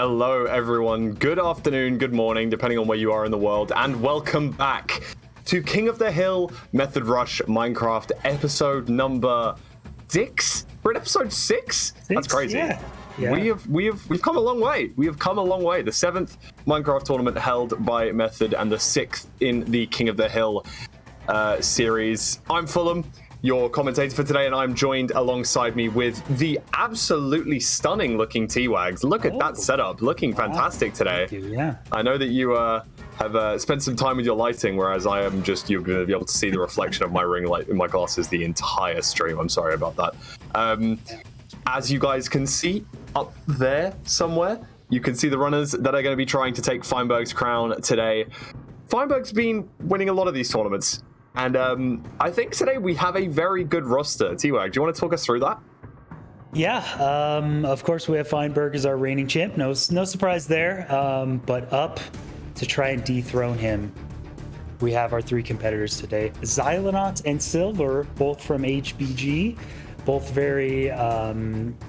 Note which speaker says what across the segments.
Speaker 1: Hello, everyone. Good afternoon, good morning, depending on where you are in the world, and welcome back to King of the Hill Method Rush Minecraft episode number 6. We're at episode 6? That's crazy.
Speaker 2: Yeah.
Speaker 1: We've come a long way. We have come a long way. The 7th Minecraft tournament held by Method and the 6th in the King of the Hill series. I'm Fulham, your commentator for today, and I'm joined alongside me with the absolutely stunning looking T-Wags. Look at that setup, looking fantastic today.
Speaker 2: Thank you, yeah.
Speaker 1: I know that you have spent some time with your lighting, whereas I am just, you're going to be able to see the reflection of my ring light in my glasses the entire stream. I'm sorry about that. As you guys can see up there somewhere, you can see the runners that are going to be trying to take Feinberg's crown today. Feinberg's been winning a lot of these tournaments. And I think today we have a very good roster. T-Wag, do you want to talk us through that?
Speaker 2: Yeah, of course we have Feinberg as our reigning champ. No surprise there. But up to try and dethrone him, we have our 3 competitors today. Xylonox and Silver, both from HBG, both very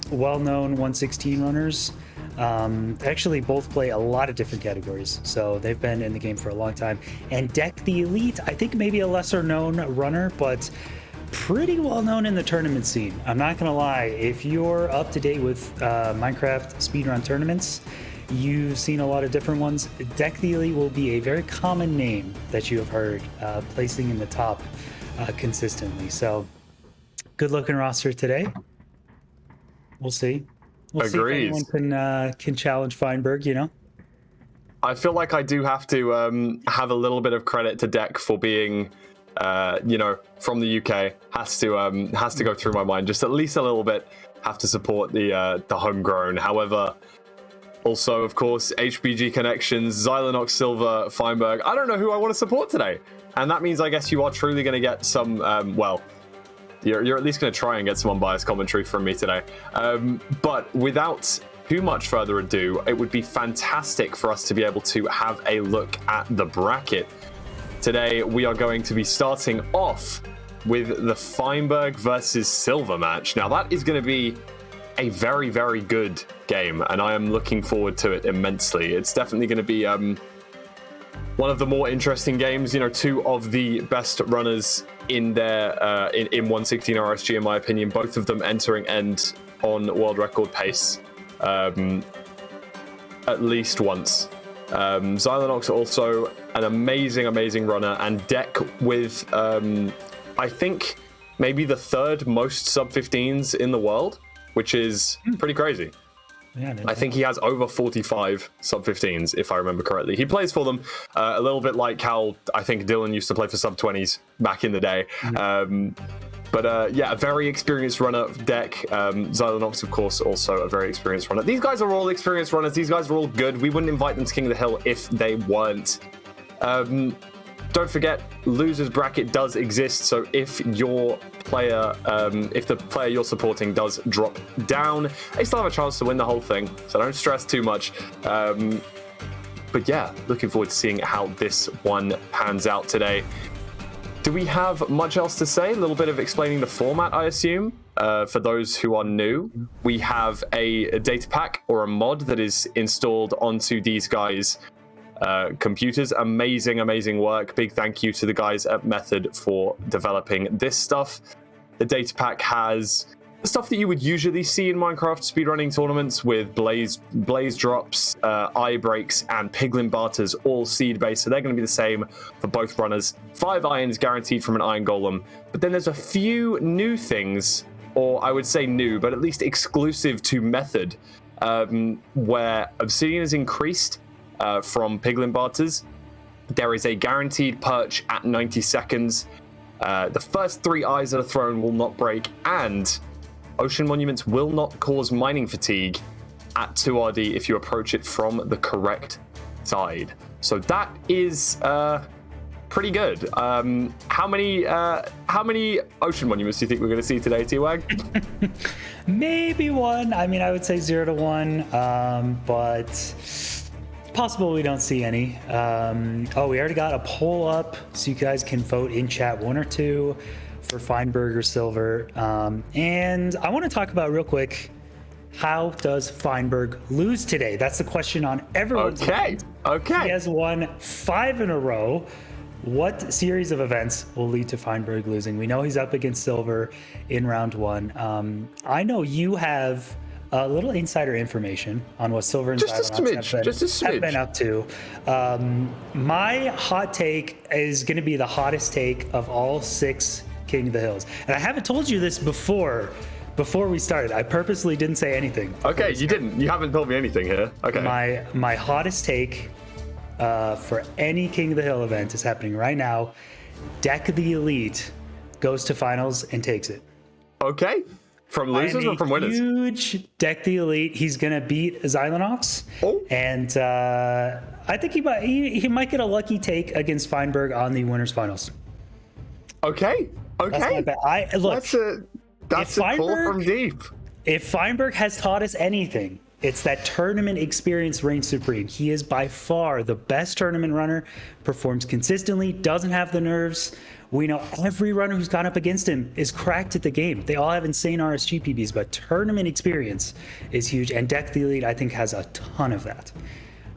Speaker 2: well-known 116 runners. Actually both play a lot of different categories, so they've been in the game for a long time. And Deck the Elite, I think maybe a lesser known runner, but pretty well known in the tournament scene. I'm not gonna lie, if you're up to date with Minecraft speedrun tournaments, you've seen a lot of different ones. Deck the Elite will be a very common name that you have heard placing in the top consistently. So good looking roster today. We'll see. We'll see if anyone can challenge Feinberg, you know?
Speaker 1: I feel like I do have to have a little bit of credit to Deck for being, from the UK. Has to go through my mind just at least a little bit. Have to support the homegrown. However, also, of course, HBG connections, Xylonox, Silver, Feinberg. I don't know who I want to support today. And that means I guess you are truly going to get some, You're at least going to try and get some unbiased commentary from me today. But without too much further ado, it would be fantastic for us to be able to have a look at the bracket. Today, we are going to be starting off with the Feinberg versus Silver match. Now, that is going to be a very, very good game, and I am looking forward to it immensely. It's definitely going to be one of the more interesting games. You know, 2 of the best runners in their in 116 RSG, in my opinion, both of them entering end on world record pace at least once. Xylonox also an amazing runner, and Deck with I think maybe the 3rd most sub 15s in the world, which is pretty crazy. Yeah, I think he has over 45 sub 15s, if I remember correctly. He plays for them a little bit like how I think Dylan used to play for sub 20s back in the day. Yeah, a very experienced runner, Deck. Xylonox, of course, also a very experienced runner. These guys are all experienced runners. These guys are all good. We wouldn't invite them to King of the Hill if they weren't. Don't forget, losers bracket does exist, so if your player, if the player you're supporting does drop down, they still have a chance to win the whole thing, so don't stress too much. But yeah, looking forward to seeing how this one pans out today. Do we have much else to say? A little bit of explaining the format, I assume, for those who are new. We have a data pack or a mod that is installed onto these guys' computers. Amazing work. Big thank you to the guys at Method for developing this stuff. The data pack has the stuff that you would usually see in Minecraft speedrunning tournaments, with blaze drops, eye breaks, and piglin barters, all seed based, so they're going to be the same for both runners. 5 irons guaranteed from an iron golem, but then there's a few new things, or I would say new, but at least exclusive to Method, where obsidian is increased from piglin barters. There is a guaranteed perch at 90 seconds. The first 3 eyes that are thrown will not break, and ocean monuments will not cause mining fatigue at 2RD if you approach it from the correct side. So that is pretty good. How many ocean monuments do you think we're going to see today, T-Wag?
Speaker 2: Maybe 1. I mean, I would say 0 to 1, but possible we don't see any. We already got a poll up, so you guys can vote in chat 1 or 2 for Feinberg or Silver. And I want to talk about real quick How does Feinberg lose today? That's the question on everyone's mind.
Speaker 1: Okay.
Speaker 2: He has won 5 in a row. What series of events will lead to Feinberg losing? We know he's up against Silver in round 1. I know you have a little insider information on what Silver and Xylonox have been up to. My hot take is going to be the hottest take of all 6 King of the Hills. And I haven't told you this before we started. I purposely didn't say anything.
Speaker 1: Okay, you didn't. You haven't told me anything here. Okay.
Speaker 2: My hottest take for any King of the Hill event is happening right now. Deck the Elite goes to finals and takes it.
Speaker 1: Okay. From losers or from winners?
Speaker 2: Huge Deck the Elite. He's gonna beat Xylonox.
Speaker 1: Oh.
Speaker 2: And I think he might get a lucky take against Feinberg on the winners finals.
Speaker 1: Okay.
Speaker 2: That's my bet.
Speaker 1: That's a pull from deep.
Speaker 2: If Feinberg has taught us anything, it's that tournament experience reigns supreme. He is by far the best tournament runner, performs consistently, doesn't have the nerves. We know every runner who's gone up against him is cracked at the game. They all have insane RSG PBs, but tournament experience is huge. And Deck the Elite, I think, has a ton of that.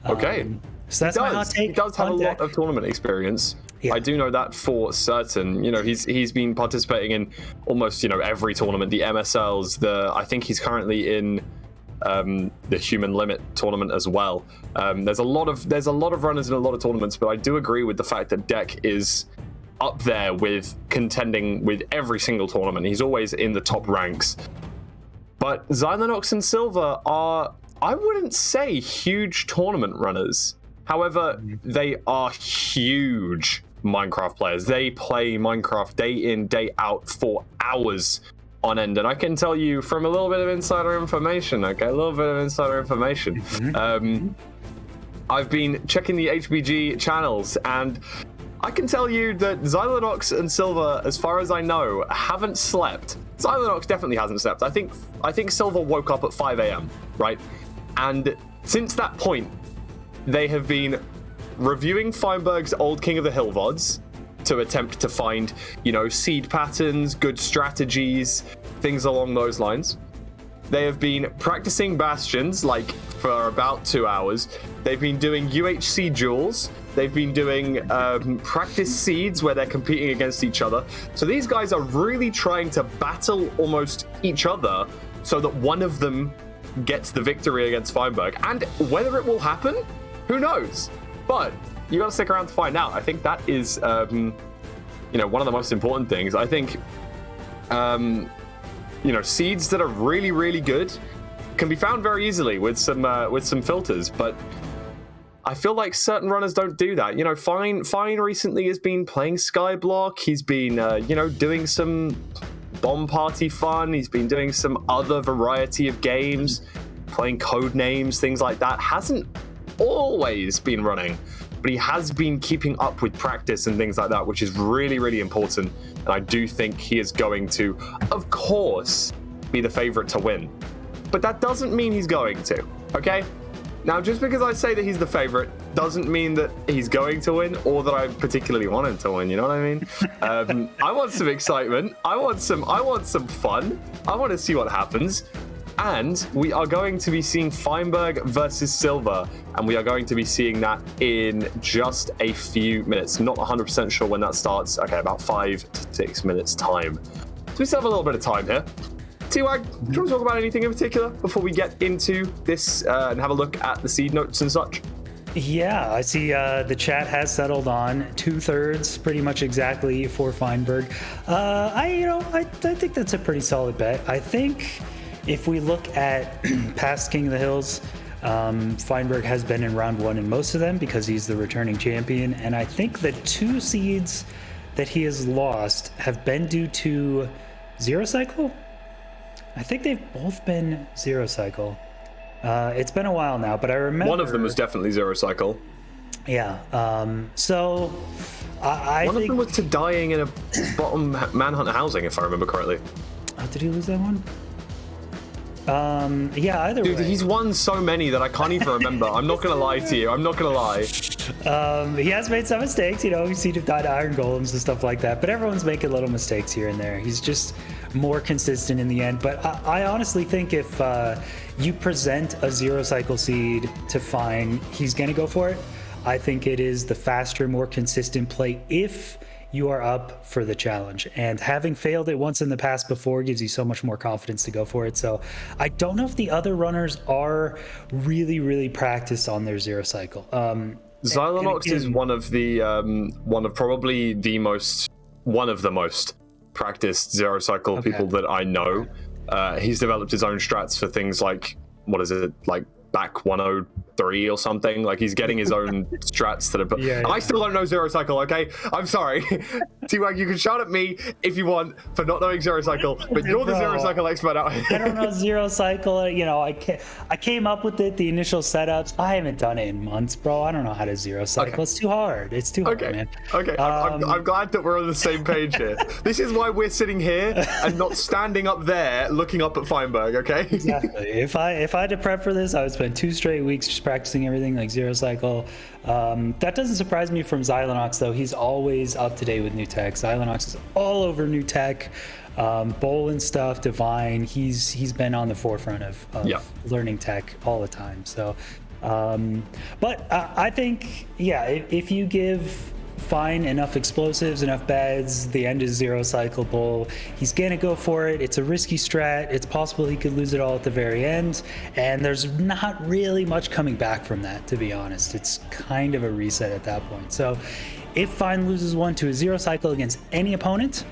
Speaker 1: Okay.
Speaker 2: So that's my hot take.
Speaker 1: He does have a lot of tournament experience. Yeah. I do know that for certain. You know, he's been participating in almost, every tournament, the MSLs, I think he's currently in the Human Limit tournament as well. There's a lot of runners in a lot of tournaments, but I do agree with the fact that Deck is up there with contending with every single tournament. He's always in the top ranks. But Xylonox and Silver are, I wouldn't say huge tournament runners. However, they are huge Minecraft players. They play Minecraft day in, day out for hours on end. And I can tell you from a little bit of insider information, I've been checking the HBG channels, and I can tell you that Xylonox and Silver, as far as I know, haven't slept. Xylonox definitely hasn't slept. I think Silver woke up at 5 a.m., right? And since that point, they have been reviewing Feinberg's old King of the Hill VODs to attempt to find, seed patterns, good strategies, things along those lines. They have been practicing bastions, for about 2 hours. They've been doing UHC duels. They've been doing practice seeds where they're competing against each other. So these guys are really trying to battle almost each other so that one of them gets the victory against Feinberg. And whether it will happen, who knows? But you got to stick around to find out. I think that is, one of the most important things. I think, seeds that are really, really good can be found very easily with some filters. But I feel like certain runners don't do that. Fine recently has been playing Skyblock. He's been, doing some Bomb Party fun. He's been doing some other variety of games, playing code names, things like that. Hasn't always been running, but he has been keeping up with practice and things like that, which is really, really important. And I do think he is going to, of course, be the favorite to win. But that doesn't mean he's going to, okay? Now, just because I say that he's the favorite doesn't mean that he's going to win or that I particularly want him to win, you know what I mean? I want some excitement. I want some fun. I want to see what happens. And we are going to be seeing Feinberg versus Silver, and we are going to be seeing that in just a few minutes. Not 100% sure when that starts. Okay, about 5 to 6 minutes time. So we still have a little bit of time here. T-Wag, do you want to talk about anything in particular before we get into this and have a look at the seed notes and such?
Speaker 2: Yeah, I see the chat has settled on 2/3, pretty much exactly for Feinberg. I think that's a pretty solid bet. I think if we look at past King of the Hills, Feinberg has been in round 1 in most of them because he's the returning champion. And I think the 2 seeds that he has lost have been due to Zero Cycle. I think they've both been Zero Cycle. It's been a while now, but I remember...
Speaker 1: One of them was definitely Zero Cycle.
Speaker 2: Yeah. So I
Speaker 1: think... One of them was to dying in a bottom Manhunt housing, if I remember correctly.
Speaker 2: Did he lose that one? Yeah, either way.
Speaker 1: Dude, he's won so many that I can't even remember. I'm not going to lie to you. I'm not going to lie.
Speaker 2: He has made some mistakes, we've seen him die to Iron Golems and stuff like that, but everyone's making little mistakes here and there. He's just more consistent in the end. But I honestly think if you present a zero cycle seed to Fine, he's going to go for it. I think it is the faster, more consistent play if you are up for the challenge. And having failed it once in the past before gives you so much more confidence to go for it. So I don't know if the other runners are really, really practiced on their zero cycle.
Speaker 1: Xylonox is one of probably the most practiced zero cycle people that I know. He's developed his own strats for things like, what is it, like back 103 or something. Like he's getting his own strats that are.
Speaker 2: Yeah.
Speaker 1: I still don't know zero cycle. Okay, I'm sorry. T-Wag, you can shout at me if you want for not knowing zero cycle, but you're the zero cycle expert out here.
Speaker 2: I don't know zero cycle. You know, I came up with it, the initial setups. I haven't done it in months, bro. I don't know how to zero cycle. Okay. It's too hard. It's too hard, man.
Speaker 1: Okay. I'm glad that we're on the same page here. This is why we're sitting here and not standing up there looking up at Feinberg. Okay.
Speaker 2: Exactly. If I had to prep for this, I would spend 2 straight weeks just practicing everything like zero cycle. That doesn't surprise me from Xylonox, though. He's always up to date with new tech. Xylonox is all over new tech. Bolin stuff, Divine. He's been on the forefront of learning tech all the time. So, but I think, if you give Fine enough explosives, enough beds, the end is zero cycle Bull, he's gonna go for it. It's a risky strat. It's possible he could lose it all at the very end, and there's not really much coming back from that, to be honest. It's kind of a reset at that point. So if Fine loses one to a zero cycle against any opponent,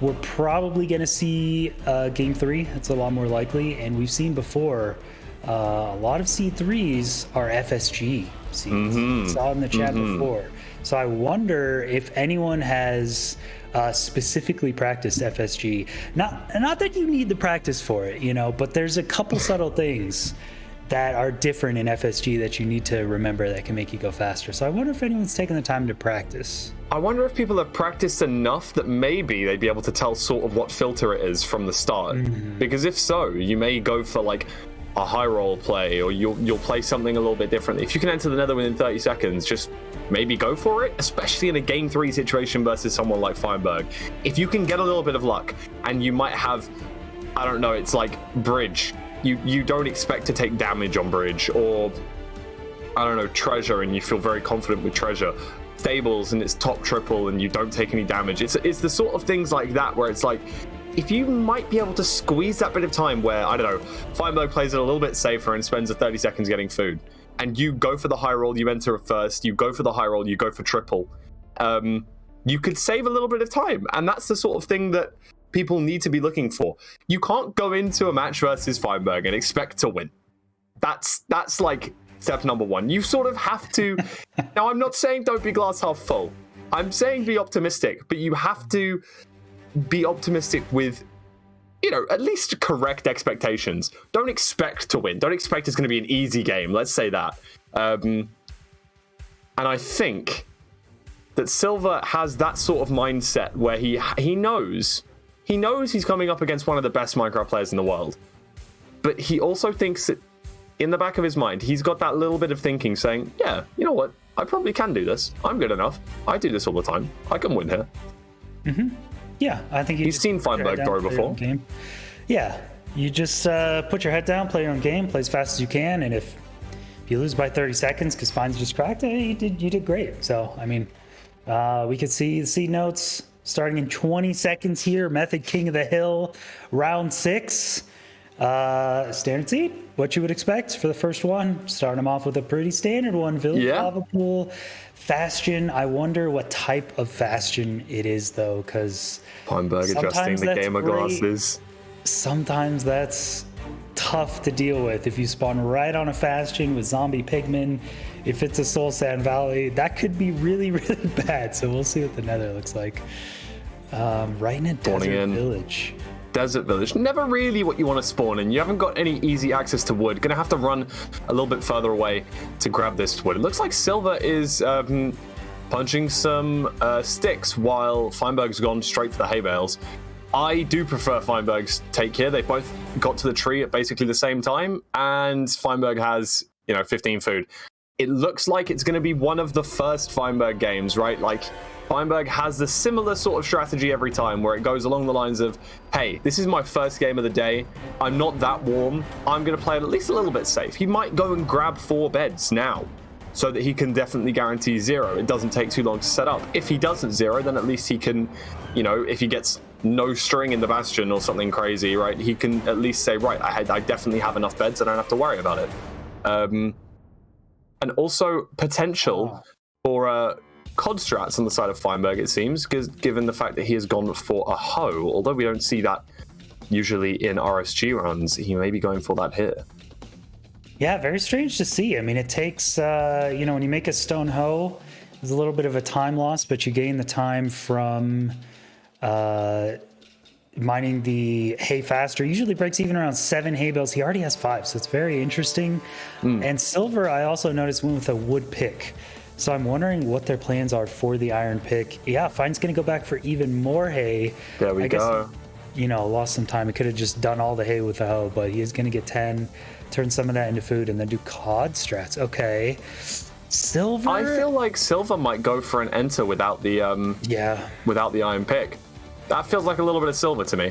Speaker 2: we're probably gonna see game 3. It's a lot more likely, and we've seen before a lot of C3s are FSG seeds. Saw in the chat before. So I wonder if anyone has specifically practiced FSG. Not that you need the practice for it, you know, but there's a couple subtle things that are different in FSG that you need to remember that can make you go faster. So I wonder if anyone's taken the time to practice.
Speaker 1: I wonder if people have practiced enough that maybe they'd be able to tell sort of what filter it is from the start. Because if so, you may go for like a high roll play, or you'll play something a little bit different. If you can enter the nether within 30 seconds, just maybe go for it, especially in a game 3 situation versus someone like Feinberg. If you can get a little bit of luck, and you might have, I don't know, it's like bridge. You don't expect to take damage on bridge, or I don't know, treasure, and you feel very confident with treasure. Stables and it's top triple and you don't take any damage. It's the sort of things like that where it's like, if you might be able to squeeze that bit of time where, I don't know, Feinberg plays it a little bit safer and spends the 30 seconds getting food, and you go for the high roll, you enter first, you go for the high roll, you go for triple, you could save a little bit of time. And that's the sort of thing that people need to be looking for. You can't go into a match versus Feinberg and expect to win. That's like step number 1. You sort of have to... Now, I'm not saying don't be glass half full. I'm saying be optimistic, but you have to be optimistic with, you know, at least correct expectations. Don't expect to win. Don't expect it's going to be an easy game. Let's say that. And I think that Silver has that sort of mindset where he knows he's coming up against one of the best Minecraft players in the world. But he also thinks that in the back of his mind, he's got that little bit of thinking saying, yeah, you know what? I probably can do this. I'm good enough. I do this all the time. I can win here.
Speaker 2: Yeah, I think
Speaker 1: he's seen Feinberg throw before.
Speaker 2: Yeah, you just put your head down, play your own game, play as fast as you can, and if you lose by 30 seconds because Fine's just cracked, you did great. So, I mean, we could see the seed notes starting in 20 seconds here. Method King of the Hill, round 6. Standard seed, what you would expect for the first one. Starting them off with a pretty standard one. Village Lava Pool, Fastion. I wonder what type of Fastion it is, though, because
Speaker 1: Feinberg adjusting the gamer glasses.
Speaker 2: Sometimes that's tough to deal with. If you spawn right on a Fastion with zombie pigmen, if it's a Soul Sand Valley, that could be really, really bad. So we'll see what the nether looks like. Right in a desert village.
Speaker 1: Desert village, never really what you want to spawn in. You haven't got any easy access to wood. Gonna have to run a little bit further away to grab this wood. It looks like Silver is punching some sticks while Feinberg's gone straight for the hay bales. I do prefer Feinberg's take here. They both got to the tree at basically the same time, and Feinberg has, 15 food. it looks like it's going to be one of the first Feinberg games, right? Like, Feinberg has the similar sort of strategy every time where it goes along the lines of, hey, this is my first game of the day. I'm not that warm. I'm going to play it at least a little bit safe. He might go and grab 4 beds now so that he can definitely guarantee 0. It doesn't take too long to set up. If he doesn't 0, then at least he can, you know, if he gets no string in the Bastion or something crazy, right, he can at least say, right, I definitely have enough beds. I don't have to worry about it. And also potential for COD strats on the side of Feinberg, it seems, because given the fact that he has gone for a hoe, although we don't see that usually in RSG runs, he may be going for that here.
Speaker 2: Yeah, very strange to see. I mean, it takes, you know, when you make a stone hoe, there's a little bit of a time loss, but you gain the time from mining the hay faster. Usually breaks even around 7 hay bales. He already has 5, so it's very interesting. And Silver, I also noticed, went with a wood pick. So I'm wondering what their plans are for the iron pick. Yeah, Fine's going to go back for even more hay.
Speaker 1: There we go.
Speaker 2: You know, lost some time. He could have just done all the hay with the hoe, but he is going to get 10, turn some of that into food, and then do COD strats. Okay. Silver?
Speaker 1: I feel like Silver might go for an enter without the without the iron pick. That feels like a little bit of Silver to me.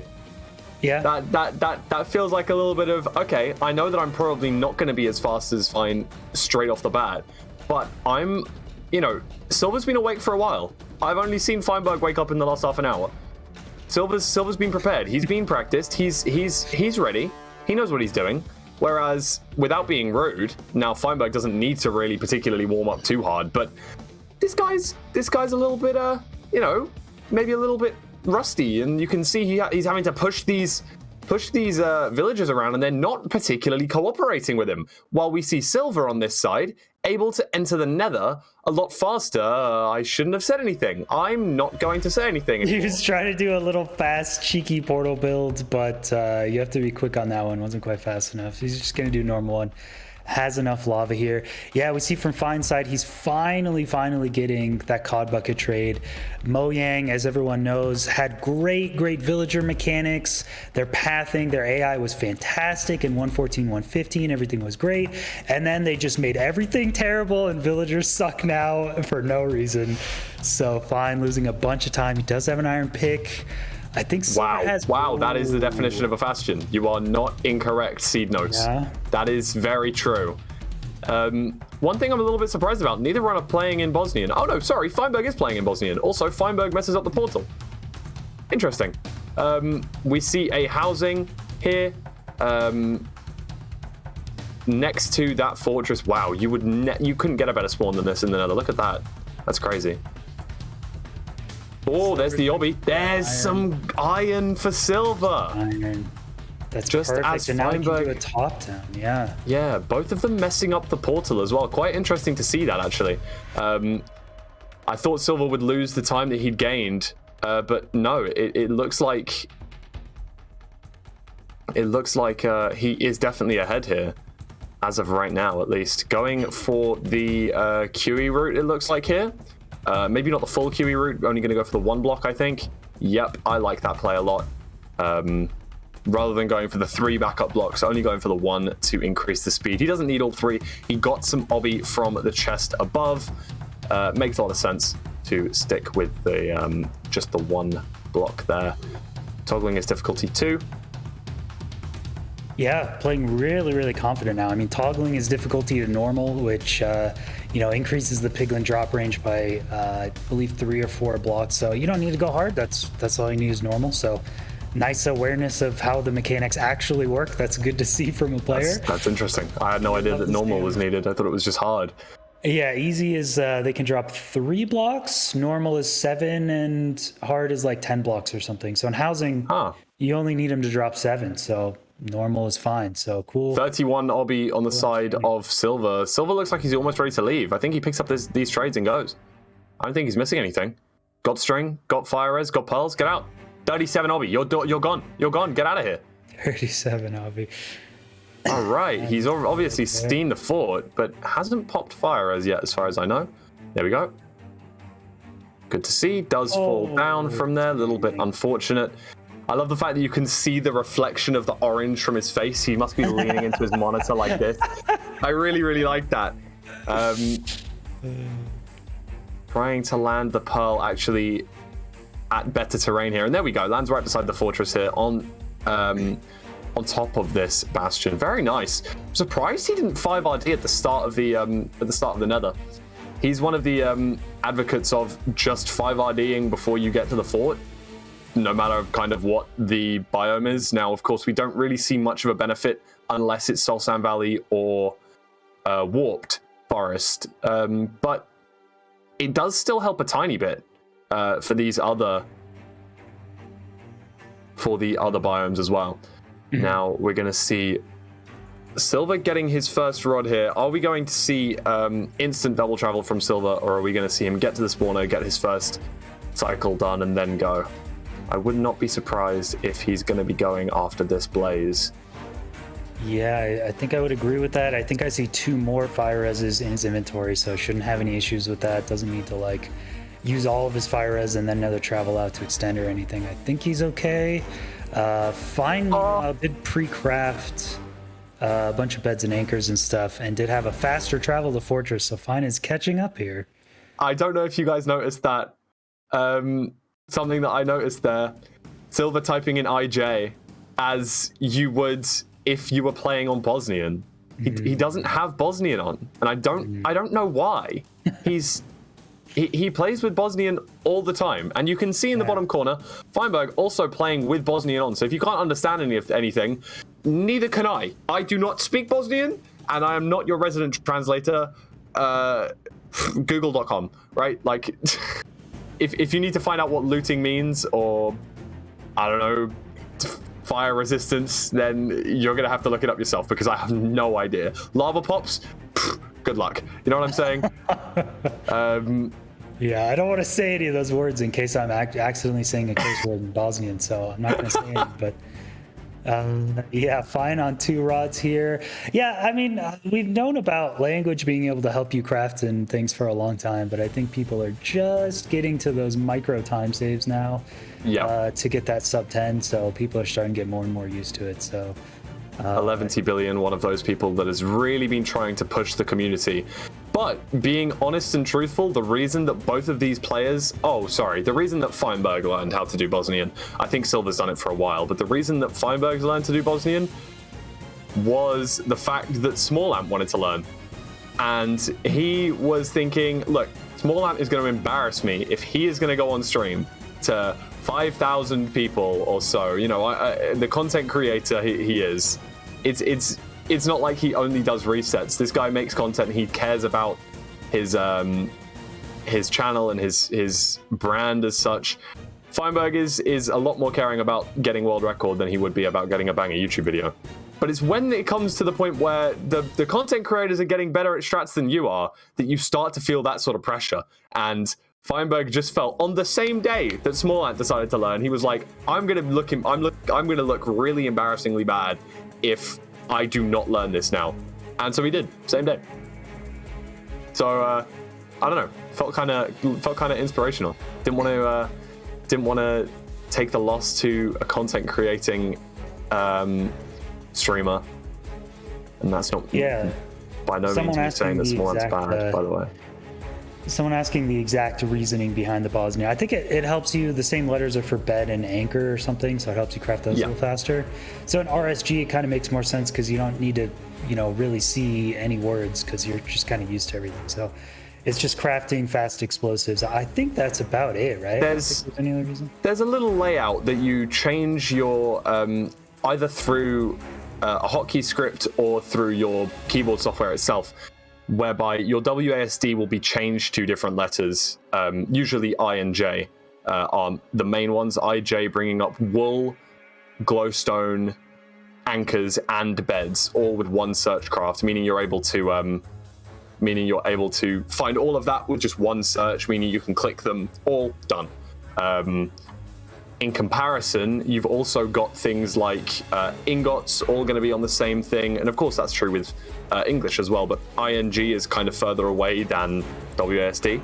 Speaker 2: Yeah.
Speaker 1: That feels like a little bit of, okay, I know that I'm probably not going to be as fast as Fine straight off the bat, but I'm, you know, Silver's been awake for a while. I've only seen Feinberg wake up in the last half an hour. Silver's been prepared. He's been practiced. He's ready. He knows what he's doing. Whereas, without being rude, now Feinberg doesn't need to really particularly warm up too hard. But this guy's a little bit, you know, maybe a little bit rusty, and you can see he's having to push these villagers around, and they're not particularly cooperating with him. While we see Silver on this side able to enter the Nether a lot faster. I shouldn't have said anything. I'm not going to say anything anymore.
Speaker 2: He was trying to do a little fast, cheeky portal build, but you have to be quick on that one. Wasn't quite fast enough. He's just going to do a normal one. Has enough lava here. Yeah, we see from Fine's side, he's finally getting that COD bucket trade. Mojang, as everyone knows, had great villager mechanics. Their pathing, their AI was fantastic in 1.14, 1.15. Everything was great. And then they just made everything terrible, and villagers suck now for no reason. So Fine losing a bunch of time. He does have an iron pick. I think
Speaker 1: wow, that is the definition of a Bastion. You are not incorrect, Seed Notes.
Speaker 2: Yeah.
Speaker 1: That is very true. One thing I'm a little bit surprised about, neither run are playing in Bosnian. Oh no, sorry, Feinberg is playing in Bosnian. Also, Feinberg messes up the portal. Interesting. We see a housing here next to that fortress. Wow, you couldn't get a better spawn than this in the Nether. Look at that. That's crazy. Oh, there's the obby. There's some iron for Silver.
Speaker 2: Iron. That's
Speaker 1: just
Speaker 2: perfect.
Speaker 1: as
Speaker 2: And now we
Speaker 1: Feinberg.
Speaker 2: can do a top down. Yeah.
Speaker 1: Yeah, both of them messing up the portal as well. Quite interesting to see that, actually. I thought Silver would lose the time that he'd gained, but no, it looks like he is definitely ahead here, as of right now, at least. Going for the QE route, it looks like here. Maybe not the full QE route, only going to go for the 1 block, I think. Yep, I like that play a lot. Rather than going for the 3 backup blocks, only going for the 1 to increase the speed. He doesn't need all 3. He got some obby from the chest above. Makes a lot of sense to stick with the just the 1 block there. Toggling his difficulty 2.
Speaker 2: Yeah, playing really confident now. I mean, toggling his difficulty to normal, which you know, increases the piglin drop range by I believe 3 or 4 blocks. So you don't need to go hard. That's all you need is normal. So nice awareness of how the mechanics actually work. That's good to see from a player.
Speaker 1: That's interesting. I had no idea that normal was needed. I thought it was just hard.
Speaker 2: Yeah, easy is they can drop 3 blocks, normal is 7, and hard is like 10 blocks or something. So in housing, you only need them to drop 7. So normal is fine. So cool.
Speaker 1: 31 obby on the side of Silver. Silver looks like he's almost ready to leave. I think he picks up these trades and goes. I don't think he's missing anything. Got string, got fire res, got pearls. Get out. 37 obby. You're gone. You're gone. Get out of here.
Speaker 2: 37 obby.
Speaker 1: All right. He's obviously seen the fort, but hasn't popped fire as yet, as far as I know. There we go. Good to see. Does fall down from there. A little bit unfortunate. I love the fact that you can see the reflection of the orange from his face. He must be leaning into his monitor like this. I really like that. Trying to land the Pearl actually at better terrain here. And there we go. Lands right beside the fortress here on top of this bastion. Very nice. I'm surprised he didn't 5RD at the start of the Nether. He's one of the advocates of just 5RDing before you get to the fort, no matter kind of what the biome is. Now, of course, we don't really see much of a benefit unless it's Soul Sand Valley or Warped Forest. But it does still help a tiny bit for the other biomes as well. Now we're going to see Silver getting his first rod here. Are we going to see instant double travel from Silver, or are we going to see him get to the spawner, get his first cycle done, and then go? I would not be surprised if he's going to be going after this Blaze.
Speaker 2: Yeah, I think I would agree with that. I think I see 2 more fire reses in his inventory, so shouldn't have any issues with that. Doesn't need to like use all of his fire res and then another travel out to extend or anything. I think he's okay. Fine did pre-craft a bunch of beds and anchors and stuff, and did have a faster travel to Fortress, so Fine is catching up here.
Speaker 1: I don't know if you guys noticed that. Something that I noticed there. Silver typing in IJ as you would if you were playing on Bosnian. He doesn't have Bosnian on, and I don't know why. He plays with Bosnian all the time, and you can see in the bottom corner, Feinberg also playing with Bosnian on. So if you can't understand anything, neither can I. I do not speak Bosnian, and I am not your resident translator. Google.com, right? Like, if you need to find out what looting means, or I don't know, fire resistance, then you're gonna have to look it up yourself, because I have no idea. Lava pops, good luck. You know what I'm saying?
Speaker 2: Yeah, I don't want to say any of those words in case I'm accidentally saying a curse word in Bosnian, so I'm not going to say it. But yeah, Fine on 2 rods here. Yeah, I mean, we've known about language being able to help you craft and things for a long time, but I think people are just getting to those micro time saves now to get that sub 10. So people are starting to get more and more used to it. So
Speaker 1: 11 billion, one of those people that has really been trying to push the community. But being honest and truthful, the reason that both of these players, the reason that Feinberg learned how to do Bosnian, I think Silver's done it for a while, but the reason that Feinberg's learned to do Bosnian was the fact that Smallamp wanted to learn. And he was thinking, look, Smallamp is going to embarrass me if he is going to go on stream to 5,000 people or so. You know, the content creator he is. It's not like he only does resets. This guy makes content. He cares about his channel and his brand as such. Feinberg is a lot more caring about getting world record than he would be about getting a banger YouTube video. But it's when it comes to the point where the content creators are getting better at strats than you are that you start to feel that sort of pressure. And Feinberg just felt on the same day that Smallamp decided to learn, he was like, I'm gonna look really embarrassingly bad if I do not learn this now. And so he did, same day. So I don't know, felt kind of inspirational. Didn't want to take the loss to a content creating streamer, and that's not by no means me saying that Smallamp's bad, by the way.
Speaker 2: Someone asking the exact reasoning behind the Bosnia. I think it helps you. The same letters are for bed and anchor or something, so it helps you craft those a little faster. So in RSG, it kind of makes more sense because you don't need to, really see any words because you're just kind of used to everything. So it's just crafting fast explosives. I think that's about it, right?
Speaker 1: There's
Speaker 2: any other reason?
Speaker 1: There's a little layout that you change your either through a hotkey script or through your keyboard software itself, whereby your WASD will be changed to different letters. Usually I and J are the main ones. IJ bringing up wool, glowstone, anchors, and beds, all with one search craft, meaning you're able to find all of that with just one search, meaning you can click them all, done. In comparison, you've also got things like ingots, all going to be on the same thing, and of course that's true with English as well, but ING is kind of further away than WASD.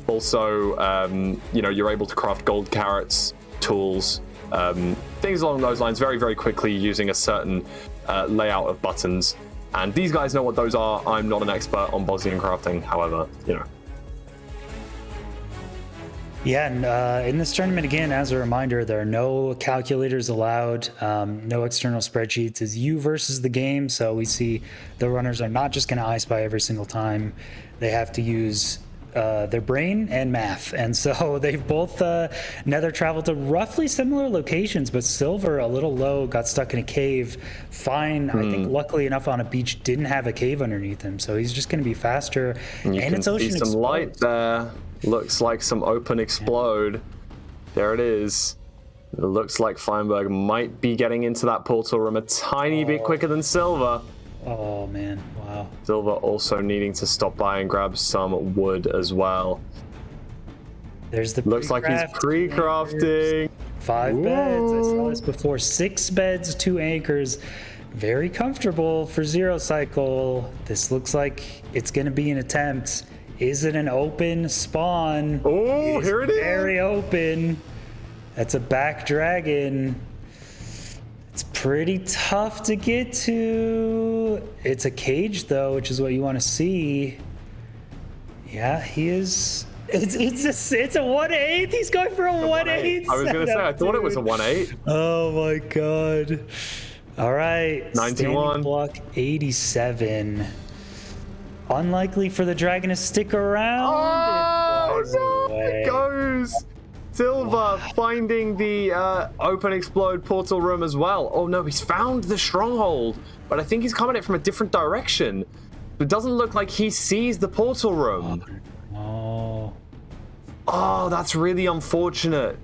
Speaker 1: Also, you're able to craft gold carrots, tools, things along those lines very, very quickly using a certain layout of buttons. And these guys know what those are. I'm not an expert on Bosnian crafting, however, you know.
Speaker 2: Yeah, and in this tournament, again, as a reminder, there are no calculators allowed, no external spreadsheets. It's you versus the game. So we see the runners are not just going to I Spy every single time. They have to use their brain and math. And so they've both nether traveled to roughly similar locations, but Silver, a little low, got stuck in a cave. Fine, I think luckily enough on a beach, didn't have a cave underneath him. So he's just going to be faster.
Speaker 1: And it's Ocean Exposed. Some light there. Looks like some Open Explode. There it is. It looks like Feinberg might be getting into that portal room a tiny bit quicker than Silver.
Speaker 2: Oh, man. Wow.
Speaker 1: Silver also needing to stop by and grab some wood as well.
Speaker 2: There's the
Speaker 1: looks like he's pre-crafting.
Speaker 2: 5 beds. I saw this before. 6 beds, 2 anchors. Very comfortable for Zero Cycle. This looks like it's going to be an attempt. Is it an open spawn?
Speaker 1: Oh, here it is.
Speaker 2: Very open. That's a back dragon. It's pretty tough to get to. It's a cage though, which is what you want to see. Yeah, he is. It's a 1/8. He's going for a 1/8.
Speaker 1: I was gonna say, I thought it was a 1/8.
Speaker 2: Oh my god. All right.
Speaker 1: 91.
Speaker 2: Standing block 87. Unlikely for the dragon to stick around.
Speaker 1: Oh, no, it goes. Silver finding the Open Explode portal room as well. Oh no, he's found the stronghold, but I think he's coming at it from a different direction. It doesn't look like he sees the portal room. Oh, that's really unfortunate.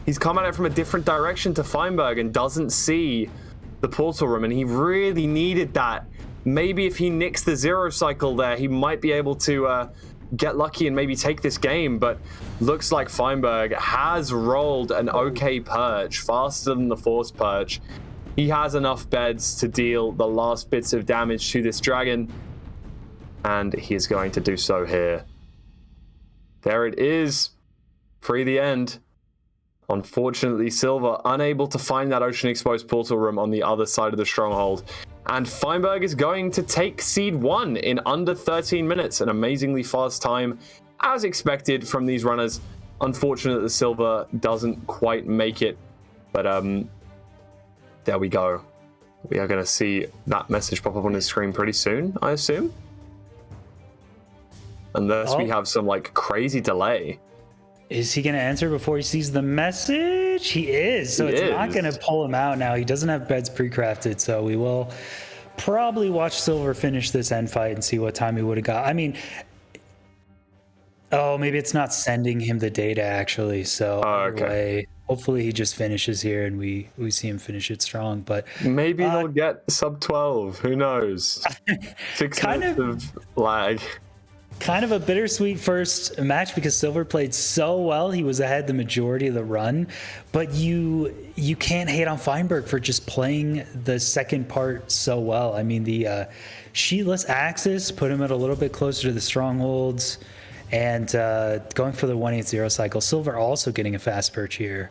Speaker 1: He's coming at it from a different direction to Feinberg and doesn't see the portal room, and he really needed that. Maybe if he nicks the Zero Cycle there, he might be able to get lucky and maybe take this game, but looks like Feinberg has rolled an okay perch, faster than the Force perch. He has enough beds to deal the last bits of damage to this dragon, and he is going to do so here. There it is. Free the end. Unfortunately, Silver unable to find that Ocean Exposed portal room on the other side of the stronghold. And Feinberg is going to take Seed 1 in under 13 minutes, an amazingly fast time, as expected from these runners. Unfortunate that Silver doesn't quite make it, but there we go. We are going to see that message pop up on his screen pretty soon, I assume. Unless we have some like crazy delay.
Speaker 2: Is he going to answer before he sees the message? He is. So it's not going to pull him out now. He doesn't have beds pre-crafted, so we will probably watch Silver finish this end fight and see what time he would have got. I mean, oh, maybe it's not sending him the data actually. So anyway, hopefully he just finishes here and we see him finish it strong. But
Speaker 1: maybe he'll get sub 12. Who knows? 6 minutes of lag.
Speaker 2: Kind of a bittersweet first match because Silver played so well. He was ahead the majority of the run, but you can't hate on Feinberg for just playing the second part so well. I mean, the sheetless axis put him at a little bit closer to the strongholds, and going for the 180 cycle. Silver also getting a fast perch here,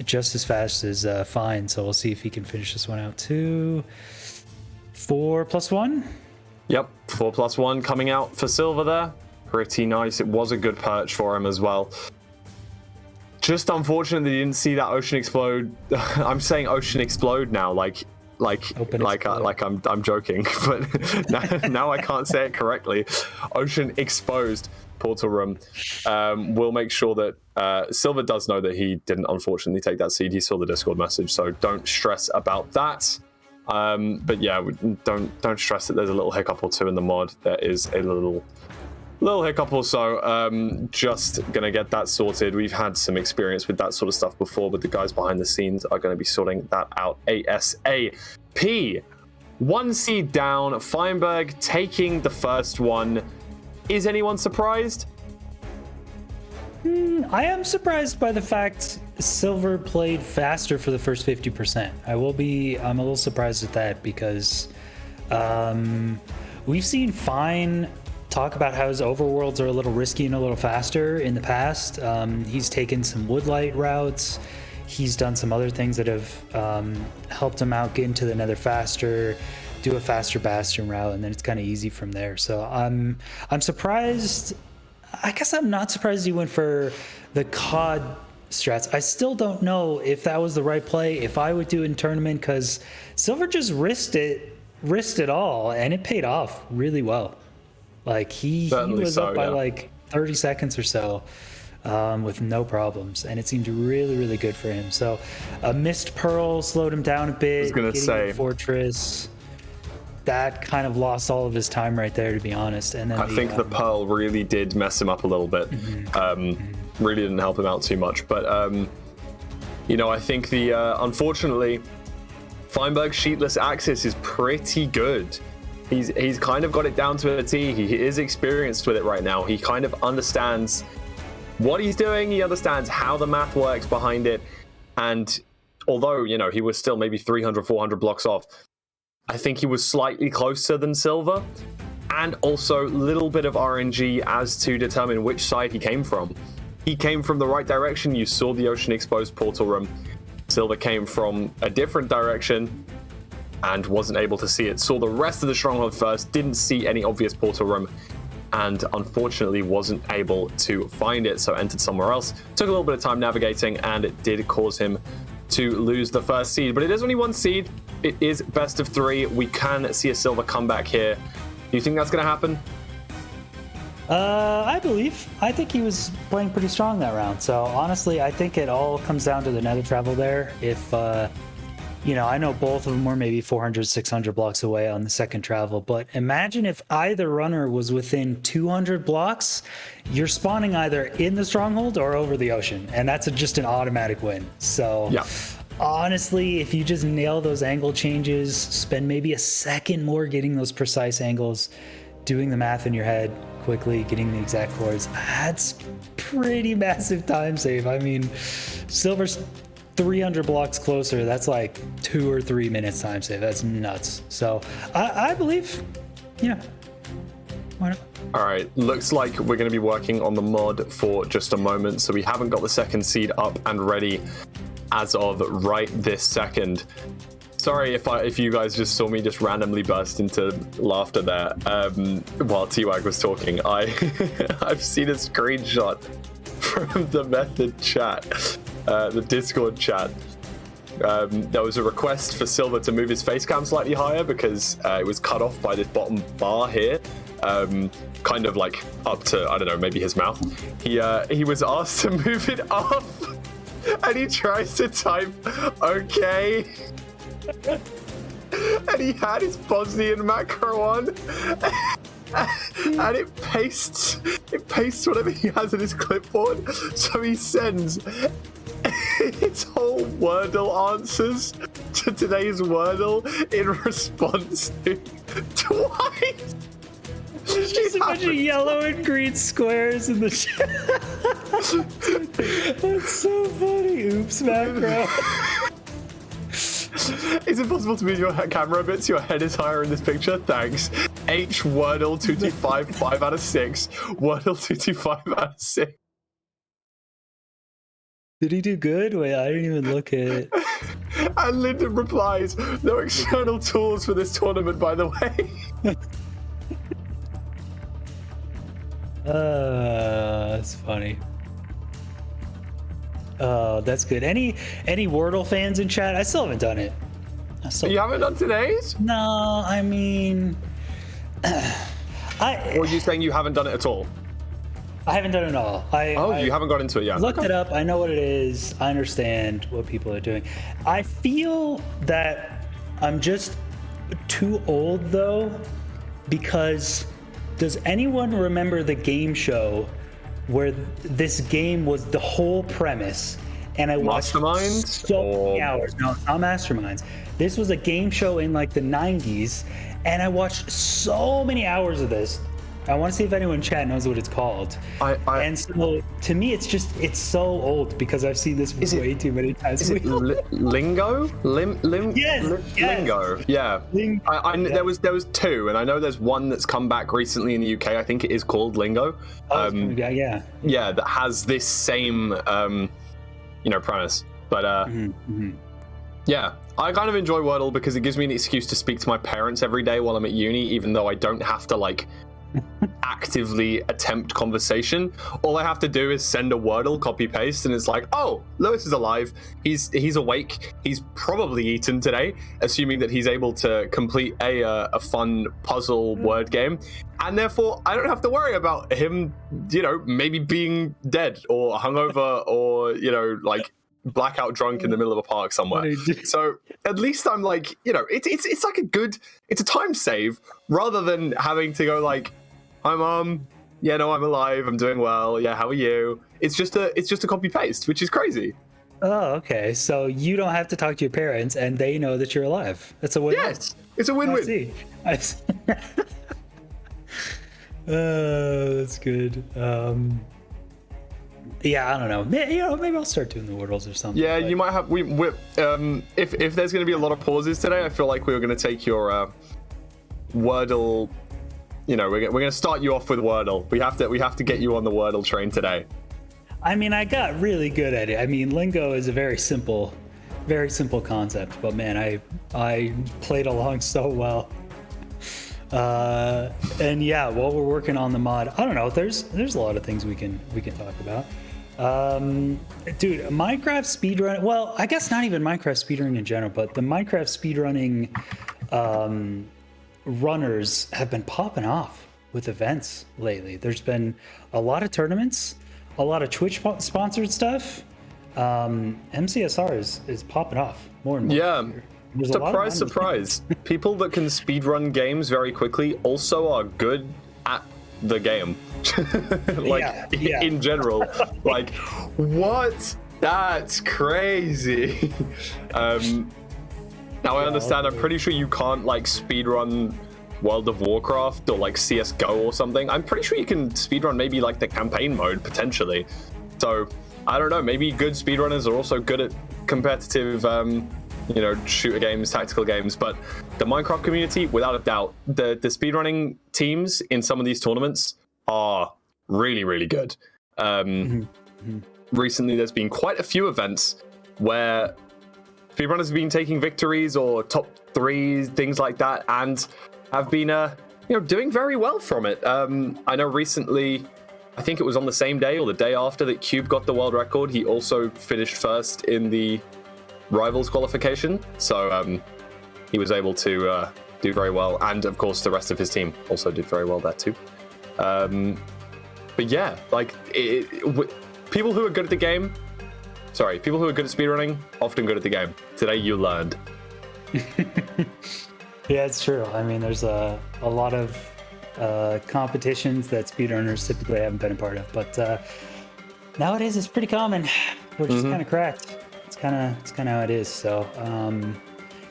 Speaker 2: just as fast as Fine. So we'll see if he can finish this one out too. 4+1.
Speaker 1: Yep, 4+1 coming out for Silver there. Pretty nice. It was a good perch for him as well. Just unfortunate that you didn't see that Ocean Explode. I'm saying Ocean Explode now, like I'm joking, but now I can't say it correctly. Ocean Exposed portal room. We'll make sure that Silver does know that he didn't unfortunately take that seed. He saw the Discord message, so don't stress about that. But yeah, don't stress that there's a little hiccup or two in the mod. There is a little hiccup or so. Just gonna get that sorted. We've had some experience with that sort of stuff before, but the guys behind the scenes are going to be sorting that out ASAP. 1 seed down, Feinberg taking the first one. Is anyone surprised?
Speaker 2: I am surprised by the fact Silver played faster for the first 50%. I'm a little surprised at that because we've seen Fine talk about how his overworlds are a little risky and a little faster in the past. He's taken some woodlight routes. He's done some other things that have helped him out get into the nether faster. do a faster Bastion route, and then it's kind of easy from there. So I'm surprised. I guess I'm not surprised he went for the COD strats. I still don't know if that was the right play, if I would do it in tournament, because Silver just risked it all, and it paid off really well. Like he was up by like 30 seconds or so with no problems, and it seemed really, really good for him. So a missed Pearl slowed him down a bit.
Speaker 1: I was gonna say
Speaker 2: Fortress. That kind of lost all of his time right there, to be honest. And then
Speaker 1: I think the Pearl really did mess him up a little bit. Really didn't help him out too much. But, I think unfortunately, Feinberg's sheetless Axis is pretty good. He's kind of got it down to a T. He is experienced with it right now. He kind of understands what he's doing. He understands how the math works behind it. And although, he was still maybe 300, 400 blocks off, I think he was slightly closer than Silver, and also a little bit of RNG as to determine which side he came from. He came from the right direction. You saw the Ocean Exposed portal room. Silver came from a different direction and wasn't able to see it. Saw the rest of the stronghold first, didn't see any obvious portal room, and unfortunately wasn't able to find it, so entered somewhere else. Took a little bit of time navigating, and it did cause him to lose the first seed. But it is only one seed. It is best of 3. We can see a Silver comeback here. Do you think that's going to happen?
Speaker 2: I think he was playing pretty strong that round. So honestly, I think it all comes down to the nether travel there. If, I know both of them were maybe 400, 600 blocks away on the second travel, but imagine if either runner was within 200 blocks, you're spawning either in the stronghold or over the ocean, and that's just an automatic win. So
Speaker 1: yeah.
Speaker 2: Honestly, if you just nail those angle changes, spend maybe a second more getting those precise angles, doing the math in your head quickly, getting the exact chords, that's pretty massive time save. I mean, Silver's 300 blocks closer. That's like 2 or 3 minutes time save. That's nuts. So I believe, why not?
Speaker 1: All right, looks like we're going to be working on the mod for just a moment, so we haven't got the second seed up and ready as of right this second. Sorry if you guys just saw me just randomly burst into laughter there while T-Wag was talking. I've seen a screenshot from the method chat, the Discord chat. There was a request for Silver to move his face cam slightly higher because it was cut off by this bottom bar here, kind of like up to, I don't know, maybe his mouth. He was asked to move it up, and he tries to type okay, and he had his Bosnian macro on, and it pastes whatever he has in his clipboard, so he sends his whole Wordle answers to today's Wordle in response to twice.
Speaker 2: There's just a bunch of yellow and green squares in the chat. That's so funny. Oops, macro.
Speaker 1: Is it possible to move your camera a bit so your head is higher in this picture? Thanks. H Wordle 225 5 out of 6. Wordle 225 out of 6.
Speaker 2: Did he do good? Wait, I didn't even look at it.
Speaker 1: And Lyndon replies, no external tools for this tournament, by the way.
Speaker 2: That's funny. Oh, that's good. Any Wordle fans in chat? I still haven't done it.
Speaker 1: You haven't done today's?
Speaker 2: No, I mean,
Speaker 1: Or are you saying you haven't done it at all?
Speaker 2: I haven't done it all.
Speaker 1: You haven't got into it yet.
Speaker 2: Looked it up. I know what it is. I understand what people are doing. I feel that I'm just too old though, because does anyone remember the game show where this game was the whole premise? And I watched
Speaker 1: Masterminds?
Speaker 2: so many hours. No, it's not Masterminds. This was a game show in like the 90s, and I watched so many hours of this. I want to see if anyone in chat knows what it's called. And so to me, it's so old because I've seen this way too many times.
Speaker 1: Is it Lingo?
Speaker 2: Yes.
Speaker 1: Lingo. Yeah. There was 2, and I know there's one that's come back recently in the UK. I think it is called Lingo.
Speaker 2: Yeah,
Speaker 1: that has this same premise. But Yeah, I kind of enjoy Wordle because it gives me an excuse to speak to my parents every day while I'm at uni, even though I don't have to like actively attempt conversation. All I have to do is send a Wordle, copy paste, and it's like, oh, Lewis is alive. He's awake. He's probably eaten today, assuming that he's able to complete a fun puzzle word game, and therefore I don't have to worry about him, maybe being dead or hungover or like blackout drunk in the middle of a park somewhere. So at least I'm like, it's like it's a time save rather than having to go like, hi mom, yeah, no, I'm alive, I'm doing well, yeah, how are you? It's just a copy paste, which is crazy.
Speaker 2: Oh, okay. So you don't have to talk to your parents and they know that you're alive. That's a win.
Speaker 1: Yes, it's a win-win.
Speaker 2: I see. That's good. Yeah, I don't know. Maybe I'll start doing the Wordles or something.
Speaker 1: Yeah, but you might have. If there's going to be a lot of pauses today, I feel like we were going to take your Wordle. We're going to start you off with Wordle. We have to get you on the Wordle train today.
Speaker 2: I mean, I got really good at it. I mean, Lingo is a very simple concept, but man, I played along so well. And yeah, while we're working on the mod, I don't know. There's a lot of things we can talk about. Dude, Minecraft speedrun. Well, I guess not even Minecraft speedrunning in general, but the Minecraft speedrunning runners have been popping off with events lately. There's been a lot of tournaments, a lot of Twitch sponsored stuff. MCSR is popping off more and more.
Speaker 1: Yeah. Surprise. People that can speedrun games very quickly also are good at the game. In general. Like, what? That's crazy. Now I understand, I'm pretty sure you can't like speedrun World of Warcraft or like CSGO or something. I'm pretty sure you can speedrun maybe like the campaign mode potentially. So I don't know, maybe good speedrunners are also good at competitive shooter games, tactical games, but the Minecraft community, without a doubt, the speedrunning teams in some of these tournaments are really, really good. Recently, there's been quite a few events where speedrunners have been taking victories or top 3, things like that, and have been, doing very well from it. I know recently, I think it was on the same day or the day after that Cube got the world record, he also finished first in the Rivals qualification, so he was able to do very well, and of course the rest of his team also did very well there too. But yeah, like people who are good at speedrunning, often good at the game. Today you learned.
Speaker 2: Yeah, it's true. I mean, there's a lot of competitions that speedrunners typically haven't been a part of, but nowadays it's pretty common, which is kind of cracked. It's kind of how it is. So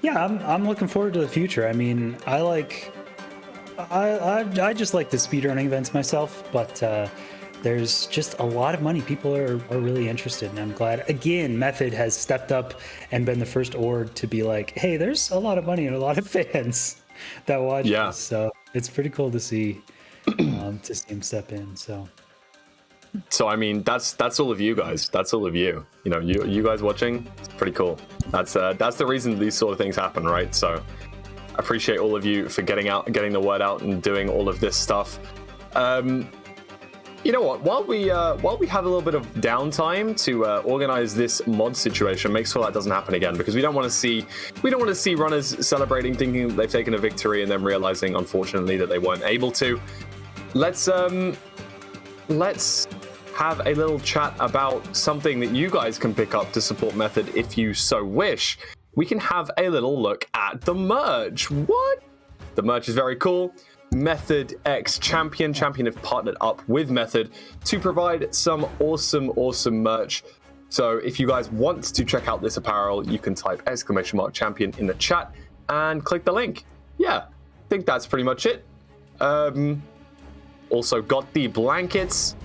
Speaker 2: yeah, I'm looking forward to the future. I mean, I just like the speedrunning events myself, but there's just a lot of money. People are really interested, and I'm glad again Method has stepped up and been the first org to be like, hey, there's a lot of money and a lot of fans that watch this. So it's pretty cool to see him step in. So
Speaker 1: I mean, that's all of you guys. That's all of you. You guys watching. It's pretty cool. That's the reason these sort of things happen, right? So I appreciate all of you for getting the word out and doing all of this stuff. You know what? While we have a little bit of downtime to organize this mod situation, make sure that doesn't happen again, because we don't want to see runners celebrating, thinking they've taken a victory, and then realizing, unfortunately, that they weren't able to. Let's have a little chat about something that you guys can pick up to support Method if you so wish. We can have a little look at the merch. What? The merch is very cool. Method X Champion have partnered up with Method to provide some awesome merch. So if you guys want to check out this apparel, you can type !champion in the chat and click the link. Yeah, I think that's pretty much it. Also got the blankets.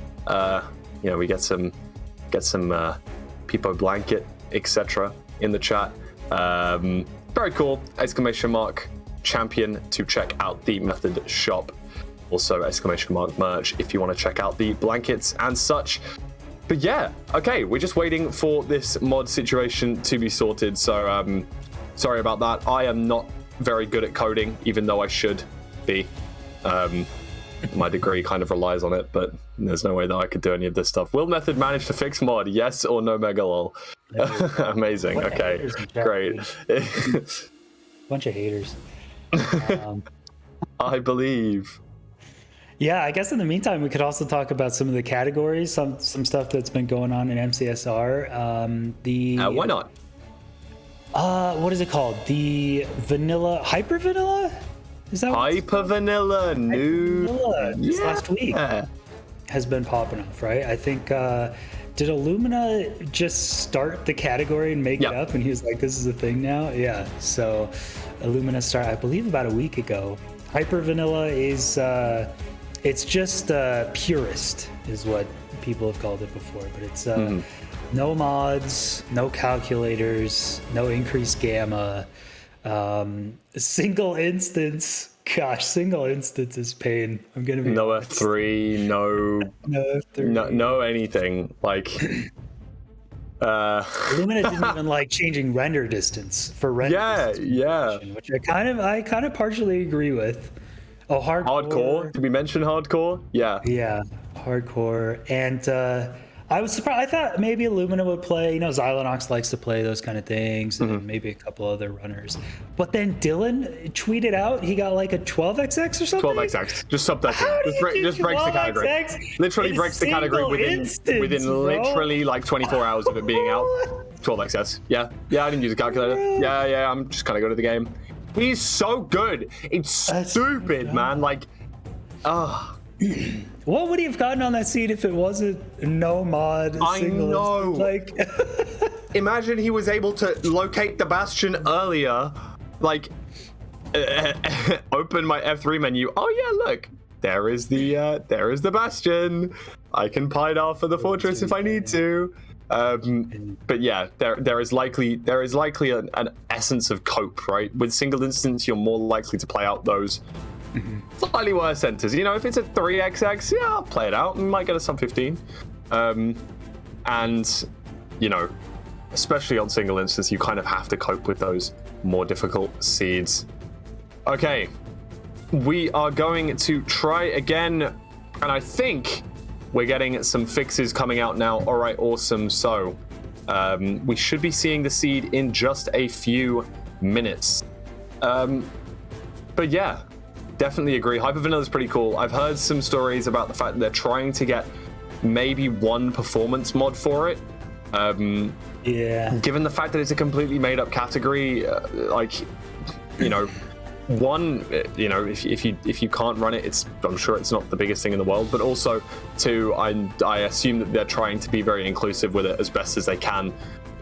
Speaker 1: We get some Peepo blanket, etc. in the chat. Very cool. !champion to check out the Method shop. Also !merch if you want to check out the blankets and such. But yeah, okay, we're just waiting for this mod situation to be sorted. So sorry about that. I am not very good at coding, even though I should be. My degree kind of relies on it, but there's no way that I could do any of this stuff. Will Method manage to fix mod? Yes or no, Megalol? Amazing. Okay, great.
Speaker 2: Bunch of haters.
Speaker 1: I believe.
Speaker 2: Yeah, I guess in the meantime, we could also talk about some of the categories, some stuff that's been going on in MCSR.
Speaker 1: Why not?
Speaker 2: What is it called? The vanilla, hyper vanilla? Is that what
Speaker 1: Hyper Vanilla new?
Speaker 2: vanilla this last week has been popping off, right? I think did Illumina just start the category and make it up, and he was like, "This is a thing now." Yeah. So Illumina started, I believe, about a week ago. Hyper Vanilla is it's just purist, is what people have called it before, but it's no mods, no calculators, no increased gamma. Single instance. Gosh, single instance is pain. I'm gonna be
Speaker 1: no F3, no F3. No anything. Like
Speaker 2: Illumina didn't even like changing render distance for render distance, which I kind of partially agree with. Oh, hardcore.
Speaker 1: Did we mention hardcore? Yeah,
Speaker 2: hardcore. And I was surprised. I thought maybe Illumina would play. You know, Xylonox likes to play those kind of things, and maybe a couple other runners. But then Dylan tweeted out he got like a 12xx or something.
Speaker 1: 12xx, just sub that. Just breaks the category. Literally breaks the category within literally like 24 hours of it being out. 12xs. Yeah, I didn't use a calculator. Yeah. I'm just gonna go to the game. He's so good. It's stupid, man. Like,
Speaker 2: What would he have gotten on that seat if it wasn't no mod?
Speaker 1: I know.
Speaker 2: Like,
Speaker 1: imagine he was able to locate the Bastion earlier. Like, open my F3 menu. Oh yeah, look, there is the Bastion. I can pine for the fortress if I need to. But yeah, there is likely an essence of cope, right? With single instance, you're more likely to play out those slightly worse centers. You know, if it's a 3xx, yeah, I'll play it out and might get a sub 15. And you know, especially on single instance, you kind of have to cope with those more difficult seeds. Okay, we are going to try again, and I think we're getting some fixes coming out now. All right, awesome. So we should be seeing the seed in just a few minutes. But yeah, definitely agree. Hyper Vanilla is pretty cool. I've heard some stories about the fact that they're trying to get maybe one performance mod for it. Given the fact that it's a completely made up category, like, you know, one, you know, if you can't run it, I'm sure it's not the biggest thing in the world. But also, two, I assume that they're trying to be very inclusive with it as best as they can.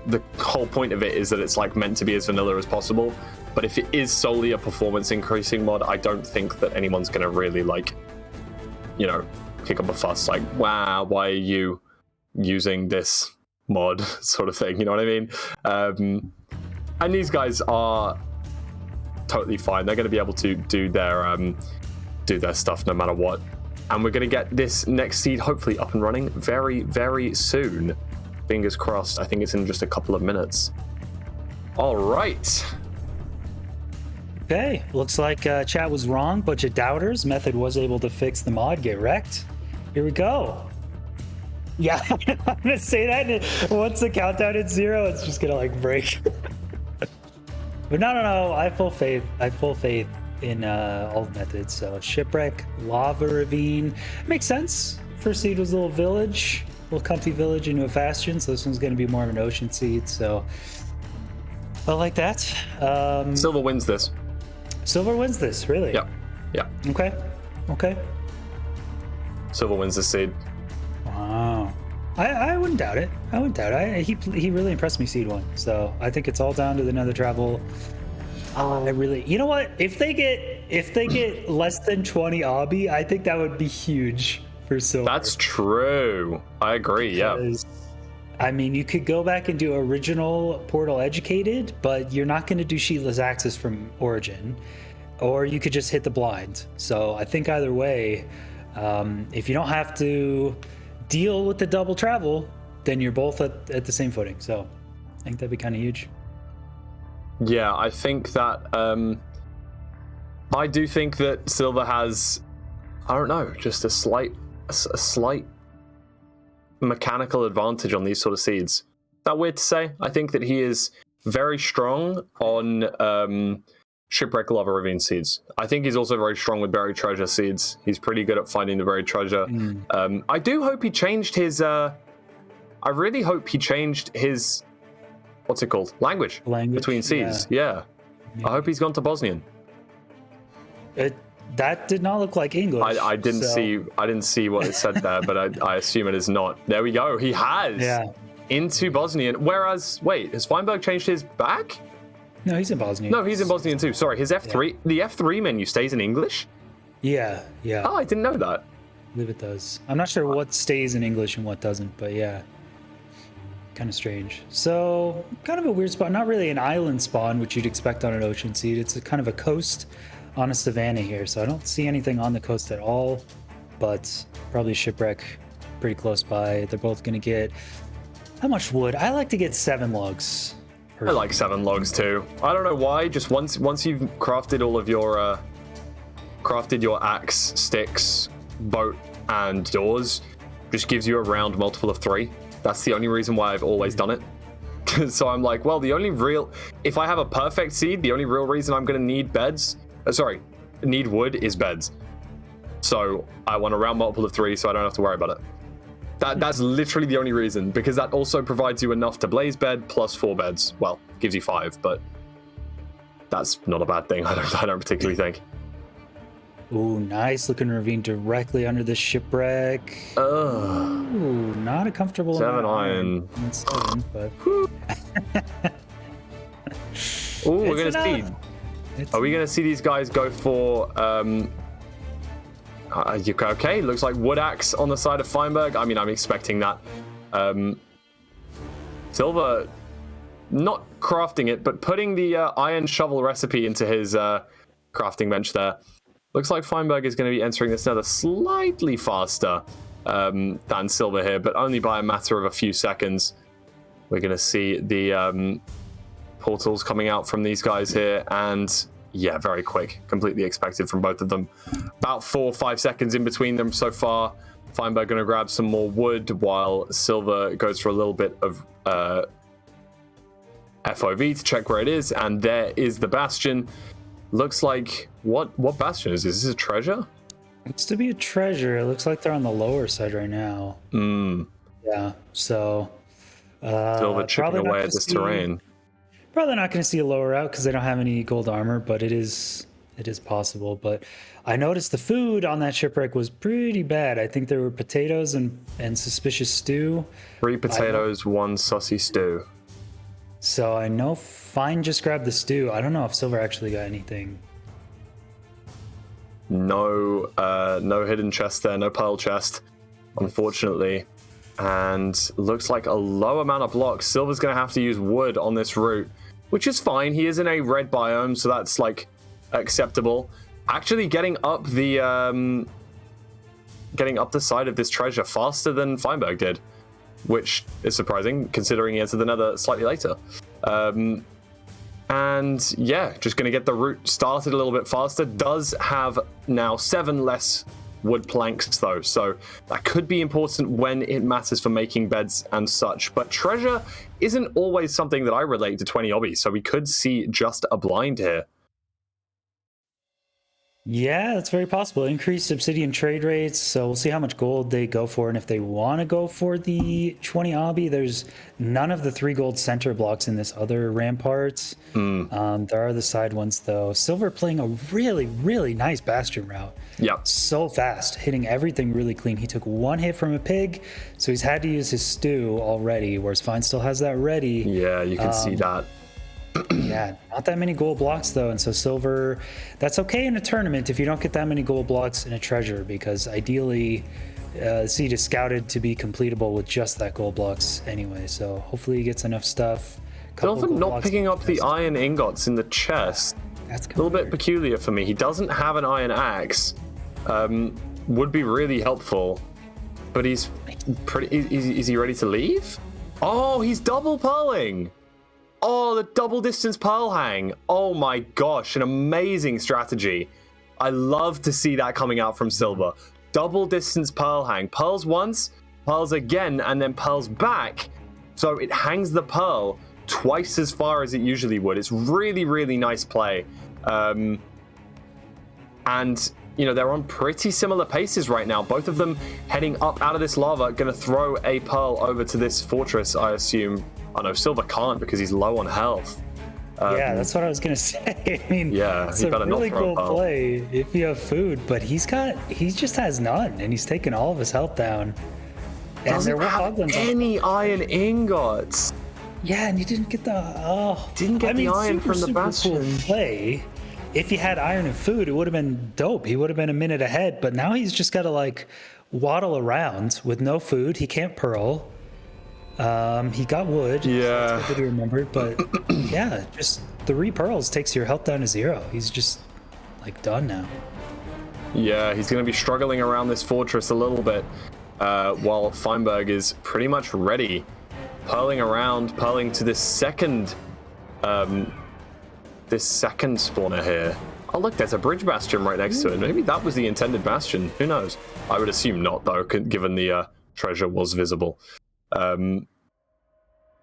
Speaker 1: The whole point of it is that it's like meant to be as vanilla as possible. But if it is solely a performance increasing mod, I don't think that anyone's going to really, like, you know, kick up a fuss like, wow, why are you using this mod sort of thing, you know what I mean? And these guys are totally fine. They're going to be able to do their stuff no matter what. And we're going to get this next seed hopefully up and running very, very soon. Fingers crossed. I think it's in just a couple of minutes. All right.
Speaker 2: Okay, looks like chat was wrong. Bunch of doubters. Method was able to fix the mod. Get wrecked. Here we go. Yeah, I'm gonna say that. Once the countdown hits 0, it's just gonna like break. But no. I have full faith. In all the methods. So shipwreck, lava ravine makes sense. First seed was a little village, little comfy village into a bastion. So this one's gonna be more of an ocean seed. So I like that.
Speaker 1: Silver wins this.
Speaker 2: Silver wins this, really?
Speaker 1: Yeah.
Speaker 2: Okay.
Speaker 1: Silver wins this seed.
Speaker 2: Wow. I wouldn't doubt it. He really impressed me seed 1. So I think it's all down to the nether travel. You know what? If they get less than 20 obby, I think that would be huge for silver.
Speaker 1: That's true. I agree. Because,
Speaker 2: I mean, you could go back and do original Portal Educated, but you're not going to do sheetless access from Origin, or you could just hit the blind. So I think either way, if you don't have to deal with the double travel, then you're both at the same footing. So I think that'd be kind of huge.
Speaker 1: Yeah, I think that I do think that Silver has, I don't know, just a slight mechanical advantage on these sort of seeds. Is that weird to say? I think that he is very strong on Shipwreck Lava Ravine seeds. I think he's also very strong with Buried Treasure seeds. He's pretty good at finding the Buried Treasure. I do hope he changed his I really hope he changed his, what's it called? Language between seeds. Yeah. I hope he's gone to Bosnian.
Speaker 2: That did not look like English.
Speaker 1: I didn't see what it said there, but I assume it is not. There we go. He has into Bosnian. Whereas, wait, has Feinberg changed his back?
Speaker 2: No, he's in Bosnian.
Speaker 1: No, he's in Bosnian too. Sorry, his F3, the F3 menu stays in English?
Speaker 2: Yeah.
Speaker 1: Oh, I didn't know that.
Speaker 2: I believe it does. I'm not sure what stays in English and what doesn't, but yeah. Kind of strange. So, kind of a weird spot. Not really an island spawn, which you'd expect on an ocean seed. It's kind of a coast on a savanna here, so I don't see anything on the coast at all, but probably Shipwreck pretty close by. They're both going to get... How much wood? I like to get 7 logs.
Speaker 1: I like 7 logs too. I don't know why. Just once you've crafted all of your crafted your axe, sticks, boat, and doors, just gives you a round multiple of 3. That's the only reason why I've always done it. So I'm like, well, if I have a perfect seed, the only real reason I'm going to need need wood is beds. So I want a round multiple of 3, so I don't have to worry about it. That's literally the only reason, because that also provides you enough to blaze bed plus 4 beds. Well, gives you 5, but that's not a bad thing. I don't particularly think.
Speaker 2: Ooh, nice looking ravine directly under the shipwreck. Ooh, not a comfortable
Speaker 1: 7 iron.
Speaker 2: 7, but
Speaker 1: Ooh, we're gonna see. Are we gonna see these guys go for okay, looks like wood axe on the side of Feinberg. I mean, I'm expecting that. Silver not crafting it, but putting the iron shovel recipe into his crafting bench there. Looks like Feinberg is going to be entering this nether slightly faster than Silver here, but only by a matter of a few seconds. We're going to see the portals coming out from these guys here, and yeah, very quick. Completely expected from both of them. About 4 or 5 seconds in between them so far. Feinberg going to grab some more wood while Silver goes for a little bit of FOV to check where it is, and there is the bastion. Looks like what bastion is this? Is this a treasure?
Speaker 2: Looks to be a treasure. It looks like they're on the lower side right now. Yeah, so
Speaker 1: Silver chipping away at this terrain.
Speaker 2: Probably not going to see a lower out because they don't have any gold armor, but it is possible. But I noticed the food on that shipwreck was pretty bad. I think there were potatoes and suspicious stew.
Speaker 1: 3 potatoes, 1 sussy stew.
Speaker 2: So I know Fine just grabbed the stew. I don't know if Silver actually got anything.
Speaker 1: No hidden chest there, no pearl chest, unfortunately. And looks like a low amount of blocks. Silver's going to have to use wood on this route, which is fine. He is in a red biome, so that's like acceptable. Actually getting up the side of this treasure faster than Feinberg did, which is surprising considering he entered the nether slightly later. And yeah, just going to get the route started a little bit faster. Does have now 7 less wood planks though, so that could be important when it matters for making beds and such. But treasure isn't always something that I relate to 20 obby, so we could see just a blind here.
Speaker 2: Yeah, that's very possible. Increased obsidian trade rates, so we'll see how much gold they go for, and if they want to go for the 20 obby. There's none of the 3 gold center blocks in this other rampart. There are the side ones though. Silver playing a really, really nice bastion route.
Speaker 1: Yeah,
Speaker 2: so fast, hitting everything really clean. He took 1 hit from a pig, so he's had to use his stew already, whereas Fine still has that ready.
Speaker 1: Yeah, you can see that.
Speaker 2: Yeah, not that many gold blocks though, and so Silver, that's okay in a tournament if you don't get that many gold blocks in a treasure, because ideally the seed is scouted to be completable with just that gold blocks anyway, so hopefully he gets enough stuff.
Speaker 1: Silver not picking up the iron ingots in the chest.
Speaker 2: That's
Speaker 1: a little bit peculiar for me. He doesn't have an iron axe. Would be really helpful, But he's pretty. Is he ready to leave? Oh, he's double pearling. Oh, the double distance pearl hang. Oh my gosh, an amazing strategy. I love to see that coming out from Silver. Double distance pearl hang. Pearls once, pearls again, and then pearls back. So it hangs the pearl twice as far as it usually would. It's really, really nice play. And, you know, they're on pretty similar paces right now. Both of them heading up out of this lava, going to throw a pearl over to this fortress, I assume. Oh no, Silver can't because he's low on health.
Speaker 2: Yeah, that's what I was gonna say. I mean,
Speaker 1: yeah,
Speaker 2: it's a really cool play if you have food, but he just has none, and he's taking all of his health down. And
Speaker 1: doesn't have any iron ingots.
Speaker 2: Yeah, and you didn't get the
Speaker 1: didn't get the iron from the bastion.
Speaker 2: Cool play. If he had iron and food, it would have been dope. He would have been a minute ahead, but now he's just got to like waddle around with no food. He can't pearl. He got wood.
Speaker 1: Yeah.
Speaker 2: So that's good that he remembered, but yeah, just 3 pearls takes your health down to 0. He's just like done now.
Speaker 1: Yeah, he's going to be struggling around this fortress a little bit, while Feinberg is pretty much ready, pearling to this second spawner here. Oh look, there's a bridge bastion right next to it. Maybe that was the intended bastion. Who knows? I would assume not, though, given the treasure was visible.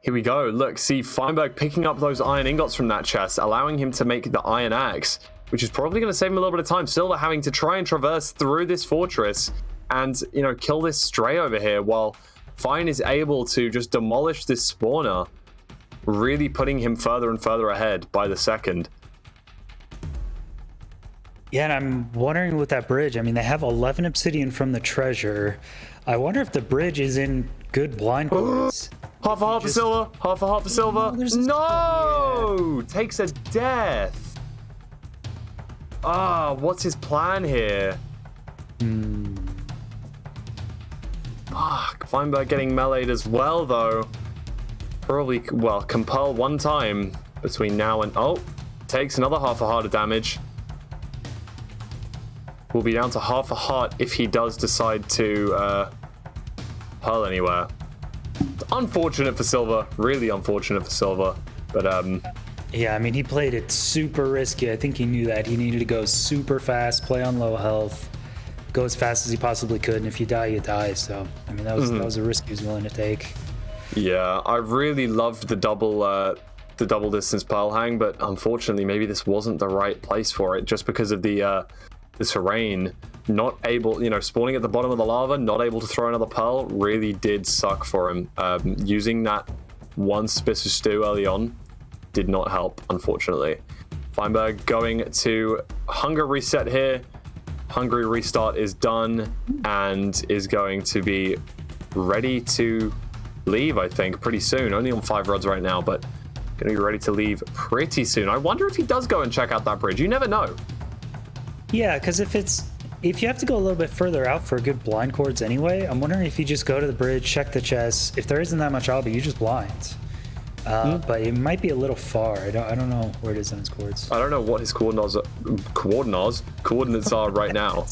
Speaker 1: Here we go. Look, see Feinberg picking up those iron ingots from that chest, allowing him to make the iron axe, which is probably going to save him a little bit of time. Silver having to try and traverse through this fortress and, you know, kill this stray over here, while Fine is able to just demolish this spawner, really putting him further and further ahead by the second.
Speaker 2: Yeah, and I'm wondering with that bridge. I mean, they have 11 obsidian from the treasure. I wonder if the bridge is in good blind quarters.
Speaker 1: Half a heart for Silver. Half a heart for Silver. No! Takes a death. Ah, what's his plan here? Fuck. Feinberg getting meleeed as well, though. Probably, well, compel one time between now and... Oh, takes another half a heart of damage. Will be down to half a heart if he does decide to pearl anywhere. It's unfortunate for Silver, really unfortunate for Silver, but
Speaker 2: yeah, I mean, he played it super risky. I think he knew that he needed to go super fast, play on low health, go as fast as he possibly could, and if you die, you die. So I mean, that was a risk he was willing to take.
Speaker 1: Yeah, I really loved the double distance pearl hang, but unfortunately, maybe this wasn't the right place for it, just because of the terrain. Not able, you know, spawning at the bottom of the lava, not able to throw another pearl, really did suck for him. Using that one suspicious stew early on did not help, unfortunately. Feinberg going to hunger reset here. Hungry restart is done and is going to be ready to leave, I think, pretty soon. Only on 5 rods right now, but going to be ready to leave pretty soon. I wonder if he does go and check out that bridge. You never know. Yeah,
Speaker 2: because if you have to go a little bit further out for good blind cords anyway, I'm wondering if you just go to the bridge, check the chest. If there isn't that much obby, you just blind. But it might be a little far. I don't know where it is on his cords.
Speaker 1: I don't know what his coordinates are right now.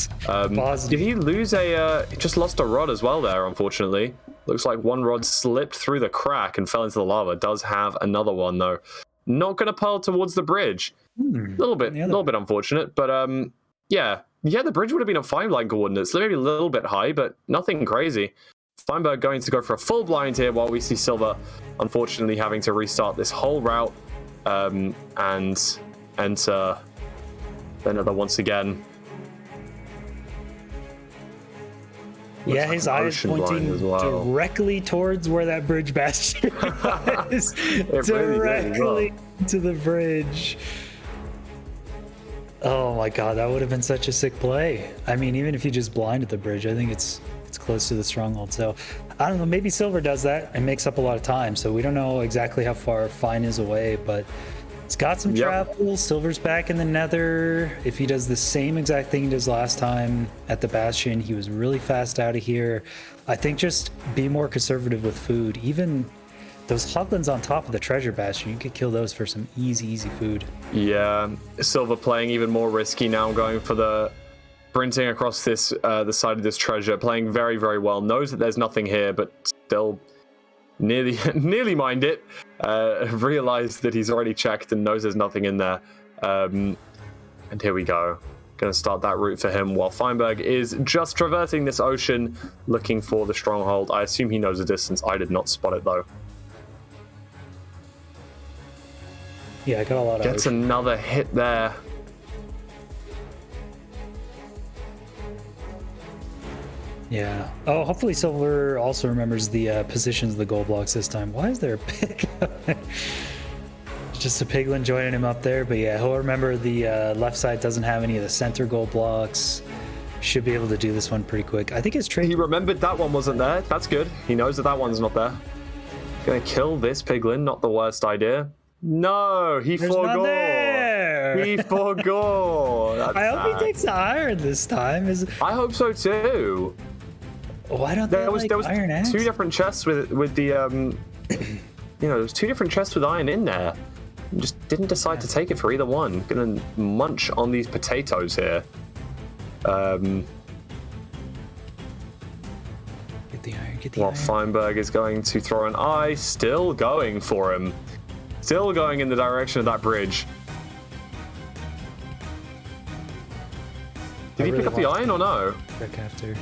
Speaker 1: Did he lose he just lost a rod as well there, unfortunately. Looks like one rod slipped through the crack and fell into the lava. Does have another one, though. Not going to pearl towards the bridge. A little bit unfortunate, but yeah, the bridge would have been on 5 line coordinates. Maybe a little bit high, but nothing crazy. Feinberg going to go for a full blind here, while we see Silver, unfortunately, having to restart this whole route and enter another once again.
Speaker 2: Yeah, his eye is pointing directly towards where that bridge bastion is. Directly to the bridge. Oh my god, that would have been such a sick play. I mean, even if you just blinded the bridge, I think it's close to the stronghold. So I don't know, maybe Silver does that and makes up a lot of time. So we don't know exactly how far Fine is away, but it's got some travel. Silver's back in the nether. If he does the same exact thing he does last time at the bastion, he was really fast out of here. I think just be more conservative with food. Even those hoglins on top of the treasure bastion, you could kill those for some easy food.
Speaker 1: Yeah, Silver playing even more risky now, going for the sprinting across this the side of this treasure, playing very, very well. Knows that there's nothing here, but still nearly nearly mined it. Realized that he's already checked and knows there's nothing in there. And here we go. Going to start that route for him while Feinberg is just traversing this ocean looking for the stronghold. I assume he knows the distance. I did not spot it though.
Speaker 2: Yeah, I got a lot of
Speaker 1: Gets another hit there.
Speaker 2: Yeah. Oh, hopefully Silver also remembers the positions of the gold blocks this time. Why is there a pig? Just a piglin joining him up there, but yeah, he'll remember the left side doesn't have any of the center gold blocks. Should be able to do this one pretty quick. I think his trade.
Speaker 1: He remembered that one wasn't there. That's good. He knows that that one's not there. Gonna kill this piglin. Not the worst idea. No, he forgot. He forgot.
Speaker 2: I hope he takes the iron this time.
Speaker 1: I hope so too.
Speaker 2: Why don't they
Speaker 1: there was
Speaker 2: iron axe?
Speaker 1: two different chests with the you know, there's two different chests with iron in there. Just didn't decide to take it for either one. Gonna munch on these potatoes here.
Speaker 2: Get the iron, get the
Speaker 1: While
Speaker 2: iron.
Speaker 1: Feinberg is going to throw an eye, still going for him. Still going in the direction of that bridge. Did he pick up the iron or no?
Speaker 2: Check after.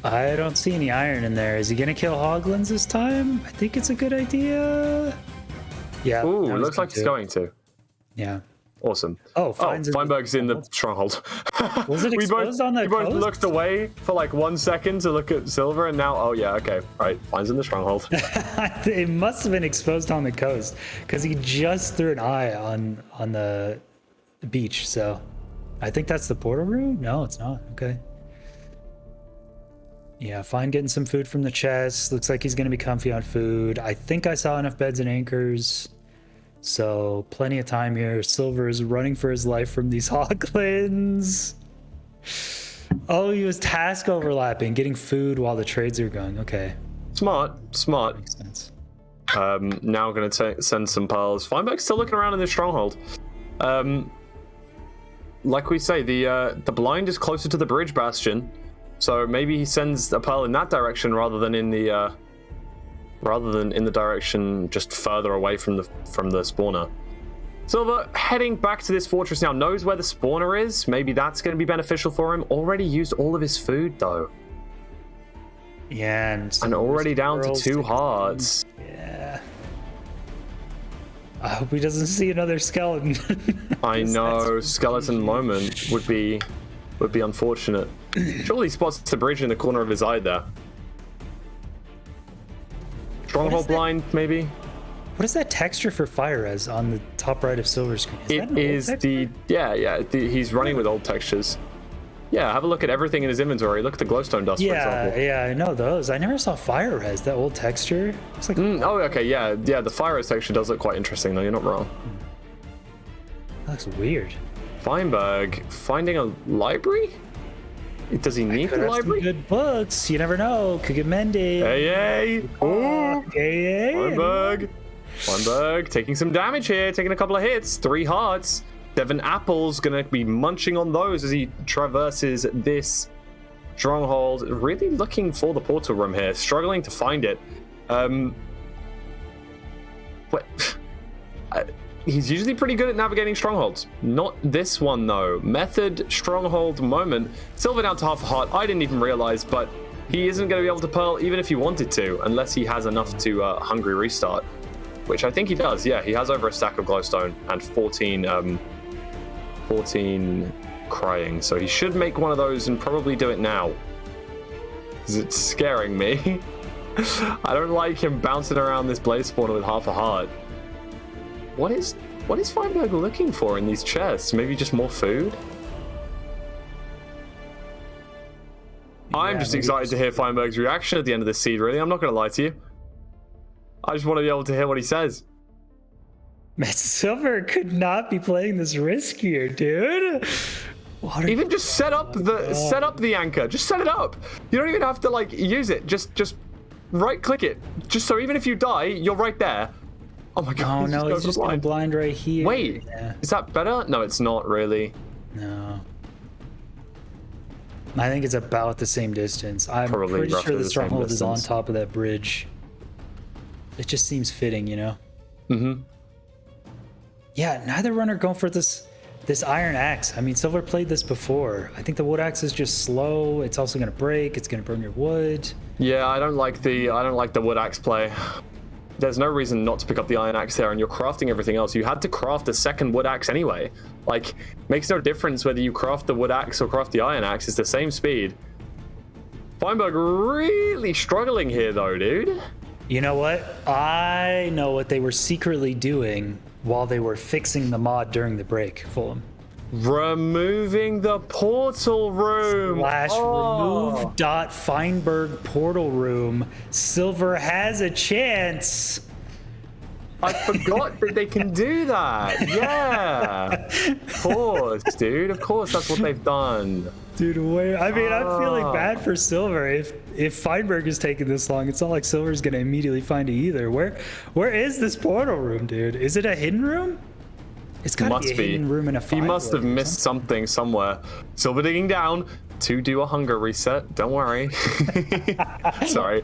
Speaker 2: I don't see any iron in there. Is he gonna kill Hoglins this time? I think it's a good idea. Yeah.
Speaker 1: Ooh,
Speaker 2: now he's
Speaker 1: looks like he's going to.
Speaker 2: Yeah.
Speaker 1: Awesome.
Speaker 2: Oh,
Speaker 1: Feinberg's in the stronghold.
Speaker 2: Was it
Speaker 1: we
Speaker 2: exposed on the
Speaker 1: we both
Speaker 2: coast?
Speaker 1: looked away for like 1 second to look at Silver, and now, oh yeah, okay, right, Fein's in the stronghold.
Speaker 2: It must have been exposed on the coast because he just threw an eye on the beach. So I think that's the portal room. No, it's not. Okay. Yeah, Fine getting some food from the chest. Looks like he's going to be comfy on food. I think I saw enough beds and anchors. So plenty of time here. Silver is running for his life from these Hoglins. Oh, he was task overlapping, getting food while the trades are going. Okay.
Speaker 1: Smart.
Speaker 2: Makes sense.
Speaker 1: Now going to send some pearls. Feinberg's still looking around in this stronghold. Like we say, the blind is closer to the bridge bastion, so maybe he sends a pearl in that direction rather than in the direction just further away from the spawner. Silver heading back to this fortress now, knows where the spawner is. Maybe that's going to be beneficial for him. Already used all of his food though.
Speaker 2: Yeah,
Speaker 1: and already down to 2 hearts.
Speaker 2: Yeah. I hope he doesn't see another skeleton.
Speaker 1: I know, skeleton moment would be unfortunate. Surely he spots the bridge in the corner of his eye there. Stronghold blind, maybe?
Speaker 2: What is that texture for fire res on the top right of Silver's screen?
Speaker 1: It is he's running with old textures. Yeah, have a look at everything in his inventory. Look at the glowstone dust, for example.
Speaker 2: Yeah, I know those. I never saw fire res, that old texture. It's like
Speaker 1: oh, okay, yeah, the fire res texture does look quite interesting though, you're not wrong.
Speaker 2: that looks weird.
Speaker 1: Feinberg finding a library? Does he need the
Speaker 2: Could have
Speaker 1: library?
Speaker 2: some good books. You never know. Could get mended.
Speaker 1: Hey! Ooh!
Speaker 2: Hey!
Speaker 1: Feinberg taking some damage here, taking a couple of hits. 3 hearts. 7 apples, gonna be munching on those as he traverses this stronghold. Really looking for the portal room here, struggling to find it. He's usually pretty good at navigating strongholds. Not this one though. Method stronghold moment. Silver down to half a heart. I didn't even realize, but he isn't going to be able to pearl even if he wanted to, unless he has enough to hungry restart, which I think he does. Yeah, he has over a stack of glowstone and 14 crying, so he should make one of those and probably do it now, because it's scaring me. I don't like him bouncing around this blaze spawner with half a heart. What is Feinberg looking for in these chests? Maybe just more food? I'm just excited to hear Feinberg's reaction at the end of this seed, really. I'm not going to lie to you. I just want to be able to hear what he says.
Speaker 2: Man, Silver could not be playing this riskier, dude.
Speaker 1: Even just set up the anchor. Just set it up. You don't even have to like use it. Just right click it. Just so even if you die, you're right there. Oh my god.
Speaker 2: Oh no, he's just going blind right here.
Speaker 1: Wait, is that better? No, it's not really.
Speaker 2: No. I think it's about the same distance. I'm
Speaker 1: Probably
Speaker 2: pretty
Speaker 1: roughly
Speaker 2: sure the
Speaker 1: the same
Speaker 2: stronghold is on
Speaker 1: distance.
Speaker 2: top of that bridge. It just seems fitting, you know?
Speaker 1: Mm-hmm.
Speaker 2: Yeah, neither runner going for this iron axe. I mean, Silver played this before. I think the wood axe is just slow. It's also gonna break. It's gonna burn your wood.
Speaker 1: Yeah, I don't like the wood axe play. There's no reason not to pick up the iron axe there, and you're crafting everything else. You had to craft a second wood axe anyway. Like, makes no difference whether you craft the wood axe or craft the iron axe. It's the same speed. Feinberg really struggling here, though, dude.
Speaker 2: You know what? I know what they were secretly doing while they were fixing the mod during the break, Fulham.
Speaker 1: Removing the portal room.
Speaker 2: Remove dot Feinberg portal room. Silver has a chance.
Speaker 1: I forgot that they can do that. Yeah. Of course, dude. Of course, that's what they've done.
Speaker 2: Dude, I'm feeling bad for Silver. If Feinberg is taking this long, it's not like Silver's gonna immediately find it either. Where is this portal room, dude? Is it a hidden room? It's gotta be a hidden room in a
Speaker 1: He must have missed something somewhere. Silver digging down to do a hunger reset. Don't worry. Sorry.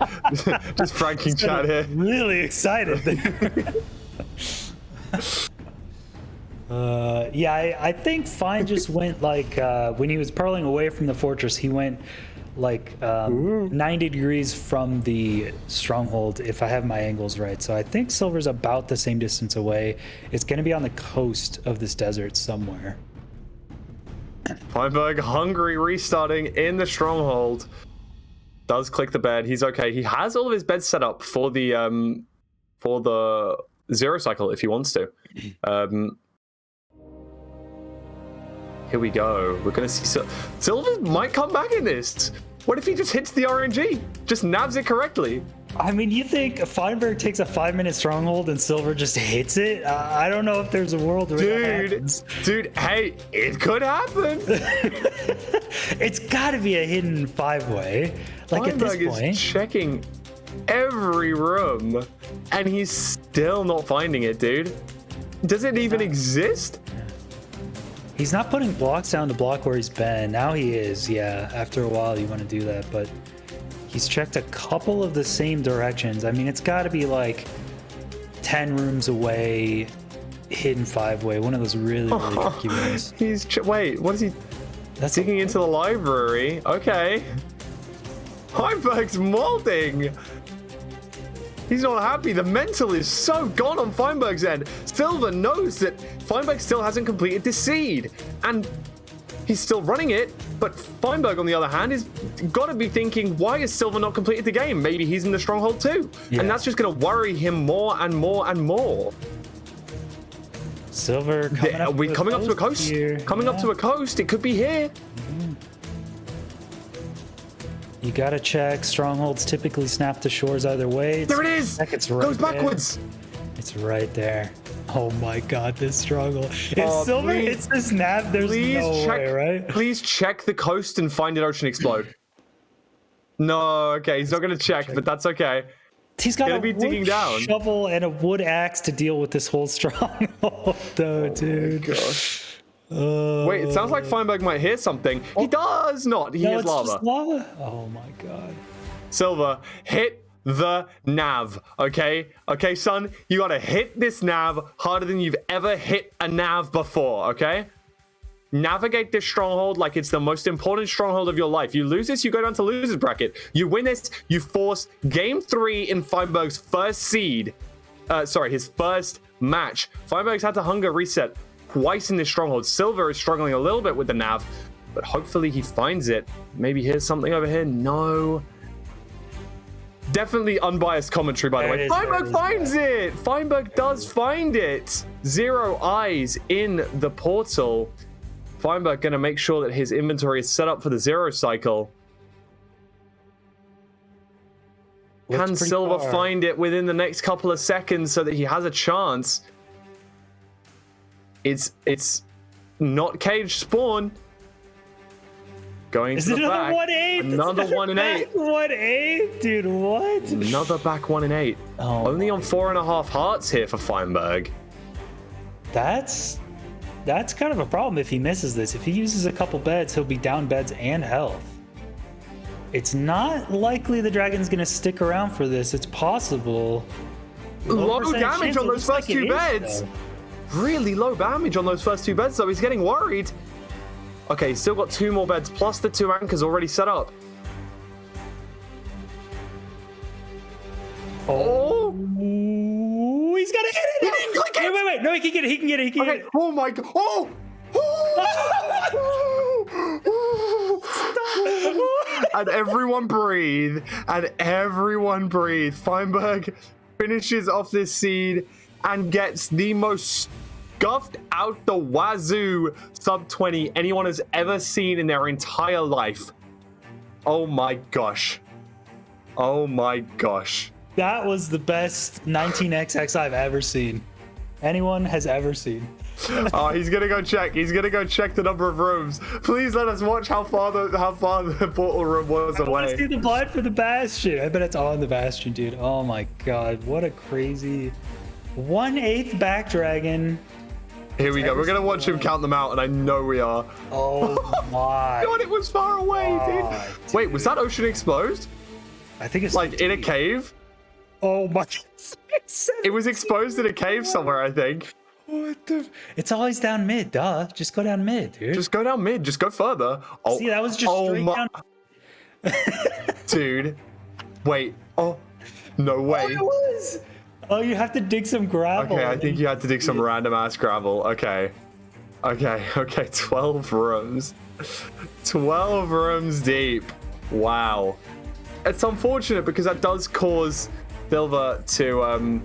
Speaker 1: Just franking chat here.
Speaker 2: Really excited. Yeah, I think Fine just went like when he was purling away from the fortress, he went like 90 degrees from the stronghold, if I have my angles right. So I think Silver's about the same distance away. It's going to be on the coast of this desert somewhere.
Speaker 1: Feinberg hungry restarting in the stronghold. Does click the bed. He's okay. He has all of his beds set up for the zero cycle if he wants to. Here we go. We're gonna see Silver might come back in this. What if he just hits the RNG? Just nabs it correctly.
Speaker 2: I mean, you think Feinberg takes a 5-minute stronghold and Silver just hits it? I don't know if there's a world where that happens.
Speaker 1: Dude, hey, it could happen.
Speaker 2: It's got to be a hidden 5-way. Like
Speaker 1: Feinberg
Speaker 2: at this point,
Speaker 1: is checking every room, and he's still not finding it, dude. Does it even exist?
Speaker 2: he's not putting blocks down to block where he's been. Now he is. Yeah, after a while you want to do that, but he's checked a couple of the same directions. I mean, it's got to be like 10 rooms away, hidden 5-way, one of those really tricky ones.
Speaker 1: Wait, what is he?
Speaker 2: That's
Speaker 1: Digging into the library. Okay. Feinberg's molding. He's not happy. The mental is so gone on Feinberg's end. Silver knows that Feinberg still hasn't completed this seed, and he's still running it. But Feinberg, on the other hand, is got to be thinking, why has Silver not completed the game? Maybe he's in the stronghold too.
Speaker 2: Yeah.
Speaker 1: And that's just going to worry him more and more and more.
Speaker 2: Silver coming up,
Speaker 1: coming up to a coast.
Speaker 2: Here.
Speaker 1: Coming up to a coast. It could be here.
Speaker 2: You gotta check. Strongholds typically snap to shores either way.
Speaker 1: There it is.
Speaker 2: It's right
Speaker 1: Goes backwards.
Speaker 2: there. It's right there. Oh my god, this struggle. If
Speaker 1: Oh,
Speaker 2: Silver
Speaker 1: please-
Speaker 2: hits this nab, there's no way, right?
Speaker 1: Please check the coast and find an ocean explode. No, okay, he's not gonna check, but that's okay.
Speaker 2: He's got
Speaker 1: Gonna
Speaker 2: a
Speaker 1: be digging
Speaker 2: wood
Speaker 1: down.
Speaker 2: shovel and a wood axe to deal with this whole stronghold, though, dude.
Speaker 1: Gosh. Wait, it sounds like Feinberg might hear something. He does not. He
Speaker 2: No,
Speaker 1: hears
Speaker 2: it's
Speaker 1: lava.
Speaker 2: just lava. Oh my god.
Speaker 1: Silver, hit the nav, okay? Okay, son, you gotta hit this nav harder than you've ever hit a nav before, okay? Navigate this stronghold like it's the most important stronghold of your life. You lose this, you go down to loser's bracket. You win this, you force game 3 in Feinberg's first seed. His first match. Feinberg's had to hunger reset twice in this stronghold. Silver is struggling a little bit with the nav, but hopefully he finds it. Maybe here's something over here. No. Definitely unbiased commentary, by the way. Feinberg finds it! Feinberg does find it! 0 eyes in the portal. Feinberg gonna make sure that his inventory is set up for the zero cycle. Can Silver find it within the next couple of seconds so that he has a chance? It's not cage spawn. Going to the back.
Speaker 2: 1-8?
Speaker 1: Another 1 and 8.
Speaker 2: 1-8? Dude, what?
Speaker 1: Another back 1 and 8.
Speaker 2: Oh,
Speaker 1: only on 4.5 hearts here for Feinberg.
Speaker 2: That's kind of a problem if he misses this. If he uses a couple beds, he'll be down beds and health. It's not likely the dragon's gonna stick around for this. It's possible.
Speaker 1: Low
Speaker 2: percentage
Speaker 1: damage
Speaker 2: chance,
Speaker 1: on
Speaker 2: it
Speaker 1: those
Speaker 2: looks
Speaker 1: first
Speaker 2: like it
Speaker 1: two
Speaker 2: is,
Speaker 1: beds.
Speaker 2: though.
Speaker 1: Really low damage on those first two beds, though. He's getting worried. Okay, he's still got 2 more beds, plus the 2 anchors already set up. Oh!
Speaker 2: Ooh, he's gonna hit it!
Speaker 1: He didn't click it!
Speaker 2: Wait. No, he can get it. He can get it. He can
Speaker 1: Okay.
Speaker 2: get it.
Speaker 1: Oh my god! Oh! And everyone breathe. And everyone breathe. Feinberg finishes off this seed and gets the most scuffed out the wazoo sub 20 anyone has ever seen in their entire life. Oh my gosh. Oh my gosh.
Speaker 2: That was the best 19XX I've ever seen. Anyone has ever seen.
Speaker 1: Oh, he's gonna go check. He's gonna go check the number of rooms. Please let us watch how far the portal room was
Speaker 2: I want to
Speaker 1: away.
Speaker 2: see the blind for the Bastion. I bet it's on the Bastion, dude. Oh my god, what a crazy 1/8 back dragon.
Speaker 1: Here we go. We're gonna watch him count them out, and I know we are.
Speaker 2: Oh my.
Speaker 1: God, it was far away,
Speaker 2: God,
Speaker 1: dude. Wait, was that ocean exposed?
Speaker 2: I think it's
Speaker 1: Like in a cave?
Speaker 2: Oh my.
Speaker 1: It was exposed in a cave somewhere, I think.
Speaker 2: What the? It's always down mid, duh. Just go down mid, dude.
Speaker 1: Just go down mid. Just go further. Oh,
Speaker 2: See, that was just straight down.
Speaker 1: Dude. Wait. Oh, no way.
Speaker 2: It was. Oh, you have to dig some gravel.
Speaker 1: Okay, I think you had to dig some random ass gravel. Okay. Okay, 12 rooms. 12 rooms deep. Wow. It's unfortunate because that does cause Silver to,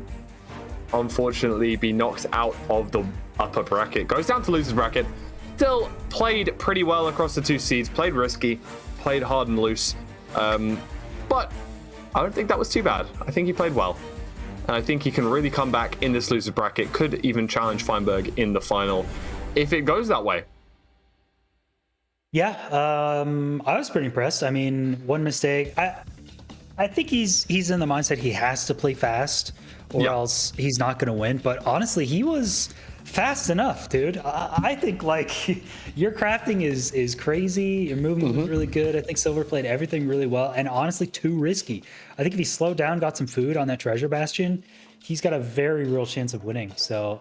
Speaker 1: unfortunately be knocked out of the upper bracket. Goes down to loser's bracket. Still played pretty well across the 2 seeds. Played risky. Played hard and loose. But I don't think that was too bad. I think he played well. And I think he can really come back in this loser bracket. Could even challenge Feinberg in the final if it goes that way.
Speaker 2: Yeah, I was pretty impressed. I mean, one mistake. I think he's in the mindset he has to play fast or else he's not going to win. But honestly, he was fast enough, dude. I think like your crafting is crazy. Your movement was really good. I think Silver played everything really well and honestly too risky. I think if he slowed down, got some food on that treasure bastion, he's got a very real chance of winning. So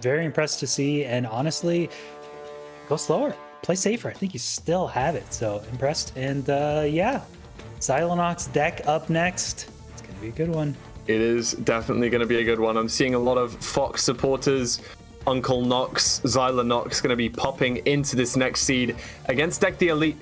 Speaker 2: very impressed to see. And honestly, go slower, play safer. I think you still have it. So impressed. And yeah, Xylonox deck up next. It's gonna be a good one.
Speaker 1: It is definitely going to be a good one. I'm seeing a lot of Fox supporters. Uncle Nox, Xylonox going to be popping into this next seed against Deck the Elite.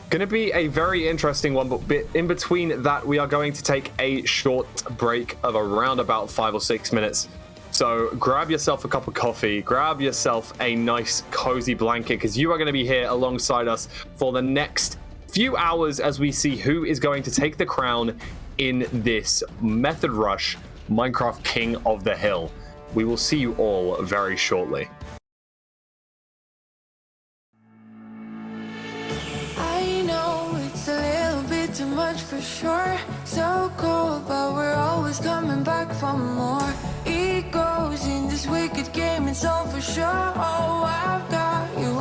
Speaker 1: Going to be a very interesting one, but in between that, we are going to take a short break of around about 5 or 6 minutes. So grab yourself a cup of coffee, grab yourself a nice cozy blanket, because you are going to be here alongside us for the next few hours as we see who is going to take the crown in this Method Rush Minecraft King of the Hill. We will see you all very shortly.
Speaker 3: I know it's a little bit too much for sure. So cold, but we're always coming back for more. Egos in this wicked game, it's all for sure. Oh, I've got you.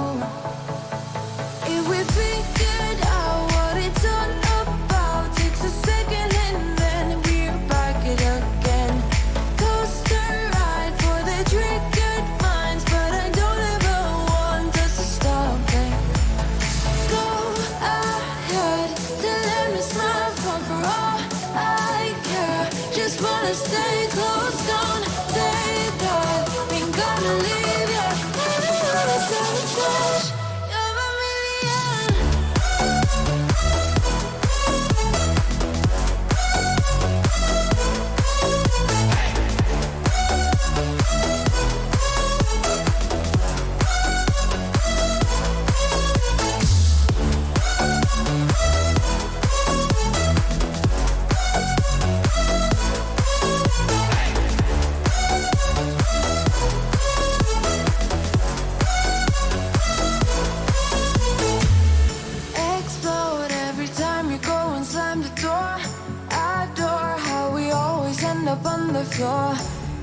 Speaker 3: If we figured out what it's all about, takes a second and then we're back it again. Coaster ride for the triggered minds, but I don't ever want us to stop it. Go ahead, to let me smile for all I care. Just wanna stay close, don't take that. Ain't gonna leave ya. Sabotage. You're a million. Explode every time you go and slam the door. Adore how we always end up on the floor.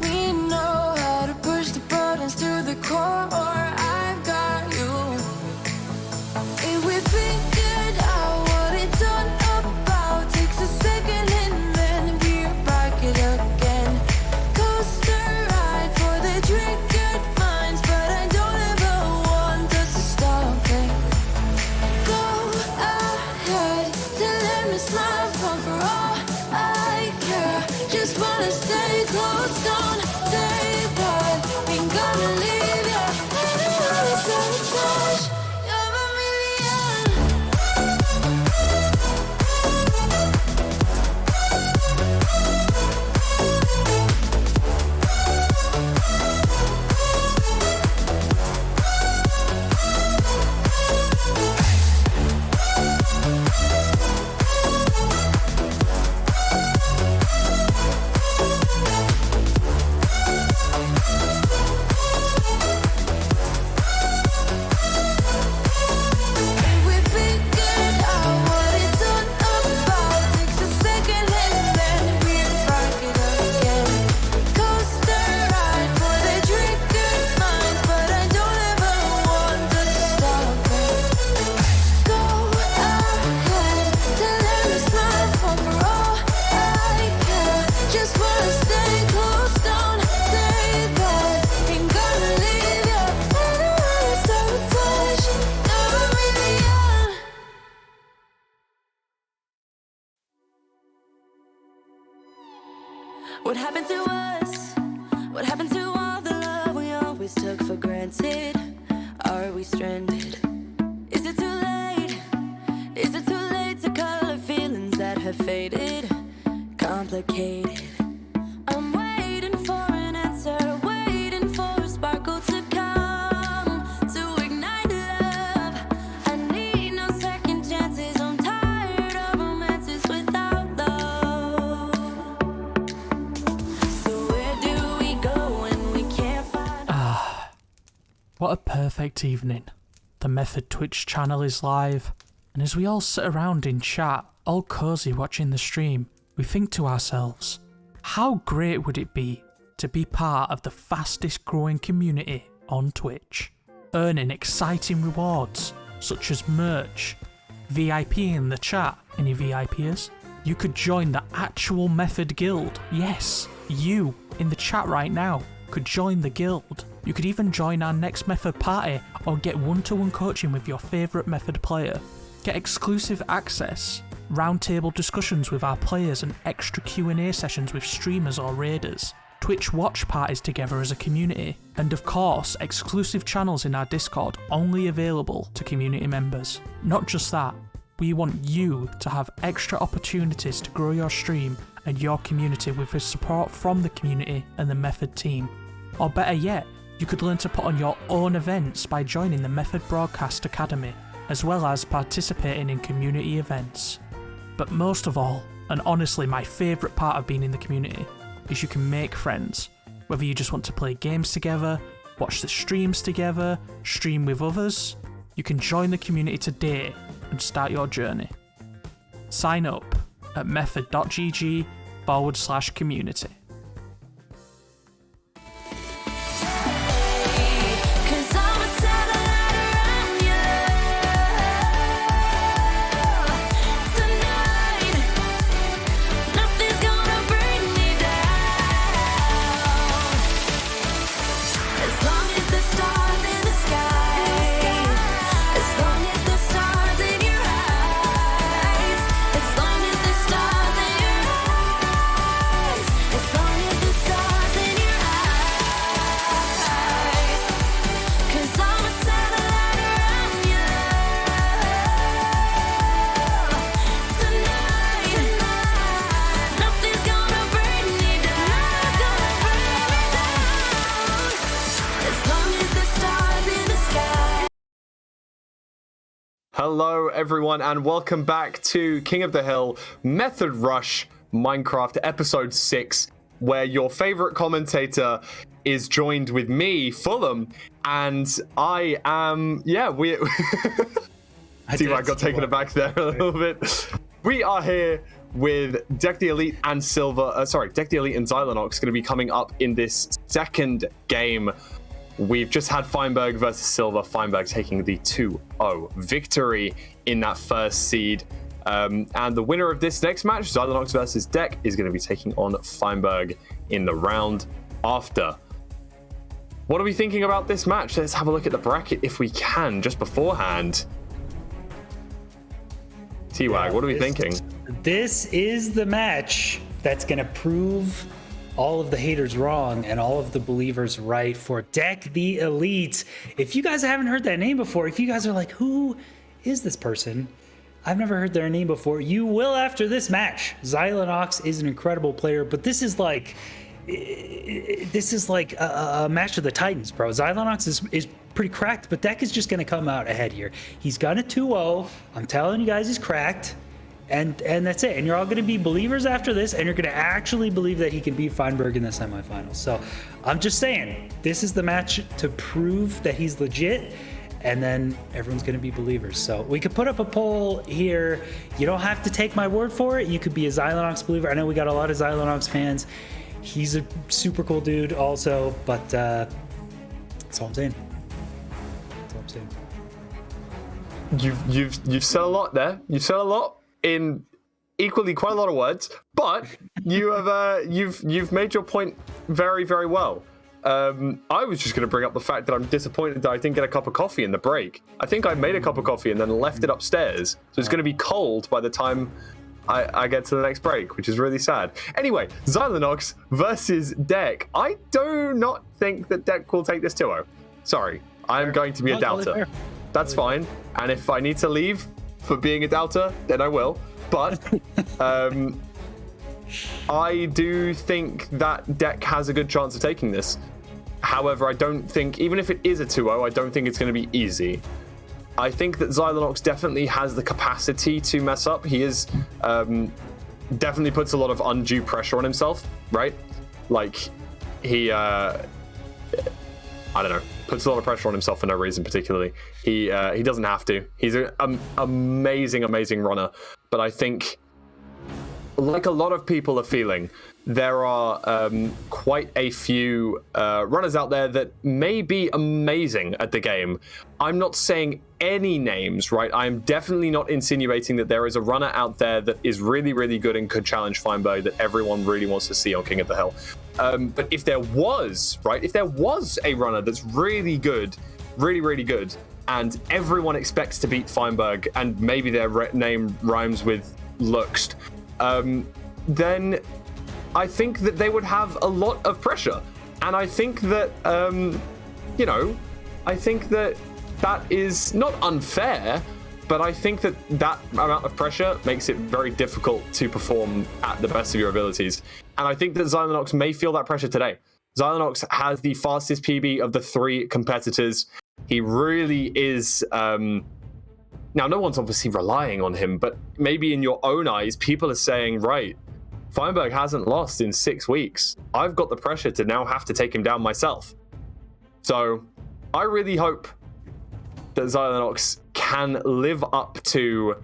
Speaker 3: We know how to push the buttons to the core. I've got you. If we figured out what it's all wanna stay close, don't say that. Ain't gonna leave ya. Another sabotage. You're a million. We figured out what it's all about. Takes a second and then we spark it up again. Coaster ride for the triggered mind, but I don't ever want to stop it. Go ahead, tell them to smile for all I care. Just wanna stay close, don't say that. Ain't gonna leave ya. Another sabotage. You're a million. What happened to us? What happened to all the love we always took for granted? Are we stranded? Is it too late? Is it too late to color feelings that have faded? Complicated. I'm waiting for an answer, waiting for a sparkle to come to ignite love. I need no second chances. I'm tired of romances without love. So where do we go when we can't find?
Speaker 4: What a perfect evening. The Method Twitch channel is live, and as we all sit around in chat, all cozy watching the stream, we think to ourselves, how great would it be to be part of the fastest growing community on Twitch, earning exciting rewards such as merch, VIP in the chat, any VIPers? You could join the actual Method Guild. Yes, you in the chat right now could join the guild. You could even join our next Method party or get one-to-one coaching with your favourite Method player. Get exclusive access, roundtable discussions with our players and extra Q&A sessions with streamers or raiders. Twitch watch parties together as a community. And of course, exclusive channels in our Discord only available to community members. Not just that, we want you to have extra opportunities to grow your stream and your community with the support from the community and the Method team. Or better yet, you could learn to put on your own events by joining the Method Broadcast Academy, as well as participating in community events. But most of all, and honestly my favourite part of being in the community, is you can make friends. Whether you just want to play games together, watch the streams together, stream with others, you can join the community today and start your journey. Sign up at method.gg/community.
Speaker 3: Cause I'm a satellite around you tonight. Nothing's gonna bring me down. As long as the stars in the sky, as long as the stars in your eyes, as long as the stars in your eyes, as long as the stars in your eyes. Cause I'm a satellite around you tonight. Nothing's gonna bring me down. As long as the stars in the sky.
Speaker 1: Hello, everyone, and welcome back to King of the Hill Method Rush Minecraft episode 6, where your favorite commentator is joined with me, Fulham, and I am, we T-Mac got taken aback there a little bit. We are here with Deck the Elite and Deck the Elite and Xylonox going to be coming up in this second game. We've just had Feinberg versus Silver. Feinberg taking the 2-0 victory in that first seed. And the winner of this next match, Xylonox versus Deck, is going to be taking on Feinberg in the round after. What are we thinking about this match? Let's have a look at the bracket if we can, just beforehand. T-Wag, what are we thinking?
Speaker 2: This is the match that's going to prove all of the haters wrong and all of the believers right for Deck the Elite. If you guys haven't heard that name before, if you guys are like, who is this person? I've never heard their name before. You will after this match. Xylonox is an incredible player, but this is like a match of the Titans, bro. Xylonox is pretty cracked, but Deck is just going to come out ahead here. He's got a 2-0. I'm telling you guys, he's cracked. And that's it. And you're all going to be believers after this, and you're going to actually believe that he can beat Feinberg in the semifinals. So I'm just saying, this is the match to prove that he's legit, and then everyone's going to be believers. So we could put up a poll here. You don't have to take my word for it. You could be a Xylonox believer. I know we got a lot of Xylonox fans. He's a super cool dude also, but that's all I'm saying. That's all I'm saying.
Speaker 1: You've said a lot there. You've said a lot in equally quite a lot of words, but you've made your point very, very well. I was just going to bring up the fact that I'm disappointed that I didn't get a cup of coffee in the break. I think I made a cup of coffee and then left it upstairs, so it's going to be cold by the time I get to the next break, which is really sad. Anyway, Xylonox versus Deck. I do not think that Deck will take this 2-0. Sorry, I'm going to be a doubter. That's fine, and if I need to leave for being a doubter, then I will. But I do think that Deck has a good chance of taking this. However, I don't think, even if it is a 2-0, I don't think it's going to be easy. I think that Xylonox definitely has the capacity to mess up. He is definitely puts a lot of undue pressure on himself, right? Like he, I don't know, puts a lot of pressure on himself for no reason particularly. He doesn't have to. He's an amazing runner. But I think, like a lot of people are feeling, there are quite a few runners out there that may be amazing at the game. I'm not saying any names, right? I'm definitely not insinuating that there is a runner out there that is really, really good and could challenge Feinberg that everyone really wants to see on King of the Hill. But if there was, right, if there was a runner that's really good, really, really good, and everyone expects to beat Feinberg, and maybe their name rhymes with Luxt, then I think that they would have a lot of pressure. And I think that, I think that is not unfair, but I think that amount of pressure makes it very difficult to perform at the best of your abilities. And I think that Xylonox may feel that pressure today. Xylonox has the fastest PB of the 3 competitors. He really is... Now, no one's obviously relying on him, but maybe in your own eyes, people are saying, right, Feinberg hasn't lost in 6 weeks. I've got the pressure to now have to take him down myself. So I really hope that Xylonox can live up to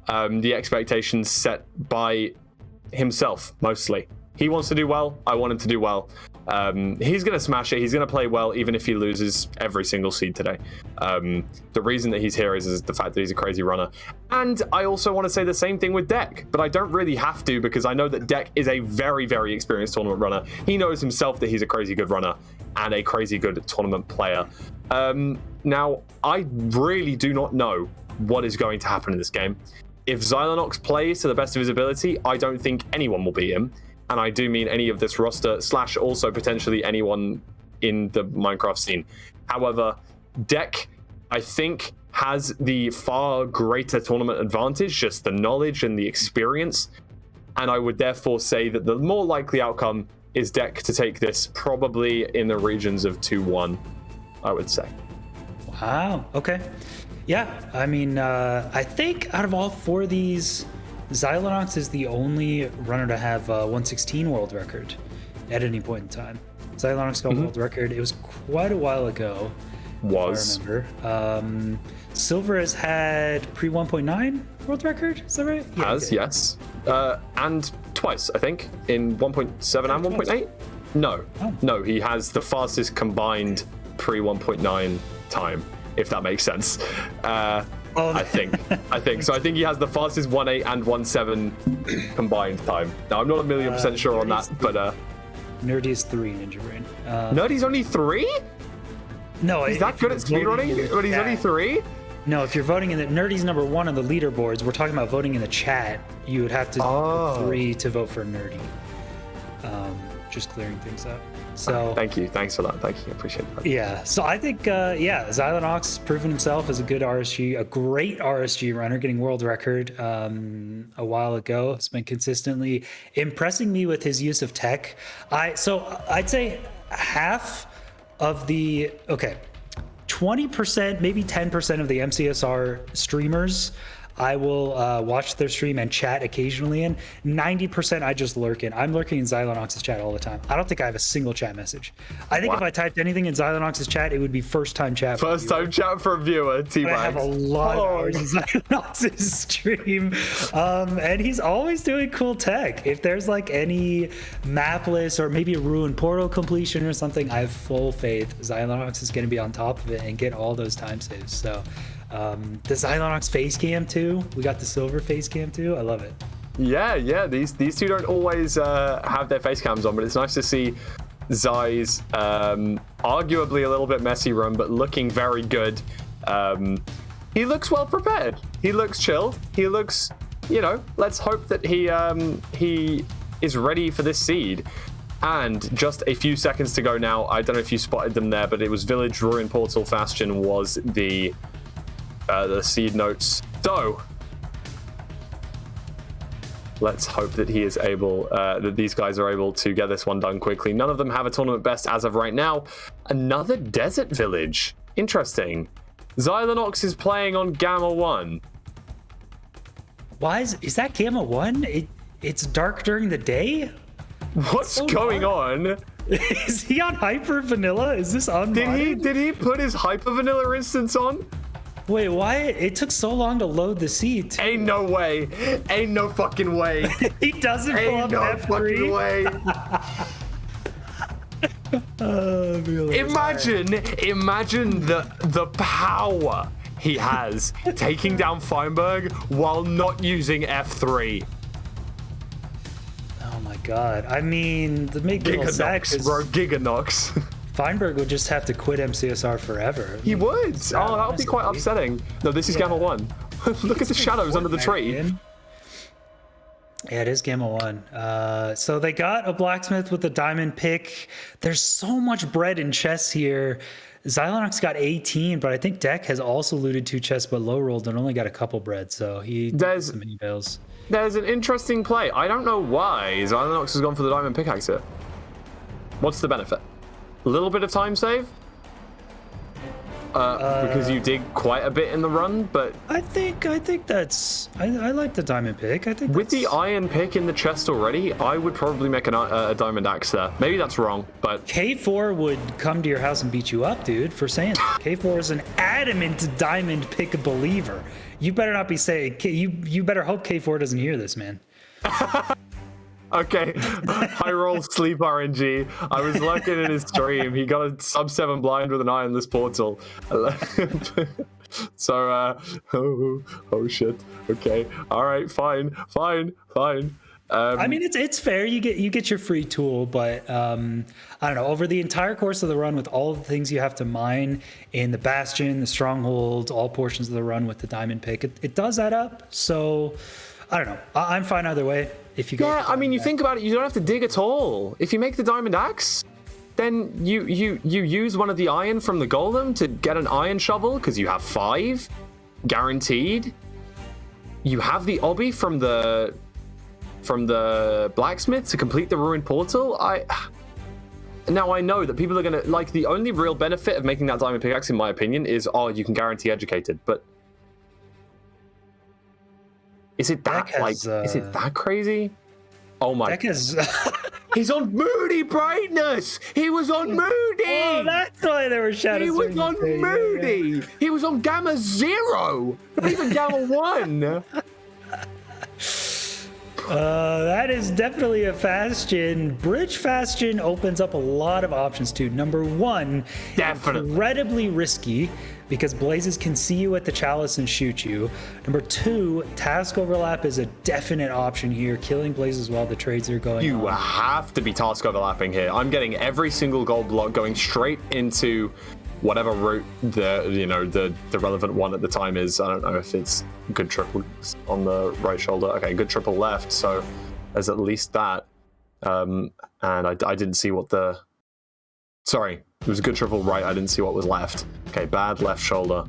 Speaker 1: the expectations set by himself, mostly. He wants to do well. I want him to do well. He's going to smash it. He's going to play well, even if he loses every single seed today. The reason that he's here is the fact that he's a crazy runner. And I also want to say the same thing with Deck, but I don't really have to, because I know that Deck is a very, very experienced tournament runner. He knows himself that he's a crazy good runner and a crazy good tournament player. Now, I really do not know what is going to happen in this game. If Xylonox plays to the best of his ability, I don't think anyone will beat him. And I do mean any of this roster, / also potentially anyone in the Minecraft scene. However, Deck, I think, has the far greater tournament advantage, just the knowledge and the experience. And I would therefore say that the more likely outcome is Deck to take this probably in the regions of 2-1, I would say.
Speaker 2: Wow, okay. Yeah, I mean, I think out of all 4 of these, Xylonox is the only runner to have a 116 world record at any point in time. Xylonox got a world record. It was quite a while ago. If I remember. Silver has had pre 1.9 world record. Is that right?
Speaker 1: Yeah, yes. And twice, I think, in 1.7 and 1.8. No, he has the fastest combined pre 1.9 time, if that makes sense. I think so. I think he has the fastest 1.8 and 1.7 combined time. Now, I'm not 1,000,000% sure on that, but
Speaker 2: Nerdy is 3, Ninja Brain.
Speaker 1: Nerdy's only 3?
Speaker 2: No,
Speaker 1: he's that good at speedrunning, but he's only 3?
Speaker 2: No, if you're voting in the Nerdy's number 1 on the leaderboards, we're talking about voting in the chat. You would have to vote 3 to vote for Nerdy. just clearing things up. So
Speaker 1: Thank you. Thanks for that. Thank you. I appreciate that.
Speaker 2: yeah, so I think Xylonox proven himself as a good RSG, a great RSG runner, getting world record a while ago. It's been consistently impressing me with his use of tech. I'd say half of 20%, maybe 10% of the MCSR streamers I will watch their stream and chat occasionally in. 90% I just lurk in. I'm lurking in Xylonox's chat all the time. I don't think I have a single chat message. I think if I typed anything in Xylonox's chat, it would be first time chat.
Speaker 1: First time chat for a viewer,
Speaker 2: I have a lot of hours in Xylonox's stream. And he's always doing cool tech. If there's like any mapless or maybe a ruined portal completion or something, I have full faith Xylonox is going to be on top of it and get all those time saves. So the Xylonox face cam too. We got the silver face cam too. I love it.
Speaker 1: Yeah. These two don't always have their face cams on, but it's nice to see Xy's arguably a little bit messy run, but looking very good. He looks well prepared. He looks chilled. He looks, let's hope that he is ready for this seed. And just a few seconds to go now. I don't know if you spotted them there, but it was Village, Ruin Portal, Fastion was the seed notes. So let's hope that he is able, that these guys are able to get this one done quickly. None of them have a tournament best as of right now. Another Desert Village. Interesting. Xylonox is playing on Gamma 1.
Speaker 2: Why is that Gamma 1? It's dark during the day?
Speaker 1: What's so going on?
Speaker 2: Is he on Hyper Vanilla? Is this on?
Speaker 1: Did he put his Hyper Vanilla instance on?
Speaker 2: Wait, why? It took so long to load the seed.
Speaker 1: Ain't no way. Ain't no fucking way.
Speaker 2: He doesn't pull up
Speaker 1: Ain't no fucking way. Imagine the power he has taking down Feinberg while not using F3.
Speaker 2: Oh my god. I mean, the big little sack is...
Speaker 1: bro, Giganox.
Speaker 2: Feinberg would just have to quit MCSR forever.
Speaker 1: He would. Oh, that would be quite upsetting. No, this is Gamma 1. Look at the shadows under the tree.
Speaker 2: Yeah, it is Gamma 1. So they got a blacksmith with a diamond pick. There's so much bread in chests here. Xylonox got 18, but I think Deck has also looted 2 chests but low rolled and only got a couple bread, so he did some mini bales.
Speaker 1: There's an interesting play. I don't know why Xylonox has gone for the diamond pickaxe here. What's the benefit? A little bit of time save? Because you dig quite a bit in the run, but
Speaker 2: I think that's I like the diamond pick. I think
Speaker 1: with the iron pick in the chest already, I would probably make a diamond axe there. Maybe that's wrong, but
Speaker 2: K4 would come to your house and beat you up, dude, for saying that. K4 is an adamant diamond pick believer. You better not be saying you better hope K4 doesn't hear this, man.
Speaker 1: Okay, high roll sleep RNG. I was lurking in his stream. He got a sub 7 blind with an ironless portal. So, oh shit. Okay, all right, fine.
Speaker 2: I mean, it's fair. You get your free tool, but I don't know. Over the entire course of the run, with all of the things you have to mine in the Bastion, the Stronghold, all portions of the run with the diamond pick, it does add up. So, I don't know. I'm fine either way. If you go,
Speaker 1: yeah, I mean, you think about it, you don't have to dig at all. If you make the diamond axe, then you use one of the iron from the golem to get an iron shovel because you have 5 guaranteed. You have the obby from the blacksmith to complete the ruined portal. Now I know that people are gonna like the only real benefit of making that diamond pickaxe, in my opinion, is you can guarantee educated, but. Is it that is it that crazy? Oh my! He's on Moody brightness. He was on Moody.
Speaker 2: Oh, that's why there were shadows.
Speaker 1: He was on Moody. Yeah. He was on Gamma 0, not even Gamma 1.
Speaker 2: That is definitely a Fastion. Bridge Fastion opens up a lot of options too. Number 1,
Speaker 1: definitely
Speaker 2: incredibly risky because Blazes can see you at the chalice and shoot you. Number 2, task overlap is a definite option here, killing Blazes while the trades are going on.
Speaker 1: You have to be task overlapping here. I'm getting every single gold block going straight into whatever route the relevant one at the time is. I don't know if it's good triple on the right shoulder. Okay, good triple left, so there's at least that. and I didn't see what the... Sorry, it was a good triple right. I didn't see what was left. Okay, bad left shoulder.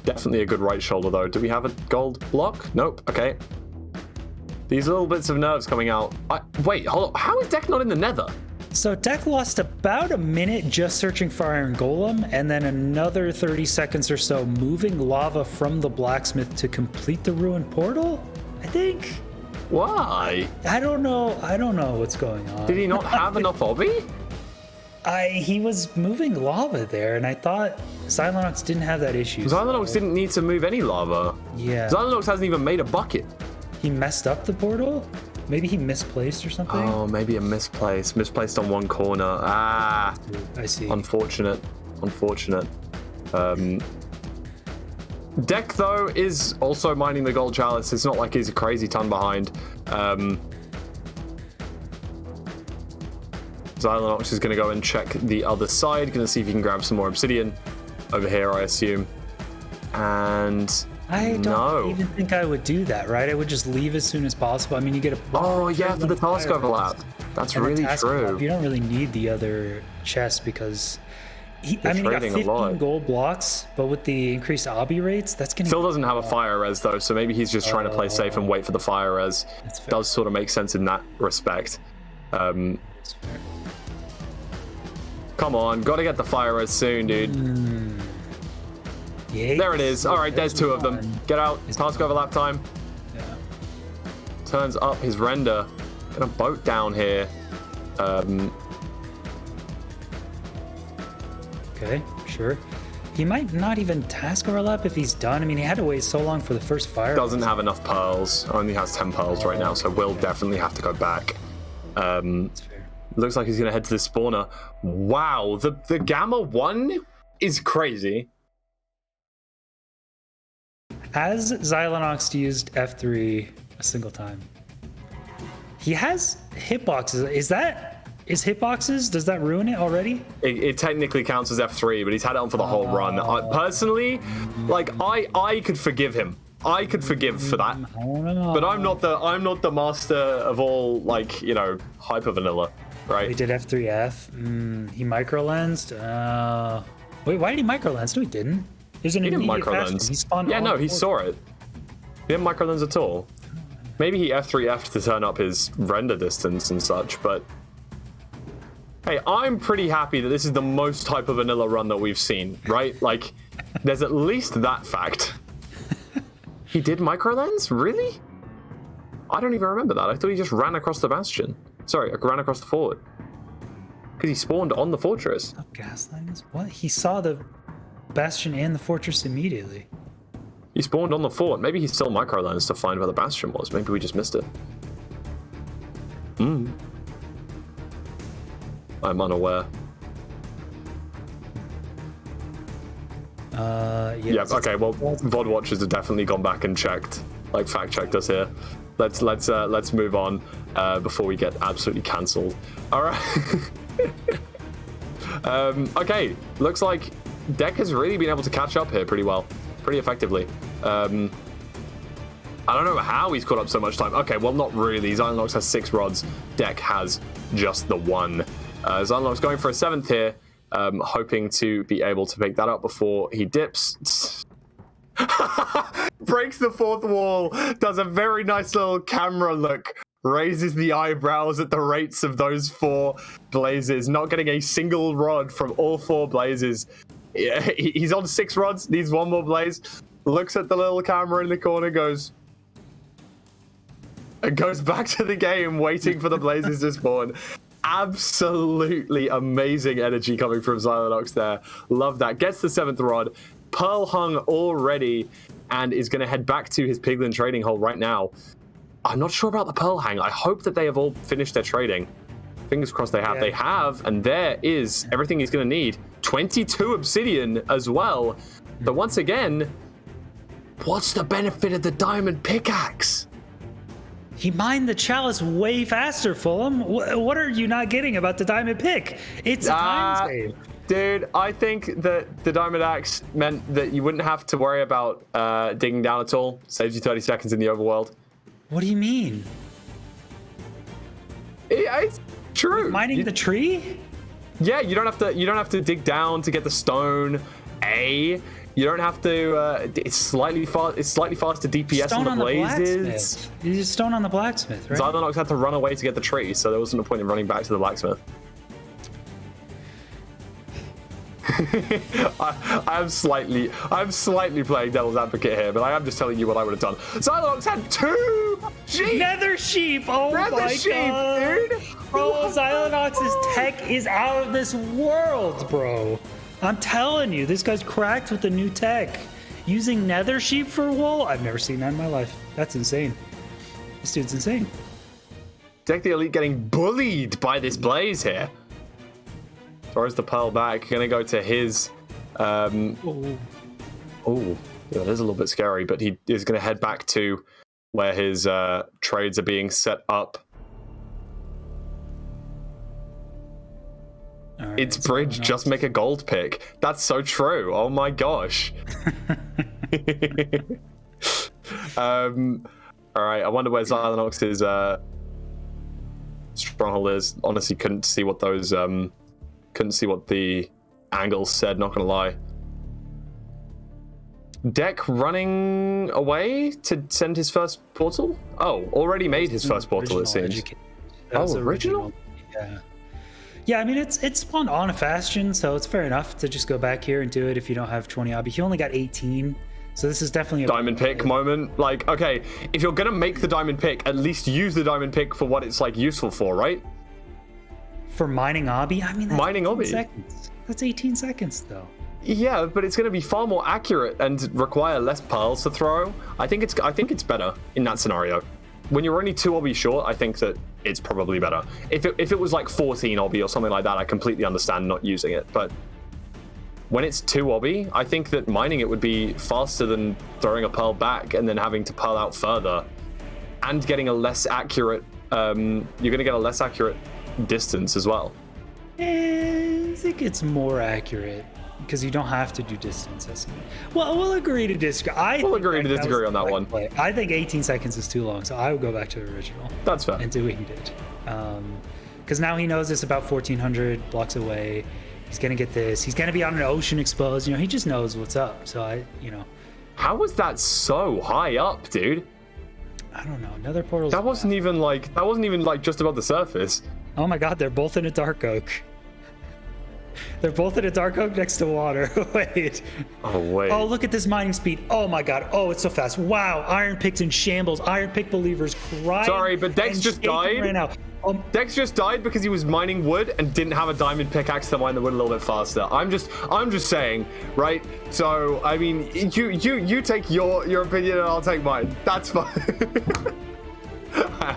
Speaker 1: Definitely a good right shoulder, though. Do we have a gold block? Nope. Okay. These little bits of nerves coming out. Wait, hold on. How is Deck not in the nether?
Speaker 2: So Deck lost about a minute just searching for Iron Golem, and then another 30 seconds or so moving lava from the blacksmith to complete the ruined portal, I think.
Speaker 1: Why?
Speaker 2: I don't know what's going on.
Speaker 1: Did he not have enough obby?
Speaker 2: He was moving lava there, and I thought Xylenox didn't have that issue.
Speaker 1: Xylenox didn't need to move any lava.
Speaker 2: Yeah.
Speaker 1: Xylenox hasn't even made a bucket.
Speaker 2: He messed up the portal? Maybe he misplaced or something?
Speaker 1: Oh, maybe a misplaced. Misplaced on one corner. Ah.
Speaker 2: I see.
Speaker 1: Unfortunate. Deck, though, is also mining the gold chalice. It's not like he's a crazy ton behind. Xylenox is going to go and check the other side. Going to see if he can grab some more obsidian over here, I assume. And
Speaker 2: I don't even think I would do that, right? I would just leave as soon as possible. I mean, you get a...
Speaker 1: Oh, yeah, for the task overlap. That's really true.
Speaker 2: You don't really need the other chest because... he got 15 gold blocks, but with the increased obby rates, that's going to...
Speaker 1: Still doesn't have a fire res, though, so maybe he's just trying to play safe and wait for the fire res. Does sort of make sense in that respect.
Speaker 2: That's fair.
Speaker 1: Come on, gotta get the fire res soon, dude.
Speaker 2: Yeah,
Speaker 1: there it is. All right, there's two of them. Get out. Task overlap time.
Speaker 2: Yeah.
Speaker 1: Turns up his render. Get a boat down here.
Speaker 2: Okay, sure. He might not even task overlap if he's done. I mean, he had to wait so long for the first fire.
Speaker 1: Doesn't have enough pearls. Only has 10 pearls right now, so will definitely have to go back.
Speaker 2: That's fair.
Speaker 1: Looks like he's going to head to the spawner. Wow, the Gamma 1 is crazy.
Speaker 2: Has Xylenox used F3 a single time? He has hitboxes. Is hitboxes? Does that ruin it already?
Speaker 1: It technically counts as F3, but he's had it on for the whole run. Personally, like I could forgive him. I could forgive for that.
Speaker 2: I don't know.
Speaker 1: But I'm not the master of all, like, you know, hyper vanilla, right?
Speaker 2: He did F3F. He microlensed. Wait, why did he microlens? No, he didn't. There's an
Speaker 1: He didn't
Speaker 2: immediate fast.
Speaker 1: microlens.
Speaker 2: He spawned.
Speaker 1: Yeah,
Speaker 2: on
Speaker 1: no,
Speaker 2: the
Speaker 1: he
Speaker 2: board.
Speaker 1: saw it. He didn't microlens at all. Maybe he F3F'd to turn up his render distance and such, but hey, I'm pretty happy that this is the most hyper vanilla run that we've seen, right? Like, there's at least that fact. He did microlens? Really? I don't even remember that. I thought he just ran across the bastion. Sorry, ran across the fort. Because he spawned on the fortress.
Speaker 2: Oh, gaslighting? What? He saw the bastion and the fortress immediately.
Speaker 1: He spawned on the fort. Maybe he still microlens to find where the bastion was. Maybe we just missed it. I'm unaware.
Speaker 2: Yeah.
Speaker 1: Okay. Well, VOD watchers have definitely gone back and checked, like fact checked us here. Let's move on before we get absolutely cancelled. All right. Okay. Looks like Deck has really been able to catch up here pretty well, pretty effectively. I don't know how he's caught up so much time. Okay, well, not really. Xylenox has 6 rods. Deck has just the 1. Xylenox going for a 7th here, hoping to be able to pick that up before he dips. Breaks the 4th wall, does a very nice little camera look, raises the eyebrows at the rates of those 4 blazes, not getting a single rod from all 4 blazes. Yeah, he's on 6 rods, needs 1 more blaze, looks at the little camera in the corner, goes back to the game, waiting for the blazes to spawn. Absolutely amazing energy coming from Xylenox there. Love that. Gets the 7th rod. Pearl hung already and is going to head back to his Piglin trading hole right now. I'm not sure about the Pearl hang. I hope that they have all finished their trading. Fingers crossed they have. Yeah. They have, and there is everything he's going to need. 22 obsidian as well. But once again, what's the benefit of the diamond pickaxe?
Speaker 2: He mined the chalice way faster, Fulham. What are you not getting about the diamond pick? It's a time save.
Speaker 1: Dude, I think that the diamond axe meant that you wouldn't have to worry about digging down at all. Saves you 30 seconds in the overworld.
Speaker 2: What do you mean?
Speaker 1: It's true.
Speaker 2: Mining the tree?
Speaker 1: Yeah, you don't have to dig down to get the stone. You don't have to. It's slightly faster DPS
Speaker 2: Stone
Speaker 1: on the blazes.
Speaker 2: blacksmith. You just stone on the blacksmith, right?
Speaker 1: Xylonox had to run away to get the tree, so there wasn't a point in running back to the blacksmith. I'm slightly playing devil's advocate here, but I am just telling you what I would have done. Xylonox had 2 sheep.
Speaker 2: Nether sheep! Oh my
Speaker 1: sheep,
Speaker 2: god!
Speaker 1: dude.
Speaker 2: Bro, Xylonox's tech is out of this world, bro. I'm telling you, this guy's cracked with the new tech. Using nether sheep for wool? I've never seen that in my life. That's insane. This dude's insane.
Speaker 1: Deck the Elite getting bullied by this blaze here. Throws the pearl back. Gonna go to his. Oh, yeah, that is a little bit scary, but he is gonna head back to where his trades are being set up.
Speaker 2: Right,
Speaker 1: It's bridge, just make a gold pick. That's so true. Oh my gosh. All right, I wonder where Xylonox's stronghold is. Honestly, couldn't see what those couldn't see what the angles said. Not gonna lie. Deck running away to send his first portal. Oh, already made his first portal. It seems. Oh, original.
Speaker 2: Yeah. Yeah, I mean, it's spawned on a Fastion, so it's fair enough to just go back here and do it if you don't have 20 obby. He only got 18, so this is definitely a
Speaker 1: diamond pick moment. Like, okay, if you're gonna make the diamond pick, at least use the diamond pick for what it's like useful for, right?
Speaker 2: For mining obby? I mean, that's
Speaker 1: mining
Speaker 2: 18
Speaker 1: obby.
Speaker 2: seconds. That's 18 seconds, though.
Speaker 1: Yeah, but it's gonna be far more accurate and require less pearls to throw. I think it's better in that scenario. When you're only 2 obby short, I think that it's probably better. If it was like 14 obby or something like that, I completely understand not using it. But when it's 2 obby, I think that mining it would be faster than throwing a pearl back and then having to pearl out further and getting a less accurate. You're gonna get a less accurate distance as well.
Speaker 2: I think it's more accurate because you don't have to do distance estimate. Well, we'll agree to disagree.
Speaker 1: We'll agree to disagree on that one.
Speaker 2: Play. I think 18 seconds is too long, so I would go back to the original.
Speaker 1: That's fair.
Speaker 2: And do what he did. Because now he knows it's about 1,400 blocks away. He's going to get this. He's going to be on an ocean exposed. You know, he just knows what's up. So
Speaker 1: How was that so high up, dude?
Speaker 2: I don't know. Another portal.
Speaker 1: That wasn't even like just above the surface.
Speaker 2: Oh my god, they're both in a dark oak. They're both in a dark oak next to water. Wait.
Speaker 1: Oh, wait.
Speaker 2: Oh, look at this mining speed. Oh my god. Oh, it's so fast. Wow. Iron Pick's in shambles. Iron Pick believers crying.
Speaker 1: Sorry, but Dex just died.
Speaker 2: Right now.
Speaker 1: Dex just died because he was mining wood and didn't have a diamond pickaxe to mine the wood a little bit faster. I'm just saying, right? So, I mean, you take your opinion and I'll take mine. That's fine.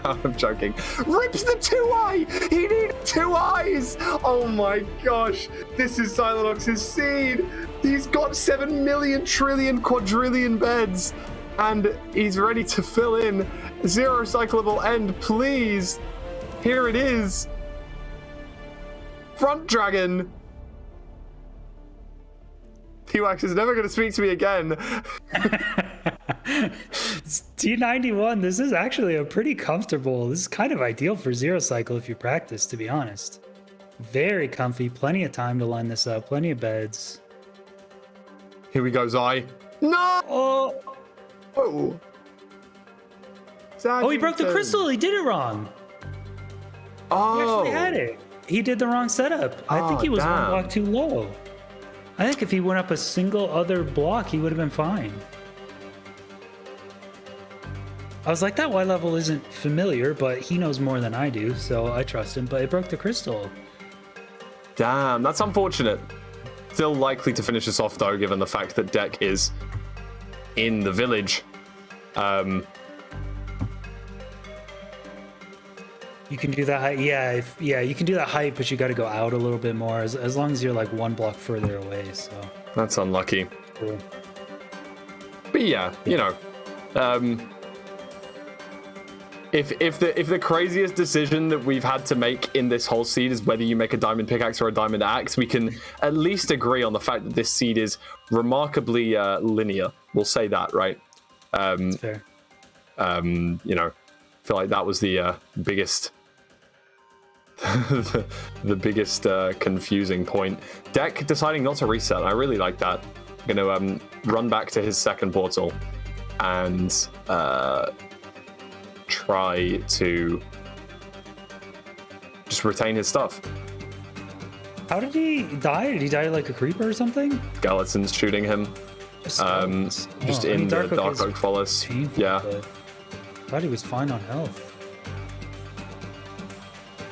Speaker 1: I'm joking. Rips the 2-eye! He needed 2 eyes! Oh my gosh. This is Xylonox's seed. He's got 7 million trillion quadrillion beds. And he's ready to fill in. 0 cyclable end, please. Here it is. Front dragon. T-Wax is never going to speak to me again.
Speaker 2: It's T91. This is actually a pretty comfortable. This is kind of ideal for 0 cycle if you practice, to be honest. Very comfy. Plenty of time to line this up. Plenty of beds.
Speaker 1: Here we go, Zai. No!
Speaker 2: Oh,
Speaker 1: Oh.
Speaker 2: he broke the crystal. He did it wrong.
Speaker 1: Oh.
Speaker 2: He actually had it. He did the wrong setup. I think he was
Speaker 1: damn.
Speaker 2: 1 block too low. I think if he went up a single other block, he would have been fine. I was like, that Y level isn't familiar, but he knows more than I do, so I trust him. But it broke the crystal.
Speaker 1: Damn, that's unfortunate. Still likely to finish this off, though, given the fact that Deck is in the village.
Speaker 2: You can do that height. Yeah, you can do that height, but you got to go out a little bit more, as long as you're like 1 block further away. So
Speaker 1: That's unlucky.
Speaker 2: cool.
Speaker 1: But yeah, you know, if the craziest decision that we've had to make in this whole seed is whether you make a diamond pickaxe or a diamond axe, we can at least agree on the fact that this seed is remarkably linear. We'll say that, right?
Speaker 2: That's fair.
Speaker 1: You know, I feel like that was the biggest the biggest confusing point. Deck deciding not to reset. I really like that. Going to run back to his second portal and try to just retain his stuff.
Speaker 2: How did he die? Did he die like a creeper or something?
Speaker 1: Skeletons shooting him.
Speaker 2: Just
Speaker 1: Just in the Dark Oak Forest.
Speaker 2: Painful,
Speaker 1: Yeah.
Speaker 2: but I thought he was fine on health.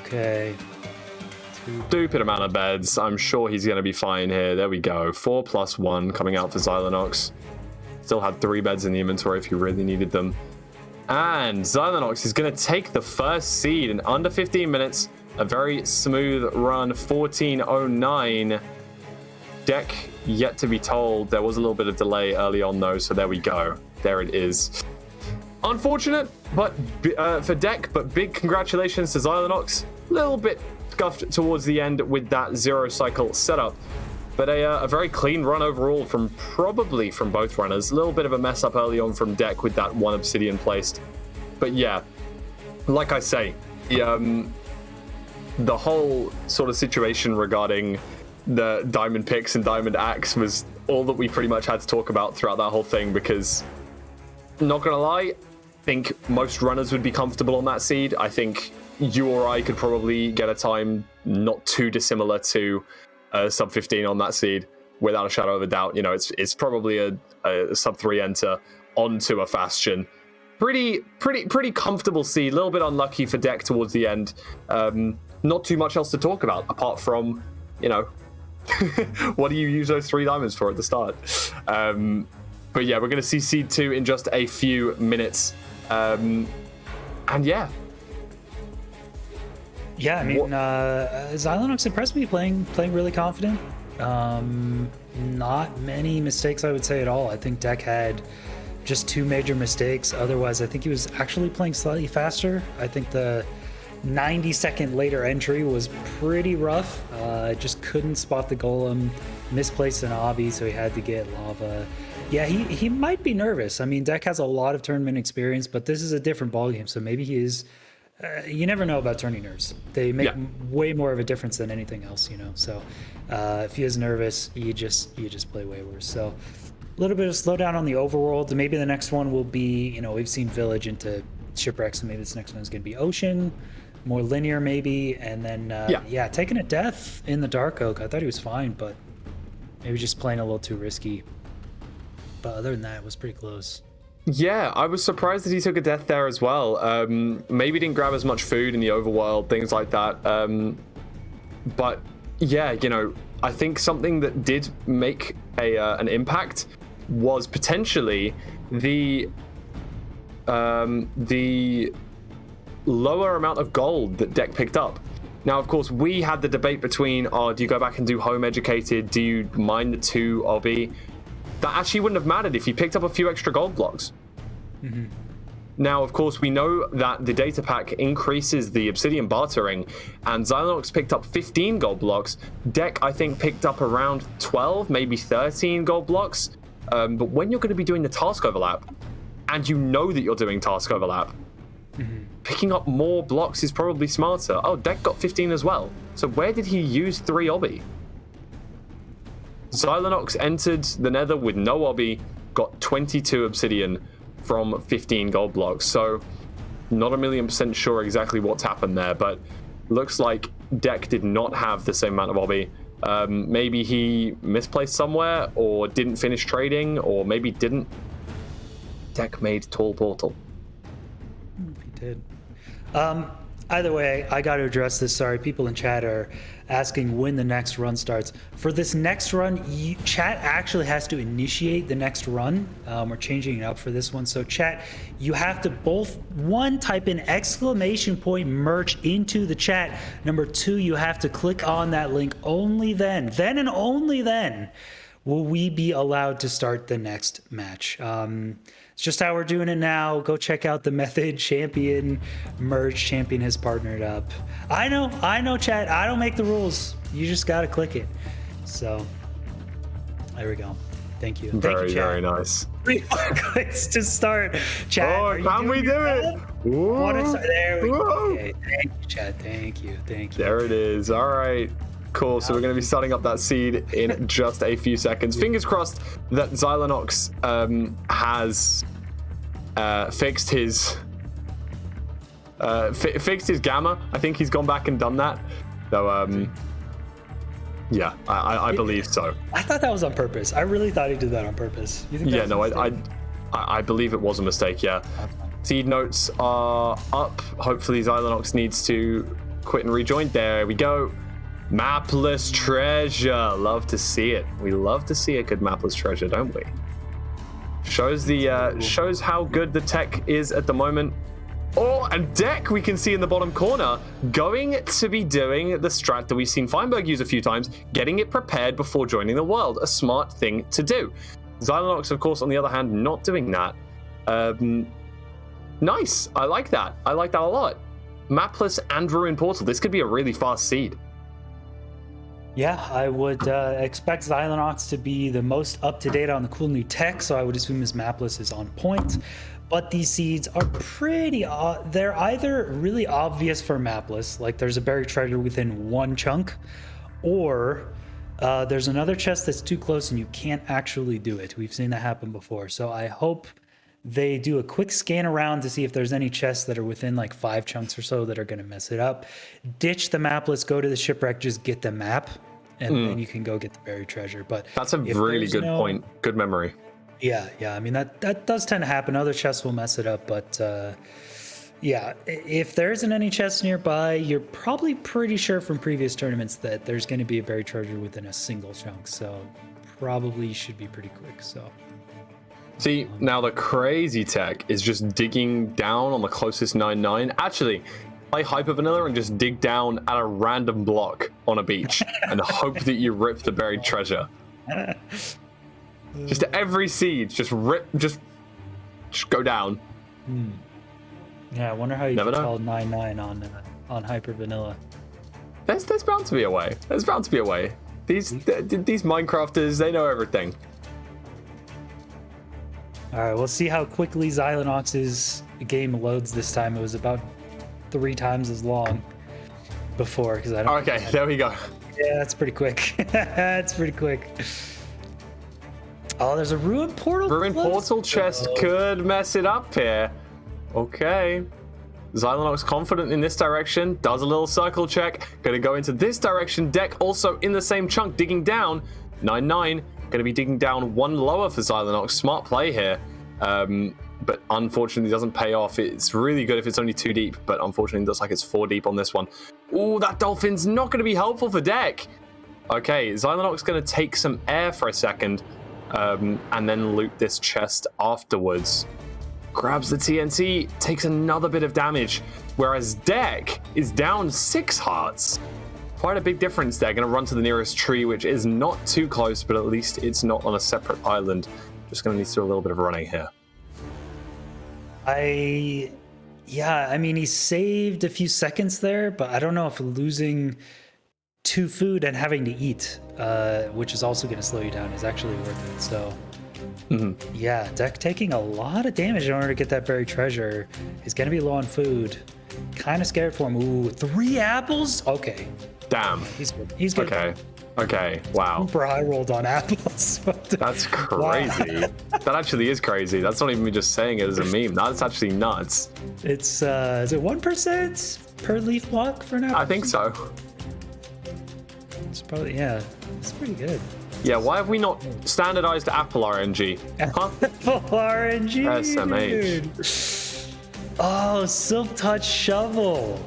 Speaker 2: Okay.
Speaker 1: Stupid amount of beds. I'm sure he's going to be fine here. There we go. 4+1 coming out for Xylinox. Still had 3 beds in the inventory if you really needed them. And Xylinox is going to take the first seed in under 15 minutes. A very smooth run, 14:09. Deck yet to be told. There was a little bit of delay early on though, so there we go. There it is. Unfortunate, but for Deck, but big congratulations to Xylinox. A little bit scuffed towards the end with that 0 cycle setup, but a very clean run overall from both runners. A little bit of a mess up early on from Deck with that 1 obsidian placed, but yeah, like I say, the whole sort of situation regarding the diamond picks and diamond axe was all that we pretty much had to talk about throughout that whole thing, because not gonna lie, I think most runners would be comfortable on that seed. I think you or I could probably get a time not too dissimilar to sub 15 on that seed without a shadow of a doubt. You know, it's probably a sub 3 enter onto a Fastion. Pretty comfortable seed. A little bit unlucky for Deck towards the end. Not too much else to talk about apart from, you know, what do you use those 3 diamonds for at the start? But yeah, we're going to see seed 2 in just a few minutes. And yeah.
Speaker 2: Yeah, I mean, Xylinox impressed me playing really confident. Not many mistakes, I would say, at all. I think Deck had just 2 major mistakes. Otherwise, I think he was actually playing slightly faster. I think the 90-second later entry was pretty rough. Just couldn't spot the golem, misplaced an obby, so he had to get lava. Yeah, he might be nervous. I mean, Deck has a lot of tournament experience, but this is a different ballgame, so maybe he is. You never know about tourney nerves. They make way more of a difference than anything else, you know. So if he is nervous, you just play way worse. So a little bit of slowdown on the overworld. Maybe the next one will be, you know, we've seen village into shipwrecks, so maybe this next one is going to be ocean. More linear maybe, and then taking a death in the Dark Oak. I thought he was fine, but maybe just playing a little too risky. But other than that, it was pretty close.
Speaker 1: Yeah, I was surprised that he took a death there as well. Maybe didn't grab as much food in the overworld, things like that. But yeah, you know, I think something that did make an impact was potentially the lower amount of gold that Deck picked up. Now, of course, we had the debate between, do you go back and do home educated? Do you mine the 2 obby? That actually wouldn't have mattered if you picked up a few extra gold blocks. Mm-hmm. Now, of course, we know that the data pack increases the obsidian bartering, and Xylinox picked up 15 gold blocks. Deck, I think, picked up around 12, maybe 13 gold blocks. But when you're going to be doing the task overlap, and you know that you're doing task overlap, picking up more blocks is probably smarter. Oh, Deck got 15 as well. So where did he use 3 obby? Xylinox entered the nether with no obby, got 22 obsidian from 15 gold blocks. So not 1,000,000% sure exactly what's happened there, but looks like Deck did not have the same amount of obby. Maybe he misplaced somewhere, or didn't finish trading, or maybe didn't. Deck made tall portal.
Speaker 2: He did. Either way, I got to address this. Sorry, people in chat are asking when the next run starts. For this next run, chat actually has to initiate the next run. We're changing it up for this one. So chat, you have to both, 1, type in ! merch into the chat. Number 2, you have to click on that link. Only then and only then will we be allowed to start the next match. It's just how we're doing it now. Go check out the Method Champion merch. Champion has partnered up. I know, chat. I don't make the rules. You just got to click it. So there we go. Thank you. Thank you, chat.
Speaker 1: Very nice.
Speaker 2: 3 more clicks to start. Chat,
Speaker 1: can we do it?
Speaker 2: What is there? We go.
Speaker 1: Whoa.
Speaker 2: Okay, thank you, Chad. Thank you.
Speaker 1: There it is. All right. Cool. So we're going to be starting up that seed in just a few seconds. Fingers crossed that Xylonox has fixed his fixed his gamma. I think he's gone back and done that. So yeah, I believe so.
Speaker 2: I thought that was on purpose. I really thought he did that on purpose. You think that
Speaker 1: Yeah,
Speaker 2: was
Speaker 1: no,
Speaker 2: a mistake?
Speaker 1: I believe it was a mistake. Yeah. Seed notes are up. Hopefully Xylonox needs to quit and rejoin. There we go. Mapless treasure. Love to see it. We love to see a good mapless treasure, don't we? Shows the shows how good the tech is at the moment. Oh, and Deck we can see in the bottom corner going to be doing the strat that we've seen Feinberg use a few times, getting it prepared before joining the world. A smart thing to do. Xylonox, of course, on the other hand, not doing that. Nice. I like that. I like that a lot. Mapless and Ruin Portal. This could be a really fast seed.
Speaker 2: Yeah, I would expect Xylonox to be the most up-to-date on the cool new tech, so I would assume his Mapless is on point. But these seeds are pretty... they're either really obvious for Mapless, like there's a buried treasure within one chunk, or there's another chest that's too close and you can't actually do it. We've seen that happen before. So I hope they do a quick scan around to see if there's any chests that are within like 5 chunks or so that are going to mess it up. Ditch the Mapless, go to the shipwreck, just get the map, and then you can go get the buried treasure. But
Speaker 1: That's a really good point. Good memory.
Speaker 2: Yeah. I mean, that does tend to happen. Other chests will mess it up, but yeah, if there isn't any chests nearby, you're probably pretty sure from previous tournaments that there's going to be a buried treasure within a single chunk. So probably should be pretty quick. So.
Speaker 1: See, now the crazy tech is just digging down on the closest 9-9. Actually, play Hyper Vanilla and just dig down at a random block on a beach and hope that you rip the buried treasure. Just every seed, just rip, just go down.
Speaker 2: Yeah, I wonder how you
Speaker 1: Never
Speaker 2: can
Speaker 1: know.
Speaker 2: tell 9-9 on Hyper Vanilla.
Speaker 1: There's bound to be a way. There's bound to be a way. These Minecrafters, they know everything.
Speaker 2: All right, we'll see how quickly Xylonox's game loads this time. It was about 3 times as long before because I don't.
Speaker 1: Okay, there we go.
Speaker 2: Yeah, that's pretty quick. That's pretty quick. Oh, there's a ruined portal.
Speaker 1: Ruined
Speaker 2: close.
Speaker 1: portal chest could mess it up here. Okay. Xylonox confident in this direction, does a little circle check, gonna go into this direction. Deck also in the same chunk, digging down. 9-9, gonna be digging down 1 lower for Xylonox. Smart play here. But unfortunately doesn't pay off. It's really good if it's only 2 deep, but unfortunately it looks like it's 4 deep on this one. Ooh, that dolphin's not gonna be helpful for Deck. Okay, Xylonox gonna take some air for a second, and then loot this chest afterwards. Grabs the TNT, takes another bit of damage, whereas Deck is down 6 hearts. Quite a big difference there. Gonna run to the nearest tree, which is not too close, but at least it's not on a separate island. Just gonna need to do a little bit of running here.
Speaker 2: I mean, he saved a few seconds there, but I don't know if losing 2 food and having to eat, which is also going to slow you down, is actually worth it. So, yeah, Deck taking a lot of damage in order to get that buried treasure. He's going to be low on food. Kind of scared for him. Ooh, 3 apples? Okay.
Speaker 1: Damn.
Speaker 2: He's good. He's good.
Speaker 1: Okay. Wow.
Speaker 2: Super high rolled on apples.
Speaker 1: That's crazy. That actually is crazy. That's not even me just saying it as a meme. That's actually nuts.
Speaker 2: It's, is it 1% per leaf block for now?
Speaker 1: I think so.
Speaker 2: It's probably, yeah, it's pretty good.
Speaker 1: Yeah, why have we not standardized Apple RNG? Huh?
Speaker 2: Full RNG.
Speaker 1: SMH.
Speaker 2: Dude. Oh, Silk Touch Shovel.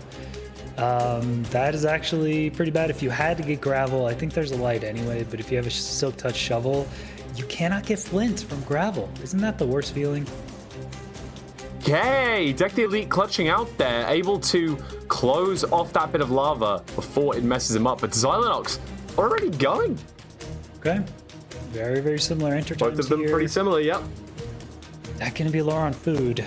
Speaker 2: That is actually pretty bad. If you had to get gravel, I think there's a light anyway, but if you have a Silk Touch Shovel, you cannot get flint from gravel. Isn't that the worst feeling?
Speaker 1: Yay! Deck the Elite clutching out there, able to close off that bit of lava before it messes him up. But Xylonox already going.
Speaker 2: Okay. Very, very similar enter times
Speaker 1: Both of them
Speaker 2: here.
Speaker 1: pretty similar, yep.
Speaker 2: That gonna be lower on food.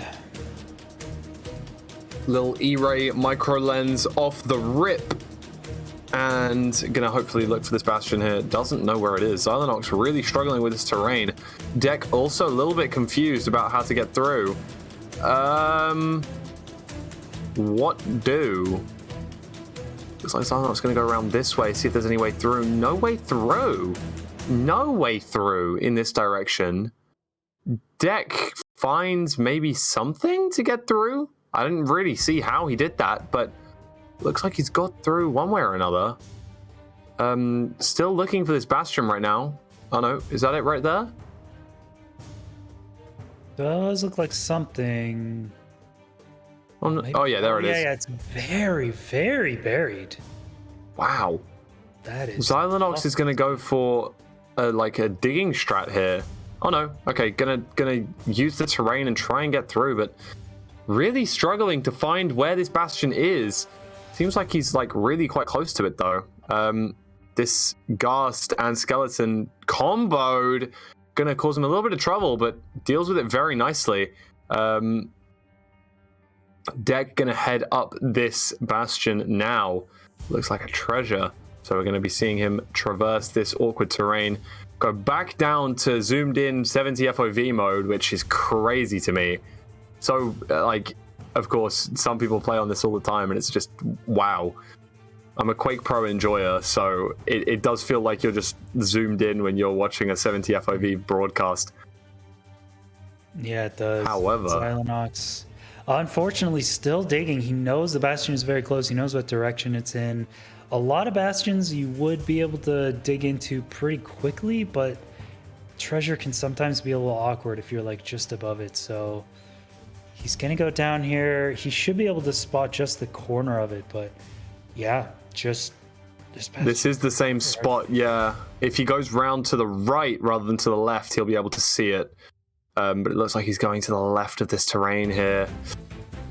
Speaker 1: Little E-Ray micro lens off the rip. And gonna hopefully look for this bastion here. Doesn't know where it is. Xylonox really struggling with this terrain. Deck also a little bit confused about how to get through. what do? Looks like Xylonox going to go around this way, see if there's any way through. No way through. No way through in this direction. Deck finds maybe something to get through. I didn't really see how he did that, but looks like he's got through one way or another. Still looking for this Bastion right now. Oh no, is that it right there?
Speaker 2: Does look like something.
Speaker 1: Oh, no. Oh yeah, there it is.
Speaker 2: Yeah, it's very, very buried.
Speaker 1: Wow.
Speaker 2: That is.
Speaker 1: Xylonox is going to go for like a digging strat here. Oh no. Okay, gonna use the terrain and try and get through, but really struggling to find where this Bastion is. Seems like he's like really quite close to it though. This Ghast and Skeleton comboed, gonna cause him a little bit of trouble, but deals with it very nicely. Deck gonna head up this Bastion now. Looks like a treasure. So we're gonna be seeing him traverse this awkward terrain. Go back down to zoomed in 70 FOV mode, which is crazy to me. So, like, of course, some people play on this all the time, and it's just, wow. I'm a Quake Pro enjoyer, so it does feel like you're just zoomed in when you're watching a 70 FOV broadcast.
Speaker 2: Yeah, it does.
Speaker 1: However,
Speaker 2: Xylonox, unfortunately, still digging. He knows the Bastion is very close. He knows what direction it's in. A lot of Bastions you would be able to dig into pretty quickly, but treasure can sometimes be a little awkward if you're like just above it. So he's gonna go down here. He should be able to spot just the corner of it, but yeah, just
Speaker 1: this is the same spot. Yeah, if he goes round to the right rather than to the left, he'll be able to see it. But it looks like he's going to the left of this terrain here.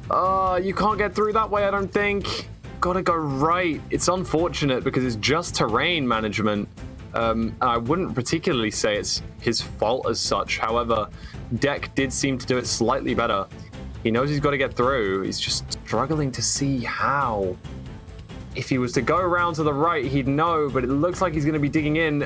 Speaker 1: You can't get through that way, I don't think. Gotta go right. It's unfortunate because it's just terrain management. I wouldn't particularly say it's his fault as such. However, Deck did seem to do it slightly better. He knows he's got to get through. He's just struggling to see how. If he was to go around to the right, he'd know, but it looks like he's going to be digging in.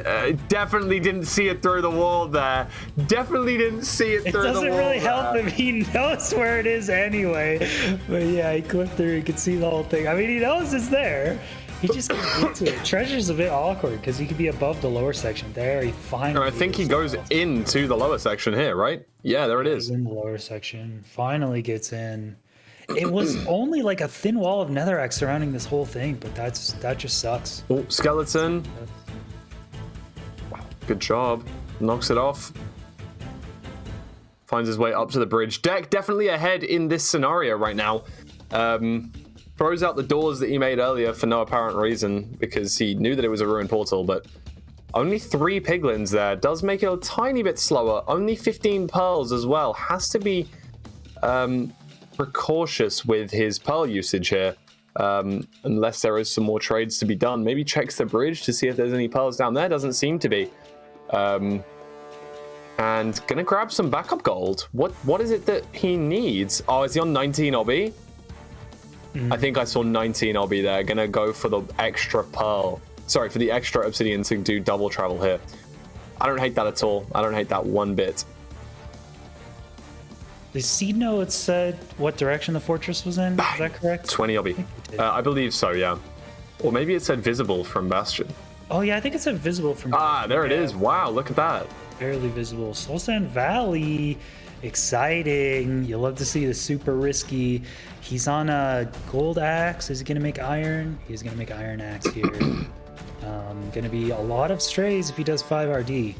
Speaker 1: Definitely didn't see it through the wall there. Definitely didn't see it through the wall.
Speaker 2: It doesn't really help him. He knows where it is anyway. But yeah, he clipped through. He could see the whole thing. I mean, he knows it's there. He just can't get to it. Treasure's a bit awkward because he could be above the lower section. There, he finally.
Speaker 1: I think he goes into the lower section here, right? Yeah, there it is.
Speaker 2: He's in the lower section. Finally gets in. It was only like a thin wall of netherrack surrounding this whole thing, but that just sucks.
Speaker 1: Oh, Skeleton. Wow, good job. Knocks it off. Finds his way up to the bridge. Deck definitely ahead in this scenario right now. Throws out the doors that he made earlier for no apparent reason because he knew that it was a ruined portal, but only 3 piglins there. Does make it a tiny bit slower. Only 15 pearls as well. Has to be precautious with his pearl usage here, unless there is some more trades to be done. Maybe checks the bridge to see if there's any pearls down there. Doesn't seem to be. And gonna grab some backup gold. What is it that he needs? Oh, is he on 19 obby? I think I saw 19 obby there. Gonna go for the extra pearl. Sorry, for the extra obsidian to do double travel here. I don't hate that at all. I don't hate that one bit.
Speaker 2: The seed note said what direction the fortress was in. Is that correct?
Speaker 1: 20 obby. I believe so, yeah. Or maybe it said visible from Bastion.
Speaker 2: Oh yeah, I think it said visible from.
Speaker 1: There it is. Wow, look at that.
Speaker 2: Barely visible. Soul Sand Valley. Exciting. You love to see the super risky. He's on a gold axe. Is he going to make iron? He's going to make iron axe here. Going to be a lot of strays if he does 5 RD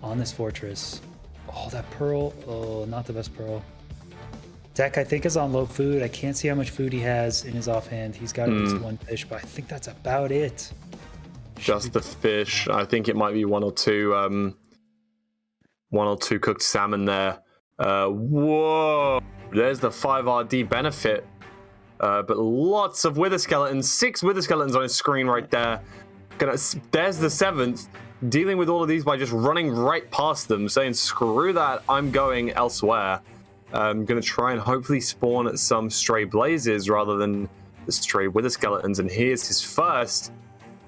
Speaker 2: on this fortress. Oh, that pearl. Oh, not the best pearl. Deck, I think, is on low food. I can't see how much food he has in his offhand. He's got at least 1 fish, but I think that's about it.
Speaker 1: Just the fish. I think it might be 1 or 2 cooked salmon there. Whoa. There's the 5 RD benefit. But lots of wither skeletons. 6 wither skeletons on his screen right there. There's the 7th. Dealing with all of these by just running right past them, saying, screw that, I'm going elsewhere. I'm going to try and hopefully spawn some stray blazes rather than the stray wither skeletons. And here's his first.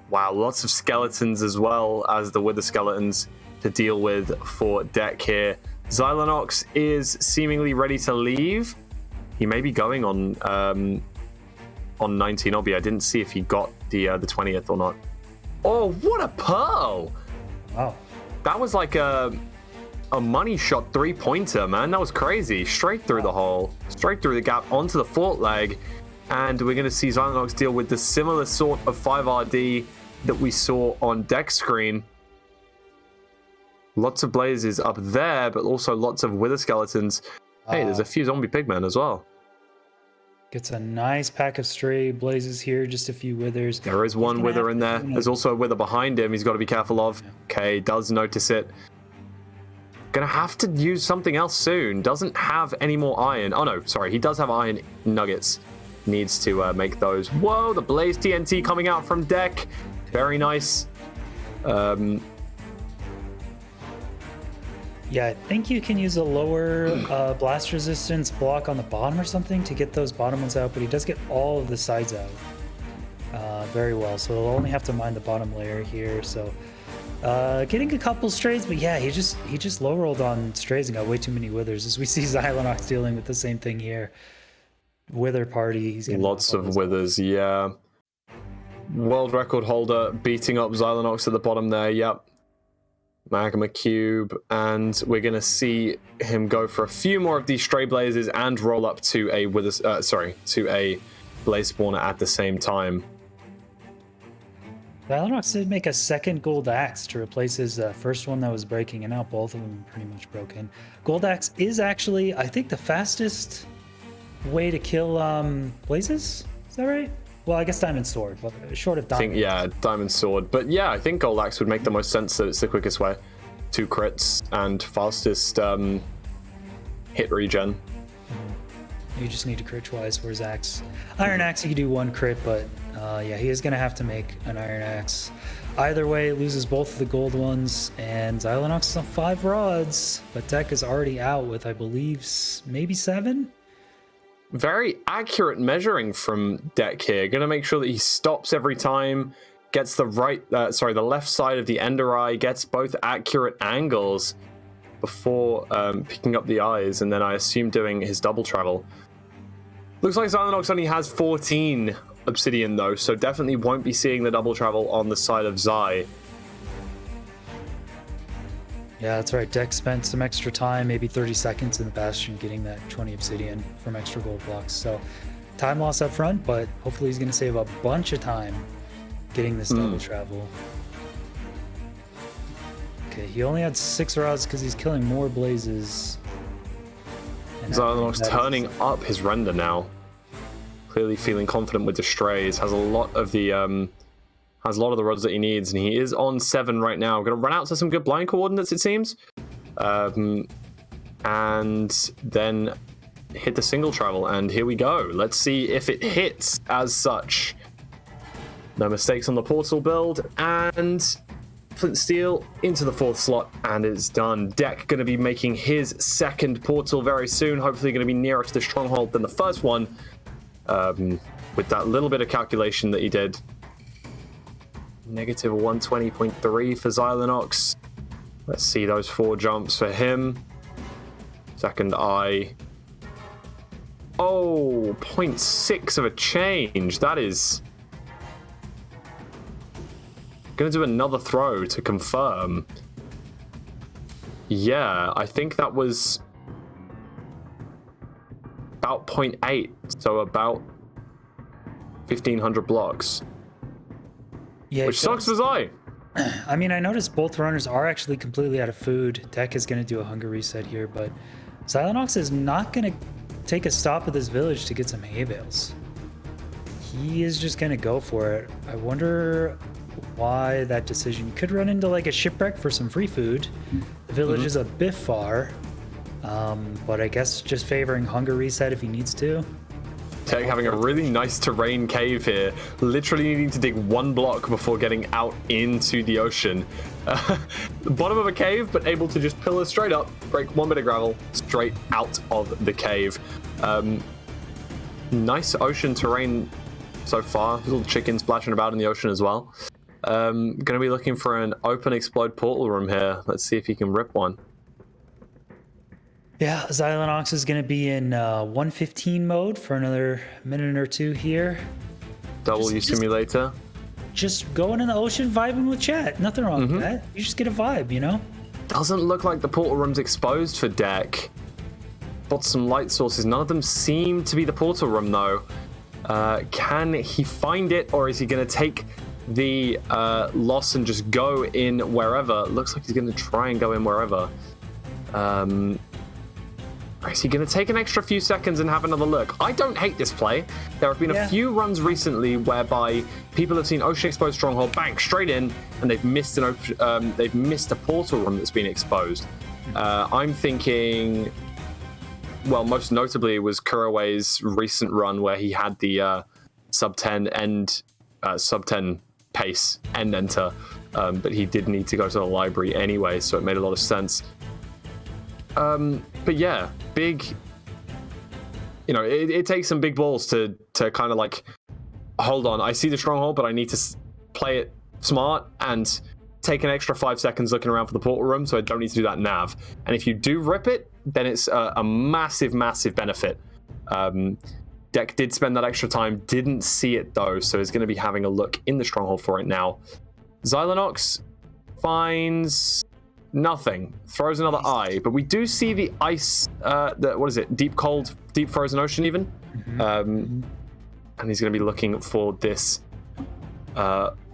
Speaker 1: Wow, lots of skeletons as well as the wither skeletons to deal with for Deck here. Xylonox is seemingly ready to leave. He may be going on 19 obby. I didn't see if he got the 20th or not. Oh, what a pearl!
Speaker 2: Wow.
Speaker 1: That was like a money shot 3-pointer, man. That was crazy. Straight through the hole, straight through the gap onto the fort leg. And we're going to see Xylinox deal with the similar sort of 5RD that we saw on deck screen. Lots of blazes up there, but also lots of wither skeletons. Hey, there's a few zombie pigmen as well.
Speaker 2: Gets a nice pack of stray blazes here, just a few withers.
Speaker 1: There is one wither in there. There's also a wither behind him he's got to be careful of. Okay, does notice it. Gonna have to use something else soon. Doesn't have any more iron. Oh no, sorry, he does have iron nuggets. Needs to make those. Whoa, the blaze TNT coming out from deck. Very nice.
Speaker 2: Yeah, I think you can use a lower blast resistance block on the bottom or something to get those bottom ones out, but he does get all of the sides out very well. So he'll only have to mine the bottom layer here. So getting a couple strays, but yeah, he just low rolled on strays and got way too many withers. As we see Xylinox dealing with the same thing here. Wither party. He's getting
Speaker 1: lots of withers, yeah. World record holder beating up Xylinox at the bottom there, yep. Magma cube, and we're gonna see him go for a few more of these stray blazes and roll up to a to a blaze spawner at the same time.
Speaker 2: Xylinox did make a second gold axe to replace his first one that was breaking, and now both of them are pretty much broken. Gold axe is actually, I think, the fastest way to kill blazes. Is that right? Well, I guess diamond sword, but short of diamond.
Speaker 1: I think, yeah, diamond sword. But yeah, I think gold axe would make the most sense that it's the quickest way. 2 crits and fastest hit regen.
Speaker 2: You just need to crit twice, whereas axe. Iron axe, you can do 1 crit, but yeah, he is going to have to make an iron axe. Either way, loses both of the gold ones, and Xylinox is on 5 rods, but deck is already out with, I believe, maybe 7?
Speaker 1: Very accurate measuring from deck here. Gonna make sure that he stops every time, gets the the left side of the ender eye, gets both accurate angles before picking up the eyes, and then I assume doing his double travel. Looks like Xylinox only has 14 obsidian though, so definitely won't be seeing the double travel on the side of Xy.
Speaker 2: Yeah, that's right. Deck spent some extra time, maybe 30 seconds in the Bastion getting that 20 obsidian from extra gold blocks. So time loss up front, but hopefully he's going to save a bunch of time getting this double travel. Okay, he only had 6 rods because he's killing more blazes.
Speaker 1: Xylinox turning up his render now. Clearly feeling confident with the strays. Has a lot of the rods that he needs, and he is on 7 right now. Going to run out to some good blind coordinates, it seems. And then hit the single travel, and here we go. Let's see if it hits as such. No mistakes on the portal build, and Flint Steel into the 4th slot, and it's done. Deck going to be making his 2nd portal very soon. Hopefully going to be nearer to the stronghold than the first one. With that little bit of calculation that he did. Negative 120.3 for Xylinox. Let's see those 4 jumps for him. Second eye. Oh, 0.6 of a change. That is... Gonna do another throw to confirm. Yeah, I think that was about 0.8, so about 1,500 blocks.
Speaker 2: Yeah,
Speaker 1: which sucks for Xy.
Speaker 2: I mean, I noticed both runners are actually completely out of food. Deck is going to do a hunger reset here, but Xylinox is not going to take a stop at this village to get some hay bales. He is just going to go for it. I wonder why that decision. You could run into like a shipwreck for some free food. The village is a bit far, but I guess just favoring hunger reset if he needs to.
Speaker 1: Tech having a really nice terrain cave here, literally needing to dig 1 block before getting out into the ocean. The bottom of a cave, but able to just pillar straight up, break 1 bit of gravel, straight out of the cave. Nice ocean terrain so far. Little chickens splashing about in the ocean as well. Gonna be looking for an open explode portal room here. Let's see if he can rip one.
Speaker 2: Yeah, Xylonox is going to be in 115 mode for another minute or two here.
Speaker 1: W simulator.
Speaker 2: Just going in the ocean, vibing with chat. Nothing wrong with that. You just get a vibe, you know?
Speaker 1: Doesn't look like the portal room's exposed for Deck. Got some light sources. None of them seem to be the portal room, though. Can he find it, or is he going to take the loss and just go in wherever? Looks like he's going to try and go in wherever. Is he going to take an extra few seconds and have another look? I don't hate this play. There have been a few runs recently whereby people have seen Ocean Exposed Stronghold, bang, straight in, and they've missed a portal room that's been exposed. I'm thinking, well, most notably it was Kurowe's recent run where he had the sub 10 pace end enter, but he did need to go to the library anyway, so it made a lot of sense. But yeah, big, you know, it takes some big balls to kind of like, hold on, I see the stronghold, but I need to play it smart and take an extra 5 seconds looking around for the portal room, so I don't need to do that nav. And if you do rip it, then it's a massive, massive benefit. Deck did spend that extra time, didn't see it though, so he's going to be having a look in the stronghold for it now. Xylonox finds nothing, throws another eye, but we do see the ice, what is it, deep cold, deep frozen ocean even. And he's going to be looking for this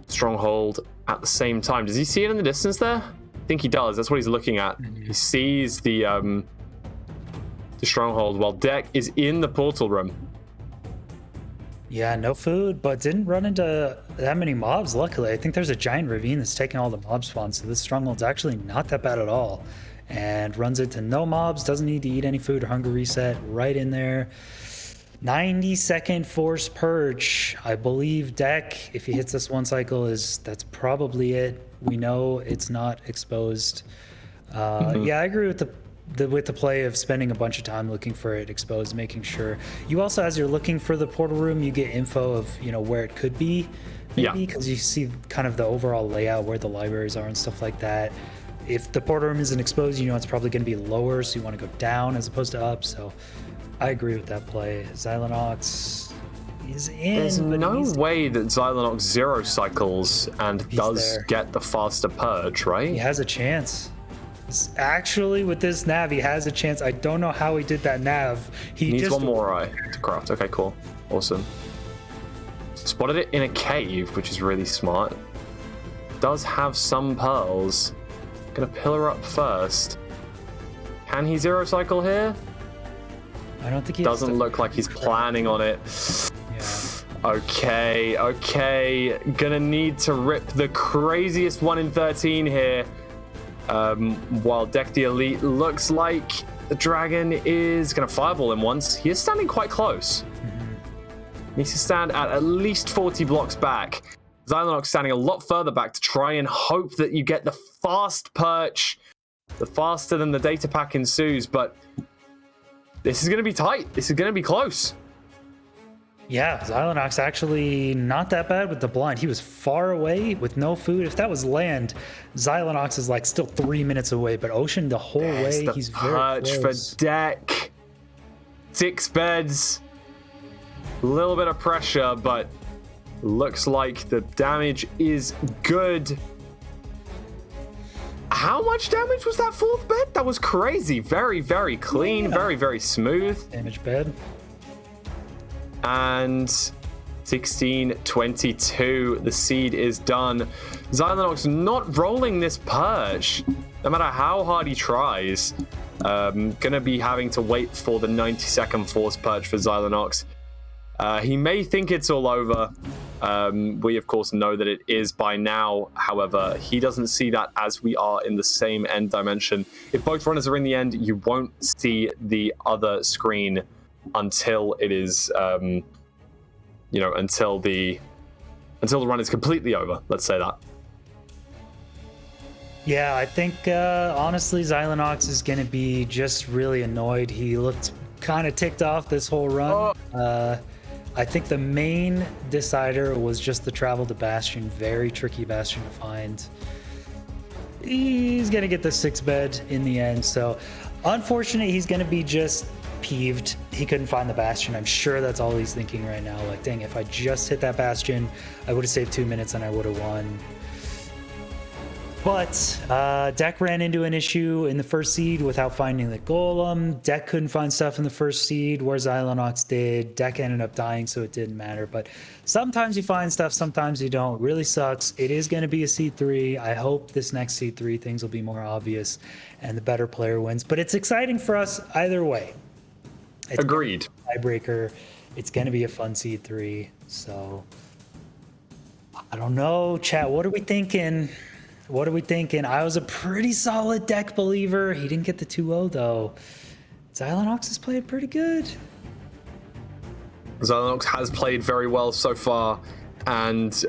Speaker 1: stronghold at the same time. Does he see it in the distance there? I think he does. That's what he's looking at. He sees the stronghold while Deck is in the portal room.
Speaker 2: Yeah, no food, but didn't run into that many mobs, luckily. I think there's a giant ravine that's taking all the mob spawns, so this stronghold's actually not that bad at all. And runs into no mobs, doesn't need to eat any food or hunger reset, right in there. 90-second force purge. I believe Deck, if he hits this one cycle, that's probably it. We know it's not exposed. Yeah, I agree with the play of spending a bunch of time looking for it exposed, making sure. You also, as you're looking for the portal room, you get info of, you know, where it could be, maybe, because you see kind of the overall layout where the libraries are and stuff like that. If the portal room isn't exposed, you know it's probably going to be lower, so you want to go down as opposed to up. So I agree with that play. Xylonox is in.
Speaker 1: There's no way that Xylonox zero cycles and does get the faster purge, right?
Speaker 2: He has a chance. Actually, with this nav, he has a chance. I don't know how he did that nav. He
Speaker 1: needs
Speaker 2: just
Speaker 1: one more eye to craft. Okay, cool. Awesome. Spotted it in a cave, which is really smart. Does have some pearls. Gonna pillar up first. Can he zero cycle here?
Speaker 2: I don't think he
Speaker 1: doesn't look like he's planning on it.
Speaker 2: Yeah.
Speaker 1: Okay. Gonna need to rip the craziest 1 in 13 here. While Deck the Elite looks like the dragon is gonna fireball him once. He is standing quite close. Needs to stand at least 40 blocks back. Xylonox standing a lot further back to try and hope that you get the fast perch, the faster than the data pack ensues, but this is going to be tight. This is going to be close.
Speaker 2: Yeah, Xylonox actually not that bad with the blind. He was far away with no food. If that was land, Xylonox is like still 3 minutes away, but ocean the whole way, he's very close.
Speaker 1: For Deck. 6 beds. A little bit of pressure, but looks like the damage is good. How much damage was that 4th bed? That was crazy. Very, very clean. Very, very smooth.
Speaker 2: Damage bed.
Speaker 1: And 16-22. The seed is done. Xylonox not rolling this purge. No matter how hard he tries. Gonna be having to wait for the 90-second force purge for Xylonox. He may think it's all over. We, of course, know that it is by now. However, he doesn't see that as we are in the same end dimension. If both runners are in the end, you won't see the other screen until it is, until the run is completely over. Let's say that.
Speaker 2: Yeah, I think, honestly, Xylonox is going to be just really annoyed. He looked kind of ticked off this whole run. I think the main decider was just the travel to Bastion. Very tricky Bastion to find. He's going to get the 6 bed in the end. So Unfortunate, he's going to be just peeved. He couldn't find the Bastion. I'm sure that's all he's thinking right now. Like, dang, if I just hit that Bastion, I would have saved 2 minutes and I would have won. But Deck ran into an issue in the first seed without finding the Golem. Deck couldn't find stuff in the first seed where Xylonox did. Deck ended up dying, so it didn't matter. But sometimes you find stuff, sometimes you don't. Really sucks. It is going to be a seed 3. I hope this next seed 3 things will be more obvious and the better player wins. But it's exciting for us either way. It's
Speaker 1: Agreed.
Speaker 2: Tiebreaker. It's going to be a fun seed 3. So I don't know, chat. What are we thinking? What are we thinking? I was a pretty solid Deck believer. He didn't get the 2-0 though. Xylonox has played pretty good.
Speaker 1: Xylonox has played very well so far, and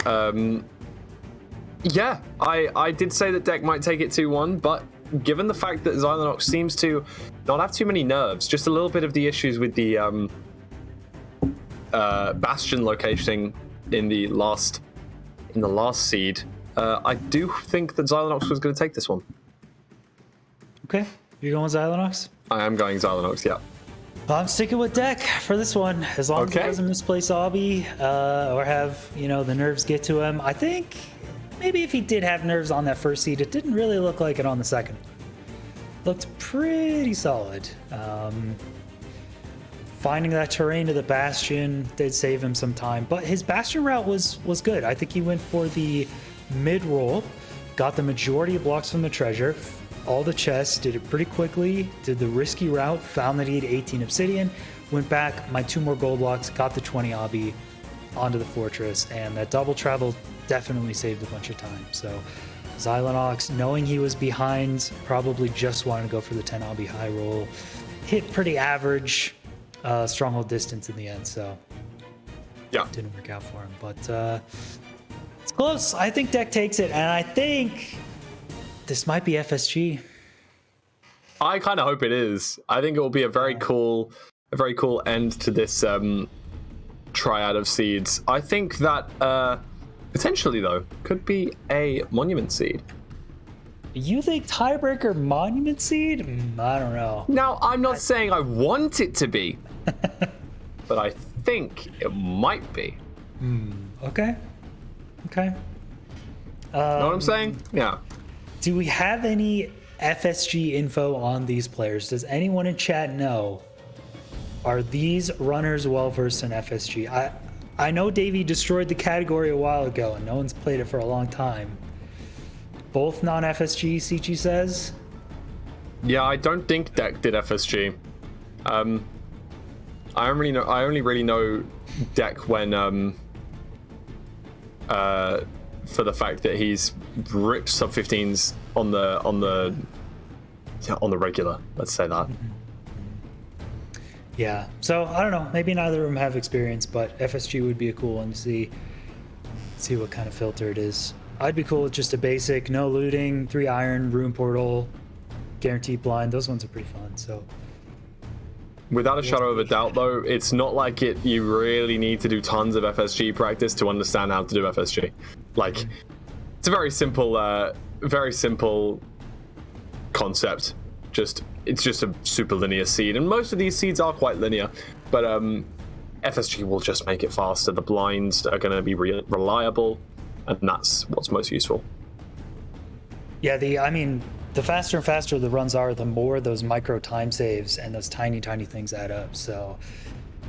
Speaker 1: yeah, I did say that Deck might take it 2-1, but given the fact that Xylonox seems to not have too many nerves, just a little bit of the issues with the Bastion locating in the last seed, I do think that Xylonox was going to take this one.
Speaker 2: Okay, you're going with Xylonox?
Speaker 1: I am going Xylonox, yeah.
Speaker 2: I'm sticking with Deck for this one, as long as he doesn't misplace Obby or have, the nerves get to him. I think maybe if he did have nerves on that first seed, it didn't really look like it on the second. Looked pretty solid. Finding that terrain to the Bastion did save him some time, but his Bastion route was good. I think he went for the mid-roll, got the majority of blocks from the treasure, all the chests, did it pretty quickly, did the risky route, found that he had 18 obsidian, went back, my 2 more gold blocks, got the 20 obby onto the fortress, and that double travel definitely saved a bunch of time. So Xylonox, knowing he was behind, probably just wanted to go for the 10 obby high roll, hit pretty average stronghold distance in the end, so
Speaker 1: Yeah.
Speaker 2: didn't work out for him, but it's close. I think Deck takes it, and I think this might be FSG.
Speaker 1: I kind of hope it is. I think it will be a very cool end to this triad of seeds. I think that potentially though could be a monument seed.
Speaker 2: You think tiebreaker monument seed? I don't know.
Speaker 1: Now, I'm not saying I want it to be, but I think it might be.
Speaker 2: Okay.
Speaker 1: Know what I'm saying? Yeah.
Speaker 2: Do we have any FSG info on these players? Does anyone in chat know? Are these runners well versed in FSG? I know Davey destroyed the category a while ago, and no one's played it for a long time. Both non-FSG, Sichi says.
Speaker 1: Yeah, I don't think Deck did FSG. I only really know Deck when for the fact that he's ripped sub 15s on the regular. Let's say that.
Speaker 2: Yeah. So I don't know. Maybe neither of them have experience, but FSG would be a cool one to see what kind of filter it is. I'd be cool with just a basic, no looting, 3 iron, rune portal, guaranteed blind. Those ones are pretty fun. So
Speaker 1: without a shadow of a doubt, though, it's not like you really need to do tons of FSG practice to understand how to do FSG. Like, it's a very simple concept. It's just a super linear seed, and most of these seeds are quite linear. But FSG will just make it faster. The blinds are going to be reliable, and that's what's most useful.
Speaker 2: Yeah, the faster and faster the runs are, the more those micro time saves and those tiny things add up. So,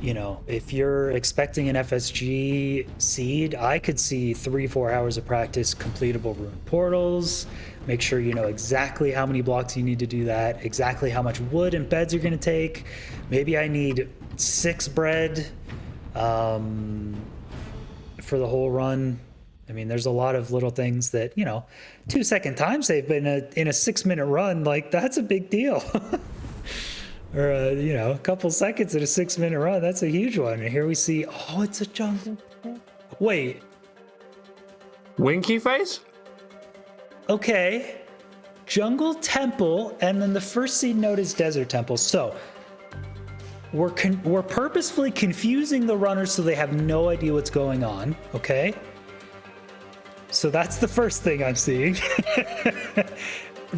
Speaker 2: if you're expecting an FSG seed, I could see 3-4 hours of practice, completable rune portals. Make sure you know exactly how many blocks you need to do that, exactly how much wood and beds you're going to take. Maybe I need 6 bread for the whole run. I mean, there's a lot of little things that, 2-second time save, but in a 6-minute run, like, that's a big deal. Or, a couple seconds in a 6-minute run, that's a huge one. And here we see, it's a jungle. Wait.
Speaker 1: Winky face?
Speaker 2: Okay. Jungle Temple, and then the first seed node is Desert Temple. So, we're purposefully confusing the runners so they have no idea what's going on, okay? So that's the first thing I'm seeing.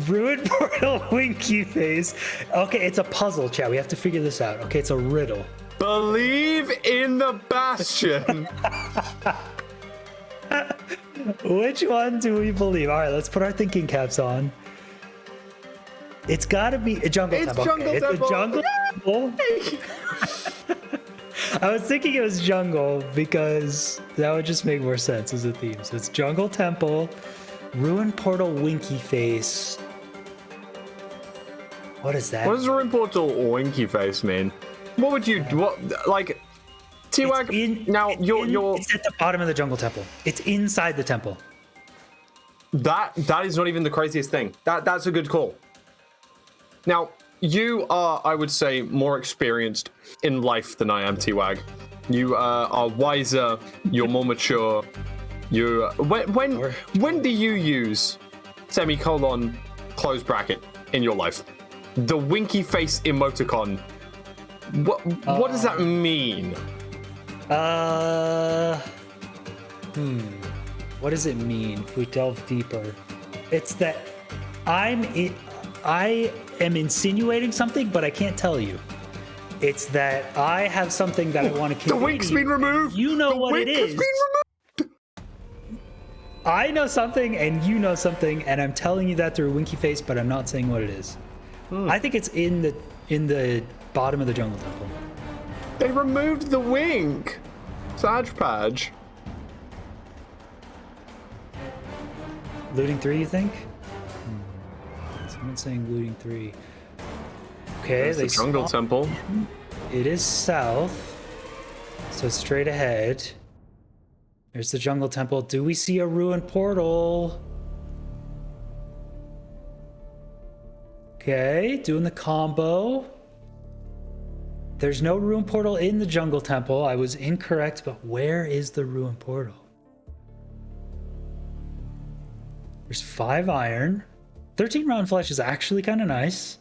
Speaker 2: Ruined Portal Winky Face. Okay, it's a puzzle, chat. We have to figure this out. Okay, it's a riddle.
Speaker 1: Believe in the Bastion.
Speaker 2: Which one do we believe? All right, let's put our thinking caps on. It's got to be a jungle
Speaker 1: It's
Speaker 2: temple.
Speaker 1: Jungle
Speaker 2: Okay,
Speaker 1: Temple.
Speaker 2: It's a jungle temple. I was thinking it was jungle because that would just make more sense as a theme. So it's jungle temple, ruined portal winky face. What is that?
Speaker 1: What does Ruin Portal or Winky Face mean? What would you like? T-Wag.
Speaker 2: It's at the bottom of the jungle temple. It's inside the temple.
Speaker 1: That is not even the craziest thing. That's a good call. Now, you are, I would say, more experienced in life than I am, T-Wag. You are wiser, you're more mature. When do you use semicolon close bracket in your life? The winky face emoticon. What does that mean?
Speaker 2: What does it mean if we delve deeper? It's that I am insinuating something, but I can't tell you. It's that I have something that I want to convey.
Speaker 1: The wink's been removed.
Speaker 2: You know what it is.
Speaker 1: Been removed.
Speaker 2: I know something, and you know something, and I'm telling you that through a winky face, but I'm not saying what it is. I think it's in the bottom of the jungle temple.
Speaker 1: They removed the wink. Sag Page.
Speaker 2: Looting 3, you think? Someone's saying looting 3. Okay,
Speaker 1: There's the jungle temple.
Speaker 2: It is south, so it's straight ahead. There's the jungle temple. Do we see a ruined portal? Okay, doing the combo. There's no ruined portal in the jungle temple. I was incorrect, but where is the ruined portal? There's 5 iron. 13 round flesh is actually kind of nice.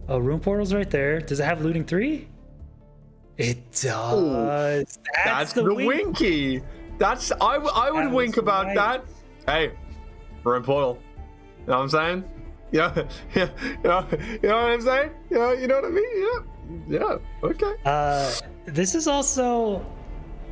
Speaker 2: Oh, ruined portal's right there. Does it have looting 3? It does.
Speaker 1: That's the winky. That's I would wink about
Speaker 2: right.
Speaker 1: that. Hey, ruined portal. You know what I'm saying? Yeah, you know what I'm saying? You know what I mean? Yeah, okay.
Speaker 2: This is also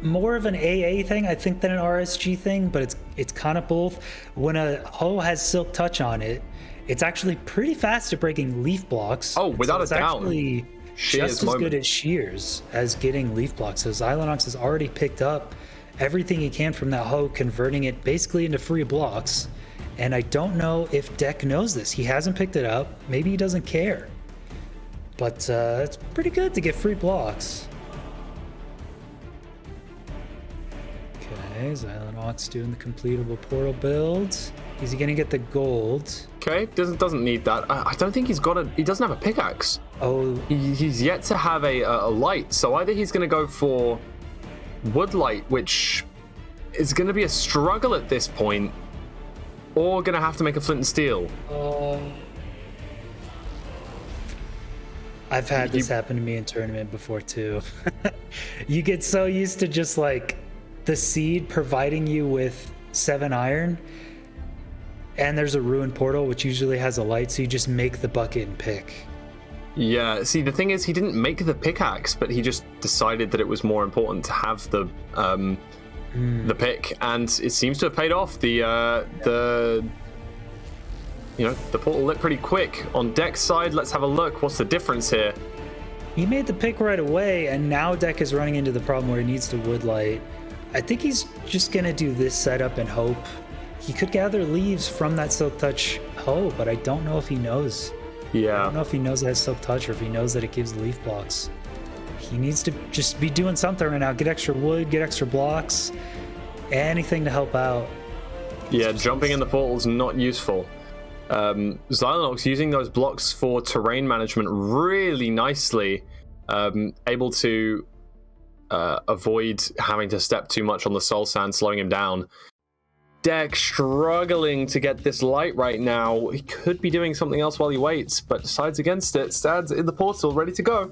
Speaker 2: more of an AA thing, I think, than an RSG thing, but it's kind of both. When a hoe has Silk Touch on it, it's actually pretty fast at breaking leaf blocks.
Speaker 1: Oh, without a doubt.
Speaker 2: Actually just as good at shears as getting leaf blocks. So Xylonox has already picked up everything he can from that hoe, converting it basically into free blocks. And I don't know if Deck knows this. He hasn't picked it up. Maybe he doesn't care. But it's pretty good to get free blocks. Okay, Xylonox doing the completable portal build. Is he gonna get the gold?
Speaker 1: Okay, doesn't need that. I don't think he doesn't have a pickaxe.
Speaker 2: Oh,
Speaker 1: He's yet to have a light. So either he's gonna go for wood light, which is gonna be a struggle at this point, or gonna have to make a flint and steel.
Speaker 2: I've had this happen to me in tournament before too. You get so used to just like the seed providing you with 7 iron, and there's a ruined portal which usually has a light, so you just make the bucket and pick.
Speaker 1: Yeah, see, the thing is, he didn't make the pickaxe, but he just decided that it was more important to have the pick, and it seems to have paid off. The portal lit pretty quick. On Deck's side, let's have a look. What's the difference here?
Speaker 2: He made the pick right away, and now Deck is running into the problem where he needs to wood light. I think he's just gonna do this setup and hope. He could gather leaves from that Silk Touch hoe, but I don't know if he knows. I
Speaker 1: Yeah.
Speaker 2: don't know if he knows it has Silk Touch or if he knows that it gives leaf blocks. He needs to just be doing something right now. Get extra wood, get extra blocks, anything to help out.
Speaker 1: Yeah, jumping in the portal's not useful. Xylonox using those blocks for terrain management really nicely, able to avoid having to step too much on the soul sand, slowing him down. Deck struggling to get this light right now. He could be doing something else while he waits, but decides against it. Stands in the portal, ready to go.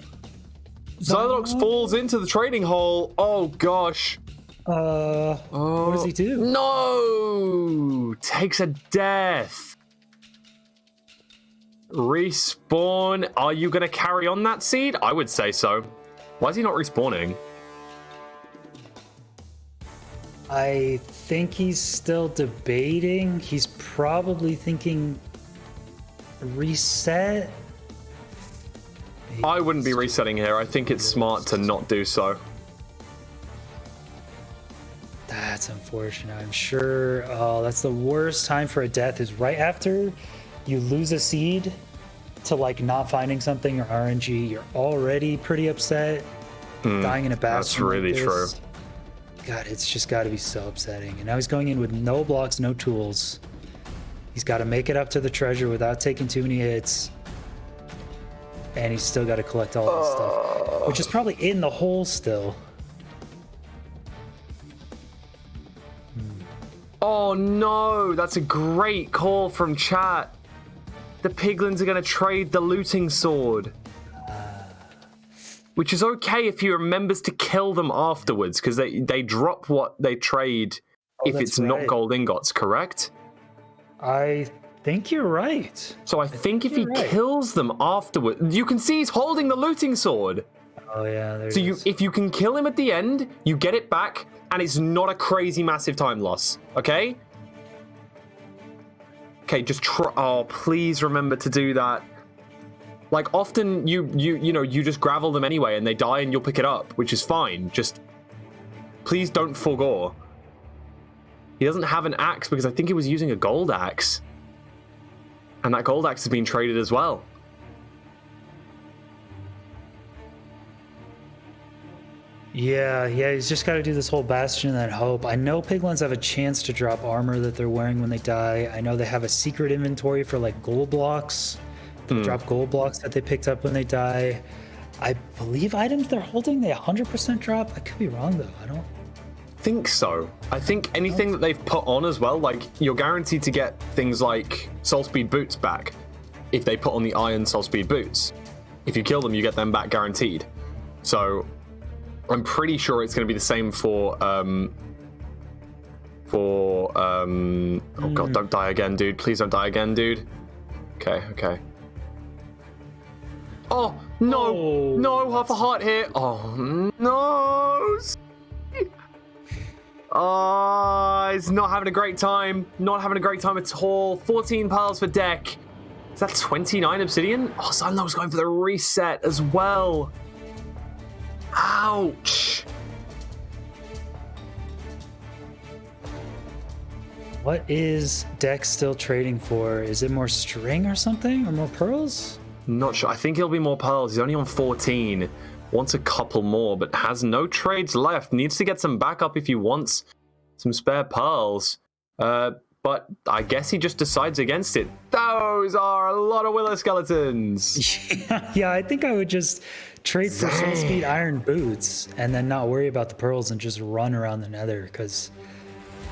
Speaker 1: Xylonox falls into the trading hole. Oh gosh.
Speaker 2: What does he do?
Speaker 1: No! Takes a death. Respawn. Are you going to carry on that seed? I would say so. Why is he not respawning?
Speaker 2: I think he's still debating. He's probably thinking reset.
Speaker 1: I wouldn't be resetting here. I think it's smart to not do so.
Speaker 2: That's unfortunate. I'm sure. Oh, that's the worst time for a death is right after you lose a seed to like not finding something or RNG. You're already pretty upset. Dying in a bastion.
Speaker 1: That's really
Speaker 2: like
Speaker 1: true.
Speaker 2: this. God, it's just got to be so upsetting. And now he's going in with no blocks, no tools. He's got to make it up to the treasure without taking too many hits. And he's still got to collect all this stuff, which is probably in the hole still.
Speaker 1: Oh no, that's a great call from chat. The piglins are going to trade the looting sword. Which is okay if he remembers to kill them afterwards, because they drop what they trade if it's not gold ingots, correct?
Speaker 2: I think you're right.
Speaker 1: So I think if he kills them afterwards, you can see he's holding the looting sword.
Speaker 2: Oh yeah, there
Speaker 1: So if you can kill him at the end, you get it back, and it's not a crazy massive time loss. Okay? Okay, just try. Oh, please remember to do that. Like often you just gravel them anyway, and they die, and you'll pick it up, which is fine. Just please don't forgo. He doesn't have an axe because I think he was using a gold axe, and that gold axe has been traded as well.
Speaker 2: Yeah, he's just got to do this whole bastion and then hope. I know piglins have a chance to drop armor that they're wearing when they die. I know they have a secret inventory for like gold blocks. They drop gold blocks that they picked up when they die. I believe items they're holding, they 100% drop. I could be wrong though. I don't
Speaker 1: think so. I think anything that they've put on as well, like you're guaranteed to get things like soul speed boots back if they put on the iron soul speed boots. If you kill them, you get them back guaranteed. So I'm pretty sure it's going to be the same for oh god, don't die again, dude. Please don't die again, dude. Okay. Oh no, no, half a heart here. Oh no. He's not having a great time. Not having a great time at all. 14 pearls for Deck. Is that 29 obsidian? Oh, Sunlow's going for the reset as well. Ouch.
Speaker 2: What is Dex still trading for? Is it more string or something? Or more pearls?
Speaker 1: Not sure. I think he'll be more pearls. He's only on 14. Wants a couple more, but has no trades left. Needs to get some backup if he wants some spare pearls. But I guess he just decides against it. Those are a lot of Wither skeletons.
Speaker 2: Yeah, I think I would just trade for soul speed iron boots and then not worry about the pearls and just run around the nether, because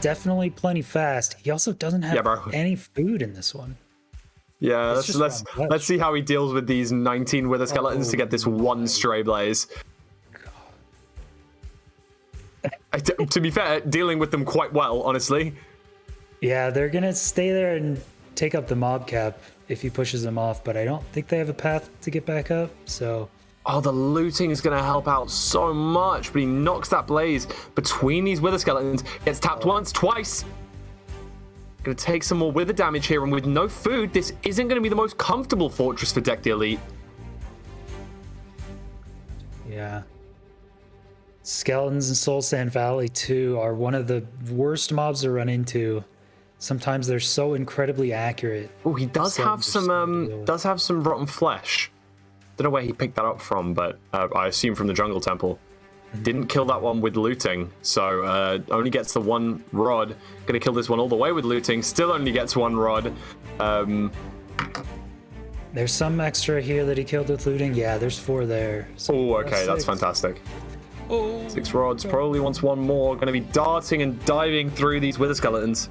Speaker 2: definitely plenty fast. He also doesn't have any food in this one.
Speaker 1: Yeah, let's see how he deals with these 19 Wither skeletons to get this one stray blaze. To be fair, dealing with them quite well, honestly.
Speaker 2: Yeah, they're gonna stay there and take up the mob cap if he pushes them off, but I don't think they have a path to get back up, so...
Speaker 1: Oh, the looting is going to help out so much, but he knocks that blaze between these Wither skeletons, gets tapped once, twice. Going to take some more Wither damage here, and with no food, this isn't going to be the most comfortable fortress for Deck the Elite.
Speaker 2: Yeah. Skeletons in Soul Sand Valley, too, are one of the worst mobs to run into. Sometimes they're so incredibly accurate.
Speaker 1: Oh, he does have some rotten flesh. Don't know where he picked that up from, but I assume from the Jungle Temple. Didn't kill that one with looting, so only gets the one rod. Gonna kill this one all the way with looting, still only gets one rod.
Speaker 2: There's some extra here that he killed with looting. Yeah, there's 4 there. So
Speaker 1: oh, okay, that's fantastic. 6 rods, probably wants one more. Gonna be darting and diving through these Wither skeletons.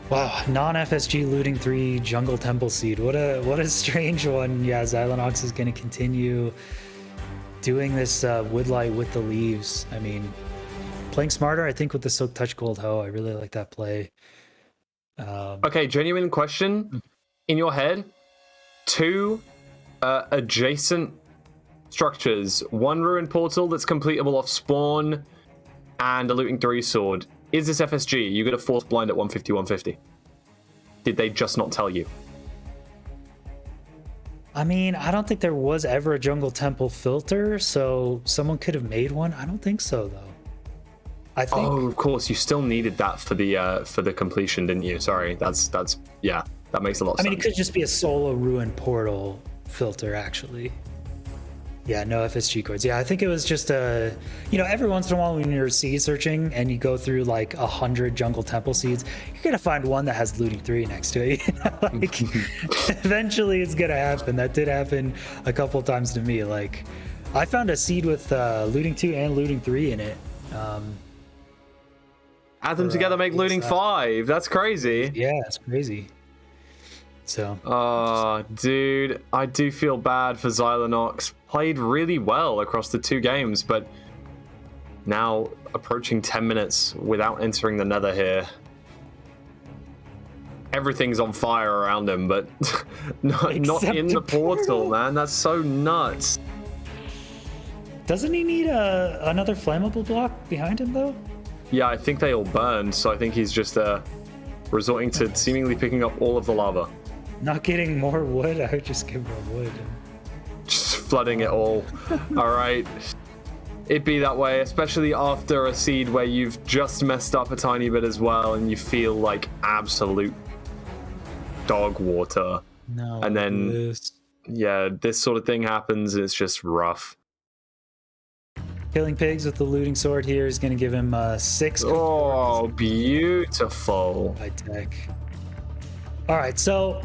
Speaker 2: Wow, non-FSG looting 3 Jungle Temple Seed. What a strange one. Yeah, Xylonox is going to continue doing this Woodlight with the leaves. I mean, playing smarter. I think with the Silk Touch Gold Hoe, I really like that play.
Speaker 1: Okay, genuine question. In your head, 2 adjacent structures, 1 ruined portal that's completable off spawn, and a looting 3 sword. Is this FSG? You get a force blind at 150, 150. Did they just not tell you?
Speaker 2: I mean, I don't think there was ever a jungle temple filter, so someone could have made one. I don't think so, though. I think.
Speaker 1: Oh, of course, you still needed that for the completion, didn't you? Sorry, that's yeah, that makes a lot of sense.
Speaker 2: I mean, it could just be a solo ruined portal filter, actually. Yeah, no FSG codes. Yeah, I think it was just every once in a while when you're seed searching and you go through like 100 jungle temple seeds, you're gonna find one that has looting 3 next to it. Like, eventually it's gonna happen. That did happen a couple times to me. Like, I found a seed with looting 2 and looting 3 in it.
Speaker 1: Add them together, make looting 5. That's crazy.
Speaker 2: Yeah, it's crazy. So.
Speaker 1: Oh, dude, I do feel bad for Xylonox. Played really well across the 2 games, but now approaching 10 minutes without entering the nether here. Everything's on fire around him, but not in the portal, man. That's so nuts.
Speaker 2: Doesn't he need another flammable block behind him, though?
Speaker 1: Yeah, I think they all burned, so I think he's just resorting to seemingly picking up all of the lava.
Speaker 2: Not getting more wood? I would just give more wood.
Speaker 1: Just flooding it all. All right. It be that way, especially after a seed where you've just messed up a tiny bit as well and you feel like absolute dog water.
Speaker 2: No.
Speaker 1: And then, yeah, this sort of thing happens and it's just rough.
Speaker 2: Killing pigs with the looting sword here is going to give him 6.
Speaker 1: Oh, beautiful.
Speaker 2: High tech. All right, so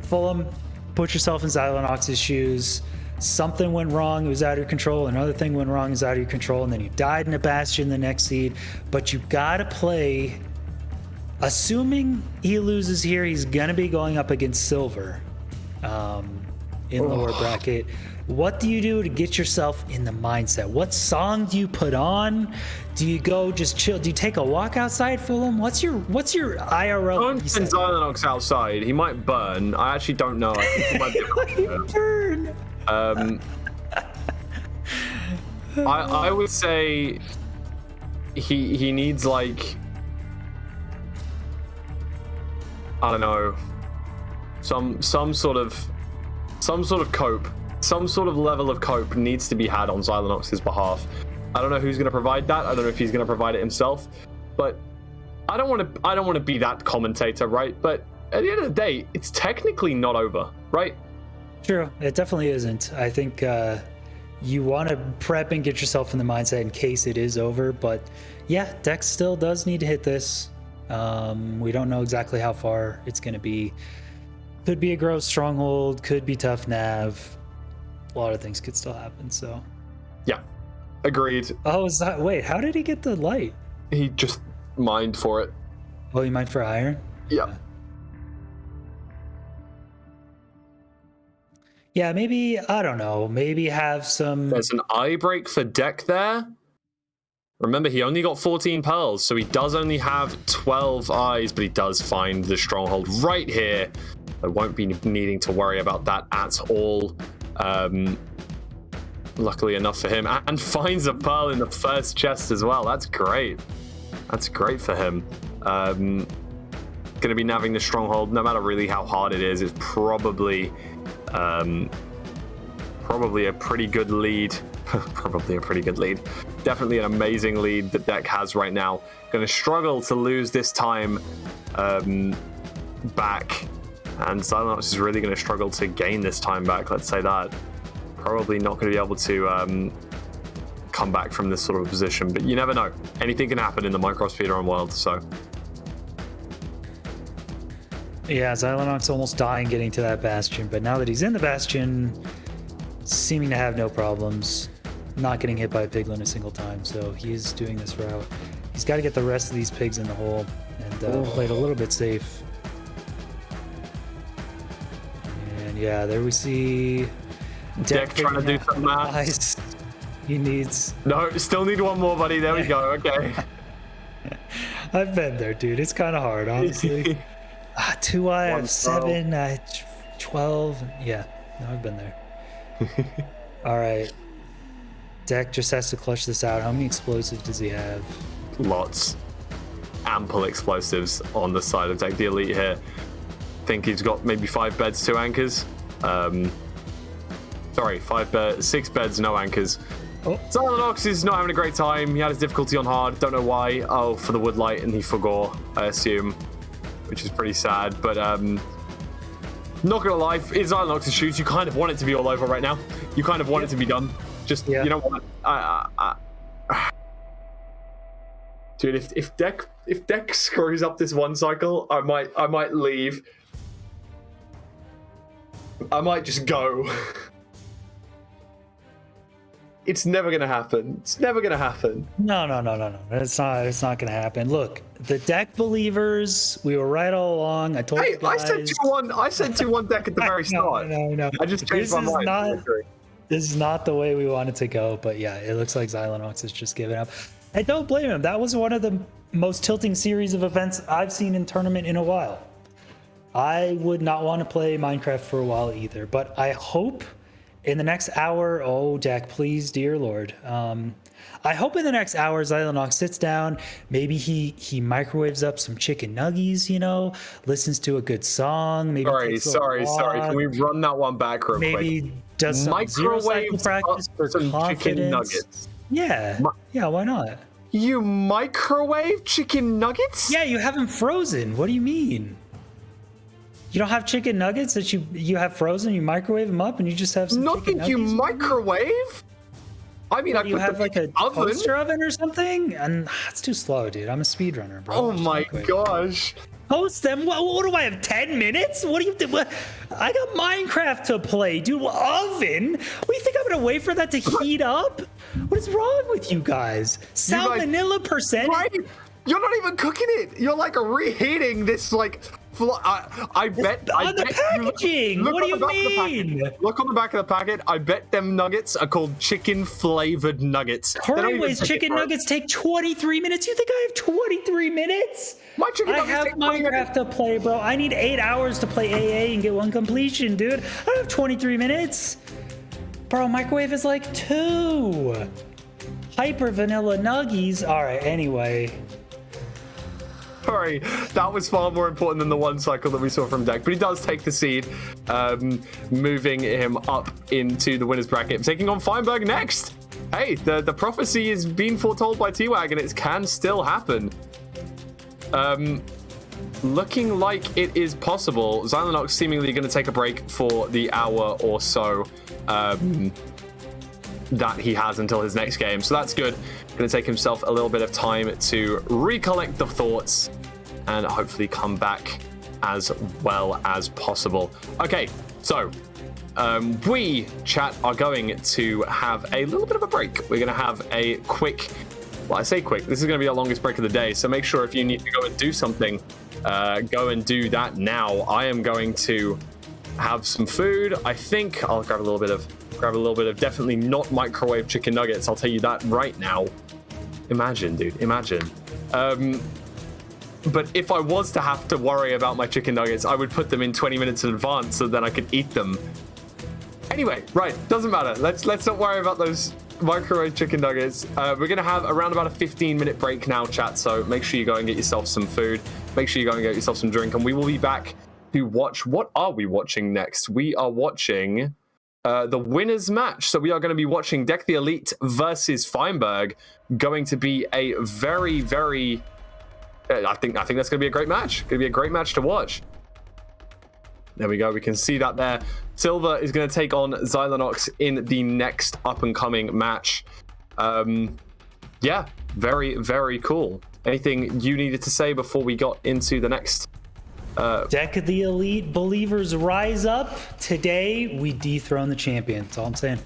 Speaker 2: Fulham, put yourself in Xylonox's shoes. Something went wrong, it was out of your control. Another thing went wrong, it was out of your control. And then you died in a bastion the next seed. But you got to play, assuming he loses here, he's going to be going up against Silver in lower bracket. What do you do to get yourself in the mindset? What song do you put on? Do you go just chill? Do you take a walk outside, Fulham? What's your IRL?
Speaker 1: Don't send Xylonox outside. He might burn. I actually don't know. I think he might be
Speaker 2: burn.
Speaker 1: I would say he needs like, I don't know, some sort of cope. Some sort of level of cope needs to be had on Xylonox's behalf. I don't know who's going to provide that. I don't know if he's going to provide it himself. But I don't want to be that commentator, right? But at the end of the day, it's technically not over, right?
Speaker 2: True. It definitely isn't. I think you want to prep and get yourself in the mindset in case it is over. But yeah, Dex still does need to hit this. We don't know exactly how far it's going to be. Could be a gross stronghold. Could be tough nav. A lot of things could still happen, so.
Speaker 1: Yeah, agreed.
Speaker 2: Oh, wait, how did he get the light?
Speaker 1: He just mined for it.
Speaker 2: Oh, he mined for iron?
Speaker 1: Yeah.
Speaker 2: Yeah, maybe, I don't know, maybe have some...
Speaker 1: There's an eye break for Deck there. Remember, he only got 14 pearls, so he does only have 12 eyes, but he does find the stronghold right here. I won't be needing to worry about that at all. Luckily enough for him, and finds a pearl in the first chest as well. That's great. That's great for him. Gonna be navving the stronghold no matter really how hard it is. It's probably a pretty good lead. Probably a pretty good lead. Definitely an amazing lead that Deck has right now. Gonna struggle to lose this time back. And Xylonox is really going to struggle to gain this time back, let's say that. Probably not going to be able to come back from this sort of position, but you never know. Anything can happen in the Minecraft speedrun world, so.
Speaker 2: Yeah, Xylonox almost dying getting to that bastion, but now that he's in the bastion, seeming to have no problems, not getting hit by a piglin a single time, so he's doing this route. He's got to get the rest of these pigs in the hole and play it a little bit safe. And yeah, there we see
Speaker 1: Deck trying to do some math.
Speaker 2: He needs.
Speaker 1: No, still need one more, buddy. There we go. Okay.
Speaker 2: I've been there, dude. It's kind of hard, honestly. 2 I have 7, 12. Yeah, no, I've been there. All right. Deck just has to clutch this out. How many explosives does he have?
Speaker 1: Lots. Ample explosives on the side of Deck the Elite here. Think he's got maybe 5 beds, 2 anchors. Sorry, 6 beds, no anchors.
Speaker 2: Oh.
Speaker 1: Xylanox is not having a great time. He had his difficulty on hard. Don't know why. Oh, for the woodlight, and he forgot, I assume, which is pretty sad. But not gonna lie, it's Xylanox's shoes. You kind of want it to be all over right now. You kind of want it to be done. Just you know what? Dude, if Deck screws up this one cycle, I might leave. I might just go. It's never gonna happen. It's never gonna happen.
Speaker 2: No. It's not gonna happen. Look, the Deck believers, we were right all along. I told you guys.
Speaker 1: I said 2-1. I said 2-1 Deck at the very start.
Speaker 2: No.
Speaker 1: I just changed my mind.
Speaker 2: This is not the way we wanted to go, but yeah, it looks like Xylanox is just giving up. I don't blame him. That was one of the most tilting series of events I've seen in tournament in a while. I would not want to play Minecraft for a while either, but I hope in the next hour, oh, Deck, please, dear Lord. I hope in the next hour, Xylanox sits down. Maybe he microwaves up some chicken nuggies, you know, listens to a good song. Maybe
Speaker 1: sorry. Can we run that one back real quick?
Speaker 2: Maybe does some zero cycle practice for
Speaker 1: some
Speaker 2: confidence.
Speaker 1: chicken nuggets.
Speaker 2: Yeah, why not?
Speaker 1: You microwave chicken nuggets?
Speaker 2: Yeah, you have them frozen. What do you mean? You don't have chicken nuggets that you have frozen, you microwave them up, and you just have some chicken nuggets?
Speaker 1: You microwave? I mean,
Speaker 2: you have like a toaster oven or something? And it's too slow, dude. I'm a speedrunner, bro.
Speaker 1: Oh my gosh.
Speaker 2: Post them. What do I have? 10 minutes? What do you do? I got Minecraft to play, dude. Oven? What do you think I'm gonna wait for that to heat up? What is wrong with you guys? Salmonella percent?
Speaker 1: Right? You're not even cooking it. You're like reheating this like. I bet
Speaker 2: the packaging. What do you mean?
Speaker 1: Look on the back of the packet. I bet them nuggets are called chicken flavored nuggets.
Speaker 2: Curryways chicken nuggets take 23 minutes. You think I have 23 minutes?
Speaker 1: My chicken nuggets
Speaker 2: have Minecraft to play, bro. I need 8 hours to play AA and get 1 completion, dude. I don't have 23 minutes. Bro, microwave is like 2. Hyper vanilla nuggies. All right, anyway.
Speaker 1: Sorry, that was far more important than the one cycle that we saw from Deck. But he does take the seed, moving him up into the winner's bracket, taking on Feinberg next. Hey, the prophecy is being foretold by T-Wag, and it can still happen. Looking like it is possible. Xylanox seemingly going to take a break for the hour or so that he has until his next game. So that's good. Going to take himself a little bit of time to recollect the thoughts and hopefully come back as well as possible. Okay, so we, chat, are going to have a little bit of a break. We're going to have a quick, well, I say quick, this is going to be our longest break of the day, so make sure if you need to go and do something, go and do that now. I am going to have some food. I think I'll grab a little bit of definitely not microwave chicken nuggets. I'll tell you that right now. Imagine, dude, imagine. But if I was to have to worry about my chicken nuggets, I would put them in 20 minutes in advance so then I could eat them. Anyway, right, doesn't matter. Let's not worry about those microwave chicken nuggets. We're gonna have around about a 15-minute break now, chat. So make sure you go and get yourself some food. Make sure you go and get yourself some drink, and we will be back to watch. What are we watching next? We are watching the winner's match. So we are going to be watching Deck the Elite versus Feinberg. Going to be a very, very. I think that's going to be a great match. Going to be a great match to watch. There we go. We can see that there. Silver is going to take on Xylanox in the next up-and-coming match. Yeah, very, very cool. Anything you needed to say before we got into the next?
Speaker 2: Deck of the Elite believers rise up. Today, we dethrone the champion. That's all I'm saying.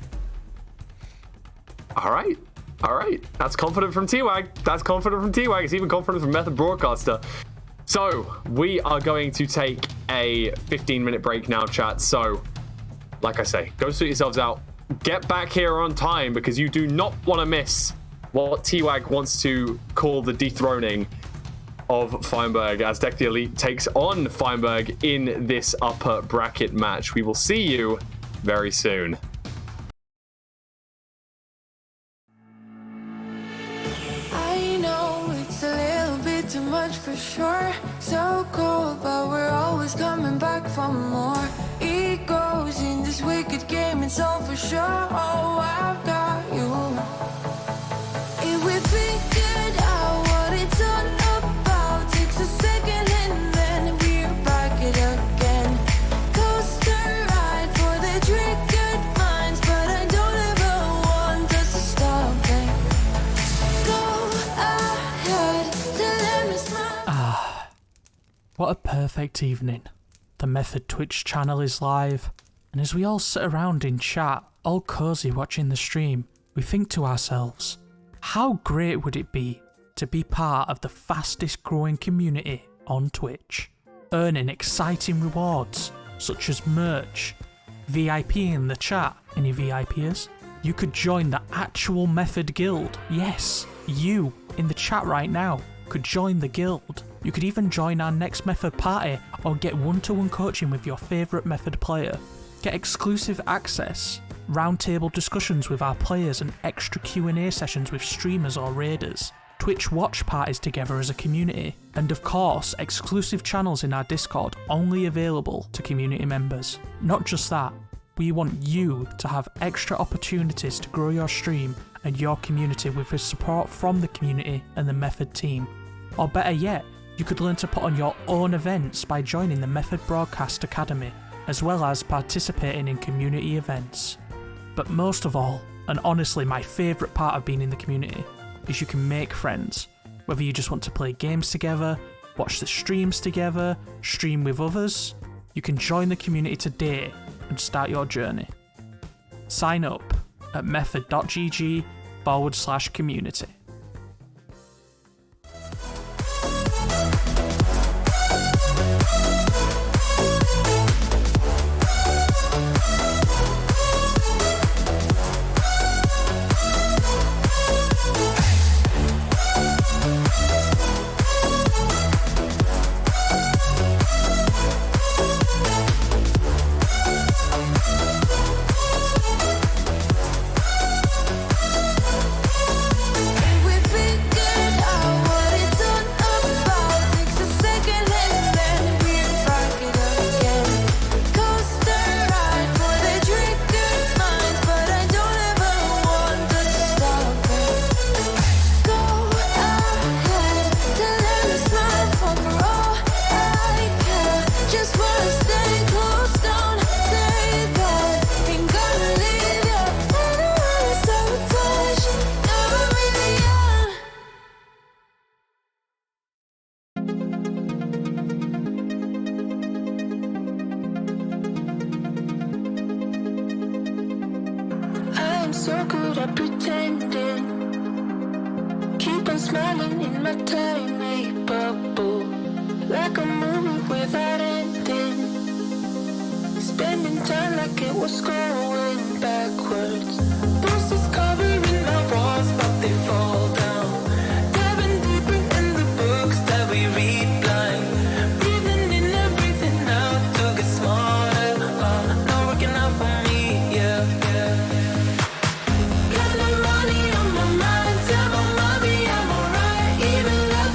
Speaker 1: All right. That's confident from T-Wag. It's even confident from Method Broadcaster. So, we are going to take a 15-minute break now, chat. So, like I say, go sort yourselves out. get back here on time because you do not want to miss what T-Wag wants to call the dethroning of Feinberg as Deck the Elite takes on Feinberg in this upper bracket match. We will see you very soon.
Speaker 3: I know it's a little bit too much for sure. So cold, but we're always coming back for more. Egos in this wicked game, it's all for sure. Oh, I've got you. If we figured out what it's all about, takes a second and then we're back it again. Coaster ride for the triggered minds, but I don't ever want us to stop it. Go ahead, tell them it's mine.
Speaker 4: What a perfect evening. The Method Twitch channel is live, and as we all sit around in chat, all cozy watching the stream, we think to ourselves, how great would it be to be part of the fastest growing community on Twitch, earning exciting rewards such as merch, VIP in the chat. Any VIPers? You could join the actual Method Guild. Yes, you in the chat right now could join the guild. You could even join our next Method party or get one-to-one coaching with your favourite Method player. Get exclusive access, roundtable discussions with our players and extra Q&A sessions with streamers or raiders. Twitch watch parties together as a community. And of course, exclusive channels in our Discord only available to community members. Not just that, we want you to have extra opportunities to grow your stream and your community with the support from the community and the Method team. Or better yet, you could learn to put on your own events by joining the Method Broadcast Academy, as well as participating in community events. But most of all, and honestly my favourite part of being in the community, is you can make friends. Whether you just want to play games together, watch the streams together, stream with others, you can join the community today and start your journey. Sign up at method.gg/community.
Speaker 3: I'm so good at pretending. Keep on smiling in my tiny bubble, like a movie without ending. Spending time like it was going backwards. Posters covering my walls, but they fall down. Diving deeper in the books that we read blind. Breathing in and breathing out to get smarter. Not working out for me, yeah. Got no money on my mind, tell my mommy I'm alright. Even though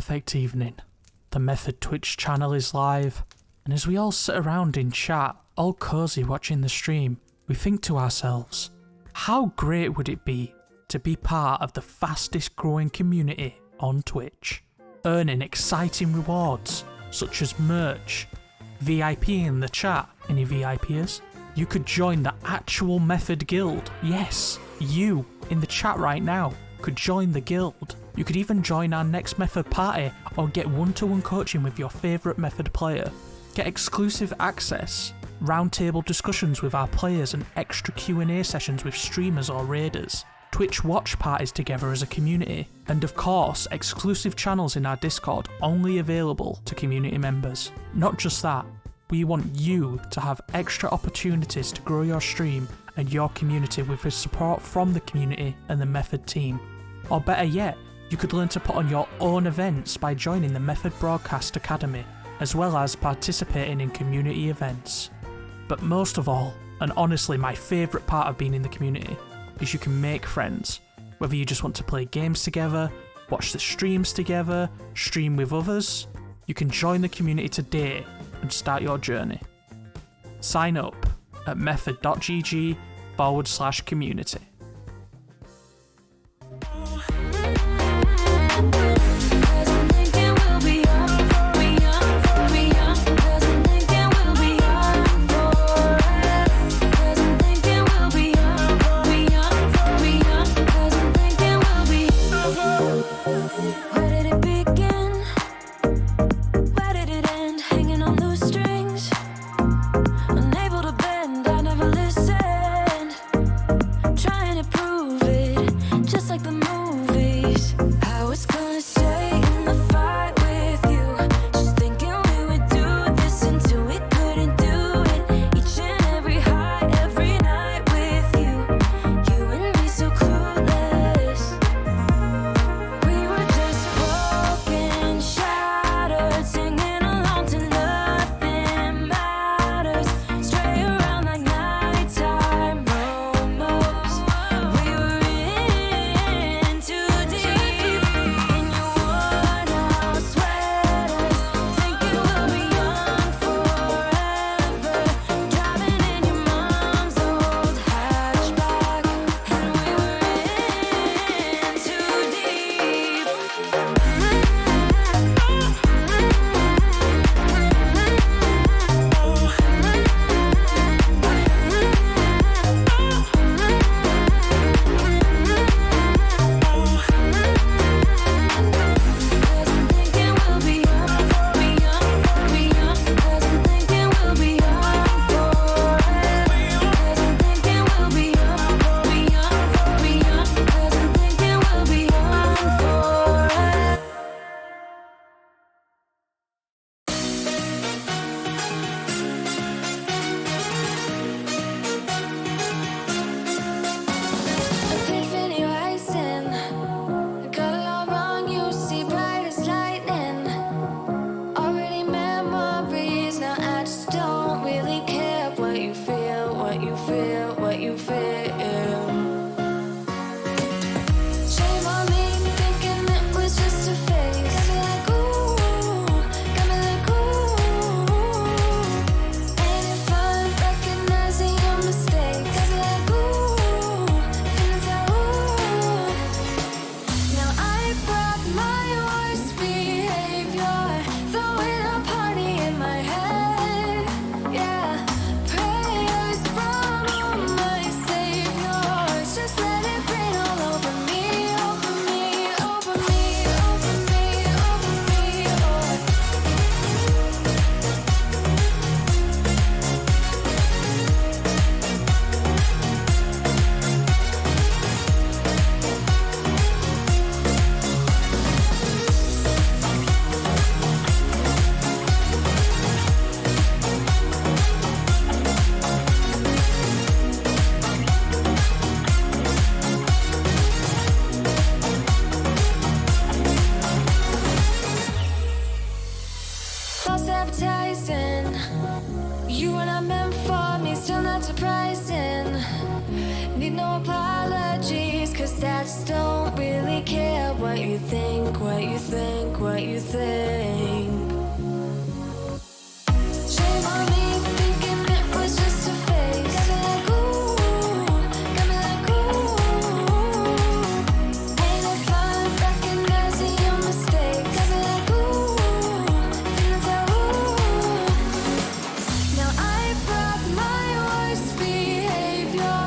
Speaker 4: perfect evening. The Method Twitch channel is live, and as we all sit around in chat, all cozy watching the stream, we think to ourselves, how great would it be to be part of the fastest growing community on Twitch, earning exciting rewards such as merch, VIP in the chat, any VIPers? You could join the actual Method Guild. Yes, you in the chat right now could join the guild. You could even join our next Method party or get one-to-one coaching with your favourite Method player. Get exclusive access, roundtable discussions with our players and extra Q&A sessions with streamers or raiders. Twitch watch parties together as a community. And of course, exclusive channels in our Discord only available to community members. Not just that, we want you to have extra opportunities to grow your stream and your community with the support from the community and the Method team. Or better yet, you could learn to put on your own events by joining the Method Broadcast Academy, as well as participating in community events. But most of all, and honestly my favourite part of being in the community, is you can make friends. Whether you just want to play games together, watch the streams together, stream with others, you can join the community today and start your journey. Sign up at method.gg/community.
Speaker 3: need no apologies, cause stats don't really care what you think, what you think, what you think. Shame on me, thinking it was just a phase. Got me like ooh, got me like ooh. Ain't it fun recognizing your mistakes? Got me like ooh, feeling so ooh. Now I brought my worst behavior,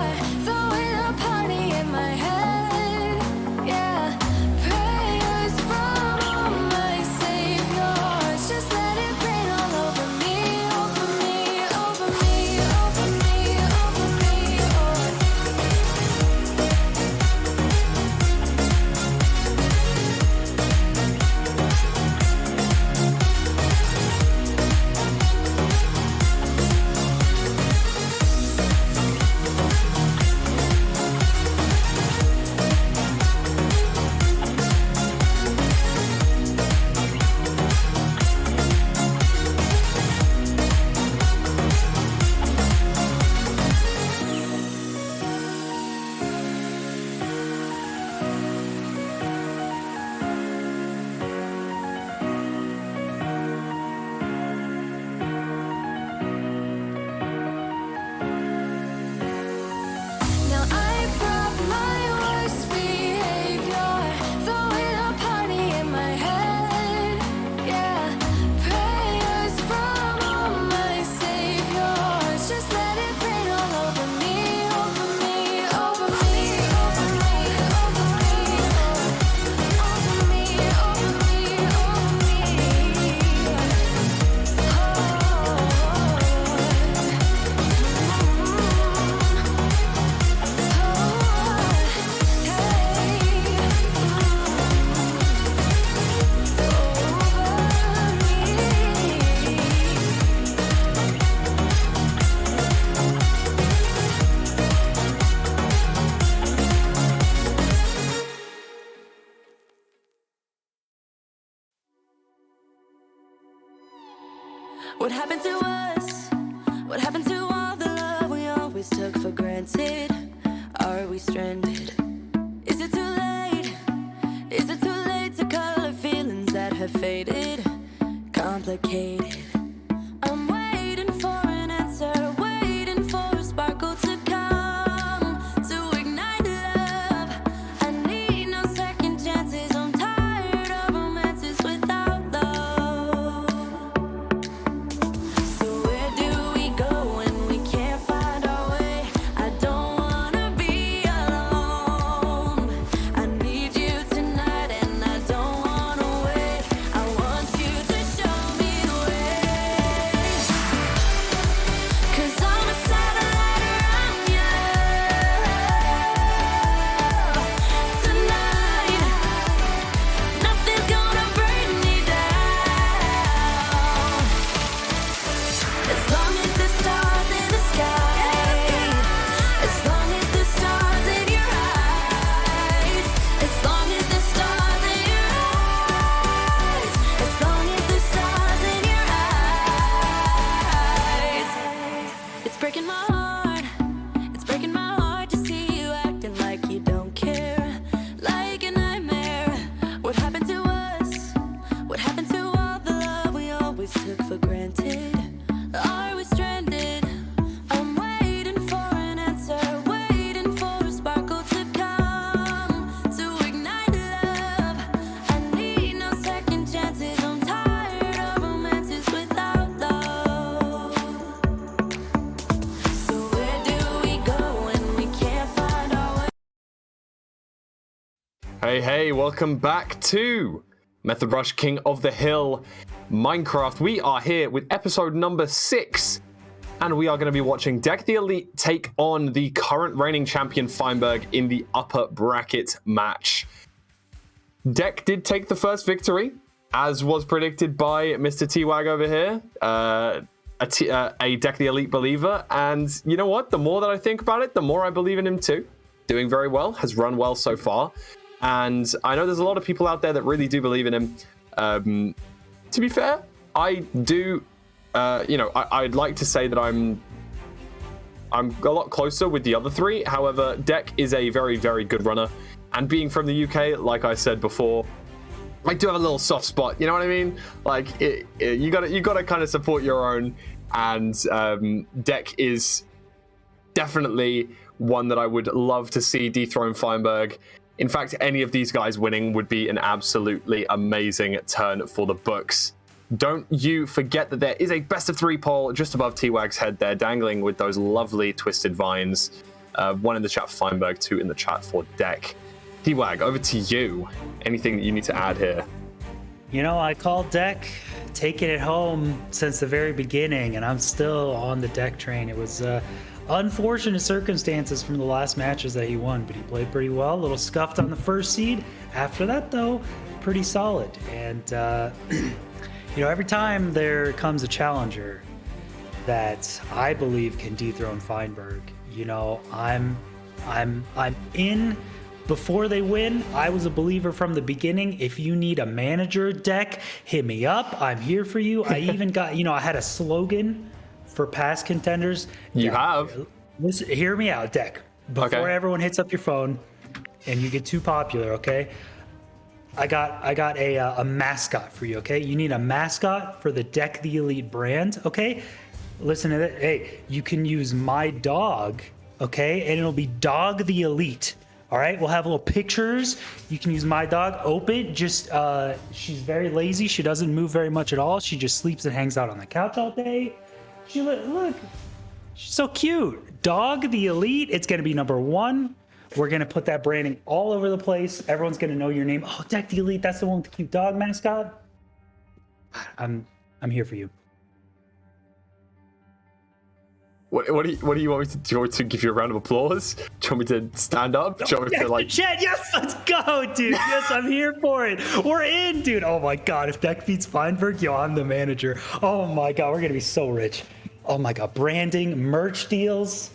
Speaker 3: throwing a party in my head. Yeah, prayers from all my saviors. Just let it rain all over me, over me, over me, over me, over me. Now I brought my worst behavior, throwing a party in my head. Yeah, prayers from all my saviors. Just let it rain all over me, over me, over me, over me, over me, over me, over me, over What happened to us? What happened to all the love we always took for granted? Are we stranded? Is it too late? Is it too late to color feelings that have faded? Complicated. I'm waiting for an answer, waiting for a sparkle to come to ignite love. I need no second chances. I'm tired of romances without love. So where do we go when we can't find our way? I don't wanna be alone. I need you tonight and I don't wanna wait. I want you to show me the way. 'Cause I'm a satellite around you tonight. Nothing's gonna bring me down. As long as the stars in the sky, as long as the stars in your eyes, as long as the stars in your eyes, as long as the stars in your eyes. It's breaking my heart, it's breaking my heart to see you acting like you don't care, like a nightmare. What happened to us? What happened to all the love we always took for granted? Are we stranded? I'm waiting for an answer, waiting for a sparkle to come to ignite love. I need no second chances. I'm tired of romances without love. So where do we go when we can't find our way?
Speaker 1: Hey, welcome back to Method Rush King of the Hill Minecraft. We are here with episode number 6, and we are going to be watching Deck the Elite take on the current reigning champion Feinberg in the upper bracket match. Deck did take the first victory, as was predicted by Mr. T-Wag over here, a Deck the Elite believer, and you know what? The more that I think about it, the more I believe in him too. Doing very well, has run well so far. And I know there's a lot of people out there that really do believe in him. To be fair, I do, I'd like to say that I'm I'm a lot closer with the other three. However, Deck is a very, very good runner. And being from the UK, like I said before, I do have a little soft spot. You know what I mean? Like, you gotta kind of support your own. And Deck is definitely one that I would love to see dethrone Feinberg. In fact, any of these guys winning would be an absolutely amazing turn for the books. Don't you forget that there is a best of 3 poll just above T-Wag's head there, dangling with those lovely twisted vines. 1 in the chat for Feinberg, 2 in the chat for Deck. T-Wag, over to you. Anything that you need to add here?
Speaker 2: You know, I called Deck taking it home since the very beginning, and I'm still on the Deck train. It was unfortunate circumstances from the last matches that he won, but he played pretty well. A little scuffed on the first seed. After that, though, pretty solid. And you know, every time there comes a challenger that I believe can dethrone Feinberg, you know, I'm in before they win. I was a believer from the beginning. If you need a manager, Deck, hit me up. I'm here for you. I even got, you know, I had a slogan for past contenders.
Speaker 1: You have.
Speaker 2: Listen, hear me out, Deck. Before everyone hits up your phone and you get too popular, okay? I got a mascot for you, okay? You need a mascot for the Deck the Elite brand, okay? Listen to that. Hey, you can use my dog, okay? And it'll be Dog the Elite, all right? We'll have little pictures. You can use my dog. Opit, just, she's very lazy. She doesn't move very much at all. She just sleeps and hangs out on the couch all day. Look, she's so cute. Dog the Elite, it's gonna be #1. We're going to put that branding all over the place. Everyone's going to know your name. Oh, Deck the Elite, that's the one with the cute dog mascot. I'm here for you.
Speaker 1: What do you want me to do? You want me to give you a round of applause? Do you want me to stand up? Do you want me to like...
Speaker 2: Chat, yes, let's go, dude. Yes, I'm here for it. We're in, dude. Oh my God, if Deck beats Feinberg, yo, I'm the manager. Oh my God, we're going to be so rich. Oh my God, branding, merch deals.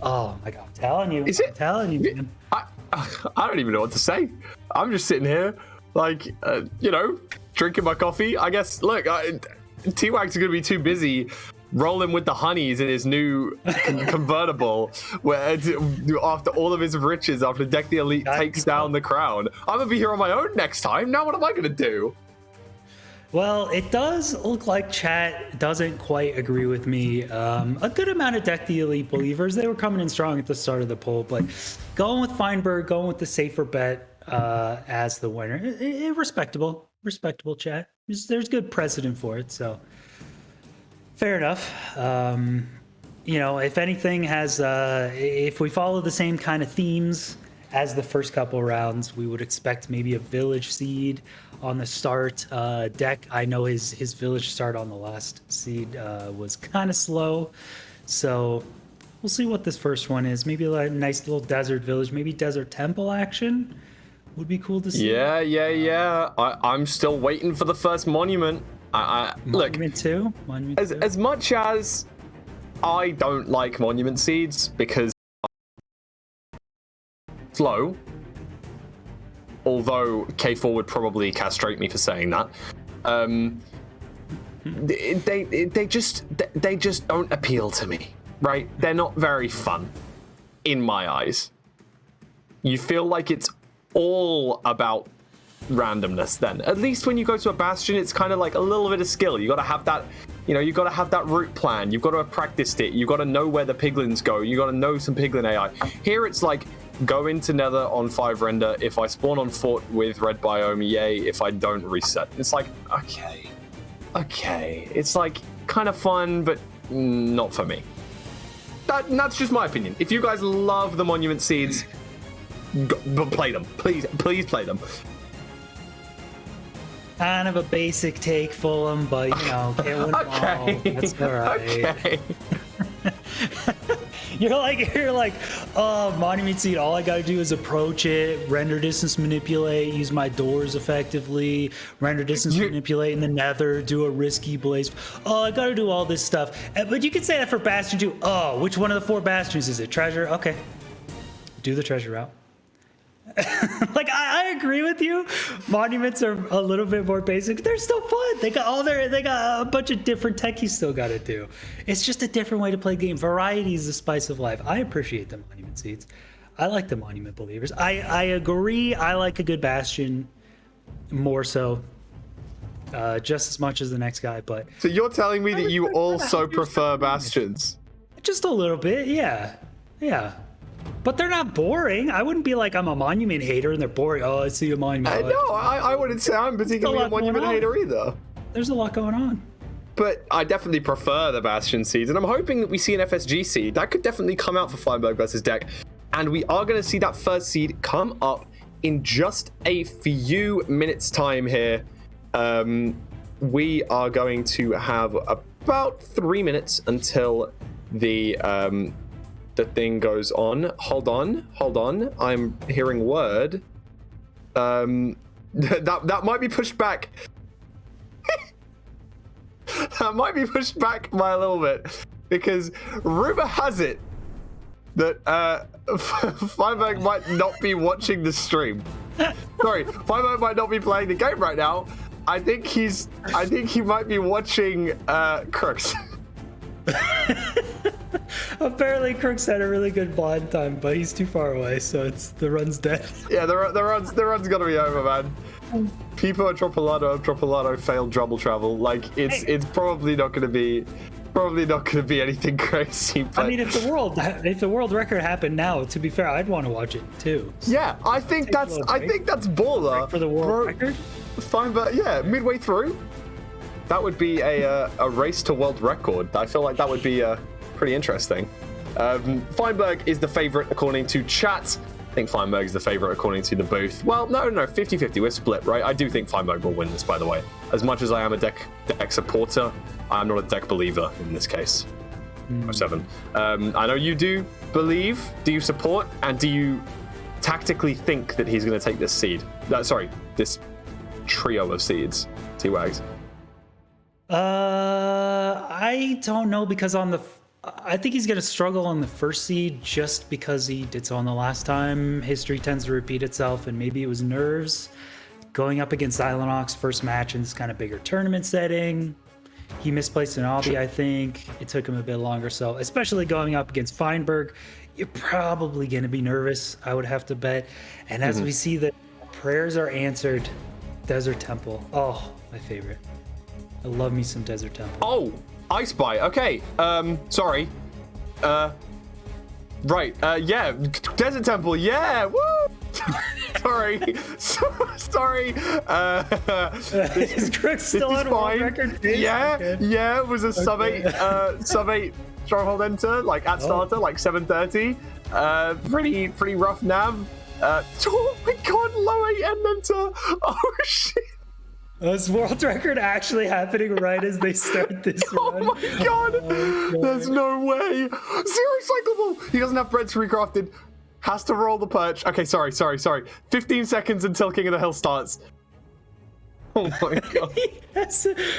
Speaker 2: Oh my God, I'm telling you. I'm telling you, man.
Speaker 1: I don't even know what to say. I'm just sitting here, like, you know, drinking my coffee. I guess, look, T-Wag's going to be too busy rolling with the honeys in his new convertible, where after all of his riches, after Deck the Elite takes down the crown. I'm going to be here on my own next time. Now what am I going to do?
Speaker 2: Well, it does look like chat doesn't quite agree with me. A good amount of Deck the Elite believers, they were coming in strong at the start of the poll, but going with Feinberg, going with the safer bet as the winner, respectable chat. There's good precedent for it, so fair enough. You know, if anything if we follow the same kind of themes as the first couple rounds, we would expect maybe a village seed on the start. Deck, I know his village start on the last seed was kind of slow, so we'll see what this first one is. Maybe a nice little desert village, maybe desert temple action would be cool to see.
Speaker 1: Yeah. I'm still waiting for the first monument.
Speaker 2: Monument two?
Speaker 1: As much as I don't like monument seeds because slow, although K4 would probably castrate me for saying that. They just don't appeal to me, right? They're not very fun in my eyes. You feel like it's all about randomness then. At least when you go to a bastion, it's kind of like a little bit of skill. You got to have that, you know, you got to have that route plan. You've got to have practiced it. You got to know where the piglins go. You got to know some piglin AI. Here it's like, go into Nether on 5 render. If I spawn on Fort with red biome, yay. If I don't, reset. It's like, okay. It's like kind of fun, but not for me. That's just my opinion. If you guys love the monument seeds, play them. Please play them.
Speaker 2: Kind of a basic take, Fulham, but you know, it went
Speaker 1: okay.
Speaker 2: That's all right.
Speaker 1: Okay.
Speaker 2: You're like, oh, monument seed. All I gotta do is approach it, render distance manipulate, use my doors effectively, render distance manipulate in the Nether, do a risky blaze. Oh, I gotta do all this stuff. But you can say that for Bastion too. Oh, which one of the 4 bastions is it? Treasure? Okay. Do the treasure route. Like I agree with you. Monuments are a little bit more basic. They're still fun. They got a bunch of different tech you still got to do. It's just a different way to play the game. Variety is the spice of life. I appreciate the monument seeds. I like the monument believers. I agree. I like a good bastion more so, just as much as the next guy. But
Speaker 1: So you're telling me that you also prefer bastions?
Speaker 2: just a little bit, yeah. But they're not boring. I wouldn't be like I'm a monument hater and they're boring. Oh, I see a monument.
Speaker 1: No, I wouldn't say I'm particularly a
Speaker 2: lot going
Speaker 1: monument
Speaker 2: on.
Speaker 1: hater either.
Speaker 2: There's a lot going on.
Speaker 1: But I definitely prefer the Bastion seeds, and I'm hoping that we see an FSG seed. That could definitely come out for Feinberg versus Deck. And we are going to see that first seed come up in just a few minutes' time here. We are going to have about 3 minutes until the thing goes on. Hold on. I'm hearing word. That might be pushed back. That might be pushed back by a little bit, because rumor has it that Feinberg might not be watching the stream. Sorry, Feinberg might not be playing the game right now. I think he might be watching Crooks.
Speaker 2: Apparently, Crooks had a really good blind time, but he's too far away, so the run's dead.
Speaker 1: Yeah, the run's gonna be over, man. People at Tropolato failed double travel. Like it's probably not gonna be anything crazy. But
Speaker 2: I mean, if the world record happened now, to be fair, I'd want to watch it too.
Speaker 1: yeah, I think that's baller
Speaker 2: For the world record.
Speaker 1: Feinberg, yeah, midway through, that would be a race to world record. I feel like that would be pretty interesting. Feinberg is the favorite according to chat. I think Feinberg is the favorite according to the booth. Well, no, 50-50. We're split, right? I do think Feinberg will win this, by the way. As much as I am a deck supporter, I'm not a deck believer in this case. 7. I know you do believe. Do you support? And do you tactically think that he's going to take this seed? This trio of seeds. T-Wags.
Speaker 2: I don't know, because I think he's going to struggle on the first seed just because he did so on the last time. History tends to repeat itself, and maybe it was nerves. Going up against Xylonox first match in this kind of bigger tournament setting. He misplaced an obby, I think. It took him a bit longer. So, especially going up against Feinberg, you're probably going to be nervous, I would have to bet. And as we see that prayers are answered, Desert Temple. Oh, my favorite. I love me some Desert Temple.
Speaker 1: Oh, Ice Bite. Okay. Sorry. Right. Yeah. Desert Temple. Yeah. Woo. Sorry. Sorry.
Speaker 2: Is Crooks still on world record?
Speaker 1: Yeah.
Speaker 2: Okay.
Speaker 1: Yeah. It was a sub 8 Stronghold enter, like at starter, like 7:30. Pretty rough nav. Oh my god, low 8 end enter. Oh shit.
Speaker 2: Is world record actually happening right as they start this
Speaker 1: Oh
Speaker 2: run?
Speaker 1: my god! There's no way! Zero cyclable! He doesn't have bread to recrafted. Has to roll the perch. Okay, sorry. 15 seconds until King of the Hill starts. Oh my god.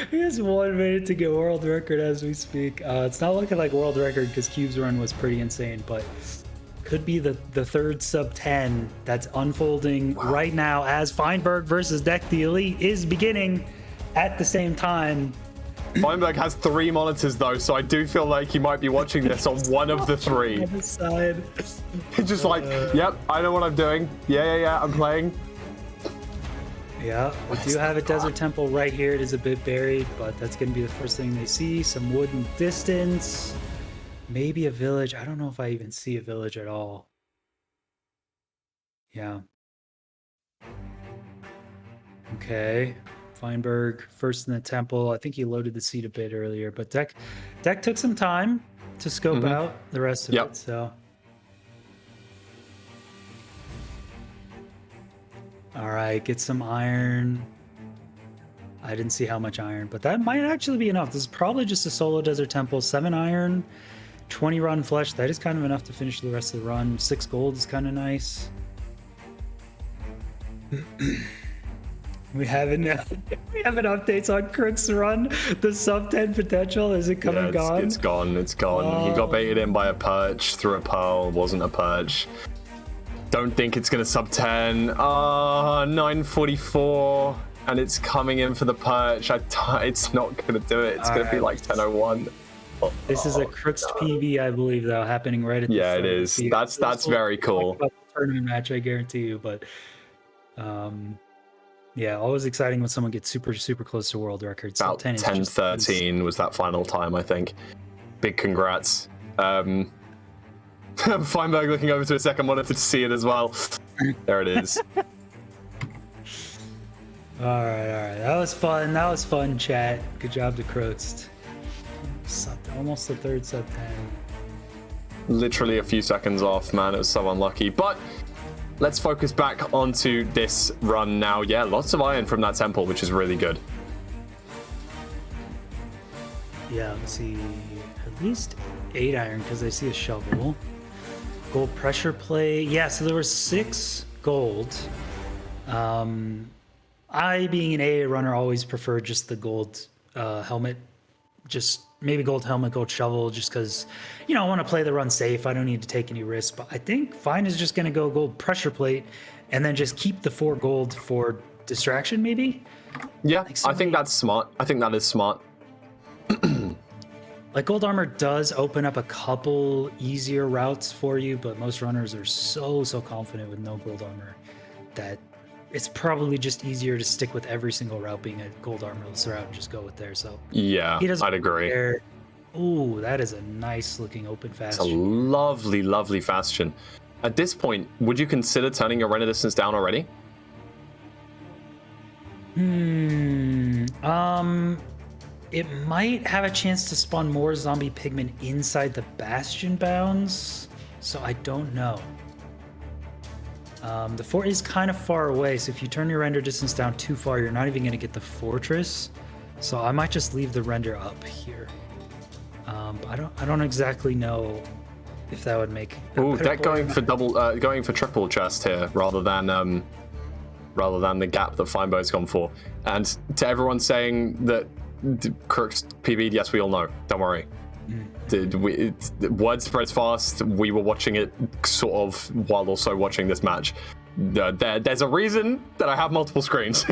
Speaker 2: He has 1 minute to get world record as we speak. It's not looking like world record because Cube's run was pretty insane, but could be the third sub 10 that's unfolding right now as Feinberg versus Deck the Elite is beginning at the same time.
Speaker 1: Feinberg has 3 monitors though, so I do feel like he might be watching this on one of the 3.
Speaker 2: On the side.
Speaker 1: He's just like, yep, I know what I'm doing. Yeah, I'm playing.
Speaker 2: Yeah, we do have a Desert Temple right here. It is a bit buried, but that's going to be the first thing they see. Some wooden distance. Maybe a village. I don't know if I even see a village at all. Yeah. Okay. Feinberg first in the temple. I think he loaded the seed a bit earlier, but Deck took some time to scope out the rest of it. So. All right, get some iron. I didn't see how much iron, but that might actually be enough. This is probably just a solo Desert Temple. 7 iron, 20 rotten flesh. That is kind of enough to finish the rest of the run. 6 gold is kind of nice. We have updates on Crooks' run. The sub 10 potential, is it coming gone?
Speaker 1: It's gone. He got baited in by a perch through a pearl. Wasn't a perch. don't think it's going to sub 10. 944. And it's coming in for the perch. It's not going to do it. It's going to be like 1001.
Speaker 2: This is a Crooks PB, I believe, though, happening right at the
Speaker 1: Yeah,
Speaker 2: start
Speaker 1: it
Speaker 2: of the
Speaker 1: is.
Speaker 2: field.
Speaker 1: That's very cool.
Speaker 2: Tournament match, I guarantee you. But yeah, always exciting when someone gets super close to world records.
Speaker 1: About 10:13 was that final time, I think. Big congrats. Feinberg looking over to a second monitor to see it as well. There it is.
Speaker 2: All right. That was fun, chat. Good job to Crooks. Almost the third sub 10.
Speaker 1: Literally a few seconds off, man. It was so unlucky. But let's focus back onto this run now. Yeah, lots of iron from that temple, which is really good.
Speaker 2: Yeah, let's see. At least 8 iron because I see a shovel. Gold pressure plate. Yeah, so there were 6 gold. I, being an AA runner, always prefer just the gold helmet. Just maybe gold helmet, gold shovel, just because, I want to play the run safe. I don't need to take any risks. But I think Fine is just going to go gold pressure plate and then just keep the 4 gold for distraction, maybe?
Speaker 1: Yeah, I think that's smart. I think that is smart.
Speaker 2: Like, gold armor does open up a couple easier routes for you, but most runners are so confident with no gold armor that it's probably just easier to stick with every single route being a gold armorless route and just go with there. So
Speaker 1: yeah, I'd agree.
Speaker 2: Ooh, that is a nice looking open
Speaker 1: It's a
Speaker 2: bastion.
Speaker 1: lovely bastion. At this point, would you consider turning your render distance down already?
Speaker 2: It might have a chance to spawn more zombie pigmen inside the bastion bounds, so I don't know. The fort is kind of far away, so if you turn your render distance down too far, you're not even going to get the fortress. So I might just leave the render up here. But I don't exactly know if that would make.
Speaker 1: Ooh, deck going for triple chest here rather than the gap that Feinberg's gone for. And to everyone saying that Crooks PB'd, yes, we all know. Don't worry. Word spreads fast. We were watching it sort of while also watching this match. There's a reason that I have multiple screens.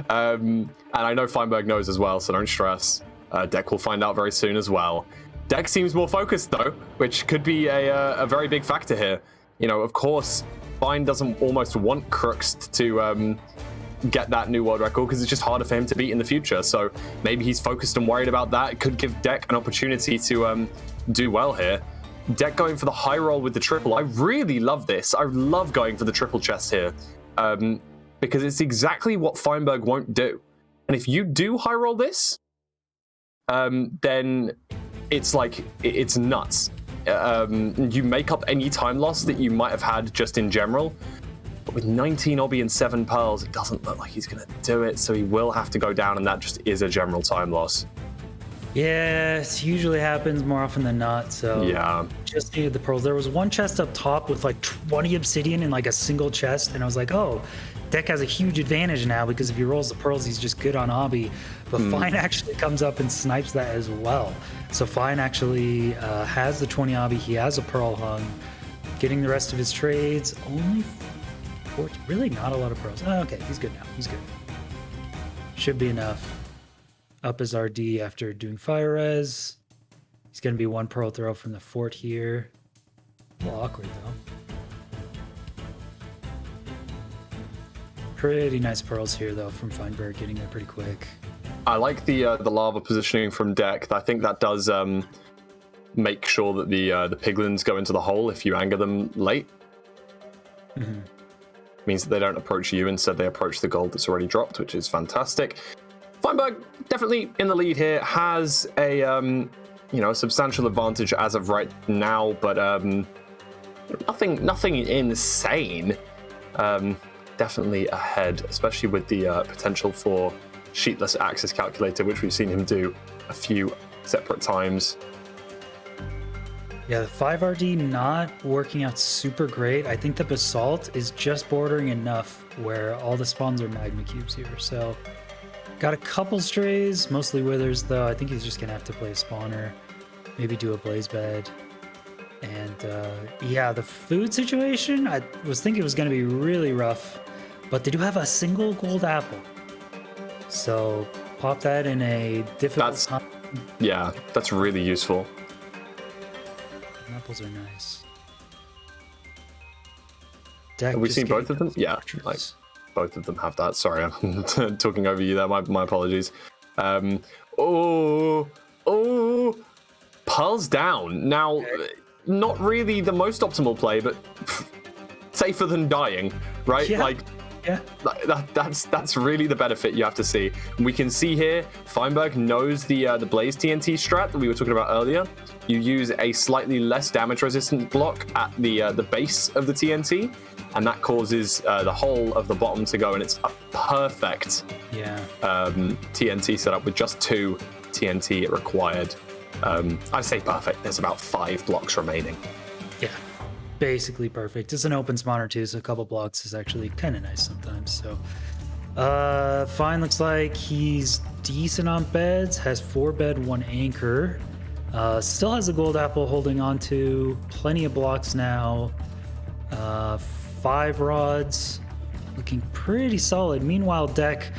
Speaker 1: And I know Feinberg knows as well, so don't stress. Deck will find out very soon as well. Deck seems more focused though, which could be a very big factor here. Of course, Fine doesn't almost want Crooks to get that new world record because it's just harder for him to beat in the future. So maybe he's focused and worried about that. It could give Deck an opportunity to do well here. Deck going for the high roll with the triple. I really love this. I love going for the triple chest here because it's exactly what Feinberg won't do. And if you do high roll this, then it's like, it's nuts. You make up any time loss that you might have had just in general. But with 19 obby and 7 pearls, it doesn't look like he's going to do it, so he will have to go down, and that just is a general time loss.
Speaker 2: Yeah, it usually happens more often than not, so
Speaker 1: yeah.
Speaker 2: Just needed the pearls. There was one chest up top with like 20 obsidian in like a single chest, and I was like, oh, Deck has a huge advantage now because if he rolls the pearls, he's just good on obby. But Fine actually comes up and snipes that as well. So Fine actually has the 20 obby, he has a pearl hung, getting the rest of his trades, only really not a lot of pearls. Oh, okay, he's good now. He's good. Should be enough. Up his RD after doing fire res. He's going to be 1 pearl throw from the fort here. A little awkward though. Pretty nice pearls here though from Feinberg, getting there pretty quick.
Speaker 1: I like the lava positioning from Deck. I think that does make sure that the piglins go into the hole if you anger them late.
Speaker 2: Mm-hmm.
Speaker 1: Means that they don't approach you, instead they approach the gold that's already dropped, which is fantastic. Feinberg definitely in the lead here, has a a substantial advantage as of right now, but nothing insane. Definitely ahead, especially with the potential for sheetless access calculator, which we've seen him do a few separate times.
Speaker 2: Yeah, the 5 RD not working out super great. I think the basalt is just bordering enough where all the spawns are magma cubes here. So got a couple strays, mostly withers though. I think he's just gonna have to play a spawner, maybe do a blaze bed, and Yeah, the food situation, I was thinking it was going to be really rough, but they do have a single gold apple. So pop that in a difficult time.
Speaker 1: Yeah, that's really useful.
Speaker 2: Apples are nice.
Speaker 1: Have we seen both of them? Yeah, like both of them have that. Sorry, I'm talking over you there. My apologies. Oh, Pearl's down. Now, not really the most optimal play, but safer than dying, right?
Speaker 2: Yeah.
Speaker 1: Like,
Speaker 2: Yeah.
Speaker 1: that's really the benefit you have to see. We can see here, Feinberg knows the Blaze TNT strat that we were talking about earlier. You use a slightly less damage resistant block at the base of the TNT, and that causes the whole of the bottom to go, and it's a perfect TNT setup with just 2 TNT required. I say perfect. There's about 5 blocks remaining.
Speaker 2: Yeah, basically perfect. It's an open spawner too, so a couple blocks is actually kind of nice sometimes. So, Fine looks like he's decent on beds. Has 4 bed, 1 anchor. Still has a gold apple holding on to. Plenty of blocks now. 5 rods. Looking pretty solid. Meanwhile, Deck.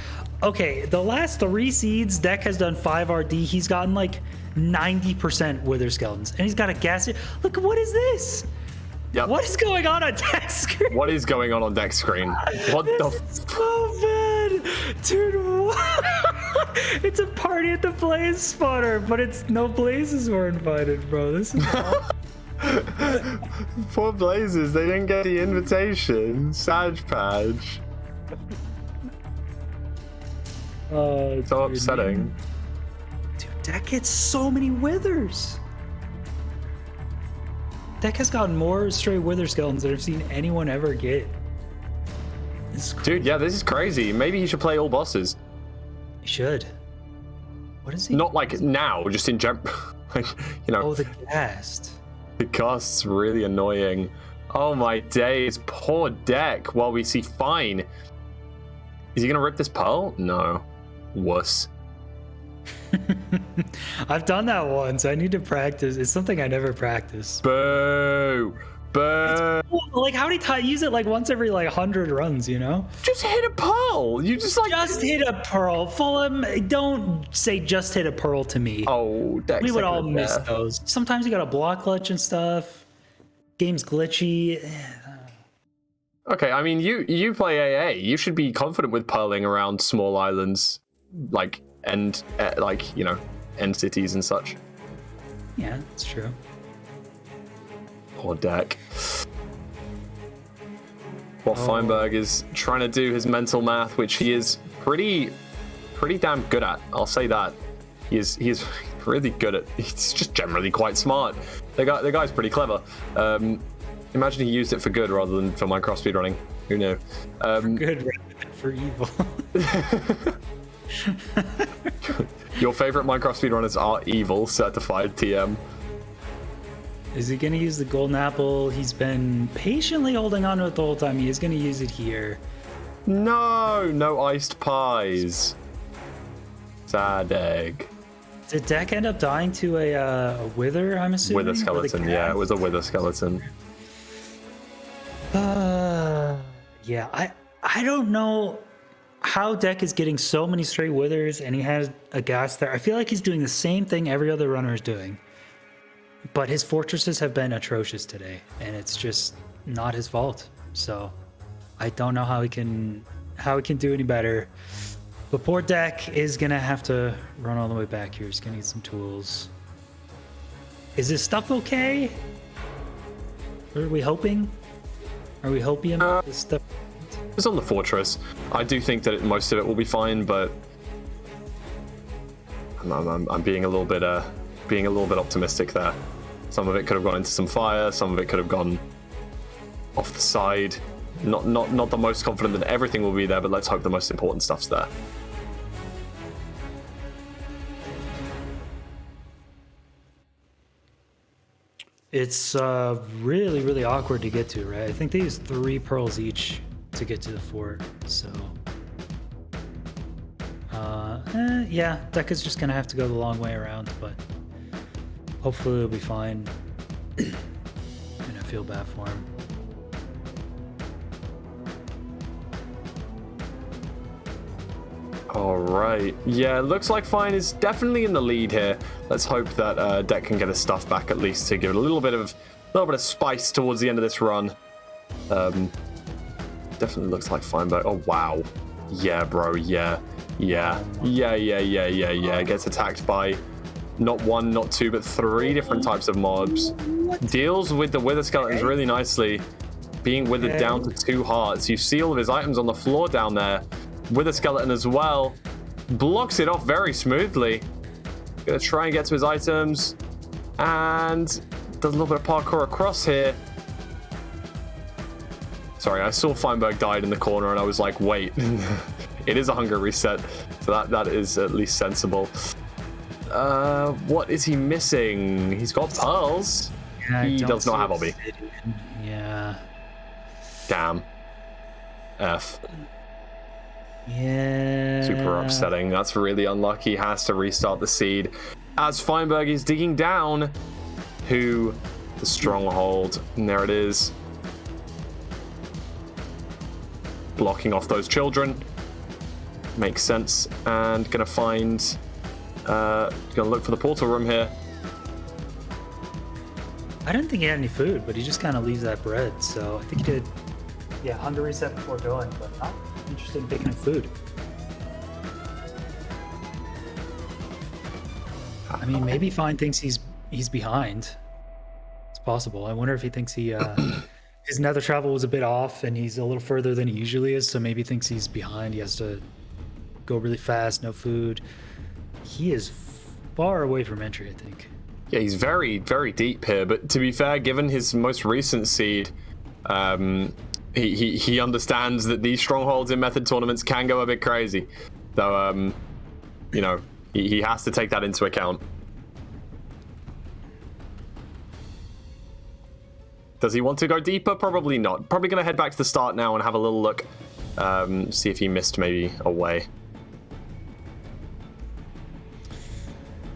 Speaker 2: Okay, the last 3 seeds, Deck has done 5 RD. He's gotten like 90% Wither Skeletons. And he's got a gas. Look, what is this?
Speaker 1: Yep.
Speaker 2: What is going on Deck's screen?
Speaker 1: What is going on Deck's screen? What the?
Speaker 2: So bad, dude. What? It's a party at the Blaze spawner, but it's no Blazes were invited, bro. This is.
Speaker 1: Poor Blazers, they didn't get the invitation. Sag Patch.
Speaker 2: Oh,
Speaker 1: So upsetting.
Speaker 2: Dude, Deck gets so many withers. Deck has gotten more stray wither skeletons than I've seen anyone ever get.
Speaker 1: Dude, yeah, this is crazy. Maybe he should play all bosses.
Speaker 2: He should. What is he?
Speaker 1: Not like now, just in general. Like, you know,
Speaker 2: Oh, the ghast.
Speaker 1: the cast's really annoying. Oh my days, poor Deck. While we see Fine. Is he gonna rip this pearl? No. Wuss.
Speaker 2: I've done that once. I need to practice. It's something I never practice.
Speaker 1: Boo! Boo!
Speaker 2: Like, how many times? Use it like once every like 100 runs, you know?
Speaker 1: Just hit a pearl! You just like.
Speaker 2: Just hit a pearl. Fulham, don't say just hit a pearl to me.
Speaker 1: Oh, Deck's
Speaker 2: We would all
Speaker 1: second
Speaker 2: miss
Speaker 1: there.
Speaker 2: those. Sometimes you got a block glitch and stuff. Game's glitchy.
Speaker 1: Okay, I mean, you play AA. You should be confident with pearling around small islands, like end cities and such.
Speaker 2: Yeah, that's true.
Speaker 1: Poor Deck. While Feinberg is trying to do his mental math, which he is pretty damn good at. I'll say that. He's really good at. He's just generally quite smart. The guy's pretty clever. Imagine he used it for good rather than for Minecraft speedrunning. Who knew?
Speaker 2: Good rather than for evil.
Speaker 1: Your favorite Minecraft speedrunners are evil, certified TM.
Speaker 2: Is he going to use the golden apple? He's been patiently holding on to it the whole time. He is going to use it here.
Speaker 1: No iced pies. Sad egg.
Speaker 2: Did Deck end up dying to a wither, I'm assuming?
Speaker 1: Wither
Speaker 2: Or the
Speaker 1: skeleton, yeah, it was a
Speaker 2: ghast?
Speaker 1: wither skeleton.
Speaker 2: Yeah, I don't know how Deck is getting so many stray withers and he has a ghast there. I feel like he's doing the same thing every other runner is doing. But his fortresses have been atrocious today, and it's just not his fault. So I don't know how he can do any better. But poor Deck is gonna have to run all the way back here. He's gonna need some tools. Is his stuff okay? Are we hoping? Are we hoping his stuff?
Speaker 1: It's on the fortress. I do think that most of it will be fine, but I'm being a little bit optimistic there. Some of it could have gone into some fire. Some of it could have gone off the side. Not the most confident that everything will be there, but let's hope the most important stuff's there.
Speaker 2: It's really, really awkward to get to, right? I think they use 3 pearls each to get to the fort, so... yeah, Deck is just gonna have to go the long way around, but hopefully it'll be fine. feel bad for him.
Speaker 1: All right. Yeah, it looks like Fine is definitely in the lead here. Let's hope that Deck can get his stuff back at least to give it a little bit of spice towards the end of this run. Definitely looks like Feinberg. Oh wow. Yeah, bro. Yeah. Gets attacked by not one, not two, but three different types of mobs. Deals with the Wither Skeletons really nicely. Being withered down to 2 hearts. You see all of his items on the floor down there. Wither Skeleton as well. Blocks it off very smoothly. Gonna try and get to his items. And does a little bit of parkour across here. Sorry, I saw Feinberg died in the corner and I was like, wait. It is a hunger reset. So that is at least sensible. What is he missing? He's got pearls.
Speaker 2: Yeah,
Speaker 1: he does not have Obby.
Speaker 2: Yeah.
Speaker 1: Damn. F.
Speaker 2: Yeah.
Speaker 1: Super upsetting. That's really unlucky. Has to restart the seed. As Feinberg is digging down to the stronghold. And there it is. Blocking off those children. Makes sense. And gonna find... gonna look for the portal room here.
Speaker 2: I didn't think he had any food, but he just kind of leaves that bread. So I think he did, hunger reset before going, but not interested in picking up food. I mean, maybe Fine thinks he's behind. It's possible. I wonder if he thinks he his nether travel was a bit off, and he's a little further than he usually is. So maybe he thinks he's behind. He has to go really fast, no food. He is far away from entry, I think.
Speaker 1: Yeah, he's very, very deep here. But to be fair, given his most recent seed, he understands that these strongholds in method tournaments can go a bit crazy. So, you know, he has to take that into account. Does he want to go deeper? Probably not. Probably going to head back to the start now and have a little look, see if he missed maybe a way.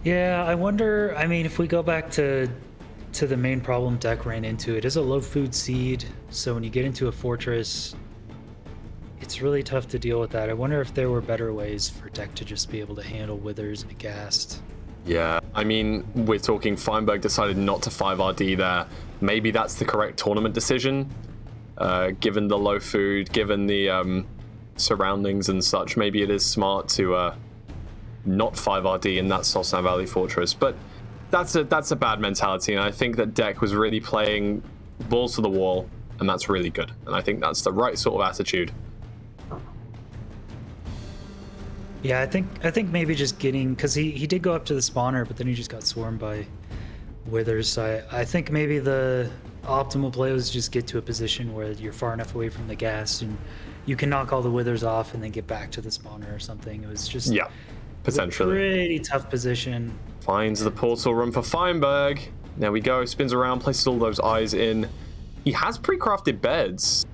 Speaker 2: Yeah, I wonder, I mean, if we go back to the main problem Deck ran into, it is a low food seed, so when you get into a fortress, it's really tough to deal with that. I wonder if there were better ways for Deck to just be able to handle withers and Ghast.
Speaker 1: Yeah, I mean, we're talking Feinberg decided not to 5RD there. Maybe that's the correct tournament decision, given the low food, given the surroundings and such. Maybe it is smart to not 5RD in that Solstan Valley Fortress, but that's a bad mentality, and I think that Deck was really playing balls to the wall, and that's really good, and I think that's the right sort of attitude.
Speaker 2: Yeah, I think maybe just getting, because he did go up to the spawner, but then he just got swarmed by withers. So I think maybe the optimal play was just get to a position where you're far enough away from the gas and you can knock all the withers off and then get back to the spawner or something. It was just
Speaker 1: potentially
Speaker 2: a pretty tough position.
Speaker 1: Finds the portal room for Feinberg. There we go. Spins around, places all those eyes in. He has pre-crafted beds.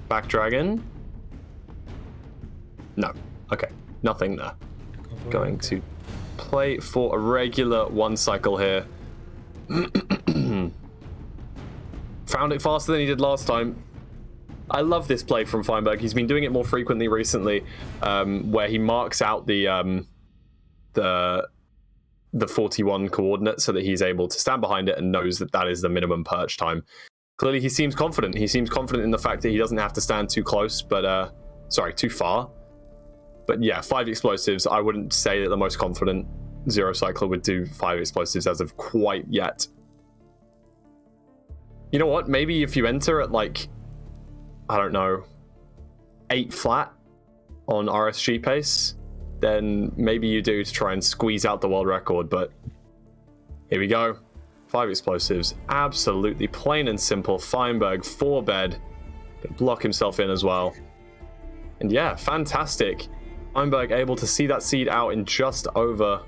Speaker 1: Back dragon. No. Okay. Nothing there. Going to play for a regular 1 cycle here. Found it faster than he did last time. I love this play from Feinberg. He's been doing it more frequently recently, where he marks out the 41 coordinate so that he's able to stand behind it and knows that that is the minimum perch time. Clearly, he seems confident. He seems confident in the fact that he doesn't have to stand too close, but too far. But yeah, 5 explosives. I wouldn't say that the most confident Zero Cycler would do 5 explosives as of quite yet. You know what? Maybe if you enter at like, I don't know, 8 flat on RSG pace, then maybe you do to try and squeeze out the world record. But here we go. 5 explosives. Absolutely plain and simple. Feinberg, 4 bed. Gonna block himself in as well. And yeah, fantastic. Feinberg able to see that seed out in just over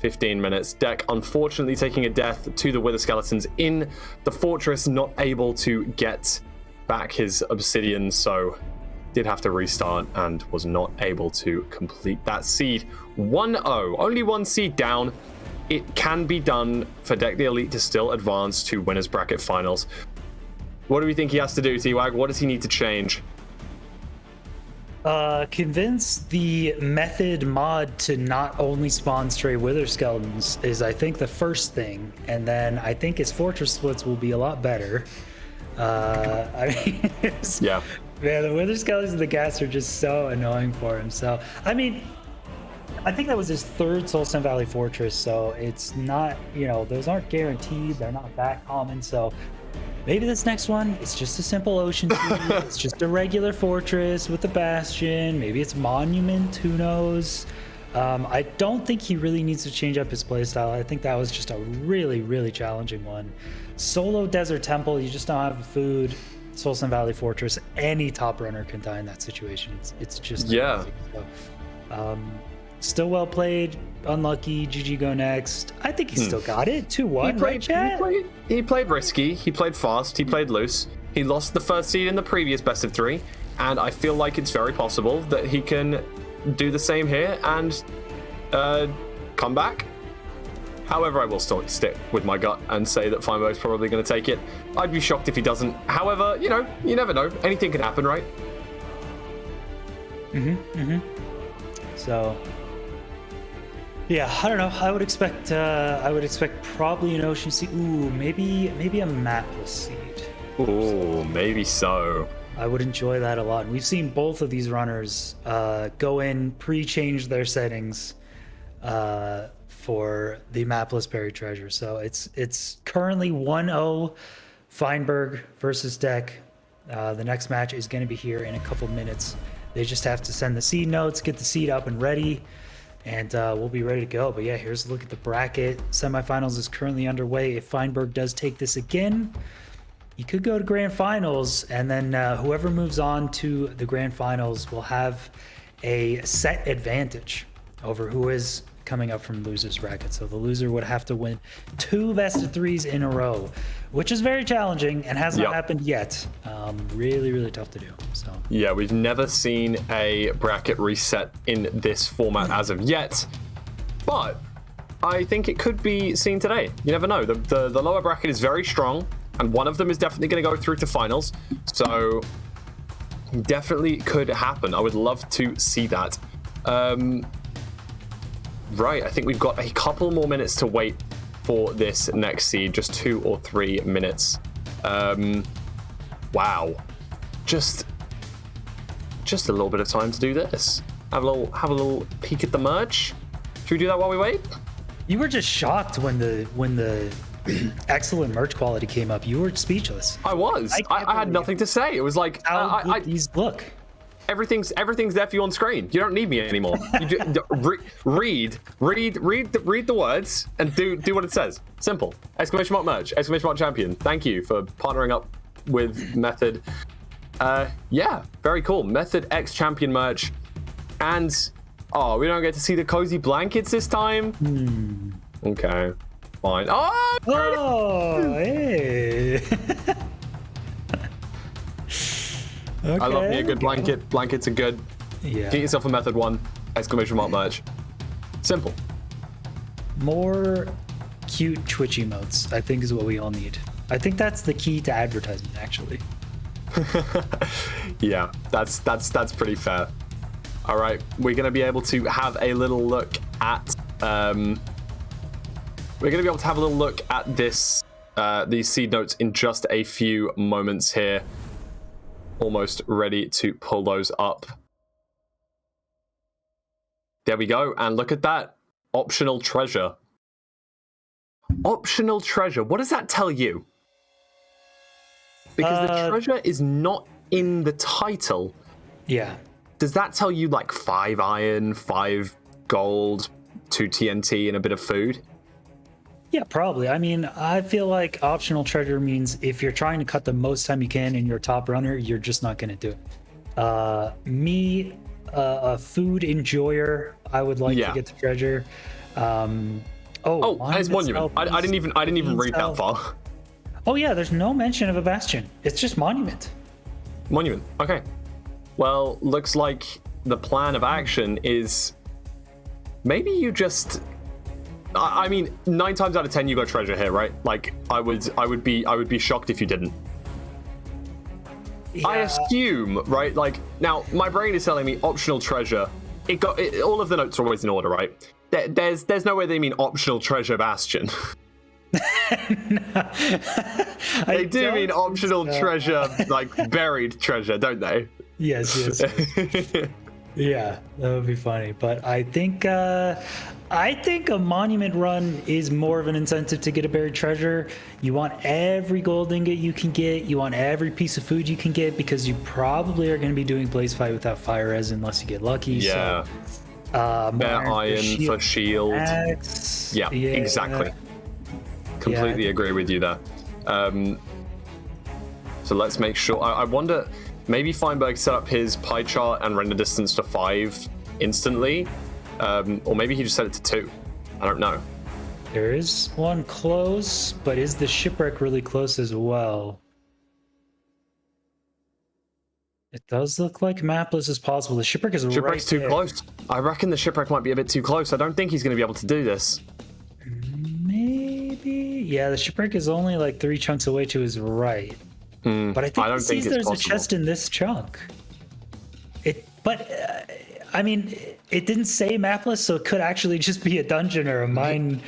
Speaker 1: 15 minutes. Deck unfortunately taking a death to the Wither Skeletons in the fortress, not able to get back his obsidian, so did have to restart and was not able to complete that seed. 1-0, only 1 seed down. it can be done for Deck the Elite to still advance to winners bracket finals. What do we think he has to do, T-Wag? What does he need to change?
Speaker 2: Convince the method mod to not only spawn stray wither skeletons is, I think, the first thing, and then I think his fortress splits will be a lot better. I mean,
Speaker 1: Yeah.
Speaker 2: man, the wither skeletons and the gas are just so annoying for him. So, I mean, I think that was his third Soulstone Valley fortress, so it's not, those aren't guaranteed. They're not that common, so maybe this next one, it's just a simple ocean sea. It's just a regular fortress with a bastion. Maybe it's monument, who knows? I don't think he really needs to change up his playstyle. I think that was just a really, really challenging one. Solo Desert Temple, you just don't have the food. Soulstone Valley Fortress, any top runner can die in that situation. It's just
Speaker 1: Yeah.
Speaker 2: So, still well played. Unlucky. GG go next. I think he still got it. 2-1, right, chat?
Speaker 1: He played risky, he played fast, he played loose. He lost the first seed in the previous best of 3, and I feel like it's very possible that he can do the same here and come back. However, I will still stick with my gut and say that Feinberg is probably going to take it. I'd be shocked if he doesn't. However, you never know. Anything can happen, right?
Speaker 2: So, yeah, I don't know. I would expect probably an Ocean Sea. Ooh, maybe a mapless seed.
Speaker 1: Ooh, maybe so.
Speaker 2: I would enjoy that a lot. And we've seen both of these runners go in, pre-change their settings for the mapless buried treasure. So it's currently 1-0 Feinberg versus Deck. The next match is going to be here in a couple minutes. They just have to send the seed notes, get the seed up and ready, and we'll be ready to go. But yeah, here's a look at the bracket. Semifinals is currently underway. If Feinberg does take this again, he could go to grand finals, and then whoever moves on to the grand finals will have a set advantage over who is coming up from losers bracket. So the loser would have to win 2 best of 3s in a row, which is very challenging and has not happened yet. Really, really tough to do. So
Speaker 1: yeah, we've never seen a bracket reset in this format as of yet, but I think it could be seen today. You never know. The lower bracket is very strong, and one of them is definitely going to go through to finals. So definitely could happen. I would love to see that. Right, I think we've got a couple more minutes to wait for this next seed. Just 2 or 3 minutes. Wow. Just a little bit of time to do this. Have a little peek at the merge. Should we do that while we wait?
Speaker 2: you were just shocked when the excellent merch quality came up. You were speechless.
Speaker 1: I was. I had nothing to say. It was like
Speaker 2: How good these look.
Speaker 1: everything's there for you on screen. You don't need me anymore. You read the words and do what it says. Simple. Exclamation mark merch. Exclamation mark champion. Thank you for partnering up with Method. Yeah, very cool. Method X champion merch, and we don't get to see the cozy blankets this time. Okay, fine.
Speaker 2: Hey. Okay,
Speaker 1: I love me a good blanket. Blankets are good.
Speaker 2: Yeah.
Speaker 1: Get yourself a Method 1 exclamation mark merch. Simple.
Speaker 2: More cute Twitch emotes, I think, is what we all need. I think that's the key to advertisement, actually.
Speaker 1: Yeah, that's pretty fair. All right, we're gonna be able to have a little look at this these seed notes in just a few moments here. Almost ready to pull those up. There we go, and look at that. Optional treasure. Optional treasure. What does that tell you? Because the treasure is not in the title.
Speaker 2: Yeah.
Speaker 1: Does that tell you like 5 iron, 5 gold, 2 TNT, and a bit of food?
Speaker 2: Yeah, probably. I mean, I feel like optional treasure means if you're trying to cut the most time you can in your top runner, you're just not going to do it. A food enjoyer, I would like to get the treasure.
Speaker 1: It's monument. I didn't even read that far.
Speaker 2: Oh yeah, there's no mention of a bastion. It's just monument.
Speaker 1: Monument. Okay. Well, looks like the plan of action is maybe you just I mean, 9 times out of 10 you got treasure here, right? Like, I would be shocked if you didn't.
Speaker 2: Yeah.
Speaker 1: I assume, right? Like, now my brain is telling me optional treasure. All of the notes are always in order, right? There's no way they mean optional treasure bastion. They do mean optional treasure, like buried treasure, don't they?
Speaker 2: Yes. Yeah, that would be funny. But I think a monument run is more of an incentive to get a buried treasure. You want every gold ingot you can get. You want every piece of food you can get, because you probably are going to be doing blaze fight without fire res unless you get lucky.
Speaker 1: Yeah.
Speaker 2: So,
Speaker 1: Bear iron for shield. Yeah, exactly. Completely agree with you there. So let's make sure. I wonder, maybe Feinberg set up his pie chart and render distance to 5 instantly, or maybe he just set it to 2. I don't know.
Speaker 2: There is one close, but is the shipwreck really close as well? It does look like mapless is possible. The shipwreck is
Speaker 1: Shipwreck's
Speaker 2: right
Speaker 1: too
Speaker 2: there.
Speaker 1: close. I reckon the shipwreck might be a bit too close. I don't think he's going to be able to do this.
Speaker 2: Maybe. Yeah, the shipwreck is only like 3 chunks away to his right. But I think
Speaker 1: don't
Speaker 2: he
Speaker 1: think
Speaker 2: sees
Speaker 1: it's
Speaker 2: there's
Speaker 1: possible.
Speaker 2: a chest in this chunk. I mean, it didn't say mapless, so it could actually just be a dungeon or a mine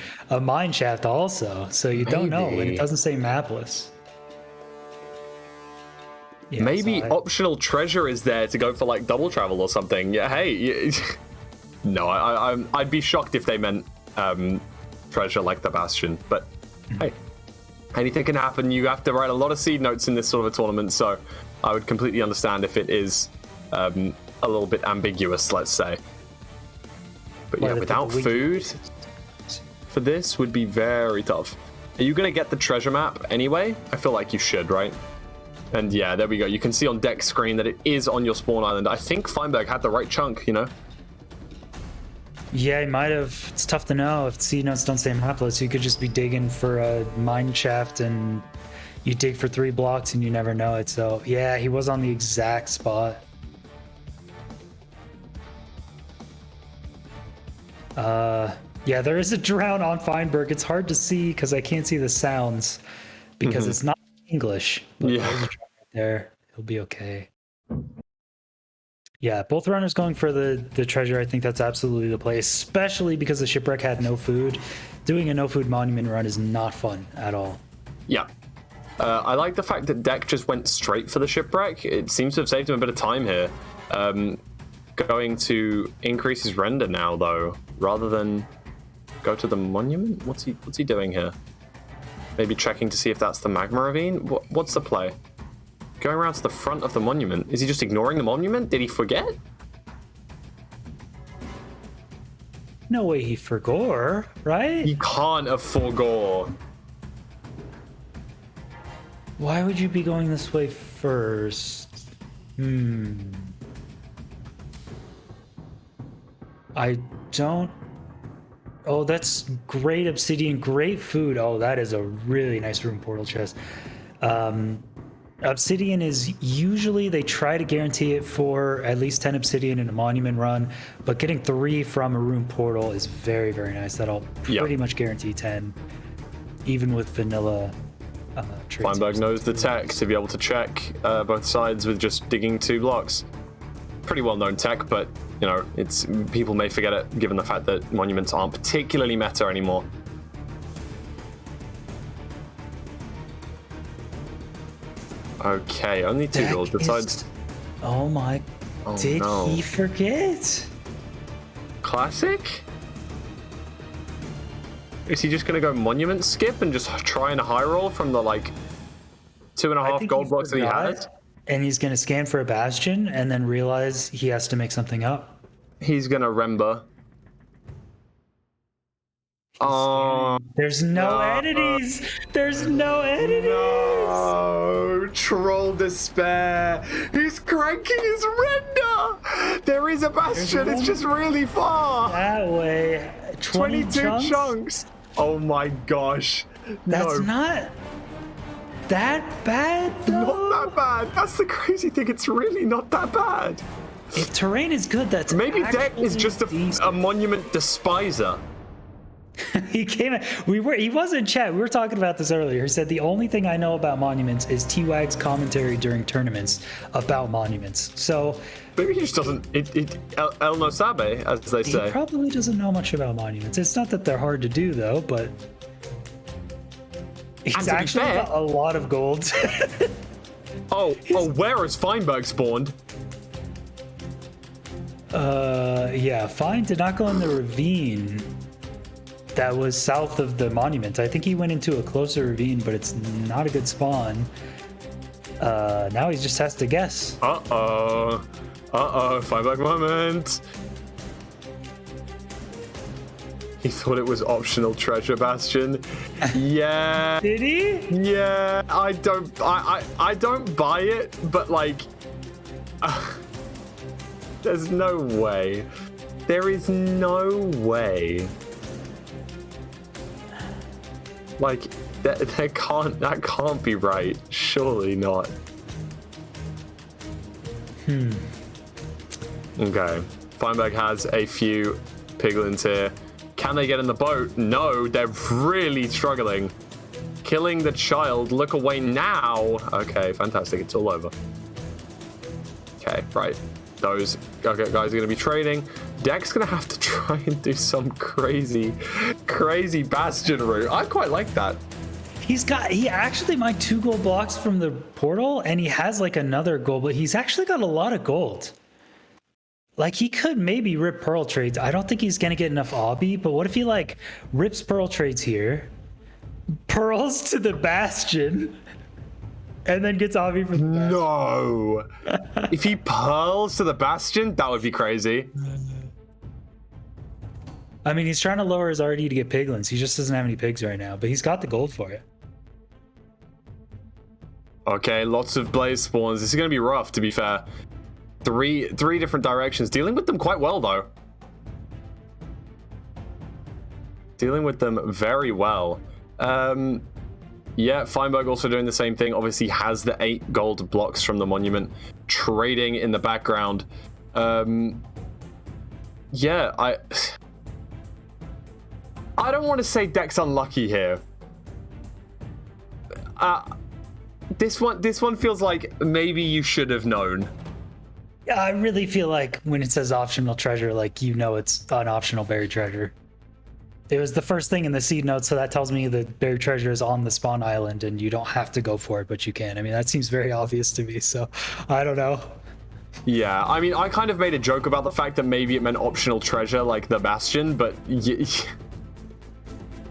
Speaker 2: shaft also. So you don't know, and
Speaker 1: Maybe.
Speaker 2: it doesn't say mapless. Yeah,
Speaker 1: Maybe
Speaker 2: so
Speaker 1: optional treasure is there to go for like double travel or something. Yeah, hey. No, I'd be shocked if they meant treasure like the Bastion. But hey, anything can happen. You have to write a lot of seed notes in this sort of a tournament, so I would completely understand if it is a little bit ambiguous, let's say. But yeah,
Speaker 2: Well,
Speaker 1: without food for this would be very tough. Are you going to get the treasure map anyway? I feel like you should, right? And yeah, there we go. You can see on deck screen that it is on your spawn island. I think Feinberg had the right chunk, you know?
Speaker 2: Yeah, he might have. It's tough to know if seed notes don't say mapless. You could just be digging for a mine shaft and you dig for 3 blocks and you never know it. So yeah, he was on the exact spot. Yeah, there is a drown on Feinberg. It's hard to see because I can't see the sounds because it's not English. But
Speaker 1: Yeah.
Speaker 2: there's a drown right there. He'll be okay. Yeah, both runners going for the treasure. I think that's absolutely the play, especially because the shipwreck had no food. Doing a no food monument run is not fun at all.
Speaker 1: Yeah. I like the fact that Deck just went straight for the shipwreck. It seems to have saved him a bit of time here. Going to increase his render now, though, rather than go to the monument. What's he doing here? Maybe checking to see if that's the magma ravine. What's the play? Going around to the front of the monument. Is he just ignoring the monument? Did he forget?
Speaker 2: No way he forgot, right?
Speaker 1: You can't have forgore.
Speaker 2: Why would you be going this way first? I don't... Oh, that's great obsidian, great food. Oh, that is a really nice room portal chest. Obsidian is usually, they try to guarantee it for at least 10 obsidian in a monument run, but getting 3 from a room portal is very, very nice. That'll pretty much guarantee 10, even with vanilla trades.
Speaker 1: Feinberg knows the tech to be able to check both sides with just digging 2 blocks. Pretty well known tech, but you know, it's people may forget it given the fact that monuments aren't particularly meta anymore. Okay, only 2 goals besides.
Speaker 2: Oh my! Did
Speaker 1: no.
Speaker 2: he forget?
Speaker 1: Classic? Is he just gonna go monument skip and just try and high roll from the like 2.5 gold blocks that he has?
Speaker 2: And he's gonna scan for a bastion and then realize he has to make something up.
Speaker 1: He's gonna remember.
Speaker 2: There's no entities. There's no entities.
Speaker 1: No, troll despair. He's cranking his render. There is a bastion. It's just really far.
Speaker 2: That way,
Speaker 1: 22 chunks. Oh my gosh.
Speaker 2: That's
Speaker 1: no.
Speaker 2: not that bad, though.
Speaker 1: Not that bad. That's the crazy thing. It's really not that bad.
Speaker 2: If terrain is good, that's
Speaker 1: Maybe Deck is
Speaker 2: actually
Speaker 1: just a
Speaker 2: decent.
Speaker 1: monument despiser.
Speaker 2: He came in. He was in chat. We were talking about this earlier. He said the only thing I know about monuments is T-Wag's commentary during tournaments about monuments. So
Speaker 1: Maybe he just doesn't. El no sabe, as they
Speaker 2: he
Speaker 1: say.
Speaker 2: probably doesn't know much about monuments. It's not that they're hard to do though, but he's actually
Speaker 1: fair-
Speaker 2: got a lot of gold.
Speaker 1: Oh, where is Feinberg spawned?
Speaker 2: Yeah, Fine did not go in the ravine that was south of the monument. I think he went into a closer ravine, but it's not a good spawn. Now he just has to guess.
Speaker 1: Feinberg moment. He thought it was optional treasure bastion. Yeah.
Speaker 2: Did he?
Speaker 1: Yeah, I don't buy it, but like, there's no way. There is no way. Like, that can't be right. Surely not. Okay. Feinberg has a few piglins here. Can they get in the boat? No, they're really struggling. Killing the child. Look away now. Okay, fantastic. It's all over. Okay, right. Those guys are going to be trading. Deck's going to have to try and do some crazy bastion route. I quite like that.
Speaker 2: He actually mined 2 gold blocks from the portal, and he has like another gold, but he's actually got a lot of gold. Like, he could maybe rip pearl trades. I don't think he's going to get enough obby, but what if he like rips pearl trades here, pearls to the bastion, and then gets obby from the bastion?
Speaker 1: No. If he pearls to the bastion, that would be crazy.
Speaker 2: I mean, he's trying to lower his RD to get piglins. He just doesn't have any pigs right now, but he's got the gold for it.
Speaker 1: Okay, lots of blaze spawns. This is going to be rough, to be fair. Three different directions. Dealing with them quite well, though. Dealing with them very well. Yeah, Feinberg also doing the same thing. Obviously has the 8 gold blocks from the monument. Trading in the background. Yeah, I don't want to say Deck's unlucky here. This one feels like maybe you should have known.
Speaker 2: Yeah, I really feel like when it says optional treasure, like, you know, it's an optional buried treasure. It was the first thing in the seed notes, so that tells me the buried treasure is on the spawn island and you don't have to go for it, but you can. I mean, that seems very obvious to me, so I don't know.
Speaker 1: Yeah, I mean, I kind of made a joke about the fact that maybe it meant optional treasure like the bastion, but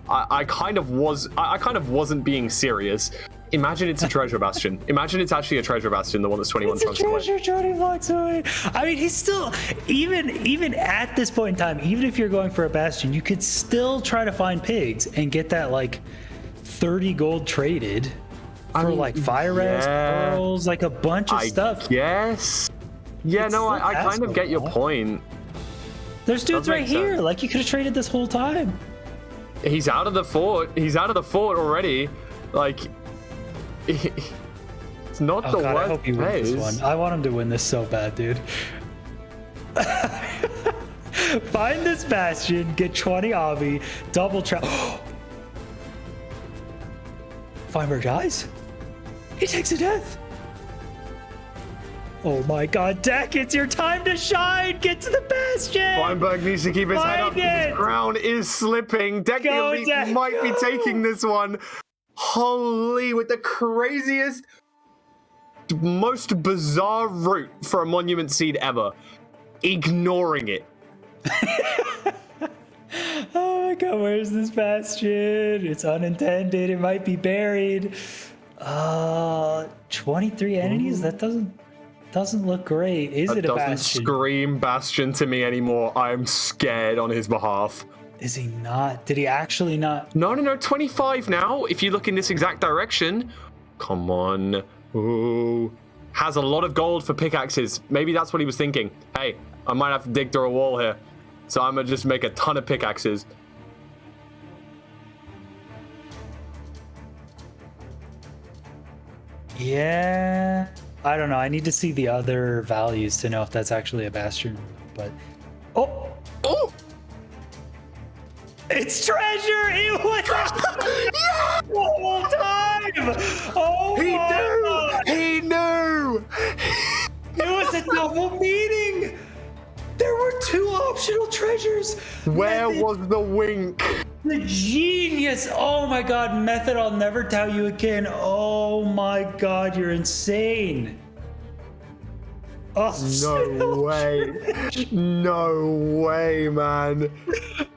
Speaker 1: I kind of wasn't being serious. Imagine it's a treasure bastion. Imagine it's actually a treasure bastion, the one that's 21 chunks away.
Speaker 2: It's a treasure 20 blocks away. I mean, he's still, even at this point in time, even if you're going for a bastion, you could still try to find pigs and get that like 30 gold traded for like fire res, pearls, like a bunch of stuff.
Speaker 1: Yes. Yeah, no, I kind of get your point.
Speaker 2: There's dudes right here. Like, you could have traded this whole time.
Speaker 1: He's out of the fort. He's out of the fort already. Like, it's not the
Speaker 2: God,
Speaker 1: worst
Speaker 2: I hope he wins this one. I want him to win this so bad, dude. Find this bastion, get 20 obby, double trap. Feinberg dies? He takes a death. Oh my God, Deck, it's your time to shine. Get to the bastion.
Speaker 1: Feinberg needs to keep his head up. His crown is slipping. Deck the Elite might be taking this one. Holy, with the craziest, most bizarre route for a monument seed ever. Ignoring it.
Speaker 2: Oh my God, where's this bastion? It's unintended. It might be buried. 23 entities? That doesn't look great. Is it a bastion?
Speaker 1: Doesn't scream bastion to me anymore. I'm scared on his behalf.
Speaker 2: Is he not? Did he actually not?
Speaker 1: No, 25 now. If you look in this exact direction. Come on. Ooh. Has a lot of gold for pickaxes. Maybe that's what he was thinking. Hey, I might have to dig through a wall here. So I'm going to just make a ton of pickaxes.
Speaker 2: Yeah. I don't know. I need to see the other values to know if that's actually a bastion. But oh, It's treasure! It was the whole time! Oh
Speaker 1: He
Speaker 2: my God.
Speaker 1: knew! He knew!
Speaker 2: It was a double meeting! There were 2 optional treasures!
Speaker 1: Where
Speaker 2: Method,
Speaker 1: was the wink?
Speaker 2: the genius! Oh my God, Method, I'll never tell you again. Oh my God, you're insane. Oh,
Speaker 1: No way. No way, man.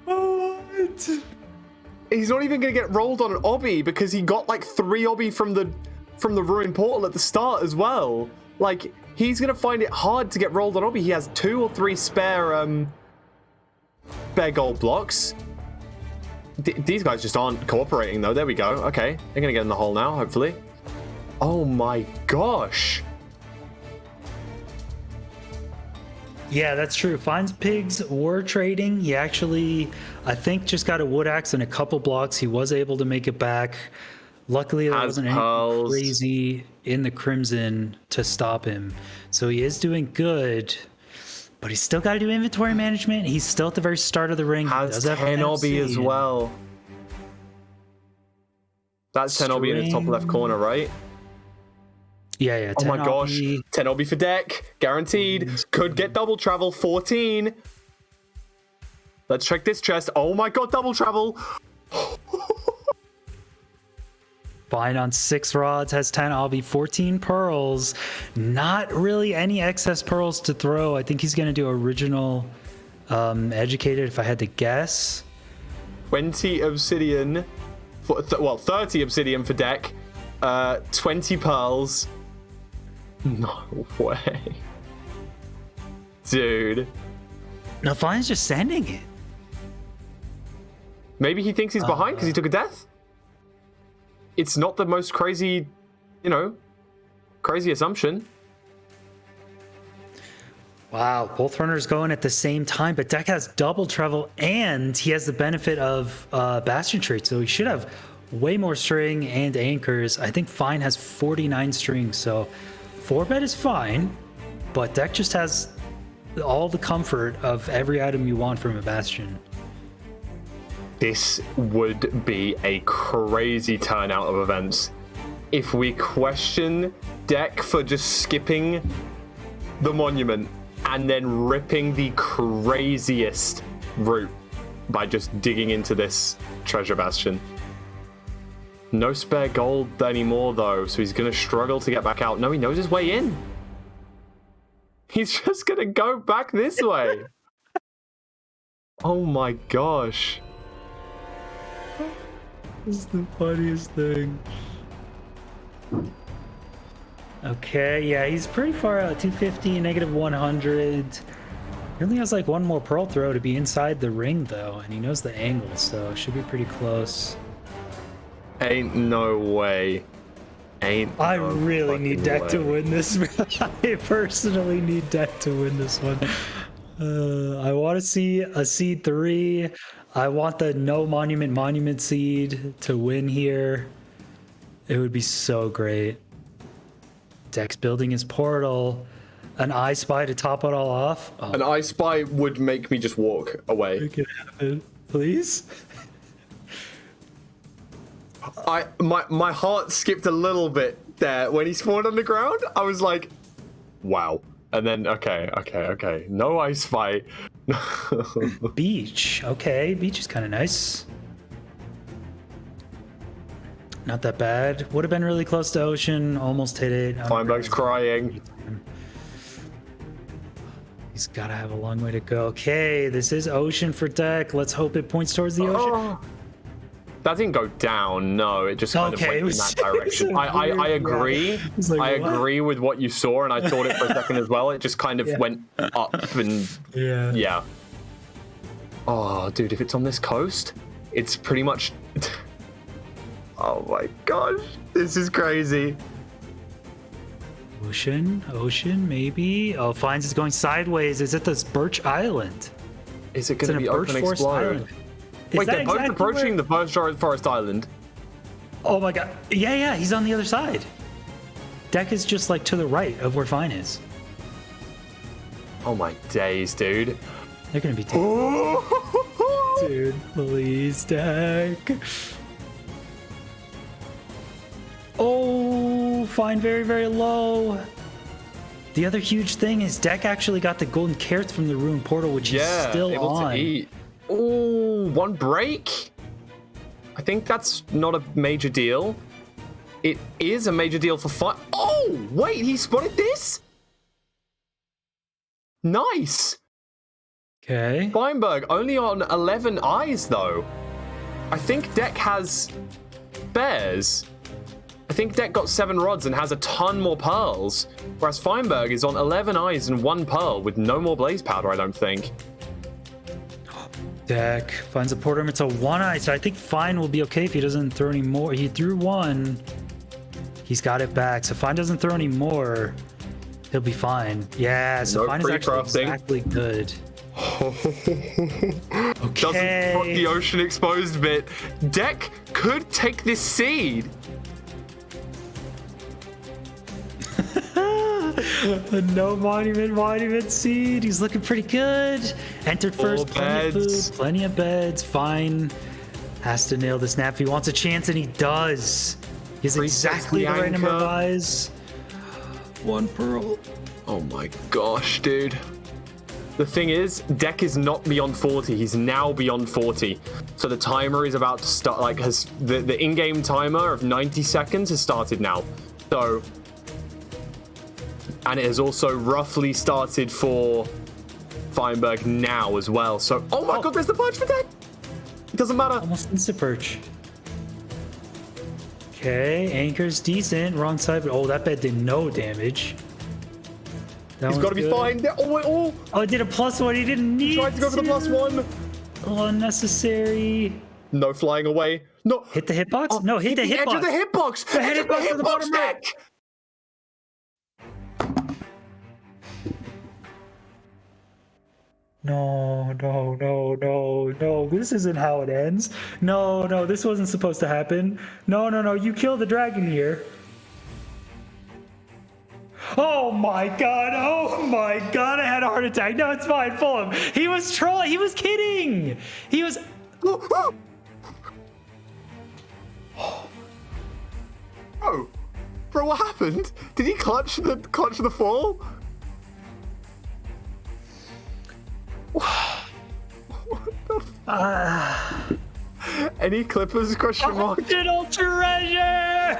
Speaker 2: What?
Speaker 1: He's not even gonna get rolled on an obby because he got like 3 obby from the ruined portal at the start as well. Like, he's gonna find it hard to get rolled on obby. He has 2 or 3 spare gold blocks. These guys just aren't cooperating though. There we go. Okay, they're gonna get in the hole now, hopefully. Oh my gosh.
Speaker 2: Yeah, that's true. Finds pigs were trading. He actually, I think, just got a wood axe and a couple blocks. He was able to make it back. Luckily, there wasn't anything
Speaker 1: pearls.
Speaker 2: crazy in the Crimson to stop him. So he is doing good, but he's still got to do inventory management. He's still at the very start of the ring. He
Speaker 1: Has
Speaker 2: does have
Speaker 1: 10 obby
Speaker 2: MC.
Speaker 1: as well. That's 10 obby in the top left corner, right?
Speaker 2: Yeah.
Speaker 1: Oh
Speaker 2: 10
Speaker 1: my gosh.
Speaker 2: obby.
Speaker 1: 10 obby for deck. Guaranteed. Could get double travel. 14. Let's check this chest. Oh my god, double travel.
Speaker 2: Fine on 6 rods, has 10 obby, 14 pearls. Not really any excess pearls to throw. I think he's going to do original educated if I had to guess.
Speaker 1: 20 obsidian. Well, 30 obsidian for deck. 20 pearls. No way. Dude.
Speaker 2: No, Fine's just sending it.
Speaker 1: Maybe he thinks he's behind because he took a death? It's not the most crazy, crazy assumption.
Speaker 2: Wow, both runners going at the same time, but Deck has double travel and he has the benefit of Bastion trait, so he should have way more string and anchors. I think Fine has 49 strings, so 4-bet is fine, but Deck just has all the comfort of every item you want from a Bastion.
Speaker 1: This would be a crazy turnout of events if we question Deck for just skipping the monument and then ripping the craziest route by just digging into this treasure bastion. No spare gold anymore though, so he's gonna struggle to get back out. No, he knows his way in. He's just gonna go back this way. Oh my gosh.
Speaker 2: This is the funniest thing. Okay, yeah, he's pretty far out. 250, negative 100. He only has like 1 more pearl throw to be inside the ring, though, and he knows the angle, so it should be pretty close.
Speaker 1: Ain't no way.
Speaker 2: I really need Deck to win this. I personally need Deck to win this one. I want to see a seed 3. I want the no monument seed to win here. It would be so great. Deck's building his portal. An I Spy to top it all off. Oh,
Speaker 1: An I Spy would make me just walk away.
Speaker 2: make it happen, please.
Speaker 1: My heart skipped a little bit there when he spawned on the ground. I was like, wow. And then okay. No I Spy.
Speaker 2: Beach. Okay, beach is kind of nice. Not that bad. Would have been really close to ocean. Almost hit it.
Speaker 1: Feinberg's crying.
Speaker 2: He's got to have a long way to go. Okay, this is ocean for Deck. Let's hope it points towards the ocean.
Speaker 1: Oh. That didn't go down. No, it just kind of went in that direction. I agree.
Speaker 2: Yeah. Like,
Speaker 1: I
Speaker 2: what?
Speaker 1: agree with what you saw, and I thought it for a second as well. It just kind of went up and yeah. Oh, dude, if it's on this coast, it's pretty much. Oh my gosh, this is crazy.
Speaker 2: Ocean, maybe. Oh, Finds is going sideways. Is it this Birch Island?
Speaker 1: Is it
Speaker 2: It's
Speaker 1: going to
Speaker 2: in
Speaker 1: be
Speaker 2: a Birch
Speaker 1: open
Speaker 2: Forest
Speaker 1: explode?
Speaker 2: Island. Is
Speaker 1: Wait,
Speaker 2: that
Speaker 1: they're both
Speaker 2: exactly
Speaker 1: approaching
Speaker 2: where-
Speaker 1: the Birch Forest Island.
Speaker 2: Oh my god. Yeah, he's on the other side. Deck is just like to the right of where Fine is.
Speaker 1: Oh my days, dude.
Speaker 2: They're gonna be Dude, please, Deck. Oh, fine, very, very low. The other huge thing is Deck actually got the golden carrots from the ruined portal, which is still
Speaker 1: able
Speaker 2: on.
Speaker 1: to eat. Ooh, one break? I think that's not a major deal. It is a major deal for fun. Oh, wait, he spotted this? Nice.
Speaker 2: Okay.
Speaker 1: Feinberg only on 11 eyes, though. I think Deck has bears. I think Deck got 7 rods and has a ton more pearls, whereas Feinberg is on 11 eyes and 1 pearl with no more blaze powder, I don't think.
Speaker 2: Deck finds a portal. It's a 1 eye, so I think Fine will be okay if he doesn't throw any more. He threw 1. He's got it back. So Fine doesn't throw any more, he'll be fine. Yeah, so
Speaker 1: No
Speaker 2: Fine is actually
Speaker 1: pre-crafting.
Speaker 2: exactly good.
Speaker 1: Doesn't put the ocean exposed bit. Deck could take this seed.
Speaker 2: No monument seed. He's looking pretty good. Entered first, plenty of
Speaker 1: beds.
Speaker 2: food, plenty of beds. Fine. Has to nail the snap if he wants a chance, and he does. He's exactly the right number of
Speaker 1: anchor.
Speaker 2: eyes. 1 pearl.
Speaker 1: Oh my gosh, dude. The thing is, Deck is not beyond 40. He's now beyond 40. So the timer is about to start, like, the in-game timer of 90 seconds has started now. So, and it has also roughly started for Feinberg now as well. So, oh my god, there's the punch for Deck. It doesn't matter.
Speaker 2: Almost insta perch. Okay, anchor's decent. Wrong side, but oh, that bed did no damage. That
Speaker 1: He's got to be fine. Oh, wait, oh.
Speaker 2: Oh, it did a +1. He didn't need
Speaker 1: Tried to go for the +1.
Speaker 2: Oh, unnecessary.
Speaker 1: No flying away. No.
Speaker 2: Hit the hitbox? No, hit the
Speaker 1: edge
Speaker 2: hitbox.
Speaker 1: of the hitbox.
Speaker 2: The
Speaker 1: Edge of the
Speaker 2: hitbox on the bottom right.
Speaker 1: Deck.
Speaker 2: No. This isn't how it ends. No, this wasn't supposed to happen. No. You killed the dragon here. Oh my god. I had a heart attack. No, it's fine. Pull him. He was trolling. He was kidding. He was.
Speaker 1: Bro, what happened? Did he clutch the fall? Any Clippers? Question mark.
Speaker 2: Optional treasure!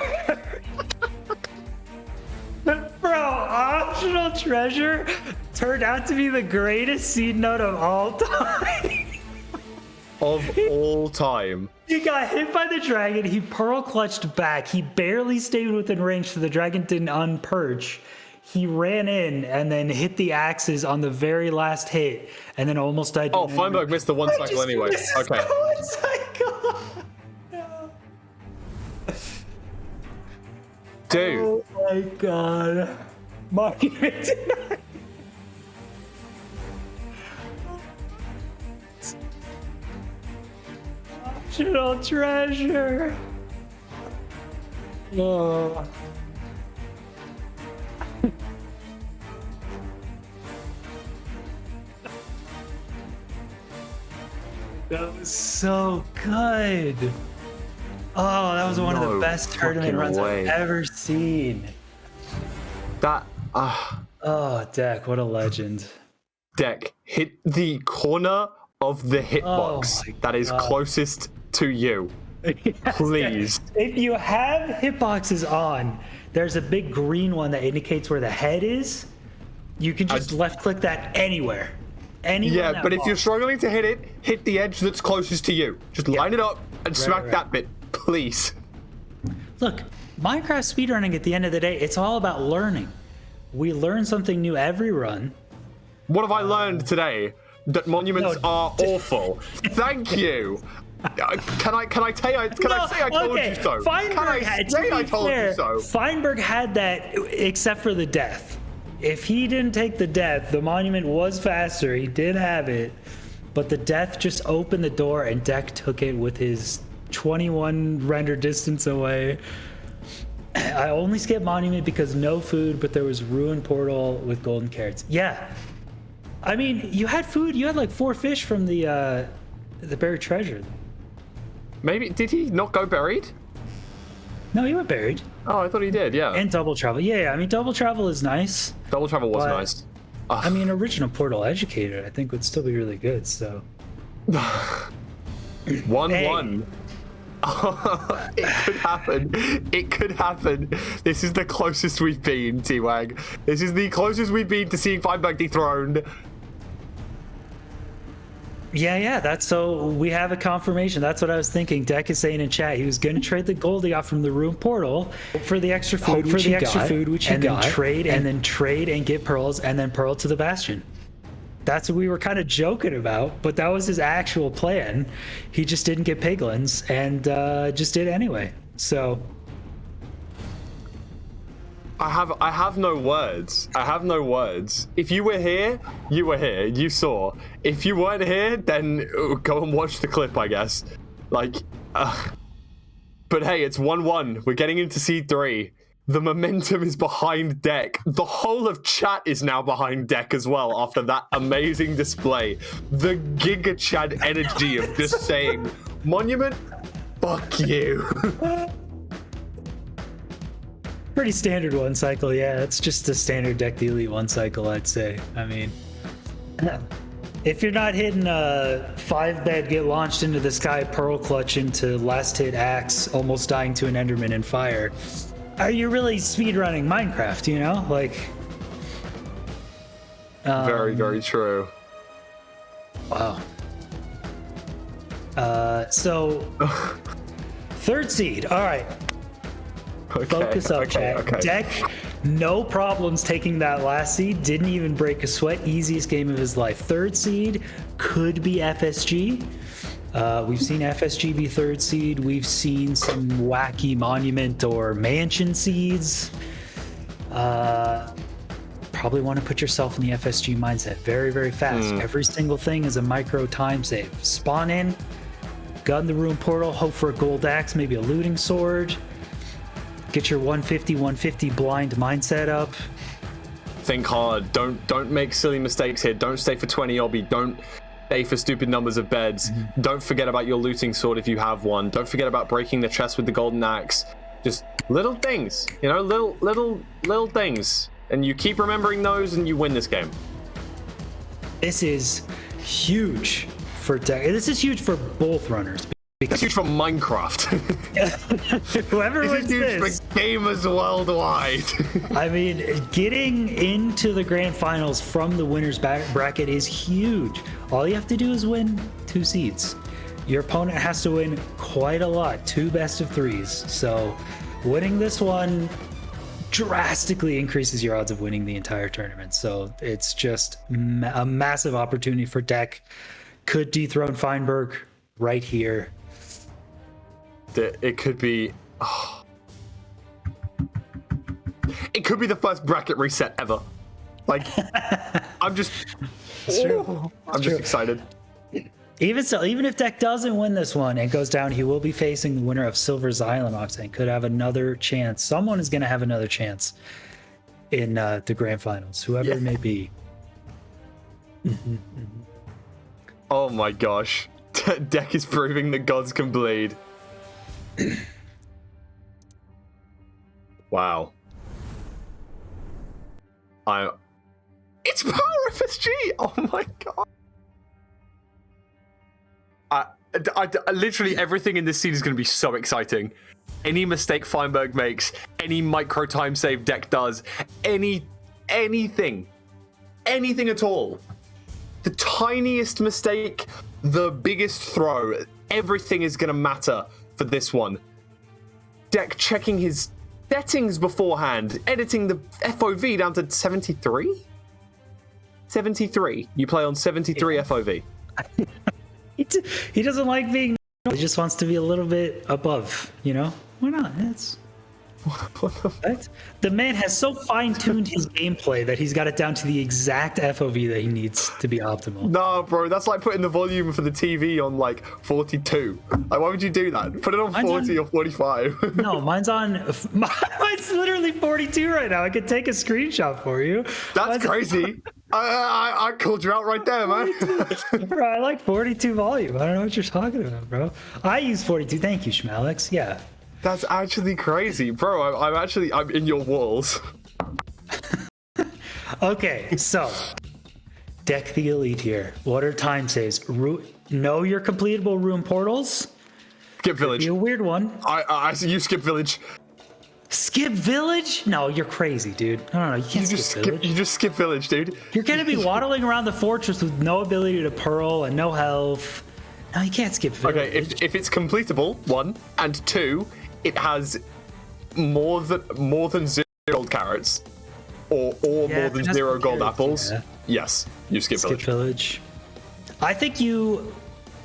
Speaker 2: Bro, optional treasure turned out to be the greatest seed note of all time.
Speaker 1: Of all time.
Speaker 2: He got hit by the dragon. He pearl clutched back. He barely stayed within range, so the dragon didn't unperch. He ran in and then hit the axes on the very last hit, and then almost died.
Speaker 1: Oh, Feinberg missed the 1 cycle anyway. Okay.
Speaker 2: One cycle. No.
Speaker 1: Dude.
Speaker 2: Oh my god. Monument tonight. Optional treasure. Oh. That was so good. Oh, that was one of the
Speaker 1: No
Speaker 2: best tournament
Speaker 1: fucking
Speaker 2: runs
Speaker 1: way.
Speaker 2: I've ever seen.
Speaker 1: That
Speaker 2: Oh, Deck, what a legend.
Speaker 1: Deck hit the corner of the hitbox
Speaker 2: my
Speaker 1: that is
Speaker 2: God.
Speaker 1: closest to you. Please.
Speaker 2: If you have hitboxes on, there's a big green one that indicates where the head is. You can just left click that anywhere. Anywhere in
Speaker 1: Yeah,
Speaker 2: that
Speaker 1: but if you're
Speaker 2: box.
Speaker 1: struggling to hit it, hit the edge that's closest to you. Just line it up and smack
Speaker 2: right.
Speaker 1: that bit, please.
Speaker 2: Look, Minecraft speedrunning at the end of the day, it's all about learning. We learn something new every run.
Speaker 1: What have I learned today? That monuments
Speaker 2: No,
Speaker 1: are awful. Thank you. Can I say I told you so?
Speaker 2: Feinberg had, to be fair,
Speaker 1: so?
Speaker 2: Feinberg had that except for the death. If he didn't take the death, the monument was faster. He did have it. But the death just opened the door and Deck took it with his 21 render distance away. I only skipped monument because no food, but there was ruined portal with golden carrots. Yeah. I mean, you had food. You had like 4 fish from the the buried treasure.
Speaker 1: Maybe did he not go buried?
Speaker 2: No, you were buried.
Speaker 1: Oh, I thought he did. Yeah.
Speaker 2: And double travel. Yeah, I mean, double travel is nice.
Speaker 1: Double travel was
Speaker 2: but-
Speaker 1: nice.
Speaker 2: I mean, original Portal Educated, I think, would still be really good. So
Speaker 1: 1-1. It could happen. It could happen. This is the closest we've been, T-Wag. This is the closest we've been to seeing Feinberg dethroned.
Speaker 2: yeah, that's so we have a confirmation. That's what I was thinking. Deck is saying in chat he was going to trade the gold he got from the Rune Portal for the extra food, which he got, and then trade and get pearls, and then pearl to the Bastion. That's what we were kind of joking about, but that was his actual plan. He just didn't get piglins and just did anyway. So
Speaker 1: I have no words. I have no words. If you were here, you were here. You saw. If you weren't here, then go and watch the clip, I guess. Like, but hey, it's 1-1. We're getting into Seed 3. The momentum is behind Deck. The whole of chat is now behind Deck as well after that amazing display. The Giga Chad energy of just saying, Monument, fuck you.
Speaker 2: pretty standard one cycle. Yeah, it's just a standard Deck the Elite one cycle, I'd say. I mean, if you're not hitting a 5-bed, get launched into the sky, pearl clutch into last hit axe, almost dying to an Enderman in fire, are you really speedrunning Minecraft, you know? Like,
Speaker 1: Very, very true.
Speaker 2: wow. So, third seed. All right.
Speaker 1: Okay,
Speaker 2: Focus up, chat.
Speaker 1: okay.
Speaker 2: Deck, no problems taking that last seed. Didn't even break a sweat. Easiest game of his life. Third seed could be FSG. We've seen FSG be third seed. We've seen some wacky monument or mansion seeds. Probably want to put yourself in the FSG mindset very, very fast. Every single thing is a micro time save. Spawn in, gun the Rune Portal, hope for a gold axe, maybe a looting sword. Get your 150 blind mindset up.
Speaker 1: Think hard. Don't make silly mistakes here. Don't stay for 20 obby. Don't stay for stupid numbers of beds. Don't forget about your looting sword if you have one. Don't forget about breaking the chest with the golden axe. Just little things, you know, little things. And you keep remembering those and you win this game.
Speaker 2: This is huge for Deck. This is huge for both runners.
Speaker 1: It's huge for Minecraft.
Speaker 2: Whoever
Speaker 1: This
Speaker 2: wins
Speaker 1: is huge
Speaker 2: this,
Speaker 1: for gamers worldwide.
Speaker 2: I mean, getting into the grand finals from the winner's bracket is huge. All you have to do is win 2 seeds. Your opponent has to win quite a lot, 2 best of 3s. So winning this one drastically increases your odds of winning the entire tournament. So it's just a massive opportunity for Deck. Could dethrone Feinberg right here.
Speaker 1: It could be. It could be the first bracket reset ever. Like, I'm just. I'm just excited.
Speaker 2: Even so, even if Deck doesn't win this one and goes down, he will be facing the winner of Silver's Island Octane. Could have another chance. Someone is going to have another chance in the grand finals, whoever it may be.
Speaker 1: Oh my gosh. Deck is proving that gods can bleed. Wow. It's Power FSG! Oh my god. Literally everything in this scene is going to be so exciting. Any mistake Feinberg makes, any micro time save Deck does, anything at all. The tiniest mistake, the biggest throw, everything is going to matter for this one. Deck checking his settings beforehand, editing the FOV down to 73? 73. You play on 73 FOV.
Speaker 2: He doesn't like being. He just wants to be a little bit above. You know, why not? It's. Right? The man has so fine-tuned his gameplay that he's got it down to the exact FOV that he needs to be optimal.
Speaker 1: No, bro, that's like putting the volume for the TV on like 42. Like, why would you do that? Put it on 40 or 45.
Speaker 2: No, mine's mine's literally 42 right now. I could take a screenshot for you.
Speaker 1: That's crazy. I called you out right there, man.
Speaker 2: Bro, I like 42 volume. I don't know what you're talking about, bro. I use 42. Thank you, Schmalix. Yeah.
Speaker 1: That's actually crazy, bro. I'm in your walls.
Speaker 2: Okay, so deck the elite here. What are time saves? Know your completable room portals.
Speaker 1: Skip village.
Speaker 2: Be a weird one.
Speaker 1: I see you skip village.
Speaker 2: Skip village? No, you're crazy, dude. No, you can't skip village.
Speaker 1: You just skip village, dude.
Speaker 2: You're gonna be waddling around the fortress with no ability to pearl and no health. No, you can't skip village.
Speaker 1: Okay, if it's completable, 1, and 2, it has more than 0 gold carrots, or more than 0 gold apples.
Speaker 2: Yeah.
Speaker 1: Yes, you skip village.
Speaker 2: I think you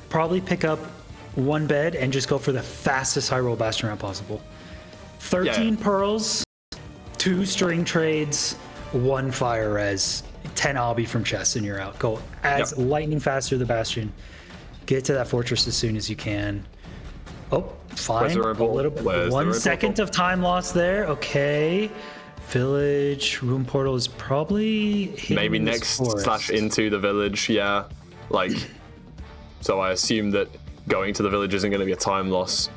Speaker 2: probably pick up 1 bed and just go for the fastest high roll bastion round possible. 13 pearls, 2 string trades, 1 fire res, 10 obby from chest, and you're out. Go as lightning fast through the bastion. Get to that fortress as soon as you can. Oh, fine. A little bit. 1 second of time lost there. Okay. Village room portal is probably
Speaker 1: maybe next / into the village. Yeah, like. So I assume that going to the village isn't going to be a time loss.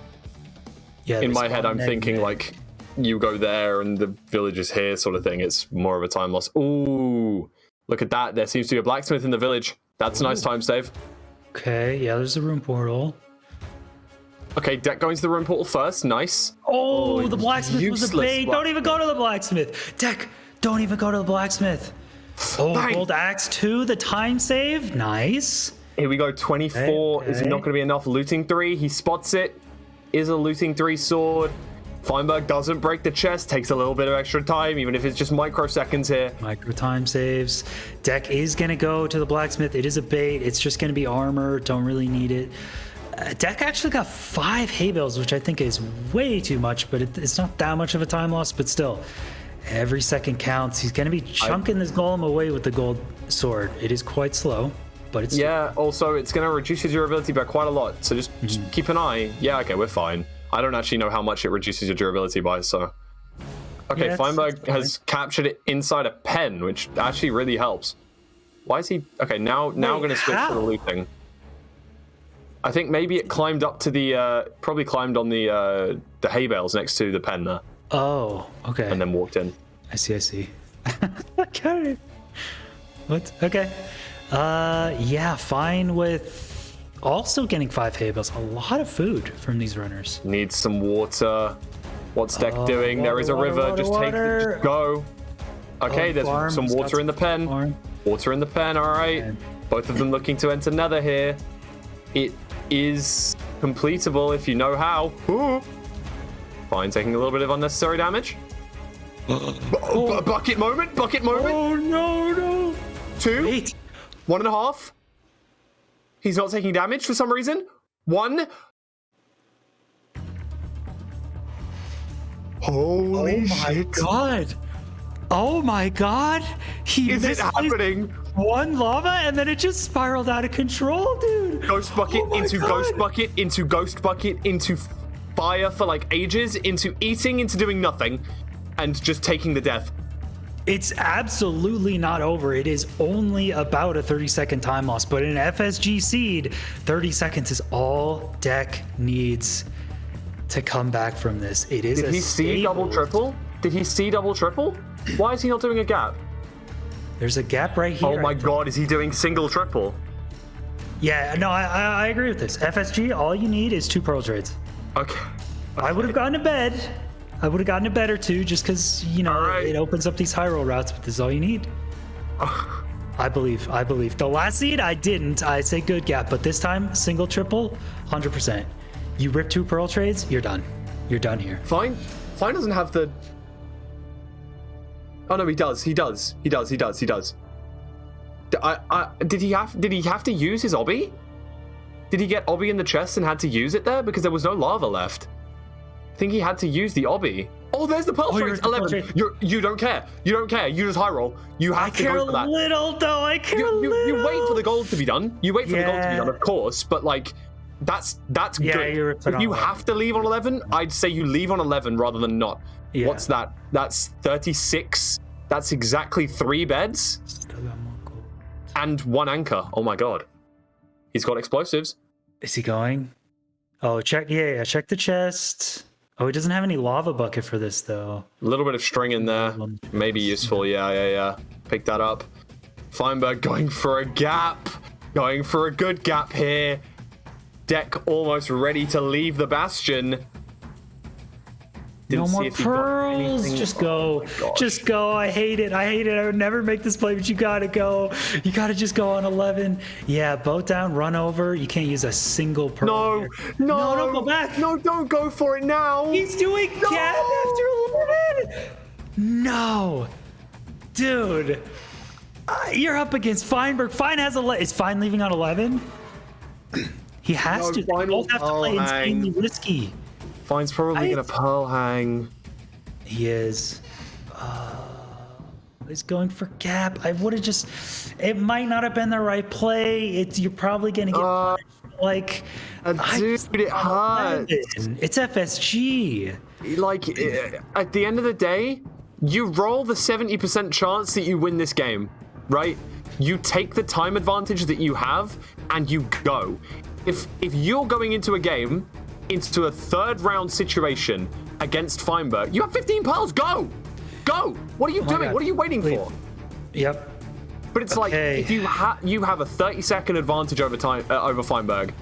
Speaker 1: Yeah. In my head, I'm thinking like you go there and the village is here, sort of thing. It's more of a time loss. Ooh, look at that! There seems to be a blacksmith in the village. That's a nice time save.
Speaker 2: Okay, yeah, there's the room portal.
Speaker 1: Okay, deck going to the room portal first. Nice.
Speaker 2: Oh, the blacksmith was a bait. Don't even go to the blacksmith. Deck, don't even go to the blacksmith. Oh, bang. Gold axe 2, the time save. Nice.
Speaker 1: Here we go. 24 is not going to be enough. Looting 3. He spots it. Is a looting 3 sword. Feinberg doesn't break the chest. Takes a little bit of extra time, even if it's just microseconds here.
Speaker 2: Micro time saves. Deck is going to go to the blacksmith. It is a bait. It's just going to be armor. Don't really need it. Deck actually got 5 hay bales, which I think is way too much, but it's not that much of a time loss, but still, every second counts. He's going to be chunking this golem away with the gold sword. It is quite slow, but it's...
Speaker 1: Yeah, also, it's going to reduce his durability by quite a lot, so just keep an eye. Yeah, okay, we're fine. I don't actually know how much it reduces your durability by, so... Okay, yeah, Feinberg has captured it inside a pen, which actually really helps. Why is he... Okay, now going to switch to the looting. I think maybe it climbed up to the, probably climbed on the hay bales next to the pen there.
Speaker 2: Oh, okay.
Speaker 1: And then walked in.
Speaker 2: I see. Okay. What? Okay. Yeah, fine with also getting 5 hay bales. A lot of food from these runners.
Speaker 1: Needs some water. What's deck doing? There is a river. Just take it. Just go. Okay, there's some water in the pen. Water in the pen, all right. Both of them looking to enter nether here. It is completable if you know how. Ooh. Fine, taking a little bit of unnecessary damage. Bucket moment.
Speaker 2: Oh, no.
Speaker 1: 2. 1.5. He's not taking damage for some reason. 1. Holy shit.
Speaker 2: God. Oh my god!
Speaker 1: Is it happening?
Speaker 2: 1 lava and then it just spiraled out of control, dude!
Speaker 1: Ghost bucket into ghost bucket into ghost bucket into fire for like ages, into eating, into doing nothing, and just taking the death.
Speaker 2: It's absolutely not over. It is only about a 30-second time loss, but in FSG Seed, 30 seconds is all deck needs to come back from this. It is.
Speaker 1: Did he see double triple? Did he see double triple? Why is he not doing a gap?
Speaker 2: There's a gap right here.
Speaker 1: Oh my god, is he doing single triple?
Speaker 2: Yeah, no, I agree with this. FSG, all you need is 2 pearl trades.
Speaker 1: Okay.
Speaker 2: I would have gotten a bed. I would have gotten a bed or 2 just because, you know, it opens up these high roll routes, but this is all you need. I believe. The last seed, I didn't. I say good gap, but this time, single, triple, 100%. You rip 2 pearl trades, you're done. You're done here.
Speaker 1: Fine doesn't have the... Oh no, he does. Did he have to use his obby? Did he get obby in the chest and had to use it there because there was no lava left? I think he had to use the obby. Oh, there's the pearl trades. 11. You don't care. You just high roll. You have to go for that.
Speaker 2: I care a little though.
Speaker 1: You wait for the gold to be done. You wait for the gold to be done, of course. But like, that's good. If you have to leave on 11, I'd say you leave on 11 rather than not. Yeah. What's that? That's 36. That's exactly 3 beds. and 1 anchor. Oh my god. He's got explosives.
Speaker 2: Is he going? Oh, check. Yeah, check the chest. Oh, he doesn't have any lava bucket for this, though.
Speaker 1: A little bit of string in there. Maybe useful. Yeah. Pick that up. Feinberg going for a gap. Going for a good gap here. Deck almost ready to leave the bastion.
Speaker 2: No more pearls. Just go. Just go. I hate it. I would never make this play, but you gotta go. You gotta just go on 11. Yeah, boat down, run over. You can't use a single pearl.
Speaker 1: No,
Speaker 2: no, go back.
Speaker 1: No, don't go for it now.
Speaker 2: He's doing gap after 11. No, dude. You're up against Feinberg. Fine has 11. Is Fine leaving on 11? He has to. They both have to play insanely risky.
Speaker 1: Fine's probably gonna pearl hang.
Speaker 2: He is. He's going for gap. I would have just. It might not have been the right play. You're probably gonna get punished. Like,
Speaker 1: dude, it hurts.
Speaker 2: It's FSG.
Speaker 1: Like, at the end of the day, you roll the 70% chance that you win this game, right? You take the time advantage that you have, and you go. If you're going into a game, into a 3rd round situation against Feinberg, you have 15 pearls. Go! What are you doing?
Speaker 2: God.
Speaker 1: What are you waiting for?
Speaker 2: Yep.
Speaker 1: But it's like, if you have a 30-second advantage over Feinberg,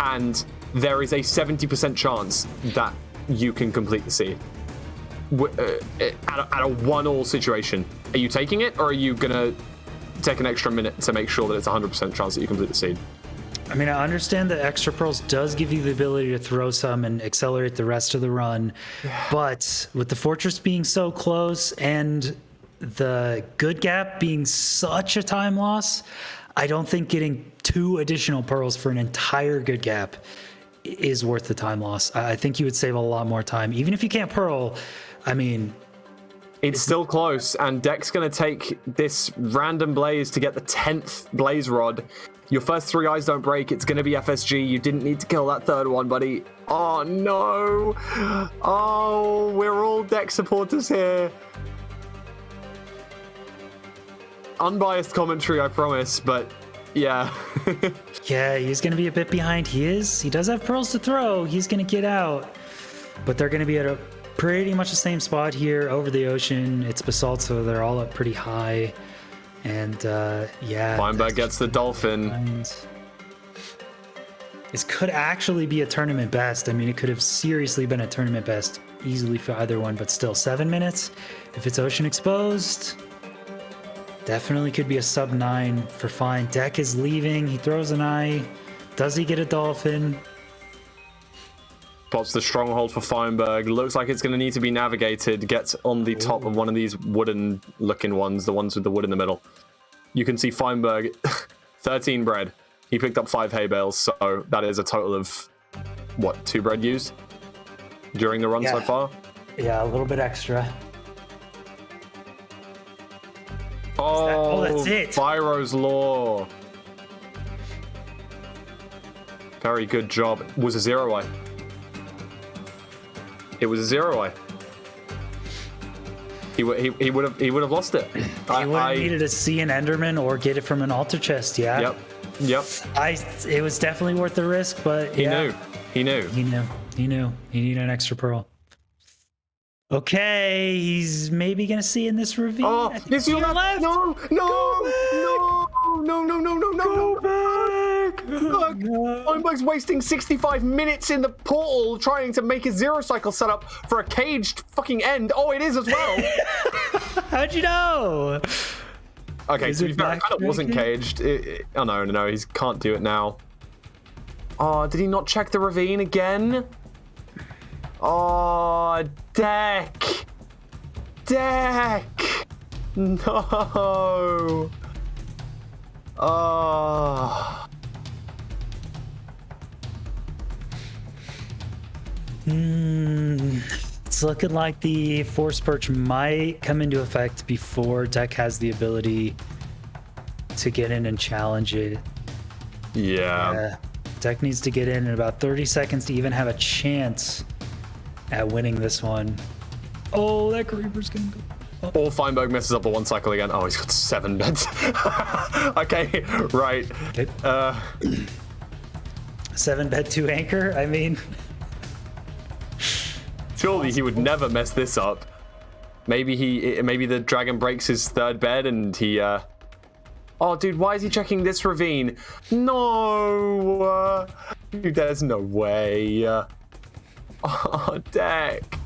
Speaker 1: and there is a 70% chance that you can complete the seed at a 1-all situation. Are you taking it, or are you gonna take an extra minute to make sure that it's a 100% chance that you complete the seed?
Speaker 2: I mean, I understand that extra pearls does give you the ability to throw some and accelerate the rest of the run, but with the fortress being so close and the good gap being such a time loss, I don't think getting 2 additional pearls for an entire good gap is worth the time loss. I think you would save a lot more time. Even if you can't pearl, I mean...
Speaker 1: It's still close, and Deck's going to take this random blaze to get the 10th blaze rod. Your first 3 eyes don't break. It's going to be FSG. You didn't need to kill that 3rd one, buddy. Oh, no. Oh, we're all Deck supporters here. Unbiased commentary, I promise, but yeah.
Speaker 2: Yeah, he's going to be a bit behind. He does have pearls to throw. He's going to get out, but they're going to be at a pretty much the same spot here over the ocean. It's basalt, so they're all up pretty high. And yeah,
Speaker 1: Feinberg gets the dolphin.
Speaker 2: This could actually be a tournament best. I mean, it could have seriously been a tournament best easily for either one, but still 7 minutes. If it's ocean exposed, definitely could be a sub 9 for Fine. Deck is leaving. He throws an eye. Does he get a dolphin?
Speaker 1: Spots the stronghold for Feinberg. Looks like it's going to need to be navigated. Gets on the top of one of these wooden looking ones, the ones with the wood in the middle. You can see Feinberg, 13 bread. He picked up 5 hay bales, so that is a total of, what, 2 bread used during the run so far?
Speaker 2: Yeah, a little bit extra.
Speaker 1: Oh,
Speaker 2: that's it.
Speaker 1: Pyro's Law. Very good job. It was a 0-eye. It was a 0-eye. He would have lost it.
Speaker 2: He would have needed to see an Enderman or get it from an altar chest. Yeah.
Speaker 1: Yep.
Speaker 2: It was definitely worth the risk, but
Speaker 1: He knew. He
Speaker 2: needed an extra pearl. Okay, he's maybe gonna see in this ravine.
Speaker 1: Oh, is your left? No. Go back. Look, Feinberg's wasting 65 minutes in the portal trying to make a 0 cycle setup for a caged fucking end. Oh, it is as well.
Speaker 2: How'd you know?
Speaker 1: Okay, to be fair, it kind of wasn't caged. Oh, no, he can't do it now. Oh, did he not check the ravine again? Oh, Deck! No! Oh.
Speaker 2: It's looking like the Force Perch might come into effect before Deck has the ability to get in and challenge it.
Speaker 1: Yeah.
Speaker 2: Deck needs to get in about 30 seconds to even have a chance at winning this one. Oh, that Creeper's gonna go.
Speaker 1: Or Feinberg messes up a 1 cycle again. Oh, he's got 7 beds. Okay, right.
Speaker 2: Okay. 7 bed 2 anchor. I mean,
Speaker 1: surely he would never mess this up. Maybe the dragon breaks his 3rd bed and he. Oh, dude, why is he checking this ravine? No, dude, there's no way. Oh, Deck.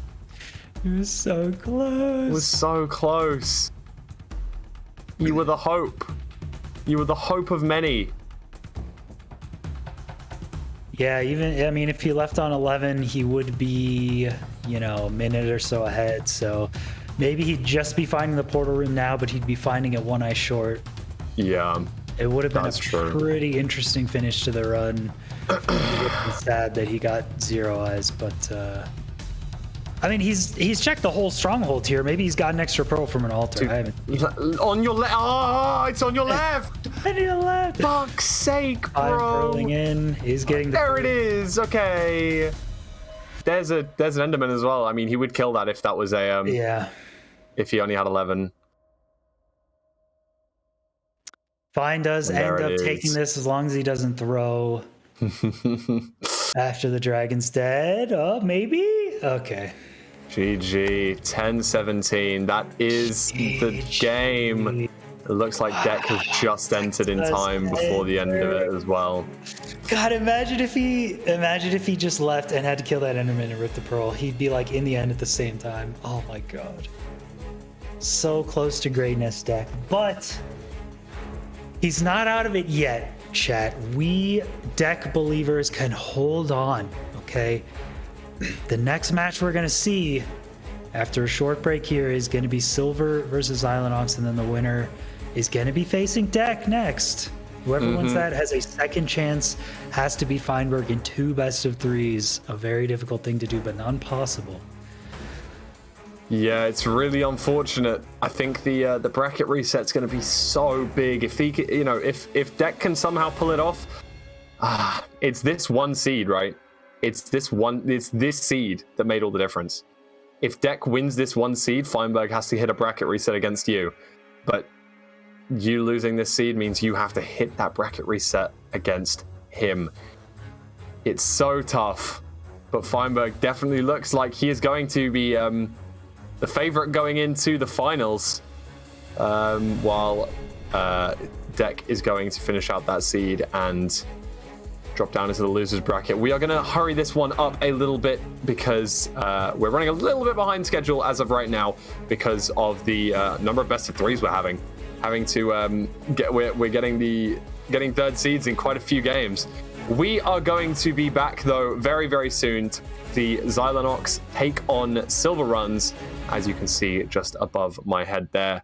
Speaker 2: it was so close.
Speaker 1: It was so close. You were the hope. You were the hope of many.
Speaker 2: Yeah, I mean, if he left on 11, he would be, a minute or so ahead. So maybe he'd just be finding the portal room now, but he'd be finding it 1 eye short.
Speaker 1: Yeah.
Speaker 2: It would have been
Speaker 1: That's
Speaker 2: a
Speaker 1: true.
Speaker 2: pretty interesting finish to the run. It would have been sad that he got 0 eyes, but I mean, he's checked the whole stronghold here. Maybe he's got an extra pearl from an altar. I haven't.
Speaker 1: On your left. Oh, it's on your left.
Speaker 2: I need a left.
Speaker 1: Fuck's sake,
Speaker 2: I'm
Speaker 1: bro.
Speaker 2: curling in. He's getting the.
Speaker 1: There it is. Okay. There's an Enderman as well. I mean, he would kill that if that was a
Speaker 2: Yeah.
Speaker 1: if he only had 11.
Speaker 2: Fine does
Speaker 1: There
Speaker 2: end
Speaker 1: it
Speaker 2: up
Speaker 1: is.
Speaker 2: taking this as long as he doesn't throw after the dragon's dead. Oh, maybe? Okay.
Speaker 1: GG. 10-17. That is the game. It looks like Deck has just entered in time before the end of it as well.
Speaker 2: God, imagine if he just left and had to kill that Enderman and rip the pearl. He'd be like in the end at the same time. Oh my god. So close to greatness, Deck. But he's not out of it yet, chat. We Deck believers can hold on, okay? The next match we're gonna see after a short break here is gonna be Silver versus Xylanox, and then the winner is gonna be facing Deck next. Whoever wins that has a second chance, has to beat Feinberg in 2 best of 3s. A very difficult thing to do, but not impossible.
Speaker 1: Yeah, it's really unfortunate. I think the bracket reset's going to be so big. If he, if Deck can somehow pull it off, it's this 1 seed, right? It's this seed that made all the difference. If Deck wins this 1 seed, Feinberg has to hit a bracket reset against you. But you losing this seed means you have to hit that bracket reset against him. It's so tough. But Feinberg definitely looks like he is going to be the favorite going into the finals, while Deck is going to finish out that seed and drop down into the losers bracket. We are going to hurry this one up a little bit because we're running a little bit behind schedule as of right now because of the number of best of 3s we're having to we're getting 3rd seeds in quite a few games. We are going to be back though very, very soon to the Xylanox take on Silver Runs, as you can see just above my head there.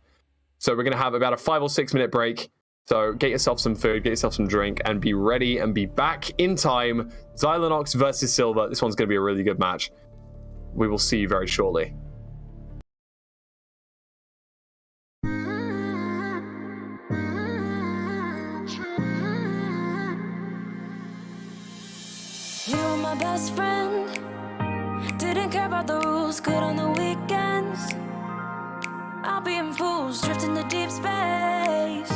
Speaker 1: So we're going to have about a 5 or 6 minute break. So get yourself some food, get yourself some drink, and be ready and be back in time. Xylanox versus Silver. This one's going to be a really good match. We will see you very shortly.
Speaker 3: You were my best friend. Didn't care about the rules, good on the weekends. I'll be in fools, drifting to deep space.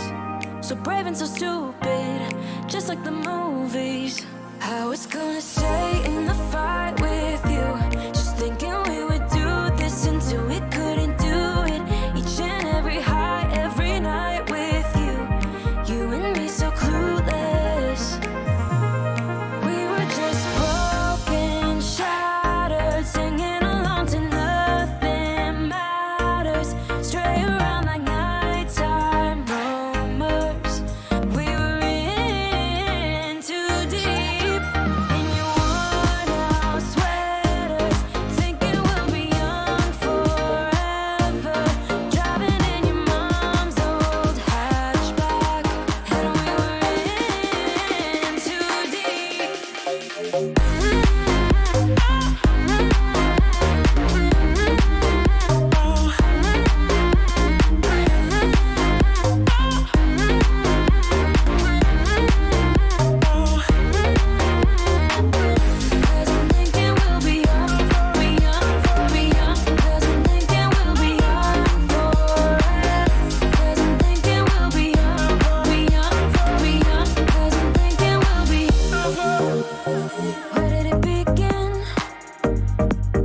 Speaker 3: So brave and so stupid, just like the movies. How it's gonna stay in the fight with you. Just thinking we would do this until we couldn't do it. Each and every high, every night with you. You and me so clueless. We were just broken, shattered, singing along to nothing matters. Stray around like nighttime rumors. We were in too deep. In your worn out sweaters, thinking we'll be young forever. Driving in your mom's old hatchback, and we were in too deep. Cause I'm thinking we'll be young, be young, be young. Cause I'm thinking we'll be young forever. Where did it begin?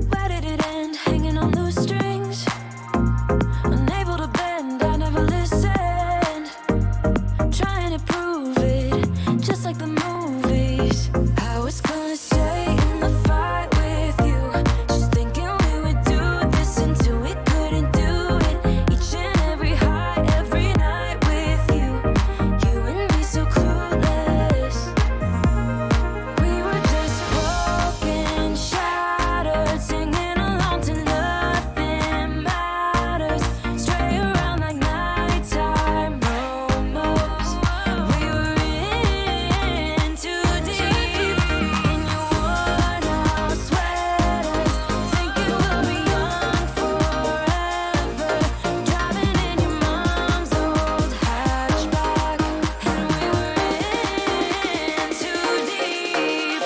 Speaker 3: Where did it end? Hanging on loose strings, unable to bend. I never listened, trying to prove it, just like the movies. I was gonna stay in the fight with you, just thinking we would do this until we couldn't do it. Each and every high, every night with you, you and me so clueless. We were just broken, shattered, singing along to nothing matters. Stray around like nighttime almost. We were in too deep in your worn-out sweaters, thinking we'll be young forever. Driving in your mom's old hatchback, and we were in too deep.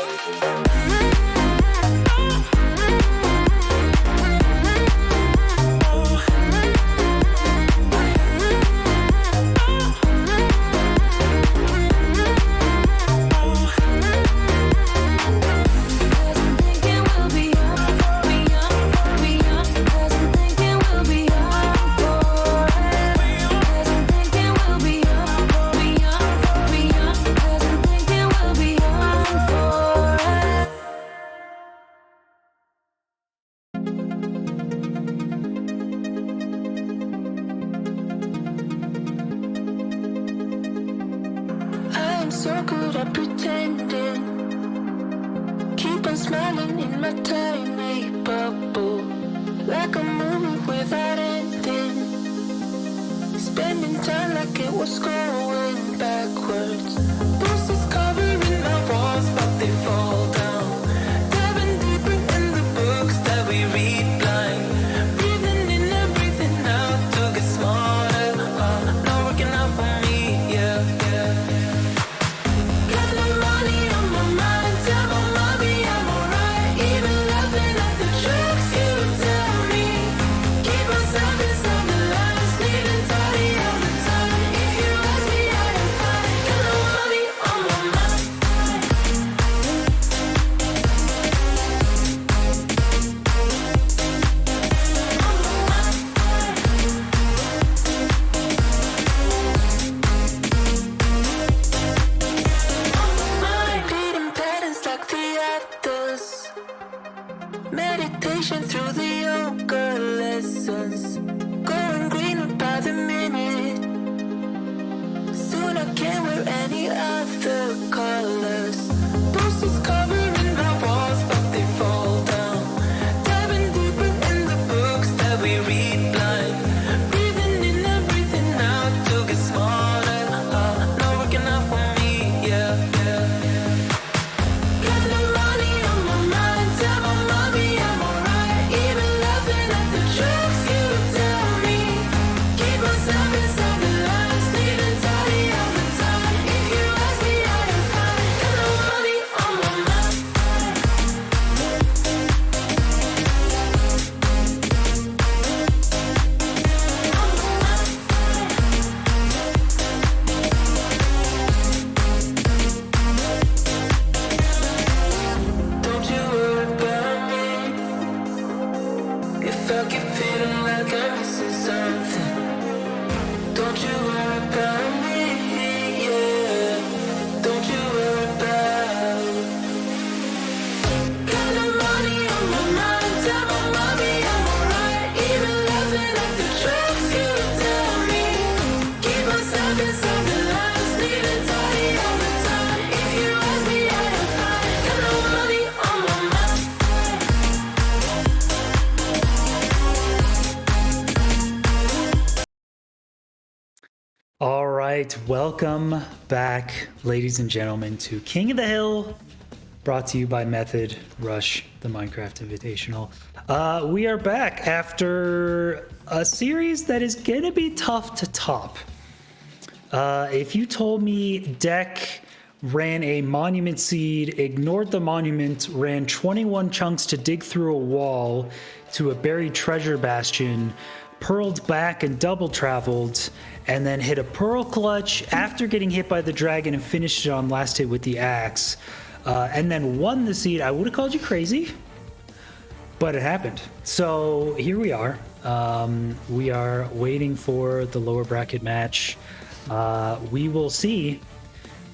Speaker 3: Cause I'm thinking we'll be young, be young, be young. Cause I'm thinking we'll be young forever. Cause I'm thinking we'll be young, be young, be young. Cause I'm thinking we'll be young forever. I am so good at pretending. Keep on smiling in my tiny bubble, like a movie without ending. Spending time like it was going backwards. Bruises covering my walls, but they fall down. Diving deeper in the books that we read blind. Breathing in and breathing out to get smarter. Not working out for me, yeah, yeah. Got no money on my mind, tell my mommy I'm alright. Even laughing at the jokes you tell me. Keep myself inside the lines, needing tidy all the time. If you ask me, I am fine. Got no money on my mind. Repeating patterns like the others. Meditation through the yoga lessons. Going greener by the minute. Soon I can't wear any other colors. Bruises covering my walls, but they fall down. Diving deeper in the books that we read blind. Breathing in and breathing out to get smarter. Not working out for me, yeah, yeah. Got no money on my mind, tell my mommy I'm alright. Even laughing at the jokes you tell me. Keep myself inside the lines, needing tidy all the time. If you ask me, I am fine. Got no money on my mind. Don't you worry about me. If I keep feeling like I'm missing something, don't you worry about me, yeah. Don't you worry about. Got no money on my mind, tell my mommy I'm alright. Even laughing at the jokes you tell me. Keep myself inside the lines, needing tidy all the time. If you ask me, I am fine. Got no money on my mind.
Speaker 2: All right, welcome back, ladies and gentlemen, to King of the Hill, brought to you by Method Rush, the Minecraft Invitational. We are back after a series that is gonna be tough to top. If you told me Deck ran a monument seed, ignored the monument, ran 21 chunks to dig through a wall to a buried treasure bastion, pearled back and double traveled, and then hit a pearl clutch after getting hit by the dragon and finished it on last hit with the axe. and then won the seed, I would have called you crazy, but it happened. So here we are. We are waiting for the lower bracket match. We will see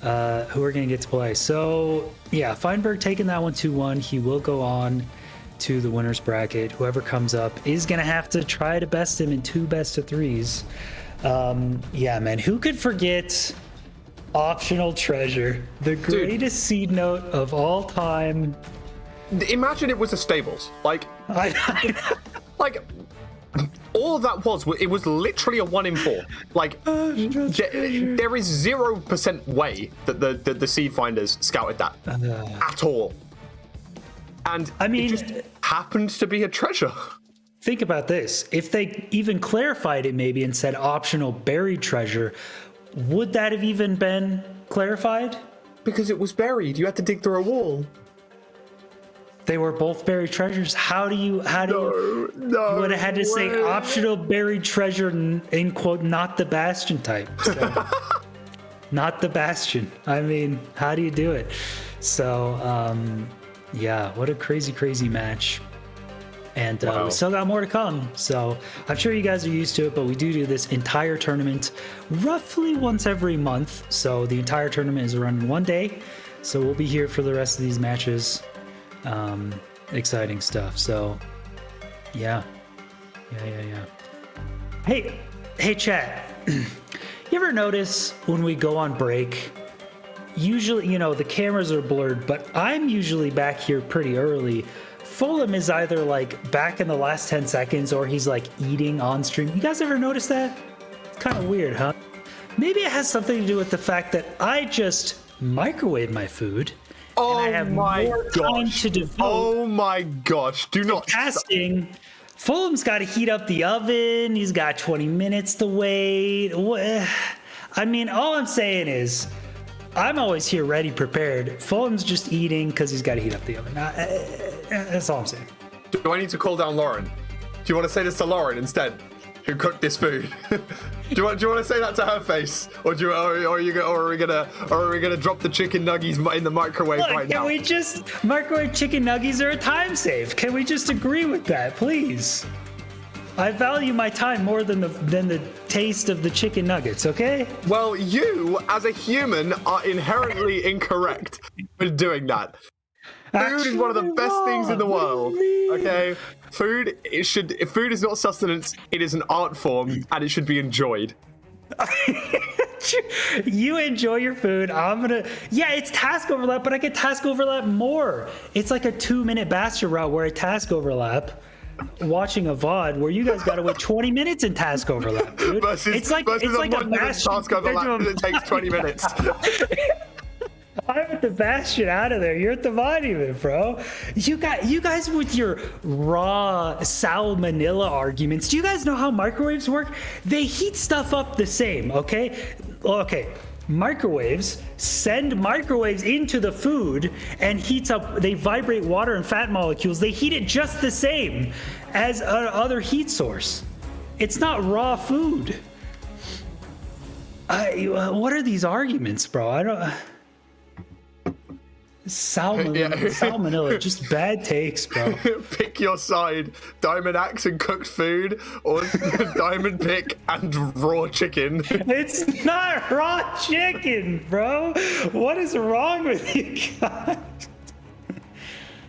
Speaker 2: who are going to get to play. So yeah, Feinberg taking that one 2-1. He will go on to the winner's bracket. Whoever comes up is going to have to try to best him in 2 best-of-3s. Yeah, man, who could forget Optional Treasure, the greatest seed note of all time?
Speaker 1: Imagine it was a stables. Like, like all that was literally a 1 in 4. Like, there is 0% way that the seed finders scouted that at all. And
Speaker 2: I mean,
Speaker 1: it just happened to be a treasure.
Speaker 2: Think about this. If they even clarified it maybe and said optional buried treasure, would that have even been clarified?
Speaker 1: Because it was buried. You had to dig through a wall.
Speaker 2: They were both buried treasures. How do you
Speaker 1: No
Speaker 2: you would have had to say
Speaker 1: way.
Speaker 2: optional buried treasure in quote, not the Bastion type. So, not the Bastion. I mean, how do you do it? So, yeah, what a crazy match. And
Speaker 1: Wow.
Speaker 2: we still got more to come. So I'm sure you guys are used to it, but we do this entire tournament roughly once every month. So the entire tournament is run in 1 day. So we'll be here for the rest of these matches. Exciting stuff. So yeah. Hey chat. You ever notice when we go on break, usually, you know, the cameras are blurred, but I'm usually back here pretty early. Fulham is either like back in the last 10 seconds or he's like eating on stream. You guys ever notice that? It's kind of weird, huh? Maybe it has something to do with the fact that I just microwave my food
Speaker 1: Oh
Speaker 2: and I have
Speaker 1: my
Speaker 2: more time
Speaker 1: gosh.
Speaker 2: to devote
Speaker 1: Oh my gosh. Do not.
Speaker 2: casting. Fulham's got to heat up the oven. He's got 20 minutes to wait. I mean, all I'm saying is I'm always here ready, prepared. Fulham's just eating because he's got to heat up the oven. That's all I'm saying.
Speaker 1: Do I need to call down Lauren? Do you want to say this to Lauren instead, who cooked this food? do you want to say that to her face, or are we gonna drop the chicken nuggies in the microwave
Speaker 2: Look,
Speaker 1: right
Speaker 2: can
Speaker 1: now?
Speaker 2: we just microwave chicken nuggies are a time save? Can we just agree with that, please? I value my time more than the taste of the chicken nuggets, okay?
Speaker 1: Well, you as a human are inherently incorrect with doing that. Food is one of the
Speaker 2: Actually
Speaker 1: best things in the
Speaker 2: wrong.
Speaker 1: world. Okay, food is not sustenance. It is an art form, and it should be enjoyed.
Speaker 2: You enjoy your food. It's task overlap, but I get task overlap more. It's like a 2-minute Bastion route where I task overlap. Watching a VOD where you guys gotta wait 20 minutes in task overlap, dude.
Speaker 1: Versus a 1 minute task overlap that takes 20 minutes.
Speaker 2: I'm at the Bastion out of there. You're at the monument, bro. You guys with your raw salmonella arguments. Do you guys know how microwaves work? They heat stuff up the same, okay? Okay. Microwaves send microwaves into the food and heats up. They vibrate water and fat molecules. They heat it just the same as other heat source. It's not raw food. What are these arguments, bro? I don't. Salmonella, just bad takes, bro.
Speaker 1: Pick your side: Diamond Axe and cooked food, or Diamond Pick and raw chicken.
Speaker 2: It's not raw chicken, bro. What is wrong with you guys?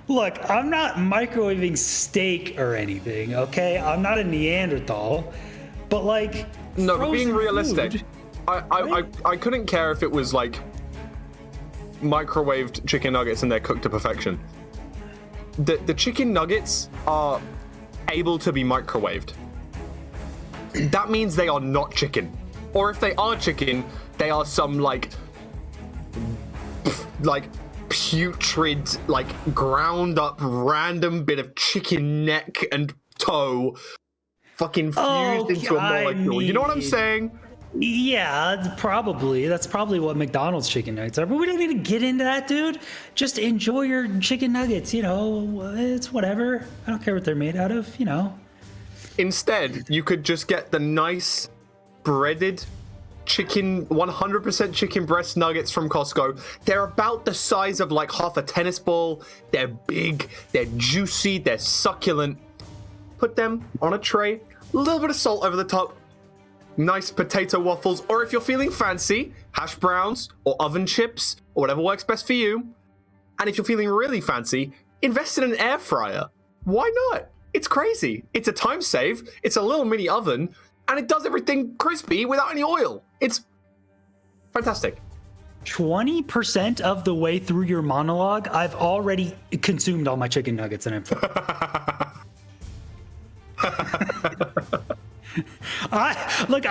Speaker 2: Look, I'm not microwaving steak or anything, okay? I'm not a Neanderthal, but like,
Speaker 1: No, but being
Speaker 2: frozen
Speaker 1: realistic,
Speaker 2: food-
Speaker 1: I couldn't care if it was like microwaved chicken nuggets and they're cooked to perfection. The chicken nuggets are able to be microwaved. That means they are not chicken. Or if they are chicken, they are some like putrid, like ground up random bit of chicken neck and toe fucking fused into a molecule. You know what I'm saying?
Speaker 2: Yeah, probably. That's probably what McDonald's chicken nuggets are. But we don't need to get into that, dude. Just enjoy your chicken nuggets. You know, it's whatever. I don't care what they're made out of. You know.
Speaker 1: Instead, you could just get the nice breaded chicken, 100% chicken breast nuggets from Costco. They're about the size of like half a tennis ball. They're big, they're juicy, they're succulent. Put them on a tray, a little bit of salt over the top, nice potato waffles, or if you're feeling fancy, hash browns or oven chips or whatever works best for you. And if you're feeling really fancy, invest in an air fryer. Why not? It's crazy. It's a time save. It's a little mini oven, and it does everything crispy without any oil. It's fantastic.
Speaker 2: 20% of the way through your monologue, I've already consumed all my chicken nuggets and I'm full.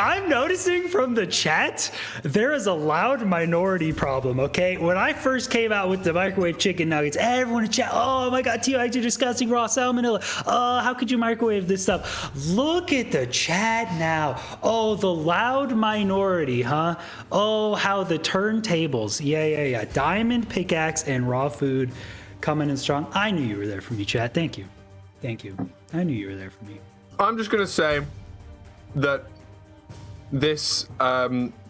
Speaker 2: I'm noticing from the chat, there is a loud minority problem, okay? When I first came out with the microwave chicken nuggets, everyone in chat, oh my god, TIG, you're disgusting, raw salmonella. Oh, how could you microwave this stuff? Look at the chat now. Oh, the loud minority, huh? Oh, how the turntables. Yeah. Diamond pickaxe and raw food coming in strong. I knew you were there for me, chat. Thank you. I knew you were there for me.
Speaker 1: I'm just going to say that this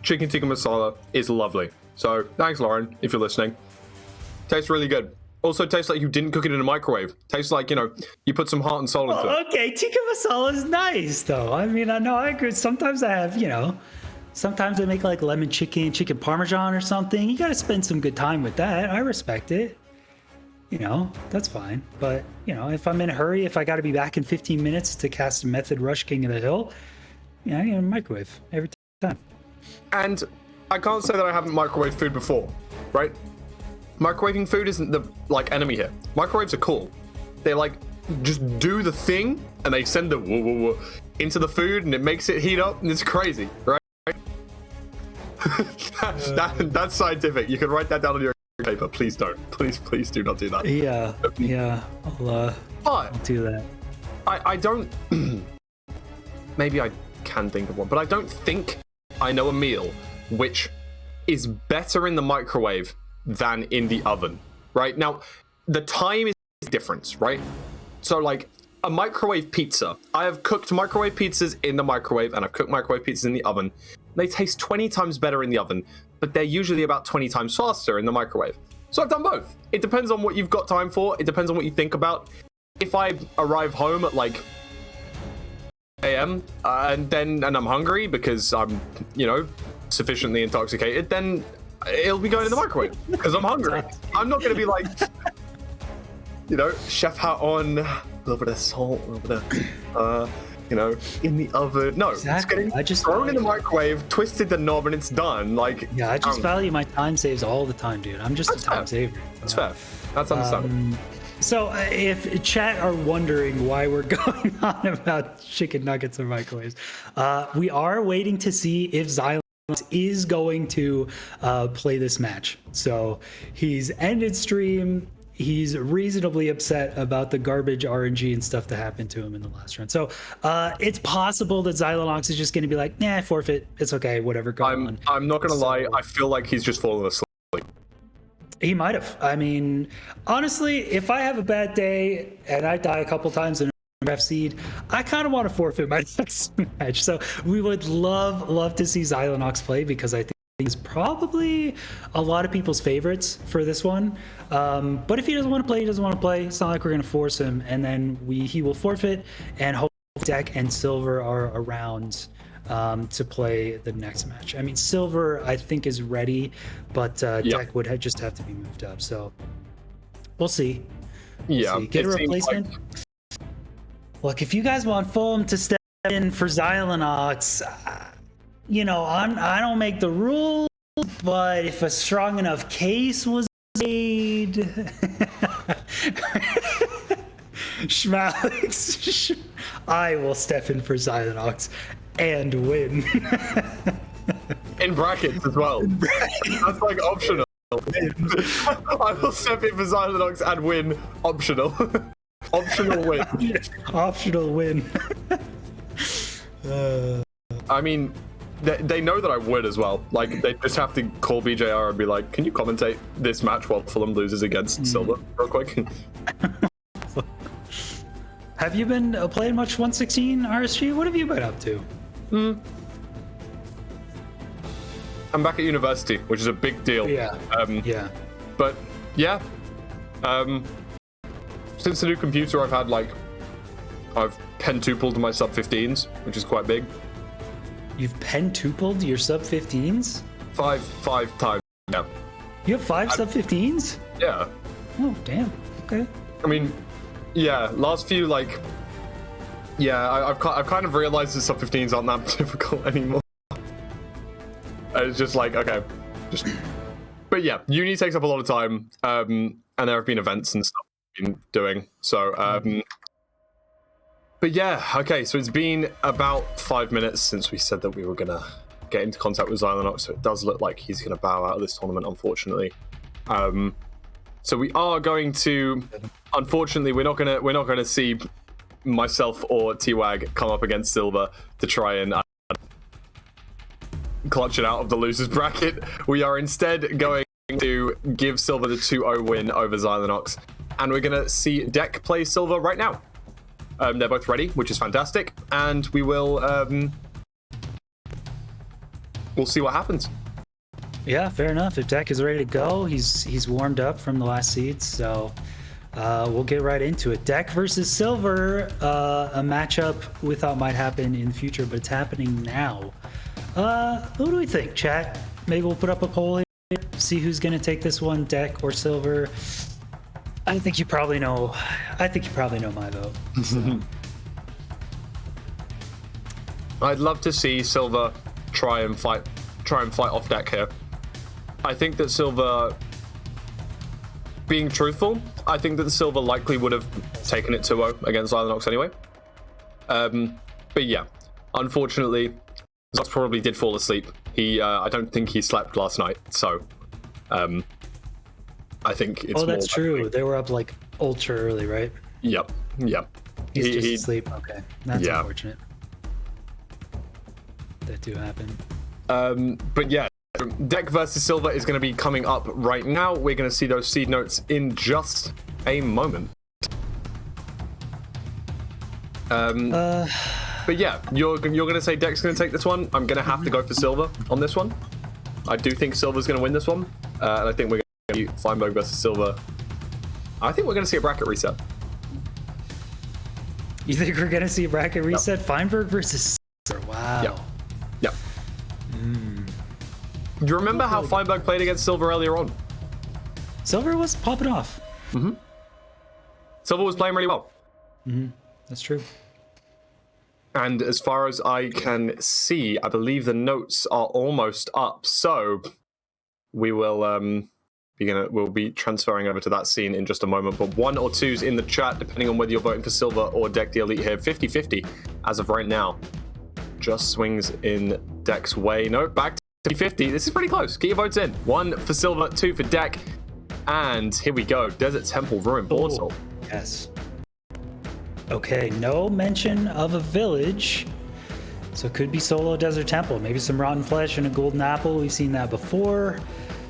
Speaker 1: chicken tikka masala is lovely. So thanks, Lauren, if you're listening. Tastes really good. Also tastes like you didn't cook it in a microwave. Tastes like, you put some heart and soul into it.
Speaker 2: Okay, tikka masala is nice, though. I mean, I know I agree. Sometimes I have, sometimes I make like lemon chicken parmesan or something. You got to spend some good time with that. I respect it. That's fine. But, if I'm in a hurry, if I got to be back in 15 minutes to cast a Method Rush King of the Hill, I need a microwave every time.
Speaker 1: And I can't say that I haven't microwaved food before, right? Microwaving food isn't the, enemy here. Microwaves are cool. They, just do the thing, and they send the woo into the food, and it makes it heat up, and it's crazy, right? That's scientific. You can write that down on your paper. Please don't. Please do not do that.
Speaker 2: Yeah. I'll do that.
Speaker 1: I don't. Maybe I can think of one, but I don't think I know a meal which is better in the microwave than in the oven. Right now, the time is different, right? So a microwave pizza. I have cooked microwave pizzas in the microwave, and I've cooked microwave pizzas in the oven. They taste 20 times better in the oven, but they're usually about 20 times faster in the microwave. So I've done both. It depends on what you've got time for. It depends on what you think about. If I arrive home at 8 a.m. And I'm hungry because I'm, sufficiently intoxicated, then it'll be going in the microwave because I'm hungry. I'm not going to be chef hat on, a little bit of salt, a little bit of, in the oven. No,
Speaker 2: exactly.
Speaker 1: It's getting thrown in the microwave, twisted the knob, and it's done.
Speaker 2: I just value my time saves all the time, dude. I'm just a time saver.
Speaker 1: That's fair. That's understandable.
Speaker 2: So if chat are wondering why we're going on about chicken nuggets and microwaves, we are waiting to see if Xylox is going to play this match. So he's ended stream. He's reasonably upset about the garbage RNG and stuff that happened to him in the last round. So it's possible that Xylonox is just going to be like, nah, forfeit. It's okay. Whatever. Go on.
Speaker 1: I'm not going to lie. I feel like he's just fallen asleep.
Speaker 2: He might have. I mean, honestly, if I have a bad day and I die a couple times in a ref seed, I kind of want to forfeit my next match. So we would love to see Xylonox play because I think he's probably a lot of people's favorites for this one. But if he doesn't want to play, he doesn't want to play. It's not like we're going to force him. And then he will forfeit, and hopefully Deck and Silver are around to play the next match. I mean, Silver, I think, is ready, but Deck would just have to be moved up. So we'll see. Get a replacement. Look, if you guys want Fulham to step in for Xylonox, I don't make the rules, but if a strong enough case was made, Schmalix, I will step in for Xylonox and win.
Speaker 1: In brackets as well. That's optional. I will step in for Xylonox and win. Optional. Optional win.
Speaker 2: Optional win.
Speaker 1: I mean, they know that I would as well. They just have to call BJR and be like, can you commentate this match while Fulham loses against Silver real quick?
Speaker 2: Have you been playing much 116 RSG? What have you been up to?
Speaker 1: I'm back at university, which is a big deal.
Speaker 2: Yeah. Yeah.
Speaker 1: But yeah, since the new computer, I've pentupled my sub 15s, which is quite big.
Speaker 2: You've pentupled your sub 15s?
Speaker 1: Five times. Yeah.
Speaker 2: You have 5 sub 15s?
Speaker 1: Yeah.
Speaker 2: Oh, damn. Okay.
Speaker 1: I mean, yeah. Last few I've kind of realized that sub 15s aren't that difficult anymore. It's just like, okay, but yeah, uni takes up a lot of time, and there have been events and stuff I've been doing. So, but yeah, okay. So it's been about 5 minutes since we said that we were gonna get into contact with Xylanox. So it does look like he's gonna bow out of this tournament, unfortunately. So we are going to, unfortunately, we're not gonna see myself or T-Wag come up against Silver to try and clutch it out of the losers bracket. We are instead going to give Silver the 2-0 win over Xylanox, and we're gonna see Deck play Silver right now. They're both ready, which is fantastic, and we will we'll see what happens.
Speaker 2: Yeah, fair enough. If Deck is ready to go, he's warmed up from the last seeds, so we'll get right into it. Deck versus Silver, a matchup we thought might happen in the future, but it's happening now. Who do we think, chat? Maybe we'll put up a poll here, see who's gonna take this one, Deck or Silver. I think you probably know my vote. So.
Speaker 1: I'd love to see Silver try and fight off Deck here. I think that Silver, being truthful, I think that Silver likely would have taken it 2-0 against Xylanox anyway. But yeah, unfortunately, Zox probably did fall asleep. I don't think he slept last night, so I think it's.
Speaker 2: Oh, that's true.
Speaker 1: likely.
Speaker 2: They were up like ultra early, right?
Speaker 1: Yep.
Speaker 2: He's just asleep. Okay, that's
Speaker 1: Yeah.
Speaker 2: unfortunate. That do happen.
Speaker 1: But yeah, Deck versus Silver is going to be coming up right now. We're going to see those seed notes in just a moment. But yeah, you're going to say Deck's going to take this one. I'm going to have to go for Silver on this one. I do think Silver's going to win this one. And I think we're going to see Feinberg versus Silver. I think we're going to see a bracket reset.
Speaker 2: You think we're gonna see a bracket reset? Yep. Feinberg versus Silver. Wow.
Speaker 1: Yep. Do you remember how Feinberg played against Silver earlier on?
Speaker 2: Silver was popping off.
Speaker 1: Silver was playing really well.
Speaker 2: That's true.
Speaker 1: And as far as I can see, I believe the notes are almost up. So we will we'll be transferring over to that scene in just a moment. But 1 or 2s in the chat, depending on whether you're voting for Silver or Deck the Elite here. 50-50 as of right now. Just swings in Deck's way. No, back to 50. This is pretty close. Get your votes in. 1 for Silver, 2 for Deck. And here we go. Desert Temple Ruin Portal.
Speaker 2: Yes. Okay, no mention of a village. So it could be solo Desert Temple. Maybe some rotten flesh and a golden apple. We've seen that before.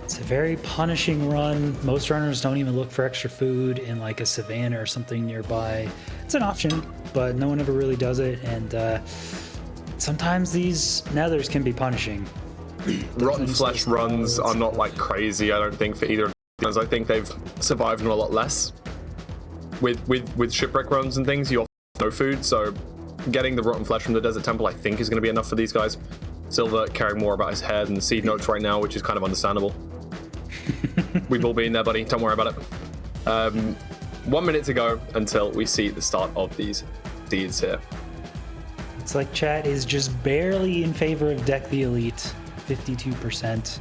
Speaker 2: It's a very punishing run. Most runners don't even look for extra food in like a savanna or something nearby. It's an option, but no one ever really does it. And sometimes these nethers can be punishing.
Speaker 1: Rotten flesh runs are not like crazy, I don't think, for either of these. I think they've survived on a lot less. With shipwreck runs and things, you often have no food, so getting the rotten flesh from the Desert Temple, I think, is going to be enough for these guys. Silver caring more about his head and the seed notes right now, which is kind of understandable. We've all been there, buddy. Don't worry about it. 1 minute to go until we see the start of these seeds here.
Speaker 2: It's like chat is just barely in favor of Deck the Elite, 52%.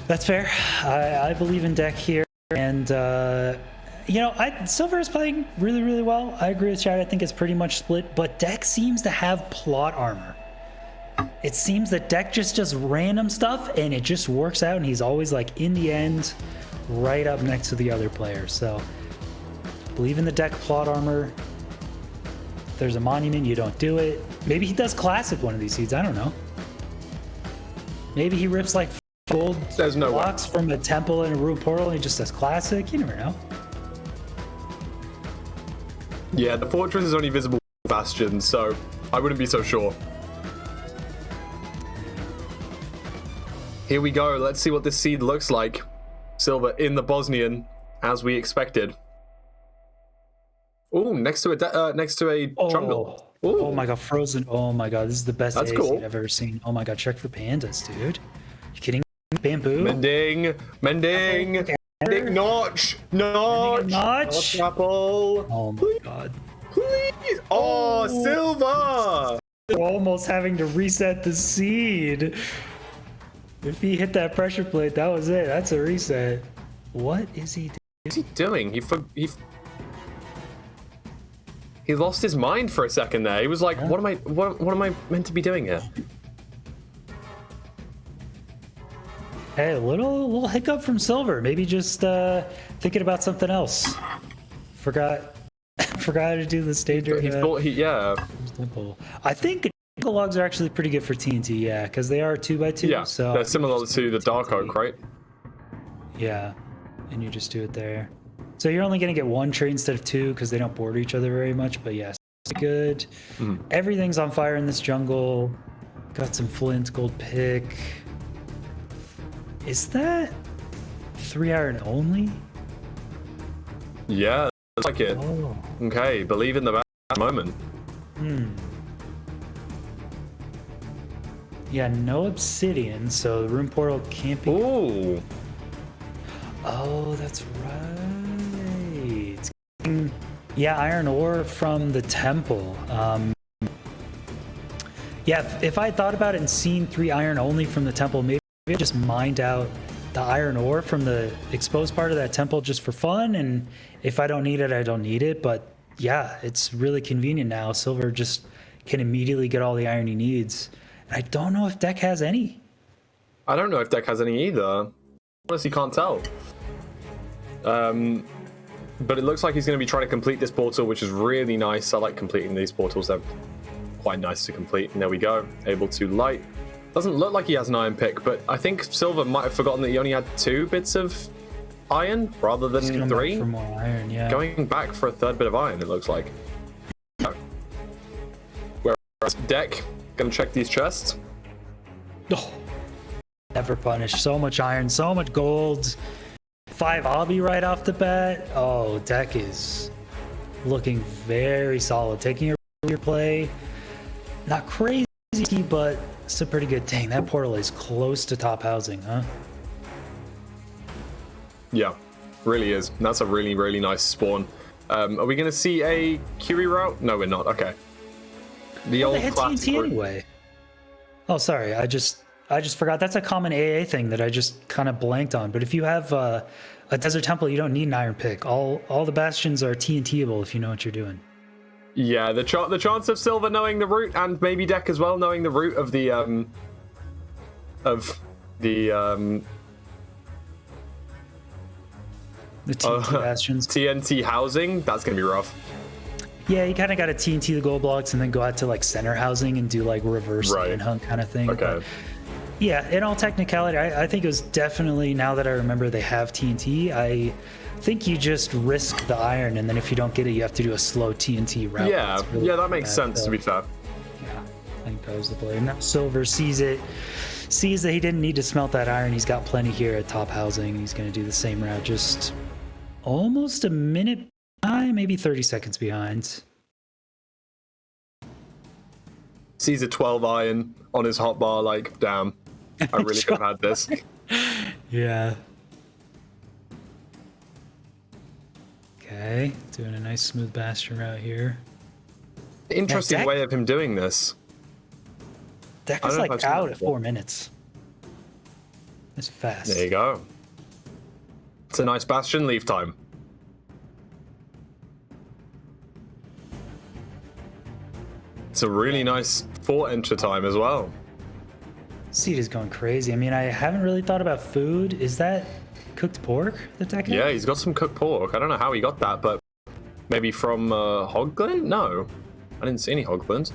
Speaker 2: That's fair. I believe in Deck here, and Silver is playing really, really well. I agree with chat. I think it's pretty much split, but Deck seems to have plot armor. It seems that Deck just does random stuff and it just works out, and he's always like in the end right up next to the other player. So believe in the Deck plot armor. If there's a monument, you don't do it. Maybe he does classic one of these seeds. I don't know. Maybe he rips like gold blocks from a temple and a ruin portal and he just does classic. You never know.
Speaker 1: Yeah, the fortress is only visible with bastions, so I wouldn't be so sure. Here we go. Let's see what this seed looks like. Silver in the Bosnian, as we expected. Oh, next to a jungle. Ooh.
Speaker 2: Oh my god, frozen. Oh my god, this is the best
Speaker 1: That's
Speaker 2: AA
Speaker 1: cool.
Speaker 2: seed I've ever seen. Oh my god, check for pandas, dude. You kidding me? Bamboo?
Speaker 1: Mending, notch.
Speaker 2: Notch?
Speaker 1: Apple.
Speaker 2: Oh my god.
Speaker 1: Please. Oh, silver.
Speaker 2: Almost having to reset the seed. If he hit that pressure plate, that was it. That's a reset. What is he doing?
Speaker 1: What's he doing? He lost his mind for a second there. He was like, "What am I meant to be doing here?"
Speaker 2: Hey, a little hiccup from Silver. Maybe just thinking about something else. Forgot how to do the standard.
Speaker 1: He thought yeah.
Speaker 2: Simple. I think logs are actually pretty good for TNT, yeah, because they are 2x2.
Speaker 1: Yeah,
Speaker 2: so
Speaker 1: they're similar to the Dark Oak, right?
Speaker 2: Yeah, and you just do it there. So you're only gonna get one tree instead of two because they don't border each other very much. But yes, good. Everything's on fire in this jungle. Got some flint, gold pick. Is that 3 iron only?
Speaker 1: Yeah, looks like it.
Speaker 2: Oh.
Speaker 1: Okay, believe in the best moment.
Speaker 2: Yeah, no obsidian, so the room portal can't be.
Speaker 1: Ooh.
Speaker 2: Oh, that's right. Yeah, iron ore from the temple. Yeah, if I had thought about it and seen 3 iron only from the temple, maybe I just mined out the iron ore from the exposed part of that temple just for fun. And if I don't need it, I don't need it. But yeah, it's really convenient now. Silver just can immediately get all the iron he needs. And I don't know if Deck has any.
Speaker 1: I don't know if Deck has any either. Honestly, can't tell. But it looks like he's going to be trying to complete this portal, which is really nice. I like completing these portals. They're quite nice to complete. And there we go. Able to light. Doesn't look like he has an iron pick, but I think Silver might have forgotten that he only had 2 bits of iron rather than
Speaker 2: He's going
Speaker 1: 3.
Speaker 2: back for more iron, yeah.
Speaker 1: Going back for a 3rd bit of iron, it looks like. Whereas Deck, gonna check these chests.
Speaker 2: Oh, never punished. So much iron, so much gold. 5 obby right off the bat. Oh, Deck is looking very solid. Taking your play. Not crazy, but it's a pretty good thing. That portal is close to top housing, huh?
Speaker 1: Yeah, really is. That's a really, really nice spawn. Are we going to see a Curie route? No, we're not. Okay. The
Speaker 2: Well,
Speaker 1: old
Speaker 2: they had
Speaker 1: classic
Speaker 2: TNT
Speaker 1: route.
Speaker 2: anyway. Oh, sorry. I just forgot. That's a common AA thing that I just kind of blanked on. But if you have a desert temple, you don't need an iron pick. All the bastions are TNT-able if you know what you're doing.
Speaker 1: Yeah, the chance of Silver knowing the route, and maybe Deck as well knowing the route of the
Speaker 2: The TNT bastions.
Speaker 1: TNT housing, that's gonna be rough.
Speaker 2: Yeah, you kind of got to TNT the gold blocks and then go out to like center housing and do like reverse
Speaker 1: Right.
Speaker 2: manhunt kind of thing.
Speaker 1: Okay.
Speaker 2: But yeah, in all technicality, I think it was definitely, now that I remember they have TNT, I think you just risk the iron, and then if you don't get it, you have to do a slow TNT route.
Speaker 1: Yeah,
Speaker 2: That's really
Speaker 1: yeah, that makes
Speaker 2: bad,
Speaker 1: sense to be fair.
Speaker 2: Yeah, I think that was the play. Now Silver sees that he didn't need to smelt that iron. He's got plenty here at top housing. He's going to do the same route, just almost a minute behind, maybe 30 seconds behind.
Speaker 1: Sees a 12 iron on his hotbar, like, damn, I really could have had this.
Speaker 2: Yeah. Okay, doing a nice smooth bastion route here.
Speaker 1: Interesting
Speaker 2: Deck-
Speaker 1: way of him doing this.
Speaker 2: Deck
Speaker 1: I
Speaker 2: is
Speaker 1: don't know if
Speaker 2: like
Speaker 1: I've seen that
Speaker 2: out at
Speaker 1: before.
Speaker 2: 4 minutes. It's fast.
Speaker 1: There you go. It's a nice bastion leave time. It's a really nice fort enter time as well.
Speaker 2: Seed is going crazy. I mean, I haven't really thought about food. Is that cooked pork that Deck has?
Speaker 1: Yeah, he's got some cooked pork. I don't know how he got that, but maybe from Hoglin? No, I didn't see any Hoglins.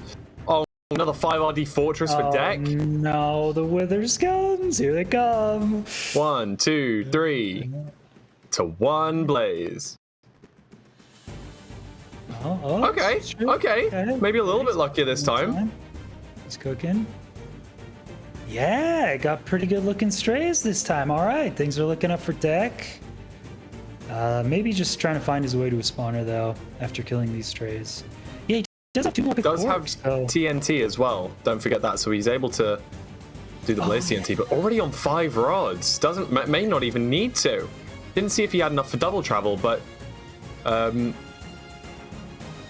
Speaker 1: Oh, another 5RD fortress for Deck.
Speaker 2: No, the wither skeletons. Here they come.
Speaker 1: 1, 2, 3. To 1 blaze.
Speaker 2: Oh,
Speaker 1: Okay,
Speaker 2: it's true.
Speaker 1: okay. Maybe a little bit luckier this time.
Speaker 2: He's cooking. Yeah, I got pretty good looking strays this time. All right, things are looking up for Deck. Maybe just trying to find his way to a spawner though after killing these strays. Yeah, he does have 2 more big
Speaker 1: Does have
Speaker 2: orcs, so...
Speaker 1: TNT as well. Don't forget that. So he's able to do the Blaze TNT, but already on 5 rods. May not even need to. Didn't see if he had enough for double travel, but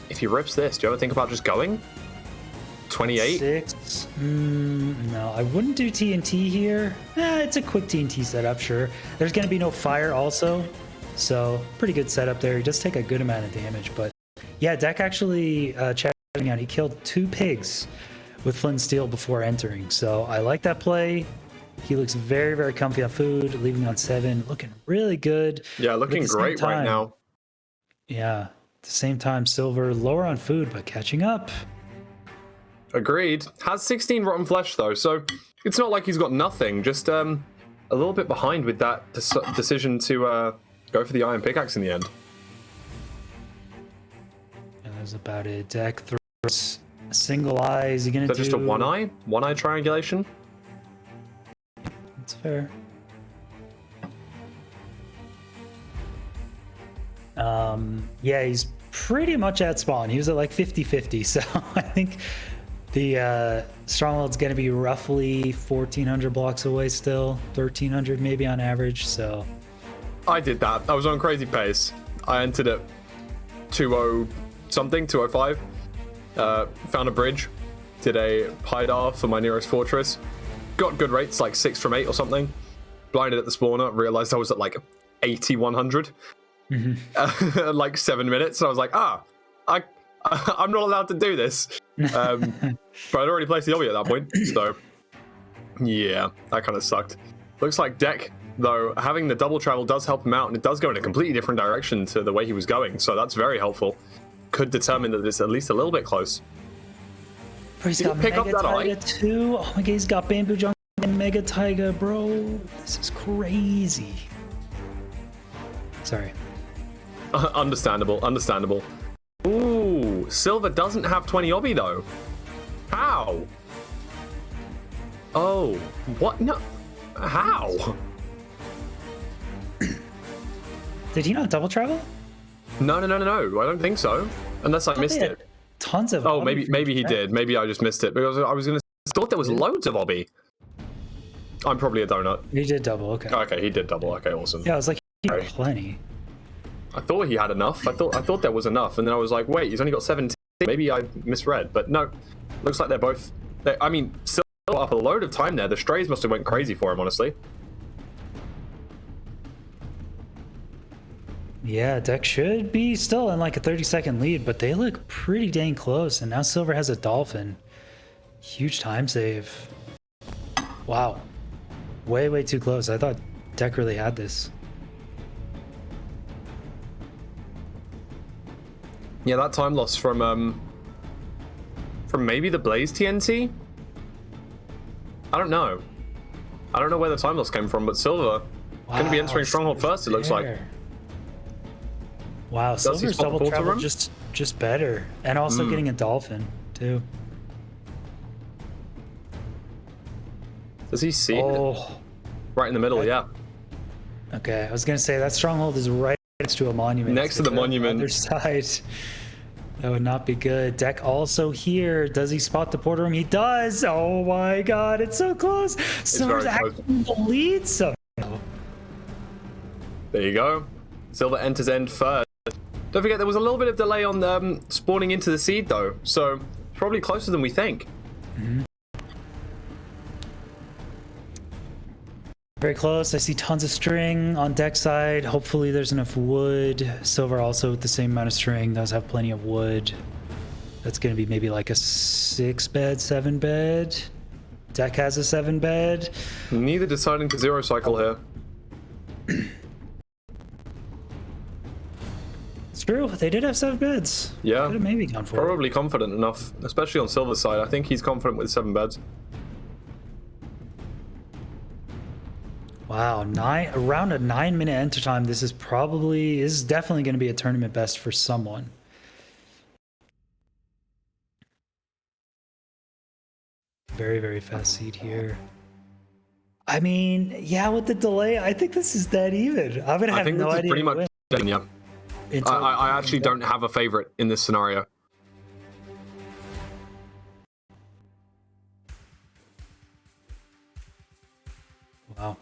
Speaker 1: if he rips this, do you ever think about just going? 28?
Speaker 2: 6. No, I wouldn't do TNT here. It's a quick TNT setup, sure. There's going to be no fire also, so pretty good setup there. He does take a good amount of damage, but yeah, Deck actually checking out. He killed 2 pigs with flint and steel before entering, so I like that play. He looks very, very comfy on food, leaving on 7, looking really good.
Speaker 1: Yeah, looking great right now.
Speaker 2: Yeah, at the same time, Silver lower on food, but catching up.
Speaker 1: Agreed. Has 16 rotten flesh though, so it's not like he's got nothing. Just a little bit behind with that decision to go for the iron pickaxe in the end.
Speaker 2: And that was about it. Deck throws a single eye. Is he gonna do
Speaker 1: just a one eye triangulation?
Speaker 2: That's fair. Yeah, he's pretty much at spawn. He was at like 50-50, so I think the stronghold's going to be roughly 1,400 blocks away still, 1,300 maybe on average, so...
Speaker 1: I did that. I was on crazy pace. I entered at 2:0 something, 2:05. Found a bridge, did a Pydar for my nearest fortress. Got good rates, like 6 from 8 or something. Blinded at the spawner, realized I was at like 80-100. Like 7 minutes, and I was like, I'm not allowed to do this. But I'd already placed the obby at that point, so yeah, that kind of sucked. Looks like Deck, though, having the double travel does help him out, and it does go in a completely different direction to the way he was going, so that's very helpful. Could determine that it's at least a little bit close.
Speaker 2: He's got
Speaker 1: pick up
Speaker 2: Mega
Speaker 1: that eye?
Speaker 2: Taiga too. Oh my god, he's got Bamboo Jungle and Mega Taiga, bro. This is crazy. Sorry.
Speaker 1: Understandable. Ooh, Silver doesn't have 20 obby though. How? Oh, what? No, how?
Speaker 2: Did he not double travel?
Speaker 1: No. I don't think so. Unless I missed it.
Speaker 2: Tons of.
Speaker 1: Oh,
Speaker 2: obby
Speaker 1: maybe he
Speaker 2: from
Speaker 1: did. Maybe I just missed it because I was gonna thought there was loads of obby. I'm probably a donut.
Speaker 2: He did double. Okay.
Speaker 1: Okay, he did double. Okay, awesome.
Speaker 2: Yeah, I was like, he had
Speaker 1: Okay.
Speaker 2: plenty.
Speaker 1: I thought he had enough. I thought there was enough, and then I was like, wait, he's only got 17. Maybe I misread, but no. Looks like they're both. I mean, Silver up a load of time there. The strays must have went crazy for him, honestly.
Speaker 2: Yeah, Deck should be still in like a 30-second lead, but they look pretty dang close. And now Silver has a Dolphin. Huge time save. Wow. Way too close. I thought Deck really had this.
Speaker 1: Yeah, that time loss from maybe the Blaze TNT? I don't know. I don't know where the time loss came from, but Silver going to be entering Stronghold first, it looks like.
Speaker 2: Wow,
Speaker 1: he
Speaker 2: Silver's
Speaker 1: spot the
Speaker 2: double
Speaker 1: portal
Speaker 2: travel
Speaker 1: room?
Speaker 2: just better. And also getting a Dolphin, too.
Speaker 1: Does he see it?
Speaker 2: Oh,
Speaker 1: Right in the middle, yeah.
Speaker 2: okay. I was going to say that Stronghold is right next to a monument.
Speaker 1: Next to the
Speaker 2: If they're on
Speaker 1: monument.
Speaker 2: Other side. That would not be good. Deck also here. Does he spot the portal room? He does. Oh my god, it's so close. Silver's
Speaker 1: very close.
Speaker 2: actually in the lead somehow.
Speaker 1: There you go. Silver enters end first. Don't forget, there was a little bit of delay on spawning into the seed, though, so probably closer than we think.
Speaker 2: Very close. I see tons of string on Deck side. Hopefully there's enough wood. Silver also with the same amount of string does have plenty of wood. That's going to be maybe like a 6-bed, 7-bed. Deck has a 7-bed.
Speaker 1: Neither deciding to zero cycle here.
Speaker 2: It's true. They did have 7 beds.
Speaker 1: Yeah.
Speaker 2: Could have maybe gone for it.
Speaker 1: Probably confident enough, especially on Silver's side. I think he's confident with 7 beds.
Speaker 2: Wow, around a 9-minute enter time. This is definitely going to be a tournament best for someone. Very fast seed here. I mean, yeah, with the delay, I think this is dead even. I'm gonna
Speaker 1: I
Speaker 2: have
Speaker 1: think
Speaker 2: no
Speaker 1: this is
Speaker 2: idea.
Speaker 1: pretty
Speaker 2: who
Speaker 1: much
Speaker 2: wins
Speaker 1: dead, yeah.
Speaker 2: until-
Speaker 1: I actually don't have a favorite in this scenario.
Speaker 2: Wow.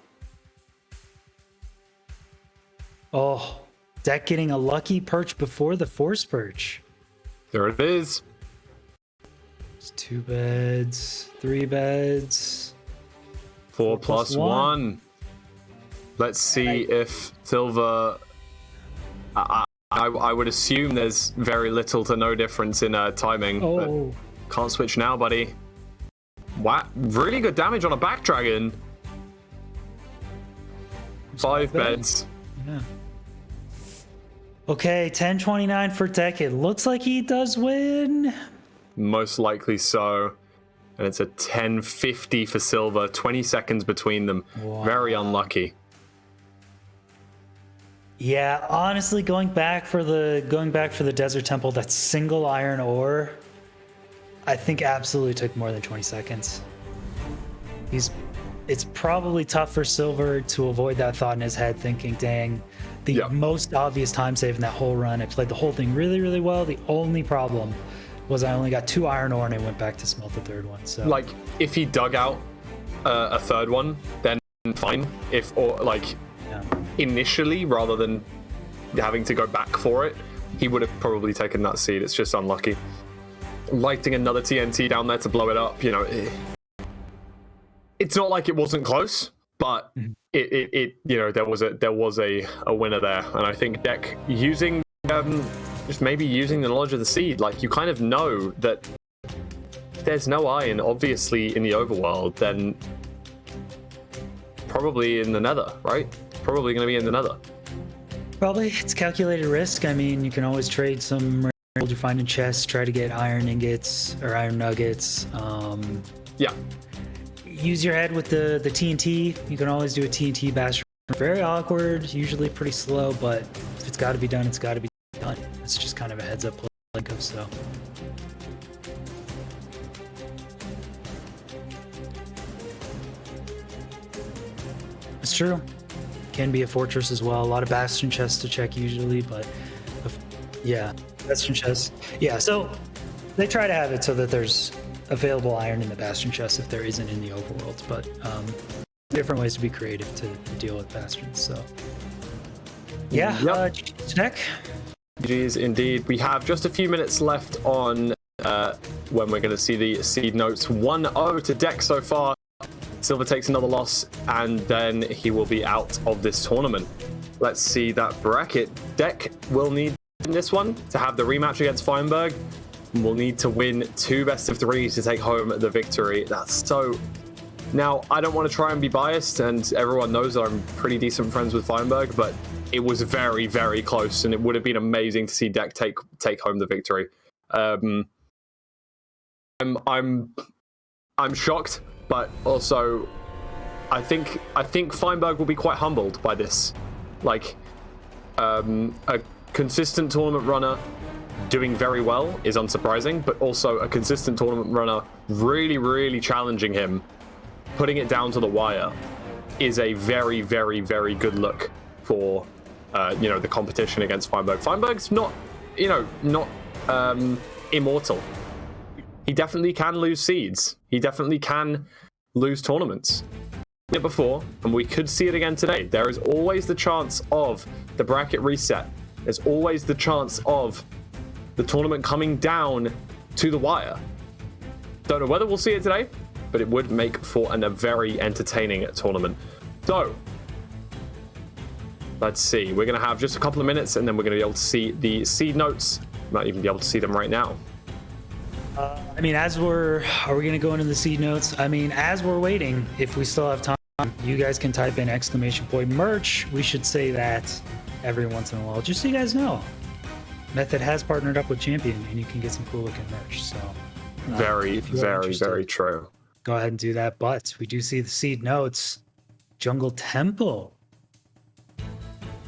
Speaker 2: Oh, Deck getting a lucky perch before the force perch.
Speaker 1: There it is.
Speaker 2: It's 2 beds, 3 beds.
Speaker 1: 4 plus 1. Let's see if Silver. I would assume there's very little to no difference in timing. But
Speaker 2: Oh,
Speaker 1: can't switch now, buddy. Wow, really good damage on a back dragon. 5 beds.
Speaker 2: yeah. Okay, 1029 for Deck. It looks like he does win.
Speaker 1: Most likely so. And it's a 1050 for Silver. 20 seconds between them. Very unlucky.
Speaker 2: Yeah, honestly, going back for the Desert Temple, that single iron ore, I think absolutely took more than 20 seconds. It's probably tough for Silver to avoid that thought in his head, thinking, dang, the
Speaker 1: Yeah.
Speaker 2: most obvious time save in that whole run. I played the whole thing really, really well. The only problem was I only got 2 iron ore and I went back to smelt the 3rd one. So
Speaker 1: Like, if he dug out a 3rd one, then fine.
Speaker 2: yeah.
Speaker 1: Initially, rather than having to go back for it, he would have probably taken that seed. It's just unlucky. Lighting another TNT down there to blow it up, it's not like it wasn't close, but it there was a winner there, and I think Deck using just maybe using the knowledge of the seed, like you kind of know that if there's no iron obviously in the overworld, then probably in the nether, right? Probably going to be in the nether.
Speaker 2: Probably it's calculated risk. I mean, you can always trade some gold you find in chests, try to get iron ingots or iron nuggets.
Speaker 1: Yeah.
Speaker 2: Use your head with the TNT. You can always do a TNT bash. Very awkward, usually pretty slow, but if it's got to be done, it's got to be done. It's just kind of a heads up play, so. It's true. Can be a fortress as well. A lot of bastion chests to check usually, but yeah, bastion chests. Yeah, so they try to have it so that there's available iron in the bastion chest if there isn't in the overworld, but different ways to be creative to deal with bastions. So yeah,
Speaker 1: Yep.
Speaker 2: Deck.
Speaker 1: GG's indeed. We have just a few minutes left on when we're going to see the seed notes. 1-0 to Deck so far. Silver takes another loss, and then he will be out of this tournament. Let's see that bracket. Deck will need in this one to have the rematch against Feinberg. We'll need to win 2 best-of-3s to take home the victory. That's so... Now, I don't want to try and be biased, and everyone knows that I'm pretty decent friends with Feinberg, but it was very, very close, and it would have been amazing to see Deck take home the victory. I'm shocked, but also I think Feinberg will be quite humbled by this. Like, a consistent tournament runner doing very well is unsurprising, but also a consistent tournament runner really, really challenging him, putting it down to the wire, is a very, very, very good look for the competition against Feinberg. Feinberg's not immortal. He definitely can lose seeds. He definitely can lose tournaments. It before, and we could see it again today. There is always the chance of the bracket reset. There's always the chance of the tournament coming down to the wire. Don't know whether we'll see it today, but it would make for a very entertaining tournament. So, let's see. We're going to have just a couple of minutes, and then we're going to be able to see the seed notes. Might even be able to see them right now.
Speaker 2: I mean, are we going to go into the seed notes? I mean, as we're waiting, if we still have time, you guys can type in !merch. We should say that every once in a while, just so you guys know. Method has partnered up with Champion, and you can get some cool looking merch. So,
Speaker 1: Very,
Speaker 2: if you are
Speaker 1: very,
Speaker 2: interested,
Speaker 1: very true.
Speaker 2: go ahead and do that. But we do see the seed notes, Jungle Temple,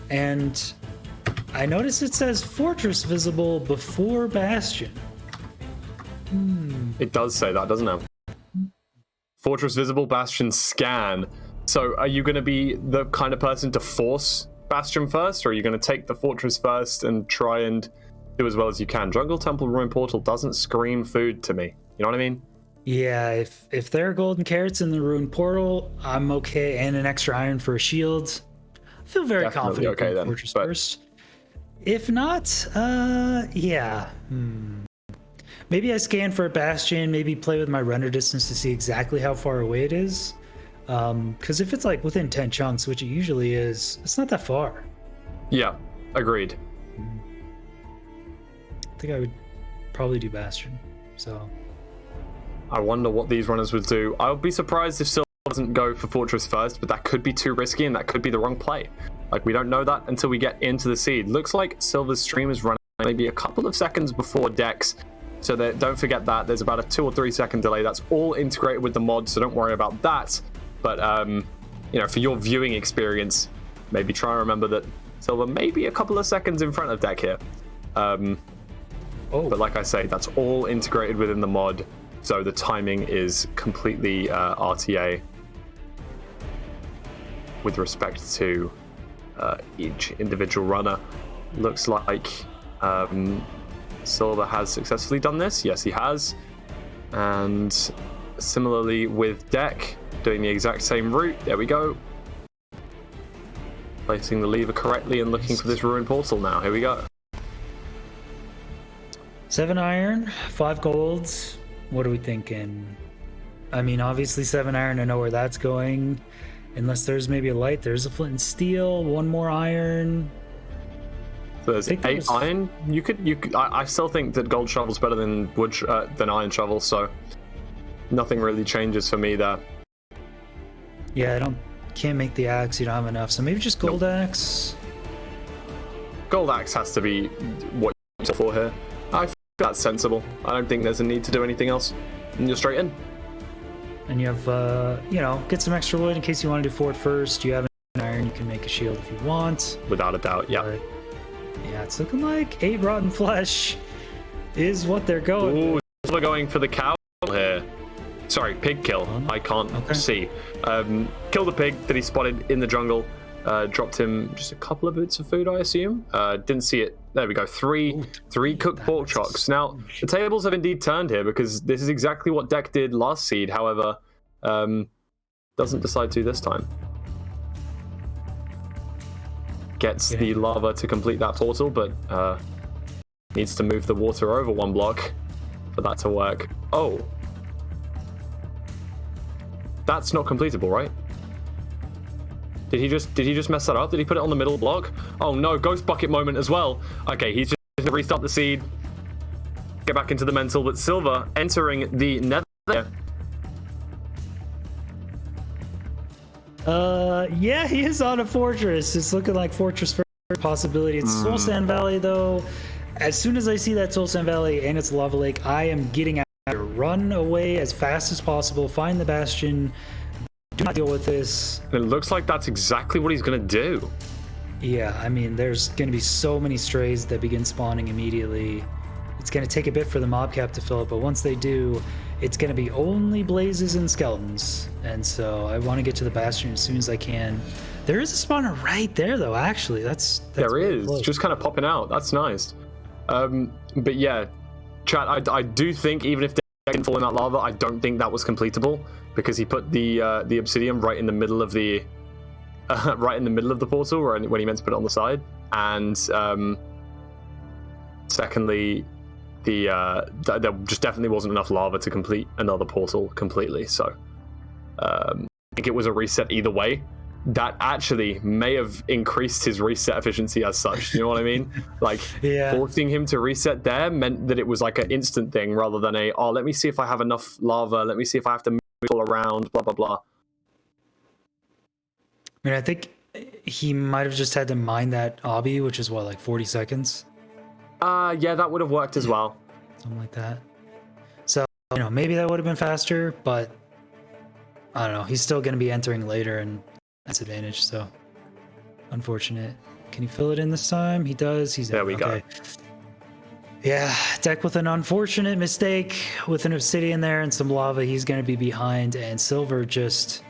Speaker 2: and I noticed it says Fortress visible before Bastion.
Speaker 1: It does say that, doesn't it? Fortress visible, Bastion scan. So are you going to be the kind of person to force Bastion first, or are you going to take the fortress first and try and do as well as you can? Jungle Temple Ruin Portal doesn't scream food to me. You know what I mean?
Speaker 2: Yeah, if there are golden carrots in the ruined portal, I'm okay, and an extra iron for a shield. I feel very
Speaker 1: Definitely
Speaker 2: confident
Speaker 1: okay
Speaker 2: in
Speaker 1: then,
Speaker 2: fortress
Speaker 1: but-
Speaker 2: first. If not, yeah. Maybe I scan for a bastion, maybe play with my render distance to see exactly how far away it is. Because if it's like within 10 chunks, which it usually is, it's not that far.
Speaker 1: Yeah, agreed.
Speaker 2: I think I would probably do bastion. So
Speaker 1: I wonder what these runners would do. I would be surprised if Silver doesn't go for Fortress first, but that could be too risky and that could be the wrong play. Like, we don't know that until we get into the seed. Looks like Silver's stream is running maybe a couple of seconds before Dex, so that, don't forget that. There's about a 2 or 3 second delay. That's all integrated with the mod, so don't worry about that. But, you know, for your viewing experience, maybe try and remember that Silver may be a couple of seconds in front of Deck here. But like I say, that's all integrated within the mod, so the timing is completely RTA with respect to each individual runner. Looks like Silver has successfully done this. Yes, he has. And similarly with Deck, doing the exact same route. There we go. Placing the lever correctly and looking for this ruined portal now. Here we go.
Speaker 2: 7 iron, 5 golds. What are we thinking? I mean, obviously 7 iron, I know where that's going. Unless there's maybe a light, there's a flint and steel, 1 more iron.
Speaker 1: So there's 8 iron. You could. I still think that gold shovel's better than than iron shovel. So nothing really changes for me there.
Speaker 2: Yeah, can't make the axe, you don't have enough. So maybe just gold axe.
Speaker 1: Gold axe has to be what you're for here. I think that's sensible. I don't think there's a need to do anything else. And you're straight in.
Speaker 2: And you have, you know, get some extra wood in case you want to do fort first. You have an iron, you can make a shield if you want.
Speaker 1: Without a doubt, yeah.
Speaker 2: But, yeah, it's looking like 8 rotten flesh is what they're going
Speaker 1: Ooh,
Speaker 2: with.
Speaker 1: we're going for the cow here. Sorry, pig kill. I can't see. Killed the pig that he spotted in the jungle. Dropped him just a couple of bits of food, I assume. Didn't see it. There we go. Three cooked pork chocks. Now, the tables have indeed turned here because this is exactly what Deck did last seed. However, doesn't decide to this time. Gets the lava to complete that portal, but needs to move the water over 1 block for that to work. Oh. That's not completable, right? Did he just mess that up? Did he put it on the middle block? Oh no, ghost bucket moment as well. Okay, he's just gonna restart the seed, get back into the mental, but Silver entering the nether.
Speaker 2: Yeah, he is on a fortress. It's looking like fortress first possibility. It's Soul Sand Valley though. As soon as I see that Soul Sand Valley and its lava lake, I am getting out there. Run away as fast as possible. Find the bastion. Do not deal with this.
Speaker 1: It looks like that's exactly what he's gonna do.
Speaker 2: Yeah, I mean, there's going to be so many strays that begin spawning immediately. It's going to take a bit for the mob cap to fill up, but once they do, it's going to be only blazes and skeletons. And so I want to get to the bastion as soon as I can. There is a spawner right there, though, actually. That's
Speaker 1: there
Speaker 2: really
Speaker 1: is.
Speaker 2: close.
Speaker 1: Just kind of popping out. That's nice. But yeah, chat, I do think even if they didn't fall in that lava, I don't think that was completable because he put the obsidian right in the middle of the portal when he meant to put it on the side. And secondly, there just definitely wasn't enough lava to complete another portal completely. So I think it was a reset either way. That actually may have increased his reset efficiency as such. You know what I mean? Like, forcing him to reset there meant that it was like an instant thing rather than let me see if I have enough lava. Let me see if I have to move it all around, blah, blah, blah.
Speaker 2: I mean, I think he might have just had to mine that obby, which is what, like 40 seconds?
Speaker 1: Yeah, that would have worked as well.
Speaker 2: Something like that. So, you know, maybe that would have been faster, but I don't know. He's still going to be entering later, and that's advantage, so unfortunate. Can he fill it in this time? He does. He's
Speaker 1: there. We go.
Speaker 2: Yeah, Deck with an unfortunate mistake with an obsidian there and some lava. He's going to be behind, and Silver just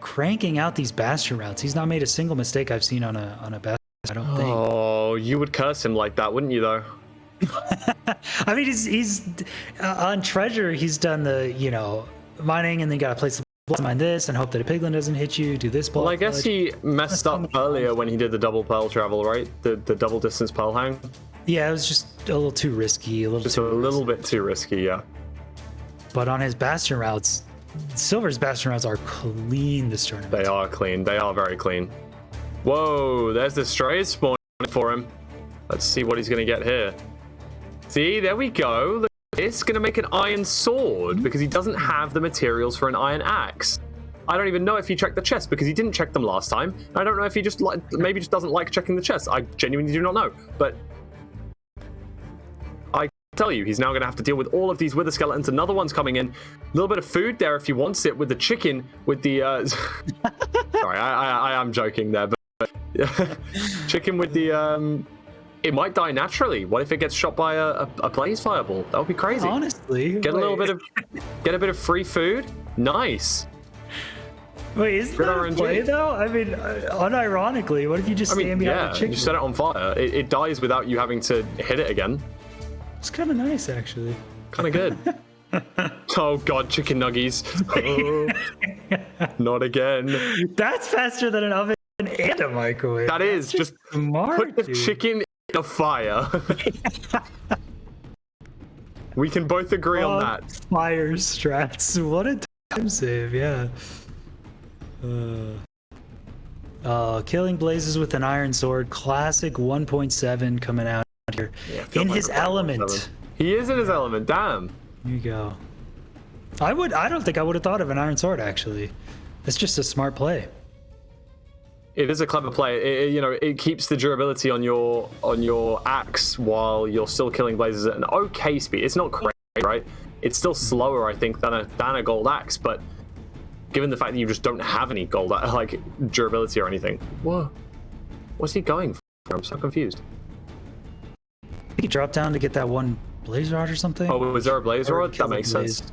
Speaker 2: cranking out these Bastion routes. He's not made a single mistake I've seen on a Bastion, I don't think.
Speaker 1: Oh, you would curse him like that, wouldn't you, though?
Speaker 2: I mean, he's on Treasure, he's done the, you know, mining, and then you gotta place the blocks, mine this, and hope that a piglin doesn't hit you, do this block.
Speaker 1: Well, I guess he messed up earlier when he did the double pearl travel, right? The double distance pearl hang?
Speaker 2: Yeah, it was just a little too risky,
Speaker 1: Just a little bit too risky, yeah.
Speaker 2: But on his Bastion routes, Silver's Bastion routes are clean this tournament.
Speaker 1: They are clean. They are very clean. Whoa, there's the Strays spawning for him. Let's see what he's going to get here. See, there we go. Look, it's going to make an iron sword because he doesn't have the materials for an iron axe. I don't even know if he checked the chest because he didn't check them last time. I don't know if he just maybe just doesn't like checking the chests. I genuinely do not know. But I tell you, he's now going to have to deal with all of these wither skeletons. Another one's coming in. A little bit of food there if he wants it with the chicken, with the... Sorry, I am joking there, but chicken with the... It might die naturally. What if it gets shot by a blaze fireball? That would be crazy.
Speaker 2: Honestly.
Speaker 1: Get a bit of free food. Nice.
Speaker 2: Wait, isn't
Speaker 1: Good
Speaker 2: that a
Speaker 1: RNG.
Speaker 2: play though? I mean, unironically, what if you just stand behind
Speaker 1: yeah,
Speaker 2: the chicken?
Speaker 1: you set it on fire. It dies without you having to hit it again.
Speaker 2: It's kind of nice, actually.
Speaker 1: Kind of good. Oh god, chicken nuggies. Oh, not again.
Speaker 2: That's faster than an oven and a microwave.
Speaker 1: That is just
Speaker 2: smart,
Speaker 1: put the
Speaker 2: dude.
Speaker 1: chicken in a fire. We can both agree on that.
Speaker 2: Fire strats. What a time save, yeah. Killing blazes with an iron sword. Classic 1.7 coming out here.
Speaker 1: Yeah, I feel
Speaker 2: in
Speaker 1: like
Speaker 2: his
Speaker 1: a 1.7.
Speaker 2: element.
Speaker 1: He is in his element, damn.
Speaker 2: Here you go. I don't think I would have thought of an iron sword, actually. It's just a smart play.
Speaker 1: It is a clever play. It keeps the durability on your axe while you're still killing blazes at an okay speed. It's not crazy, right? It's still slower, I think, than a gold axe, but given the fact that you just don't have any gold like durability or anything. Whoa. What's he going for? I'm so confused.
Speaker 2: I think he dropped down to get that one blaze rod or something.
Speaker 1: Oh, was there a blaze
Speaker 2: Or
Speaker 1: rod? That
Speaker 2: kill the
Speaker 1: makes
Speaker 2: blaze.
Speaker 1: sense.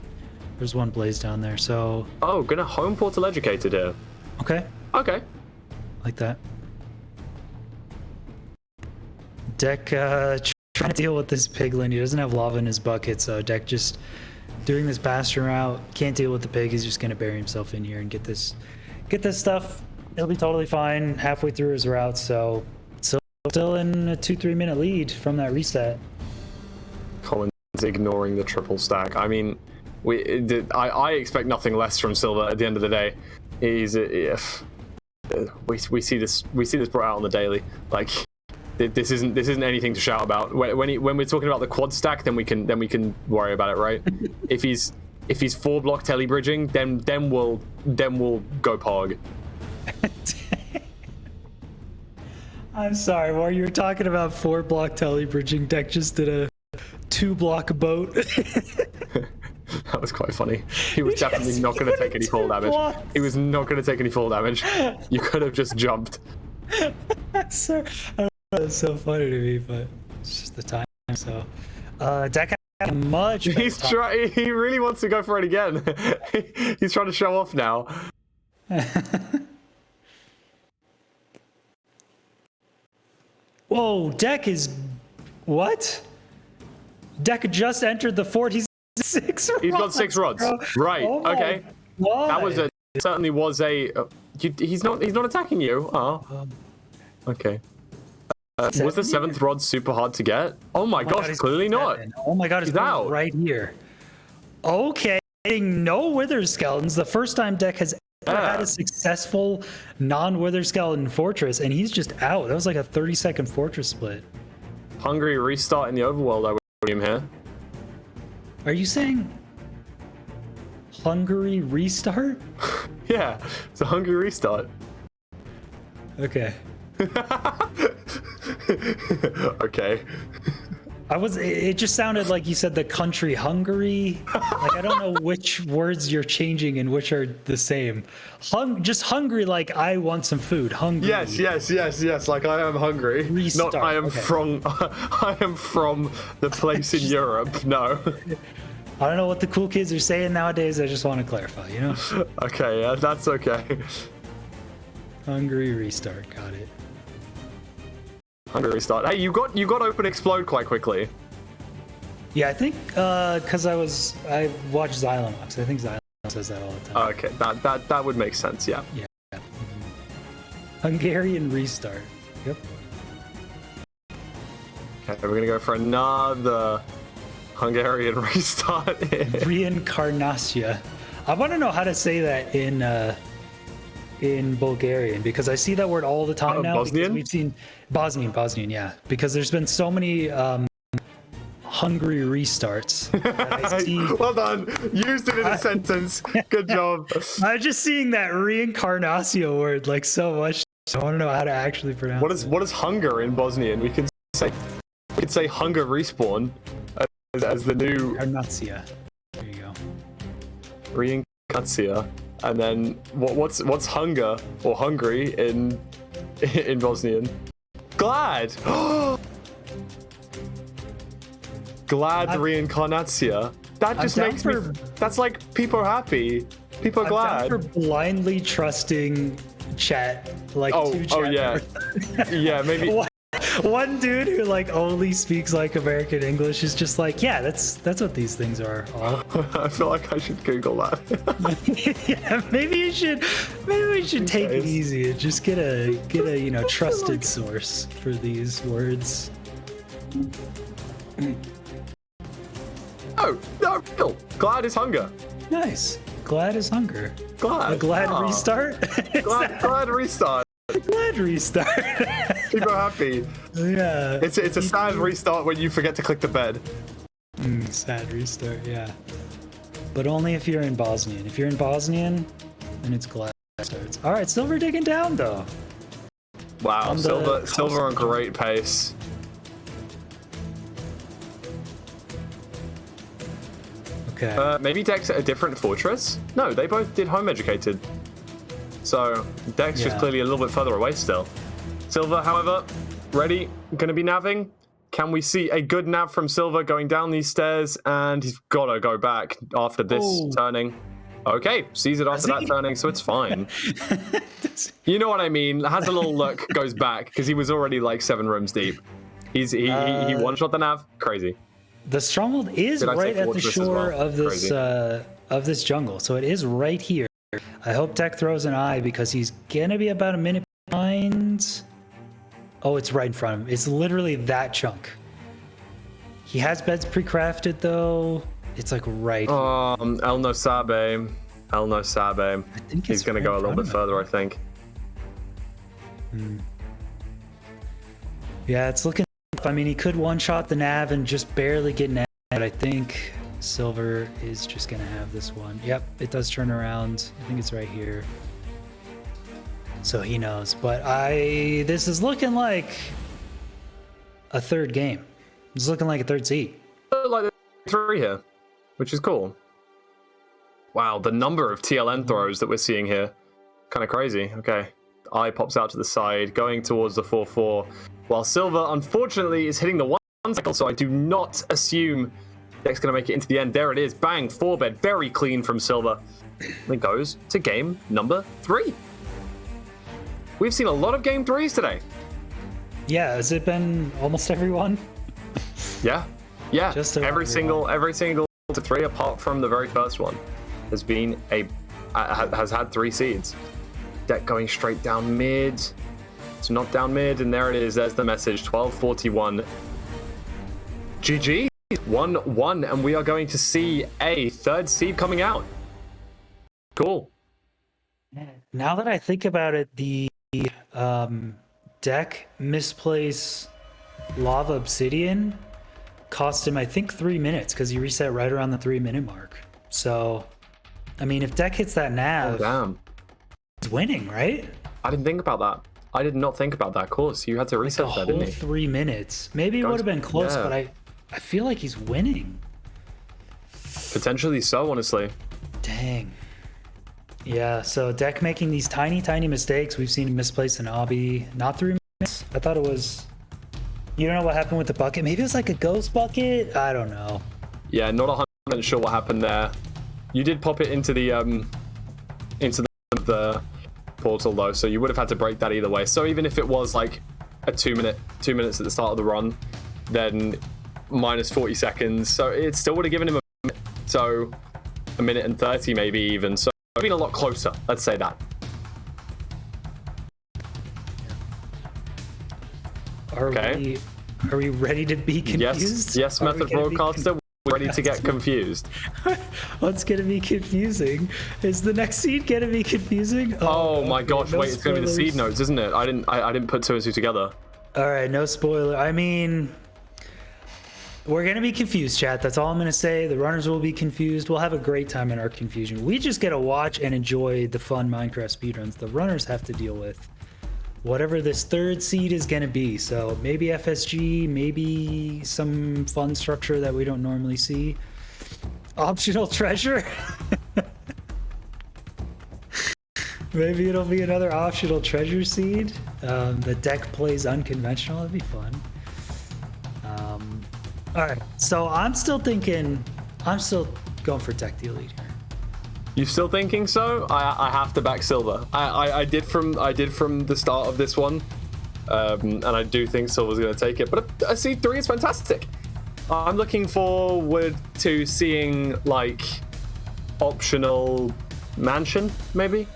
Speaker 2: There's one blaze down there, so
Speaker 1: Oh, gonna home portal educated here.
Speaker 2: okay.
Speaker 1: Okay.
Speaker 2: Like that. Deck trying to deal with this piglin. He doesn't have lava in his bucket, so Deck just doing this Bastion route. Can't deal with the pig. He's just gonna bury himself in here and get this stuff. He'll be totally fine halfway through his route. So still in a 2-3 minute lead from that reset.
Speaker 1: Colin's ignoring the triple stack. I mean, I expect nothing less from Silver at the end of the day. We see this brought out on the daily. Like, this isn't anything to shout about. When we're talking about the quad stack, then we can worry about it, right? if he's 4-block tele bridging, then we'll go pog.
Speaker 2: I'm sorry, while you were talking about 4-block tele bridging, Deck just did a 2-block boat.
Speaker 1: That was quite funny. He was definitely not going to take any fall damage. He was not going to take any fall damage. You could have just jumped.
Speaker 2: So, that's so funny to me, but it's just the time. So, Deck had a much better time.
Speaker 1: He really wants to go for it again. He's trying to show off now.
Speaker 2: Whoa, Deck is what? Deck just entered the fort. He's 6 rods.
Speaker 1: He's got 6 rods.
Speaker 2: Bro.
Speaker 1: Right.
Speaker 2: Oh my
Speaker 1: Okay.
Speaker 2: God.
Speaker 1: That certainly was a. He's not attacking you. Oh. Okay. Was the 7th rod super hard to get? Oh my gosh,
Speaker 2: he's
Speaker 1: clearly not.
Speaker 2: 7. Oh my god, he's
Speaker 1: out.
Speaker 2: right here. Okay, no wither skeletons. The first time Deck has ever had a successful non-wither skeleton fortress, and he's just out. That was like a 30-second fortress split.
Speaker 1: Hungry restart in the overworld, I would assume here.
Speaker 2: Are you saying Hungary restart?
Speaker 1: Yeah, it's a hungry restart.
Speaker 2: Okay.
Speaker 1: Okay.
Speaker 2: It just sounded like you said the country Hungary. Like, I don't know which words you're changing and which are the same. Just hungry, like I want some food. Hungry.
Speaker 1: Yes. Like I am hungry.
Speaker 2: Restart.
Speaker 1: Not I am
Speaker 2: Okay.
Speaker 1: from. I am from the place in Europe. No.
Speaker 2: I don't know what the cool kids are saying nowadays. I just want to clarify, you know?
Speaker 1: Okay, yeah, that's okay.
Speaker 2: Hungary restart. Got it.
Speaker 1: Hungary restart. Hey, you got open explode quite quickly.
Speaker 2: Yeah, I think because I watched Xylonox. I think Xylonox says that all the time.
Speaker 1: Okay, that would make sense. Yeah.
Speaker 2: Yeah. Hungarian restart. Yep.
Speaker 1: Okay, we're gonna go for another Hungarian restart.
Speaker 2: Reincarnatia. I want to know how to say that in Bulgarian because I see that word all the time now.
Speaker 1: Bosnian?
Speaker 2: We've seen Bosnian, yeah. Because there's been so many Hungary restarts. That I see.
Speaker 1: Well done. Used it in a sentence. Good job.
Speaker 2: I'm just seeing that reincarnatio word like so much. So I want to know how to actually pronounce it.
Speaker 1: What is hunger in Bosnian? We can say hunger respawn as the new
Speaker 2: Reincarnatia. There you go.
Speaker 1: reincarnatia. And then what's hunger or hungry in Bosnian? Glad. Glad reincarnatia. That just makes me. That's like people are happy. People are glad.
Speaker 2: I'm down for blindly trusting chat. Like
Speaker 1: yeah. Yeah, maybe.
Speaker 2: One dude who like only speaks like American English is just like, yeah, that's what these things are all.
Speaker 1: I feel like I should Google that.
Speaker 2: Yeah, maybe we should take it easy and just get a trusted source for these words.
Speaker 1: Oh, no, real. Glad is hunger.
Speaker 2: Nice. Glad is hunger.
Speaker 1: Glad.
Speaker 2: A glad restart?
Speaker 1: Glad restart.
Speaker 2: Glad restart.
Speaker 1: People are happy.
Speaker 2: Yeah.
Speaker 1: It's a sad restart when you forget to click the bed.
Speaker 2: Sad restart, yeah. But only if you're in Bosnian. If you're in Bosnian, then it's glad restarts. All right, Silver digging down though.
Speaker 1: Wow, Silver on great pace.
Speaker 2: Okay.
Speaker 1: Maybe Dex at a different fortress? No, they both did home educated. So Dex just clearly a little bit further away still. Silver, however, ready, gonna be navving. Can we see a good nav from Silver going down these stairs? And he's gotta go back after this turning. Okay, sees it after that turning, so it's fine. You know what I mean? Has a little look, goes back, because he was already like 7 rooms deep. He one-shot the nav, crazy.
Speaker 2: The stronghold is right at the shore of this jungle, so it is right here. I hope Tech throws an eye because he's gonna be about a minute behind. Oh, it's right in front of him. It's literally that chunk. He has beds pre-crafted though. It's like right here.
Speaker 1: El No Sabe.
Speaker 2: I think
Speaker 1: He's gonna go a little bit further, I think.
Speaker 2: Yeah, it's looking. I mean, he could one-shot the nav and just barely get nav, but I think Silver is just gonna have this one. Yep, it does turn around. I think it's right here. So he knows, but this is looking like a third game. It's looking like a third seed.
Speaker 1: Like 3 here, which is cool. Wow, the number of TLN throws that we're seeing here. Kind of crazy. Okay. Eye pops out to the side, going towards the 4-4. While Silver, unfortunately, is hitting the 1 cycle, so I do not assume Deck's going to make it into the end. There it is. Bang, 4-bed. Very clean from Silver. And it goes to game number 3. We've seen a lot of game 3s today.
Speaker 2: Yeah, has it been almost everyone?
Speaker 1: Yeah.
Speaker 2: Just
Speaker 1: every single to 3 apart from the very first one has been has had 3 seeds. Deck going straight down mid. It's not down mid, and there it is. There's the message. 12:41. GG. 1-1, and we are going to see a 3rd seed coming out. Cool.
Speaker 2: Now that I think about it, the Deck misplace Lava Obsidian cost him, I think, 3 minutes because he reset right around the 3-minute mark. So, I mean, if Deck hits that nav, he's winning, right?
Speaker 1: I didn't think about that. I did not think about that. Of course, you had to reset that, didn't you?
Speaker 2: 3 minutes. Maybe it would have been close, but I feel like he's winning.
Speaker 1: Potentially so, honestly.
Speaker 2: Dang. Yeah, so Deck making these tiny, tiny mistakes. We've seen him misplace an obby. Not 3 minutes. I thought it was... You don't know what happened with the bucket? Maybe it was like a ghost bucket? I don't know.
Speaker 1: Yeah, not 100% sure what happened there. You did pop it into the portal though, so you would have had to break that either way. So even if it was like a 2 minutes at the start of the run, then minus 40 seconds. So it still would have given him a minute. So a minute and 30 maybe even. So it's been a lot closer. Let's say that.
Speaker 2: Are we ready to be confused?
Speaker 1: Yes, Method Broadcaster. We're ready to get confused.
Speaker 2: What's gonna be confusing? Is the next seed gonna be confusing?
Speaker 1: Oh my gosh!
Speaker 2: no
Speaker 1: Wait, it's gonna be the seed
Speaker 2: spoilers.
Speaker 1: notes, isn't it? I didn't put 2 and 2 together.
Speaker 2: All right, no spoiler. I mean, we're gonna be confused, chat. That's all I'm gonna say. The runners will be confused. We'll have a great time in our confusion. We just get to watch and enjoy the fun Minecraft speedruns. The runners have to deal with whatever this third seed is gonna be. So maybe FSG, maybe some fun structure that we don't normally see. Optional treasure. Maybe it'll be another optional treasure seed. The deck plays unconventional. That'd be fun. All right, so I'm still going for Deck the Elite here.
Speaker 1: You still thinking so? I have to back Silver. I did from the start of this one, and I do think Silver's going to take it. But a seed 3 is fantastic. I'm looking forward to seeing like optional mansion, maybe.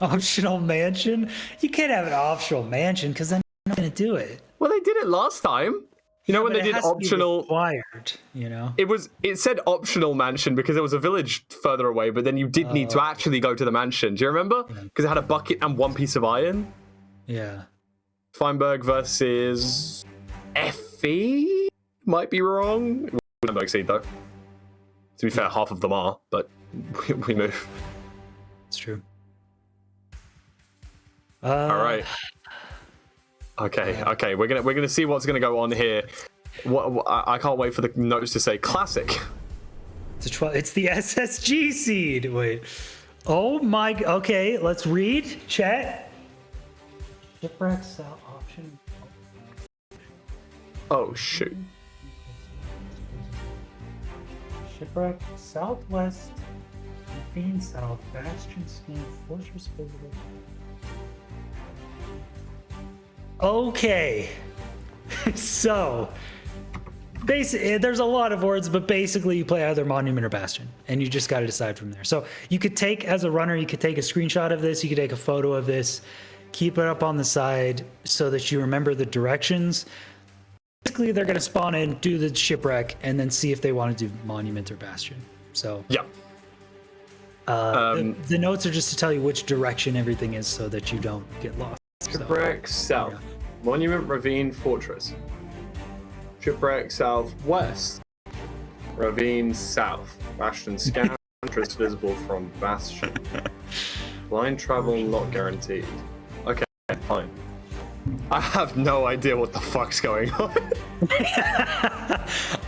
Speaker 2: Optional mansion? You can't have an optional mansion because then you're not going to do it.
Speaker 1: Well, they did it last time. You know when
Speaker 2: But
Speaker 1: they
Speaker 2: it
Speaker 1: did
Speaker 2: has to be
Speaker 1: optional.
Speaker 2: required, you know.
Speaker 1: It said optional mansion because there was a village further away, but then you did need to actually go to the mansion. Do you remember? Because it had a bucket and 1 piece of iron.
Speaker 2: Yeah.
Speaker 1: Feinberg versus Effie? Might be wrong. Feinberg seed though. To be fair, half of them are, but we move.
Speaker 2: It's true.
Speaker 1: All right. Okay. We're gonna see what's gonna go on here. I can't wait for the notes to say classic.
Speaker 2: It's the SSG seed. Wait. Oh my. Okay, let's read. Chat. Shipwreck sell option.
Speaker 1: Oh shoot.
Speaker 2: Shipwreck Southwest. Fiend South. Bastion Scan. Fortress Visible. Okay. So. Basically, there's a lot of words, but basically you play either Monument or Bastion, and you just got to decide from there. So you could take, as a runner, you could take a screenshot of this, you could take a photo of this, keep it up on the side so that you remember the directions. Basically, they're going to spawn in, do the shipwreck, and then see if they want to do Monument or Bastion. So
Speaker 1: Yeah.
Speaker 2: the notes are just to tell you which direction everything is so that you don't get lost.
Speaker 1: Shipwreck South.
Speaker 2: yeah.
Speaker 1: Monument, Ravine, Fortress. Shipwreck Southwest. Ravine South. Bastion Scan. Fortress visible from Bastion. Blind travel not guaranteed. Okay, fine. I have no idea what the fuck's going on.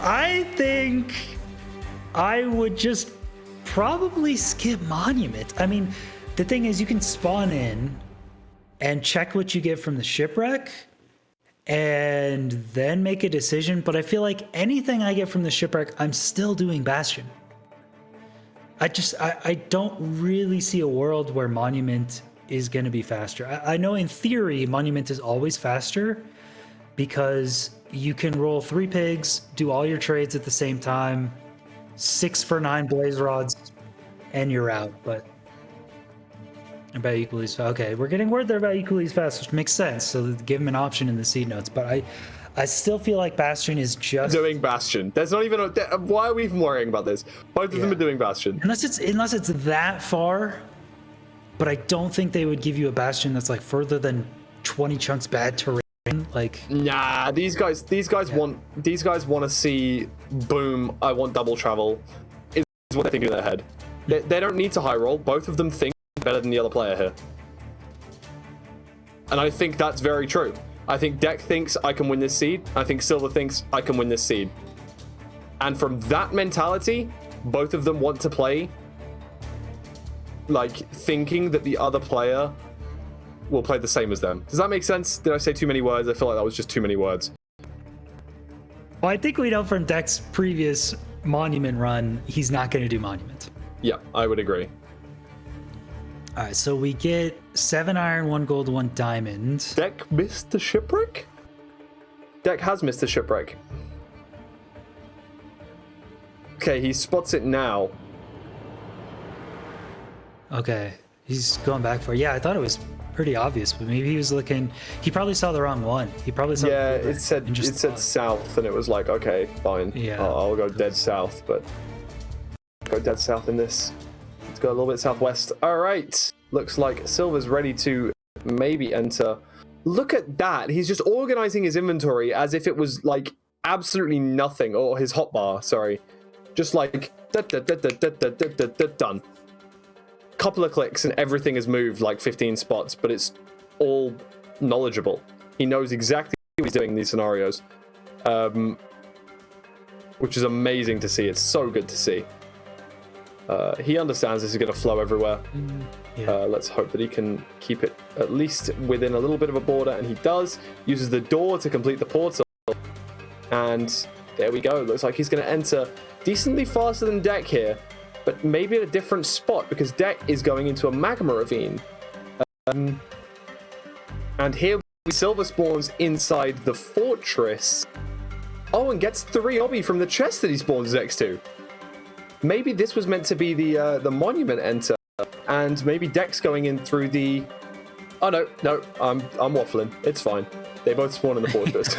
Speaker 2: I think I would just probably skip Monument. I mean, the thing is, you can spawn in and check what you get from the shipwreck and then make a decision. But I feel like anything I get from the shipwreck, I'm still doing Bastion. I don't really see a world where Monument is going to be faster. I know in theory, Monument is always faster because you can roll 3 pigs, do all your trades at the same time, 6 for 9 blaze rods, and you're out. But about equally as fast. Okay, we're getting word there about equally as fast, which makes sense. So give him an option in the seed notes. But I still feel like Bastion is just
Speaker 1: Doing Bastion. There's not even why are we even worrying about this? Both of them are doing Bastion.
Speaker 2: unless it's that far. But I don't think they would give you a Bastion that's like further than 20 chunks bad terrain. Like,
Speaker 1: Nah, these guys want to see boom. I want double travel. Is what they think in their head. They don't need to high roll. Both of them think better than the other player here, and I think that's very true. I think Deck thinks I can win this seed. I think Silver thinks I can win this seed. And from that mentality, both of them want to play like thinking that the other player will play the same as them. Does that make sense? Did I say too many words? I feel like that was just too many words.
Speaker 2: Well, I think we know from Deck's previous Monument run, he's not going to do Monument.
Speaker 1: Yeah, I would agree.
Speaker 2: All right, so we get 7 iron, 1 gold, 1 diamond.
Speaker 1: Deck missed the shipwreck? Deck has missed the shipwreck. Okay, he spots it now.
Speaker 2: Okay, he's going back for it. Yeah, I thought it was pretty obvious, but maybe he was looking. He probably saw the wrong one. He probably saw.
Speaker 1: Yeah,
Speaker 2: the
Speaker 1: it said south, and it was like, okay, fine.
Speaker 2: Yeah.
Speaker 1: I'll go dead south, but go dead south in this. Let's go a little bit southwest. All right, looks like Silver's ready to maybe enter. Look at that. He's just organizing his inventory as if it was like absolutely nothing, or his hotbar. Sorry, just like done. Couple of clicks and everything has moved like 15 spots, but it's all knowledgeable. He knows exactly what he's doing in these scenarios, which is amazing to see. It's so good to see. He understands this is going to flow everywhere.
Speaker 2: Yeah.
Speaker 1: Let's hope that he can keep it at least within a little bit of a border, and he does. Uses the door to complete the portal, and there we go. Looks like he's going to enter decently faster than Deck here, but maybe at a different spot, because Deck is going into a magma ravine. And here Silver spawns inside the fortress. Oh, and gets 3 obby from the chest that he spawns next to. Maybe this was meant to be the monument enter, and maybe Deck's going in through the... Oh, no, I'm waffling. It's fine. They both spawn in the fortress.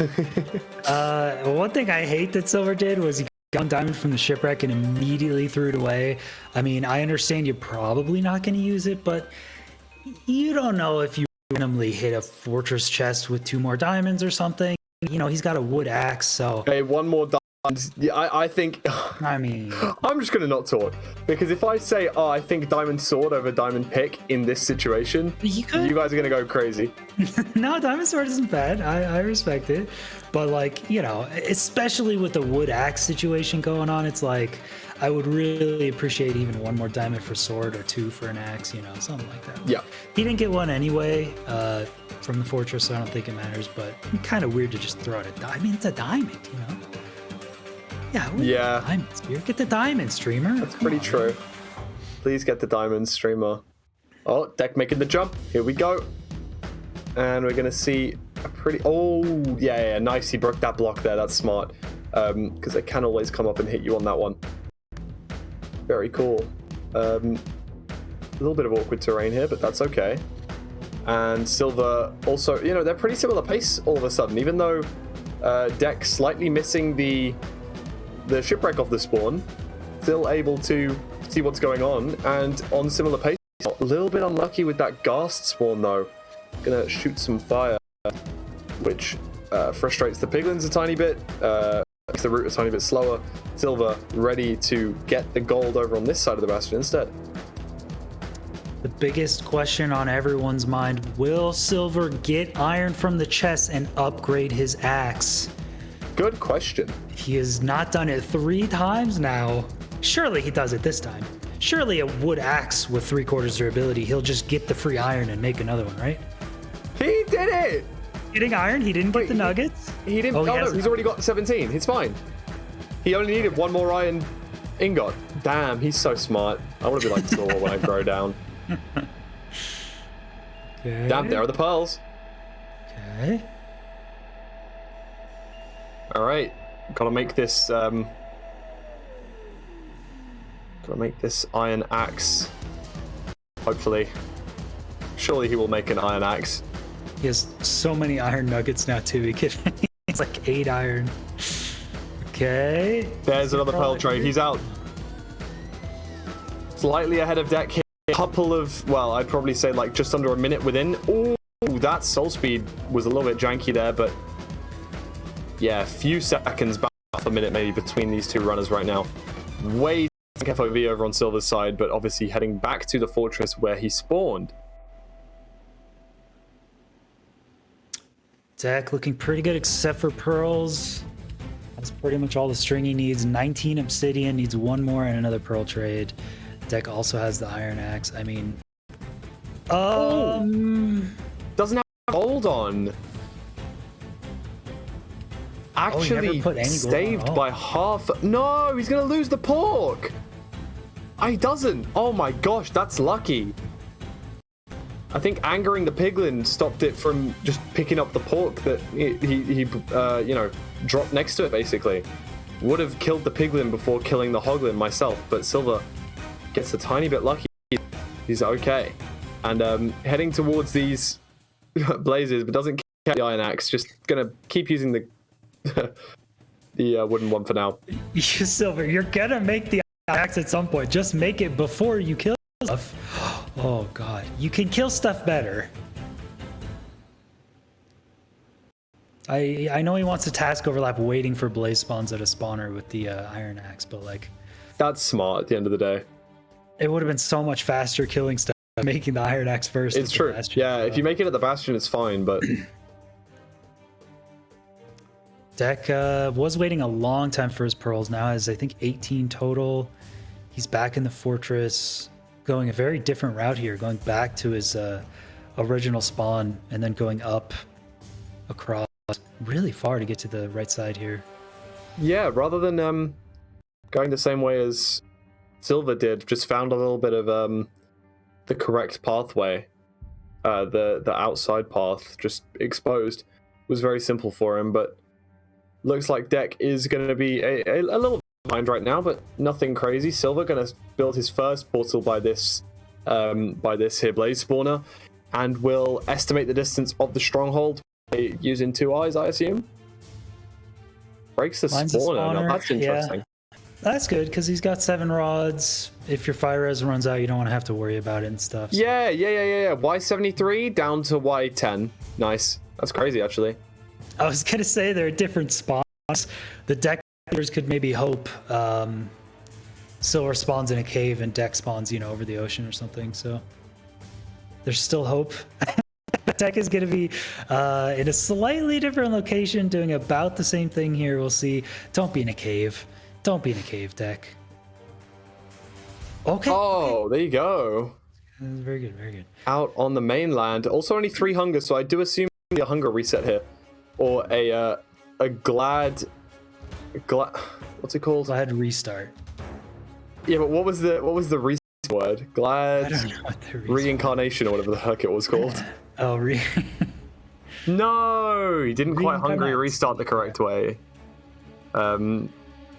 Speaker 2: One thing I hate that Silver did was he got diamond from the shipwreck and immediately threw it away. I mean, I understand you're probably not going to use it, but you don't know if you randomly hit a fortress chest with 2 more diamonds or something. You know, he's got a wood axe, so...
Speaker 1: Hey, 1 more diamond. Yeah, I think...
Speaker 2: I mean...
Speaker 1: I'm just going to not talk, because if I say, oh, I think diamond sword over diamond pick in this situation, you guys are going to go crazy.
Speaker 2: No, diamond sword isn't bad. I respect it. But, like, you know, especially with the wood axe situation going on, it's like, I would really appreciate even 1 more diamond for sword or 2 for an axe, you know, something like that.
Speaker 1: Yeah.
Speaker 2: He didn't get 1 anyway from the fortress, so I don't think it matters, but kind of weird to just throw it at diamond. I mean, it's a diamond, you know? Yeah. Diamonds here. Get the diamond, streamer.
Speaker 1: That's pretty true. Please get the diamond, streamer. Oh, Deck making the jump. Here we go. And we're going to see a pretty... Oh, yeah, nice. He broke that block there. That's smart. Because they can always come up and hit you on that one. Very cool. A little bit of awkward terrain here, but that's okay. And Silver also... You know, they're pretty similar pace all of a sudden. Even though Deck slightly missing the shipwreck off the spawn, still able to see what's going on, and on similar pace. A little bit unlucky with that ghast spawn though. Gonna shoot some fire, which frustrates the piglins a tiny bit, makes the route a tiny bit slower. Silver ready to get the gold over on this side of the bastion instead.
Speaker 2: The biggest question on everyone's mind, will Silver get iron from the chest and upgrade his axe?
Speaker 1: Good question.
Speaker 2: He has not done it 3 times now. Surely he does it this time. Surely a wood axe with 3/4 durability, he'll just get the free iron and make another one, right?
Speaker 1: He did it!
Speaker 2: Getting iron? He didn't get the nuggets?
Speaker 1: He didn't. Oh, no, he's already got 17. He's fine. He only needed 1 more iron ingot. Damn, he's so smart. I want to be like Silver when I grow down.
Speaker 2: Okay.
Speaker 1: Damn, there are the pearls.
Speaker 2: Okay.
Speaker 1: All right, gotta make this. Gotta make this iron axe. Hopefully, surely he will make an iron axe.
Speaker 2: He has so many iron nuggets now too. It's like 8 iron. Okay.
Speaker 1: There's another pearl trade. He's out. Slightly ahead of Deck here. A couple of, well, I'd probably say like just under a minute within. Ooh, that soul speed was a little bit janky there, but. Yeah, a few seconds, about half a minute maybe between these 2 runners right now. Way FOV over on Silver's side, but obviously heading back to the fortress where he spawned.
Speaker 2: Deck looking pretty good except for pearls. That's pretty much all the string he needs. 19 obsidian, needs 1 more and another pearl trade. Deck also has the iron axe. I mean...
Speaker 1: Doesn't have gold on. actually
Speaker 2: put any gold
Speaker 1: saved
Speaker 2: on.
Speaker 1: by half. No, he's gonna lose the pork. He doesn't. Oh my gosh, that's lucky. I think angering the piglin stopped it from just picking up the pork that he dropped next to it. Basically, would have killed the piglin before killing the hoglin myself. But Silver gets a tiny bit lucky. He's okay, and heading towards these blazes, but doesn't care the iron axe. Just gonna keep using the the wooden one for now.
Speaker 2: Silver, you're gonna make the axe at some point. Just make it before you kill stuff. Oh god, you can kill stuff better. I know he wants to task overlap waiting for blaze spawns at a spawner with the iron axe, but like
Speaker 1: That's smart at the end of the day.
Speaker 2: it would have been so much faster killing stuff making the iron axe first.
Speaker 1: It's true. Yeah, if you make it at the bastion, it's fine, but
Speaker 2: Deck was waiting a long time for his pearls. Now has, I think, 18 total. He's back in the fortress, going a very different route here, going back to his original spawn and then going up across really far to get to the right side here.
Speaker 1: yeah, rather than going the same way as Silver did, just found a little bit of the correct pathway. The outside path just exposed was very simple for him, but looks like Deck is going to be a little behind right now, but nothing crazy. Silver going to build his first portal by this here blaze spawner, and will estimate the distance of the stronghold by using 2 eyes, I assume. Breaks the
Speaker 2: Mine's a
Speaker 1: spawner. Now,
Speaker 2: spawner,
Speaker 1: that's interesting.
Speaker 2: That's good because he's got 7 rods. If your fire res runs out, you don't want to have to worry about it and stuff. So.
Speaker 1: Yeah. Y73 down to Y10. Nice. That's crazy, actually.
Speaker 2: I was gonna say there are different spawns. The deck players could maybe hope Silver spawns in a cave and Deck spawns, over the ocean or something. So there's still hope. Deck is gonna be in a slightly different location, doing about the same thing here. We'll see. Don't be in a cave. Don't be in a cave, Deck. Okay.
Speaker 1: Oh, there you go.
Speaker 2: Very good. Very good.
Speaker 1: Out on the mainland. Also only 3 hunger, so I do assume a hunger reset here. Or a glad what's it called?
Speaker 2: Glad restart.
Speaker 1: Yeah, but what was the reset word? Glad
Speaker 2: I don't know what the restart.
Speaker 1: reincarnation or whatever the heck it was called.
Speaker 2: Oh,
Speaker 1: No, he didn't quite hungry
Speaker 2: Reincarnate.
Speaker 1: restart the correct way.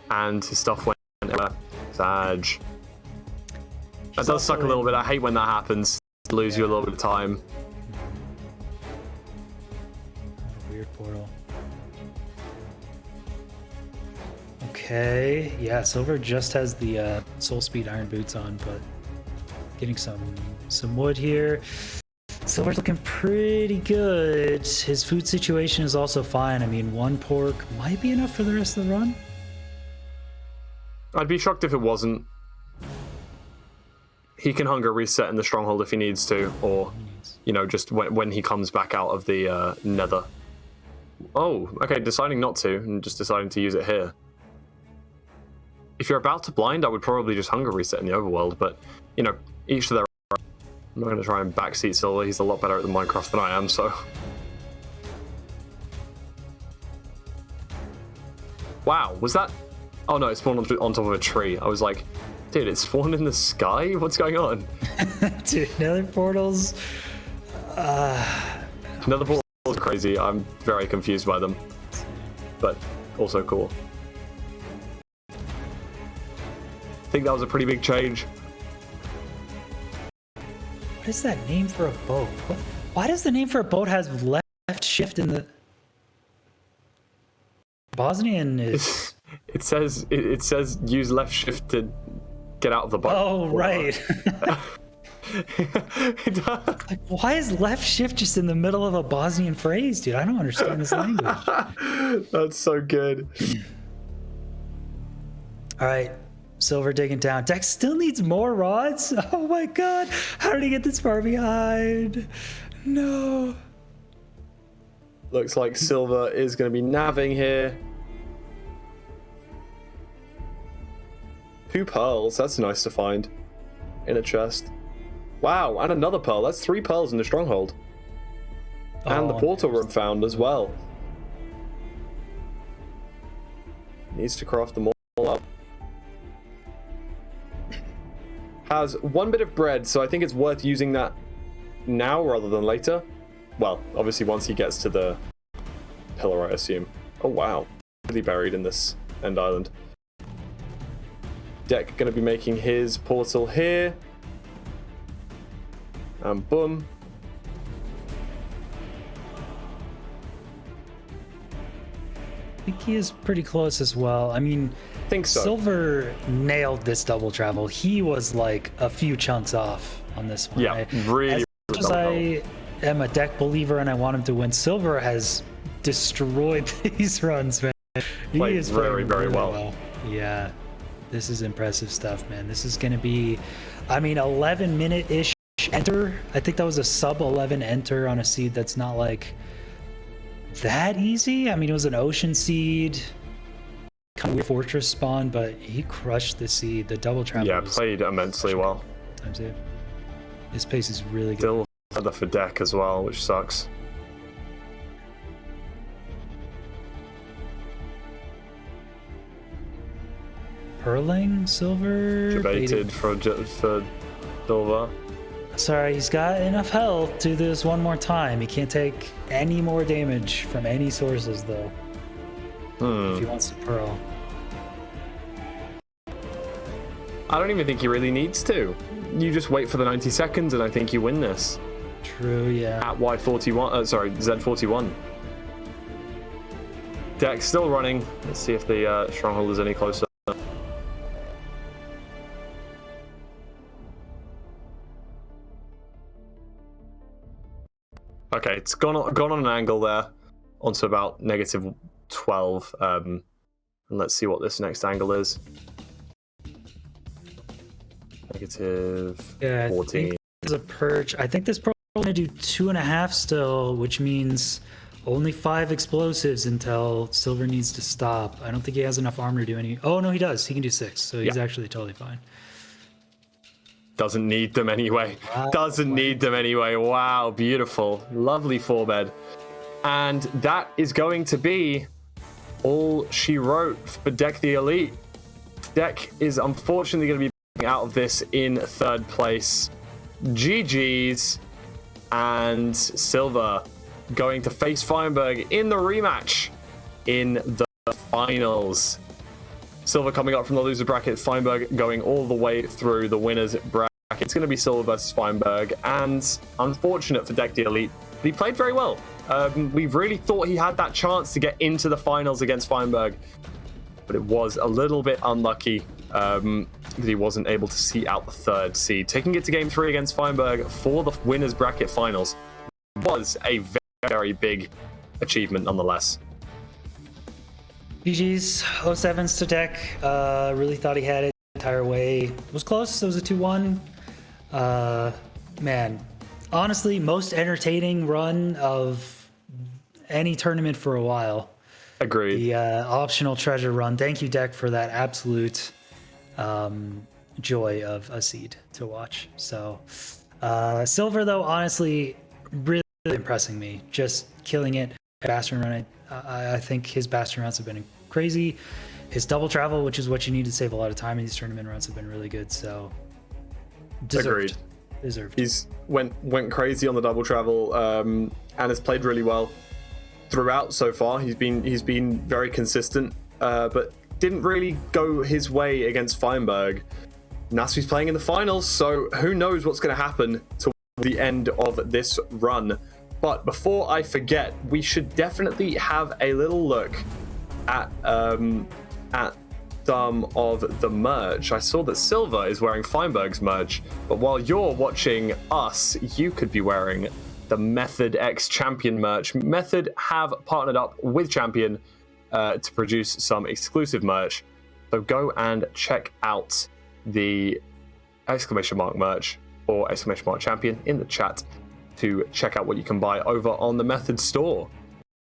Speaker 1: And his stuff went Sag. That does suck a little bit. I hate when that happens. Lose you a little bit of time.
Speaker 2: Weird portal. Okay, yeah, Silver just has the Soul Speed Iron Boots on, but getting some wood here. Silver's looking pretty good. His food situation is also fine. I mean, 1 pork might be enough for the rest of the run.
Speaker 1: I'd be shocked if it wasn't. He can hunger reset in the stronghold if he needs to, or just when he comes back out of the nether. Oh, okay, deciding not to, and just deciding to use it here. If you're about to blind, I would probably just hunger reset in the overworld, but, each to their own. I'm not going to try and backseat Silver. He's a lot better at the Minecraft than I am, so... Wow, was that... Oh no, it spawned on top of a tree. I was like, dude, it spawned in the sky? What's going on?
Speaker 2: Dude, nether portals.
Speaker 1: Another portal is crazy. I'm very confused by them, but also cool. I think that was a pretty big change.
Speaker 2: What is that name for a boat? Why does the name for a boat have left shift in the... Bosnian is...
Speaker 1: It says use left shift to get out of the boat.
Speaker 2: Oh, right. Like, why is left shift just in the middle of a Bosnian phrase, dude? I don't understand this language.
Speaker 1: That's so good.
Speaker 2: All right, Silver digging down. Dex still needs more rods. Oh my god, how did he get this far behind? No.
Speaker 1: Looks like Silver is going to be navving here. 2 pearls. That's nice to find in a chest. Wow, and another pearl. That's 3 pearls in the stronghold. And the portal room found as well. Needs to craft them all up. Has one bit of bread, so I think it's worth using that now rather than later. Well, obviously once he gets to the pillar, I assume. Oh wow, really buried in this end island. Deck going to be making his portal here. And boom.
Speaker 2: I think he is pretty close as well. I mean,
Speaker 1: I think so.
Speaker 2: Silver nailed this double travel. He was like a few chunks off on this one.
Speaker 1: Yeah, really.
Speaker 2: As much as I am a deck believer and I want him to win, Silver has destroyed these runs, man.
Speaker 1: Played very, very well.
Speaker 2: Yeah, this is impressive stuff, man. This is going to be, I mean, 11-minute-ish enter. I think that was a sub 11 enter on a seed that's not like that easy. I mean, it was an ocean seed, kind of weird fortress spawn, but he crushed the seed. The double travel.
Speaker 1: Yeah, played immensely well.
Speaker 2: Time save. His pace is really good.
Speaker 1: Still feather for deck as well, which sucks.
Speaker 2: Purling Silver.
Speaker 1: Debated for Silver.
Speaker 2: Sorry, he's got enough health to do this one more time. He can't take any more damage from any sources, though. If he wants to Pearl.
Speaker 1: I don't even think he really needs to. You just wait for the 90 seconds, and I think you win this.
Speaker 2: True, yeah.
Speaker 1: At Y41, sorry, Z41. Deck still running. Let's see if the stronghold is any closer. Okay, it's gone on an angle there, onto about -12. And let's see what this next angle is.
Speaker 2: Yeah, I
Speaker 1: 14.
Speaker 2: think there's a purge. I think this pro is going to do 2.5 still, which means only 5 explosives until Silver needs to stop. I don't think he has enough armor to do any. Oh, no, he does. He can do 6, so he's actually totally fine.
Speaker 1: Doesn't need them anyway. Doesn't need them anyway. Wow, beautiful. Lovely 4-bed. And that is going to be all she wrote for Deck the Elite. Deck is unfortunately going to be out of this in 3rd place. GG's. And Silver going to face Feinberg in the rematch in the finals. Silver coming up from the loser bracket, Feinberg going all the way through the winners bracket. It's going to be Silver versus Feinberg, and unfortunate for Deck the Elite, but he played very well. We really thought he had that chance to get into the finals against Feinberg, but it was a little bit unlucky that he wasn't able to see out the 3rd seed. Taking it to Game 3 against Feinberg for the winners bracket finals was a very, very big achievement nonetheless.
Speaker 2: GG's 07s to Deck. Really thought he had it the entire way. It was close. It was a 2-1. Man, honestly, most entertaining run of any tournament for a while.
Speaker 1: Agreed.
Speaker 2: The optional treasure run. Thank you, Deck, for that absolute joy of a seed to watch. So, Silver, though, honestly, really impressing me. Just killing it. Bastion run. I think his Bastion rounds have been crazy. His double travel, which is what you need to save a lot of time in these tournament runs, have been really good. So, deserved.
Speaker 1: Agreed.
Speaker 2: Deserved.
Speaker 1: He's went crazy on the double travel, and has played really well throughout so far. He's been very consistent, but didn't really go his way against Feinberg. Nasui's playing in the finals, so who knows what's going to happen to the end of this run. But before I forget, we should definitely have a little look at some of the merch. I saw that Silver is wearing Feinberg's merch, but while you're watching us, you could be wearing the Method X Champion merch. Method have partnered up with Champion to produce some exclusive merch. So go and check out the !mark merch or !mark champion in the chat to check out what you can buy over on the Method store.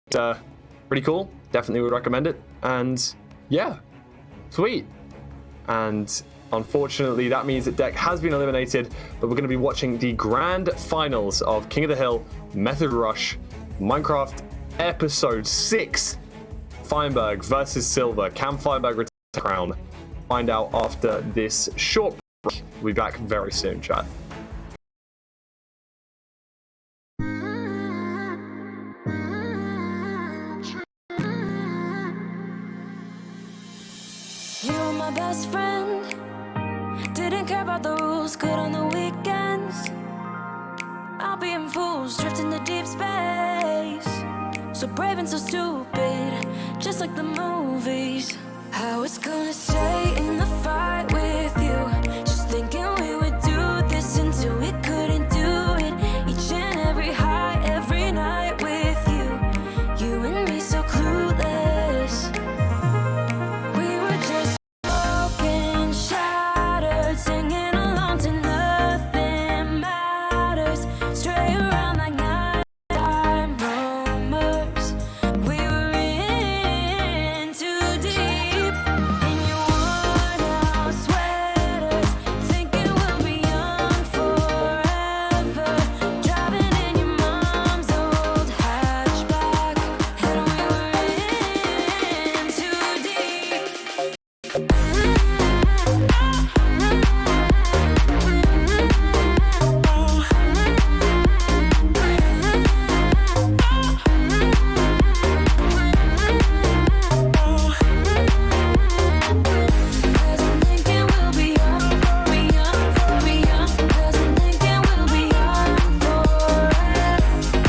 Speaker 1: It's pretty cool. Definitely would recommend it. And yeah, sweet. And unfortunately, that means that Deck has been eliminated, but we're going to be watching the grand finals of King of the Hill Method Rush Minecraft Episode 6 Feinberg versus Silver. Can Feinberg retain the crown? Find out after this short break. We'll be back very soon, chat.
Speaker 3: You were my best friend. Didn't care about the rules, good on the weekends. I'll be in fools, drifting to deep space. So brave and so stupid, just like the movies. I was gonna stay in the fight with you, just thinking we would do this until we couldn't do it. Each and every high, every night with you. You and me so clueless. We were just broken, shattered, singing along to nothing matters. Stray around like nighttime rumors. We were in too deep. In your worn out sweaters, thinking we'll be young forever. Driving in your mom's old hatchback, and we were in too deep. Cause I'm thinking we'll be young, be young, be young. Cause I'm thinking we'll be young forever.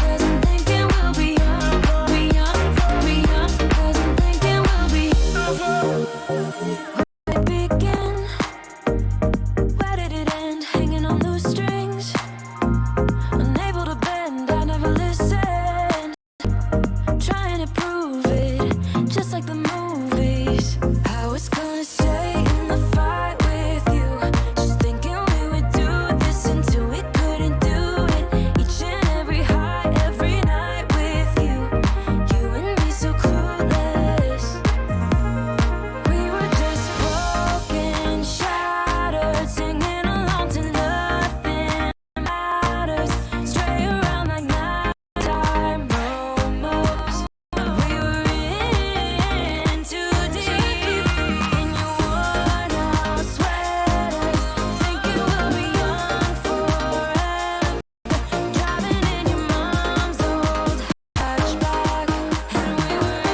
Speaker 3: Cause I'm thinking we'll be young, be young, be young. Cause I'm thinking we'll be Where did it begin? Where did it end? Hanging on loose strings, unable to bend. I never listened, trying to prove it, just like the movies. I was gonna stay in the fight with you, just thinking we would do this until we couldn't do it. Each and every high, every night with you. You and me so clueless. We were just broken, shattered, singing along to nothing matters. Stray around like nighttime rumors. We were in too deep. In your worn out sweaters, thinking we'll be young forever. Driving in your mom's old hatchback, and we were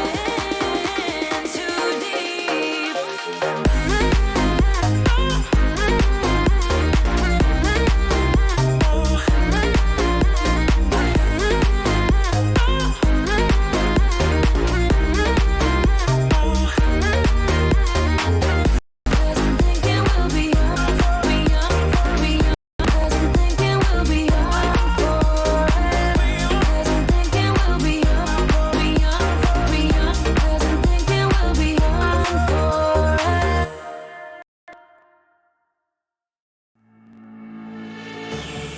Speaker 3: in too deep. Cause I'm thinking we'll be young, be young, be young. Cause I'm thinking we'll be young forever. Cause I'm thinking we'll be young, be young, be young. Cause I'm thinking we'll be young forever.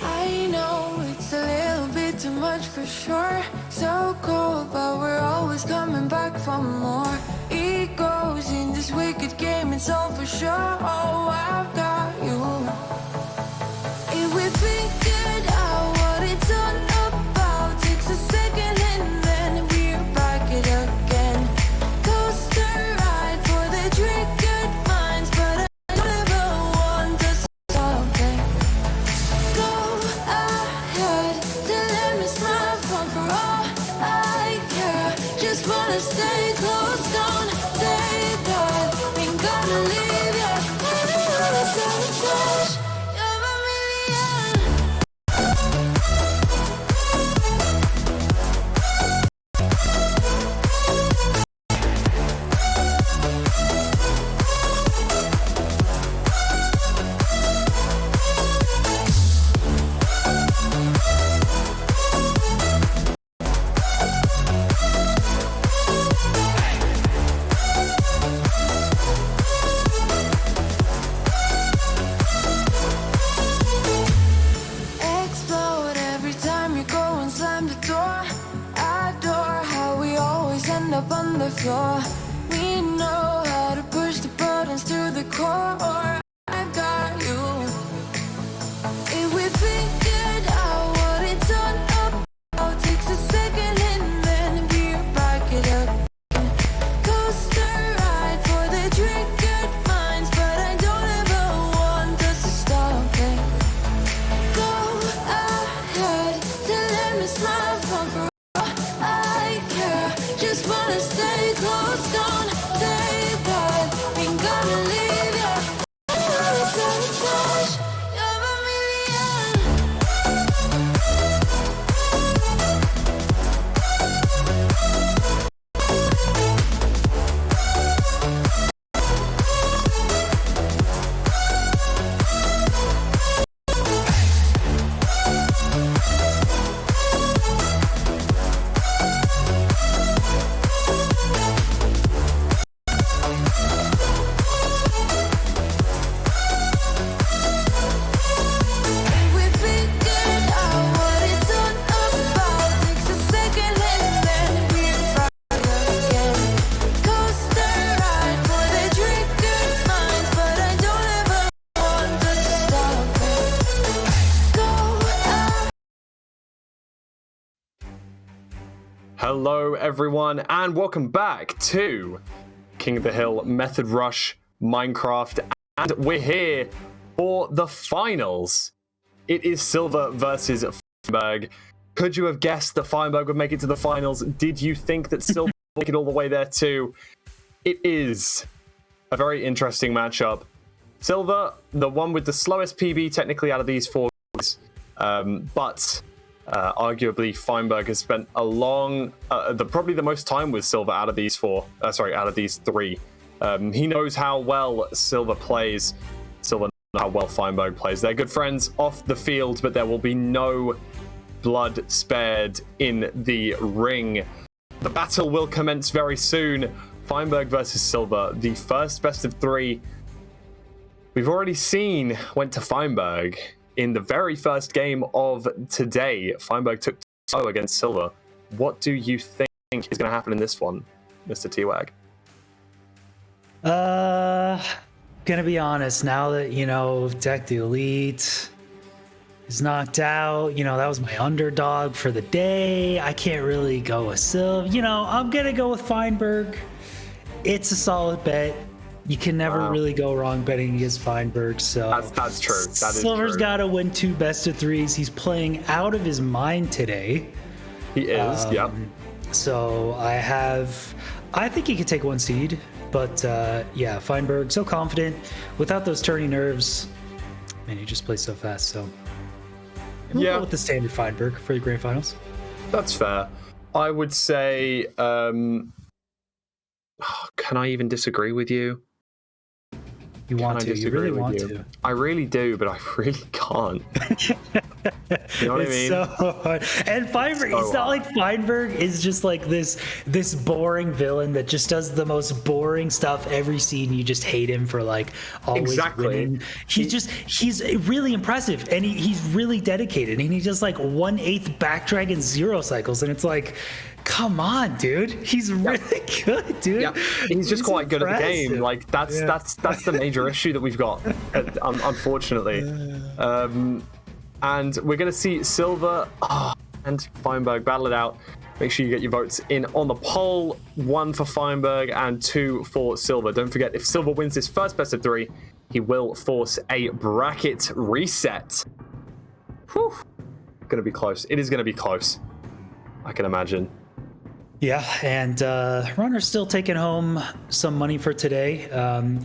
Speaker 3: I know it's a little bit too much for sure. So cold, but we're always coming back for more. Egos in this wicked game, it's all for sure. Oh, I've got you. If we figured out what it's all about, takes a second and then we're back it again. Coaster ride for the triggered minds, but I never want us to stop it. Go ahead, then let me smile from for all I care. Just wanna stay close, don't say that. Ain't gonna leave ya.
Speaker 1: Hello, everyone, and welcome back to King of the Hill Method Rush Minecraft, and we're here for the finals. It is Silver versus Fineberg. Could you have guessed that Fineberg would make it to the finals? Did you think that Silver would make it all the way there too? It is a very interesting matchup. Silver, the one with the slowest PB technically out of these four guys, but arguably Fineberg has spent a long, probably the most time with Silver out of these out of these three. He knows how well Silver plays. Silver knows how well Fineberg plays. They're good friends off the field, but there will be no blood spared in the ring. The battle will commence very soon. Fineberg versus Silver, the first best of three we've already seen went to Fineberg. In the very first game of today, Fineberg took 2 against Silver. What do you think is going to happen in this one, Mr. T-Wag?
Speaker 2: Gonna be honest, now that, Deck the Elite is knocked out, that was my underdog for the day. I can't really go with Silver. I'm gonna go with Fineberg. It's a solid bet. You can never really go wrong betting against Fineberg. So
Speaker 1: that's true. That is
Speaker 2: Silver's
Speaker 1: true.
Speaker 2: got to win 2 best of 3s. He's playing out of his mind today.
Speaker 1: He is, yeah.
Speaker 2: So I think he could take 1 seed, but Fineberg so confident without those turning nerves. Man, he just plays so fast. So we'll go with the standard Fineberg for the grand finals.
Speaker 1: That's fair. I would say, can I even disagree with you?
Speaker 2: You want to? You really want to?
Speaker 1: I really do, but I really can't. You know what I mean?
Speaker 2: So hard. And Fineberg, it's not like Fineberg is just like this boring villain that just does the most boring stuff every scene. You just hate him for like always winning. He's really impressive, and he's really dedicated, and he does like 1/8 backdragon 0 cycles, and it's like, come on, dude. He's really good, dude.
Speaker 1: Yeah, he's just quite good at the game. Like that's the major issue that we've got, unfortunately. And we're gonna see Silver and Fineberg battle it out. Make sure you get your votes in on the poll. 1 for Fineberg and 2 for Silver. Don't forget, if Silver wins this first best of 3, he will force a bracket reset. Whew. Gonna be close. It is gonna be close, I can imagine.
Speaker 2: Yeah, and Runner's still taking home some money for today,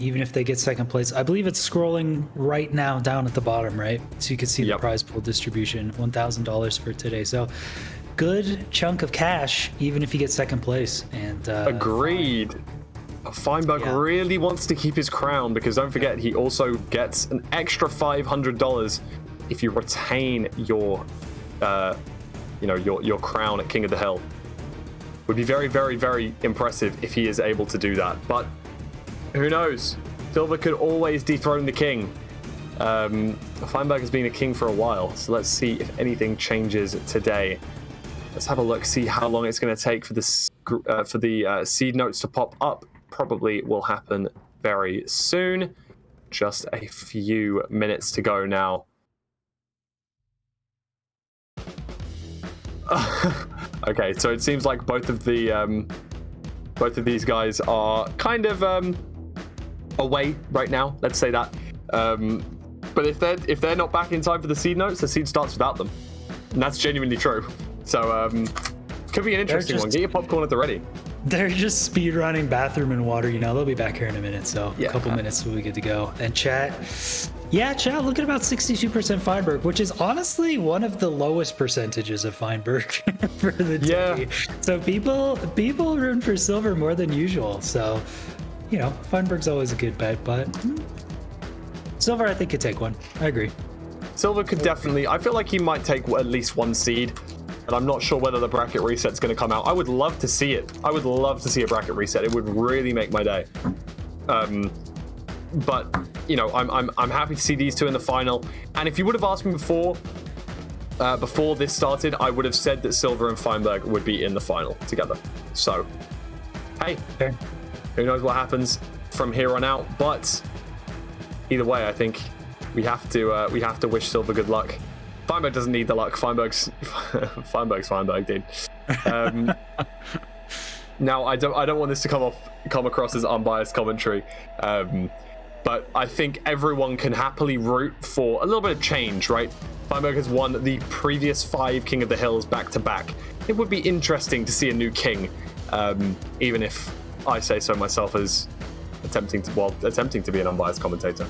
Speaker 2: even if they get second place. I believe it's scrolling right now down at the bottom, right? So you can see the prize pool distribution, $1,000 for today. So good chunk of cash, even if you get second place. And
Speaker 1: agreed. Fineberg really wants to keep his crown, because don't forget, he also gets an extra $500 if you retain your, your crown at King of the Hill. Would be very, very, very impressive if he is able to do that. But who knows? Silver could always dethrone the king. Fineberg has been a king for a while, so let's see if anything changes today. Let's have a look, see how long it's going to take for the seed notes to pop up. Probably will happen very soon. Just a few minutes to go now. Okay, so it seems like both of these guys are kind of away right now. Let's say that. But if they're not back in time for the seed notes, the seed starts without them, and that's genuinely true. So could be an interesting one. Get your popcorn at the ready.
Speaker 2: They're just speed running bathroom and water. They'll be back here in a minute, so a couple minutes we'll be good to go. And chat. Yeah, chat, look at about 62% Fineberg, which is honestly one of the lowest percentages of Fineberg for the day. So people rooting for Silver more than usual. So, Fineberg's always a good bet, but Silver, I think, could take one. I agree.
Speaker 1: Silver could definitely. I feel like he might take at least 1 seed, and I'm not sure whether the bracket reset's going to come out. I would love to see it. I would love to see a bracket reset. It would really make my day. But I'm happy to see these two in the final. And if you would have asked me before this started, I would have said that Silver and Fineberg would be in the final together. So, hey, who knows what happens from here on out? But either way, I think we have to wish Silver good luck. Feinberg doesn't need the luck. Feinberg's Feinberg, dude. Now, I don't want this to come across as unbiased commentary, but I think everyone can happily root for a little bit of change, right? Feinberg has won the previous 5 King of the Hills back to back. It would be interesting to see a new king, even if I say so myself as attempting to be an unbiased commentator.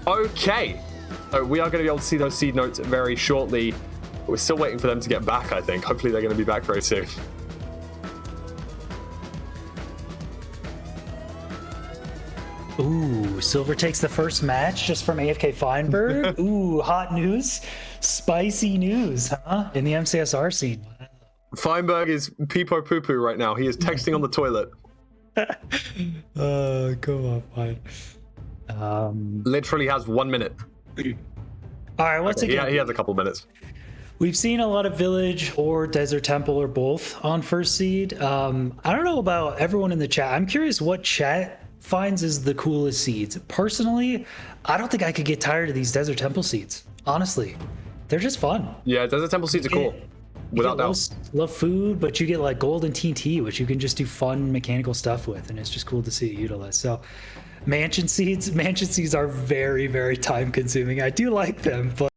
Speaker 1: Okay, we are going to be able to see those seed notes very shortly. We're still waiting for them to get back, I think. Hopefully they're going to be back very soon.
Speaker 2: Ooh, Silver takes the first match just from AFK Feinberg. Ooh, hot news. Spicy news, huh? In the MCSR scene.
Speaker 1: Feinberg is peepo poo poo right now. He is texting on the toilet.
Speaker 2: Go on, fine.
Speaker 1: Literally has 1 minute.
Speaker 2: All right, what's
Speaker 1: he has a couple minutes.
Speaker 2: We've seen a lot of Village or Desert Temple or both on first seed. I don't know about everyone in the chat. I'm curious what chat finds is the coolest seeds. Personally, I don't think I could get tired of these Desert Temple seeds. Honestly, they're just fun.
Speaker 1: Yeah, Desert Temple seeds are cool. Without doubt.
Speaker 2: Low food, but you get like gold and TNT, which you can just do fun mechanical stuff with, and it's just cool to see it utilized. So mansion seeds are very, very time consuming. I do like them, but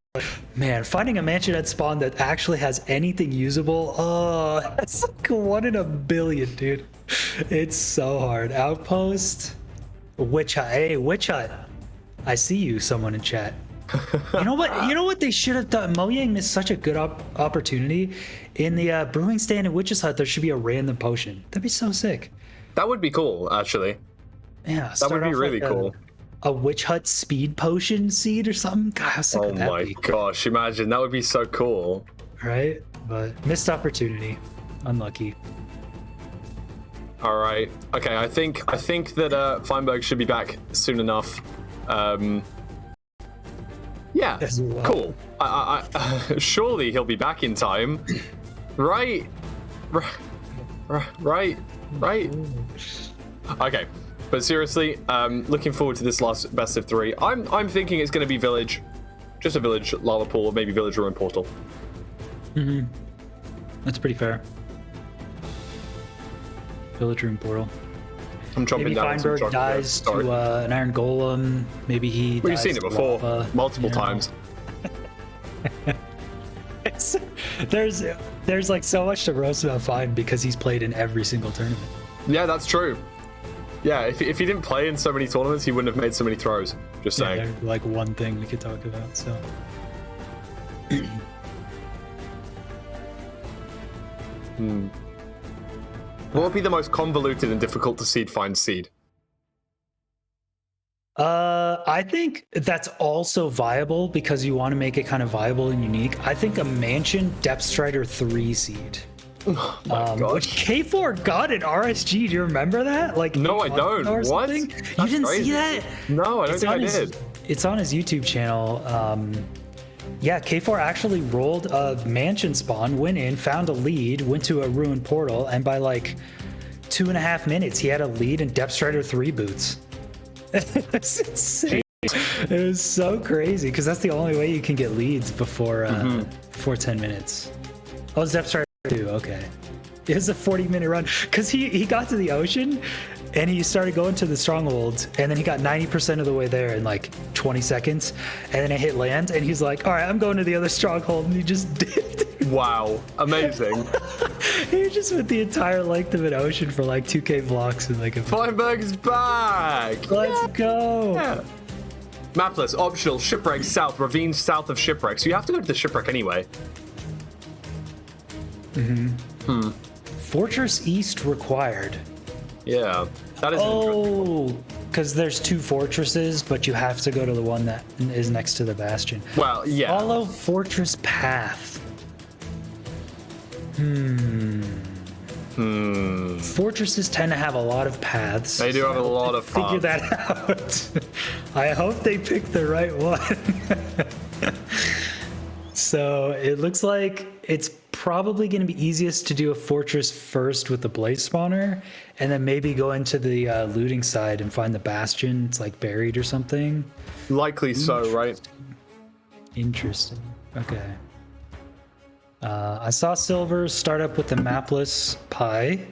Speaker 2: man, finding a mansion at spawn that actually has anything usable, that's like 1 in a billion, dude. It's so hard. Outpost, Witch Hut. Hey, Witch Hut. I see you, someone in chat. You know what they should have done? Mojang missed such a good opportunity. In the brewing stand in Witch's Hut, there should be a random potion. That'd be so sick.
Speaker 1: That would be cool, actually.
Speaker 2: Yeah,
Speaker 1: that would be really cool.
Speaker 2: A Witch Hut speed potion seed or something. God, how sick would that be?
Speaker 1: Oh my gosh, imagine. That would be so cool.
Speaker 2: Right? But missed opportunity. Unlucky.
Speaker 1: All right. Okay, I think that Feinberg should be back soon enough. Yeah, cool. Surely he'll be back in time, right? Right. Okay, but seriously, looking forward to this last best of 3. I'm thinking it's going to be Village, just a Village lava pool, or maybe Village ruin portal.
Speaker 2: That's pretty fair. Village ruin portal.
Speaker 1: I'm jumping
Speaker 2: maybe
Speaker 1: down.
Speaker 2: Feinberg dies to an iron golem. Maybe he.
Speaker 1: We've seen it before, multiple times.
Speaker 2: There's like so much to roast about Fine because he's played in every single tournament.
Speaker 1: Yeah, that's true. Yeah, if he didn't play in so many tournaments, he wouldn't have made so many throws. Just saying.
Speaker 2: There's like one thing we could talk about. So.
Speaker 1: What would be the most convoluted and difficult to find seed?
Speaker 2: I think that's also viable because you want to make it kind of viable and unique. I think a Mansion Depth Strider 3 seed.
Speaker 1: Oh my gosh.
Speaker 2: Which K4 got in RSG. Do you remember that? Like,
Speaker 1: no, I don't. What?
Speaker 2: You didn't see that?
Speaker 1: No, I don't think I did.
Speaker 2: It's on his YouTube channel. Yeah, K4 actually rolled a mansion spawn, went in, found a lead, went to a ruined portal, and by like 2.5 minutes, he had a lead in Depth Strider 3 boots. It's insane. It was so crazy because that's the only way you can get leads before 10 minutes. Oh, it's Depth Strider 2. Okay. It was a 40-minute run because he got to the ocean and he started going to the stronghold, and then he got 90% of the way there in like 20 seconds, and then it hit land, and he's like, all right, I'm going to the other stronghold, and he just dipped.
Speaker 1: Wow, amazing.
Speaker 2: He just went the entire length of an ocean for like 2k blocks in like a...
Speaker 1: Feinberg's back!
Speaker 2: Let's go!
Speaker 1: Yeah. Mapless, optional, shipwreck south, ravine south of shipwreck. So you have to go to the shipwreck anyway.
Speaker 2: Fortress East required.
Speaker 1: Yeah, that is interesting.
Speaker 2: Because there's 2 fortresses, but you have to go to the one that is next to the bastion.
Speaker 1: Well, yeah.
Speaker 2: Follow Fortress Path. Fortresses tend to have a lot of paths.
Speaker 1: They do have a lot of paths.
Speaker 2: Figure that out. I hope they pick the right one. So it looks like it's probably going to be easiest to do a fortress first with the blaze spawner, and then maybe go into the looting side and find the bastion. It's like buried or something.
Speaker 1: Likely so, right?
Speaker 2: Interesting. Okay. I saw Silver start up with the mapless pie.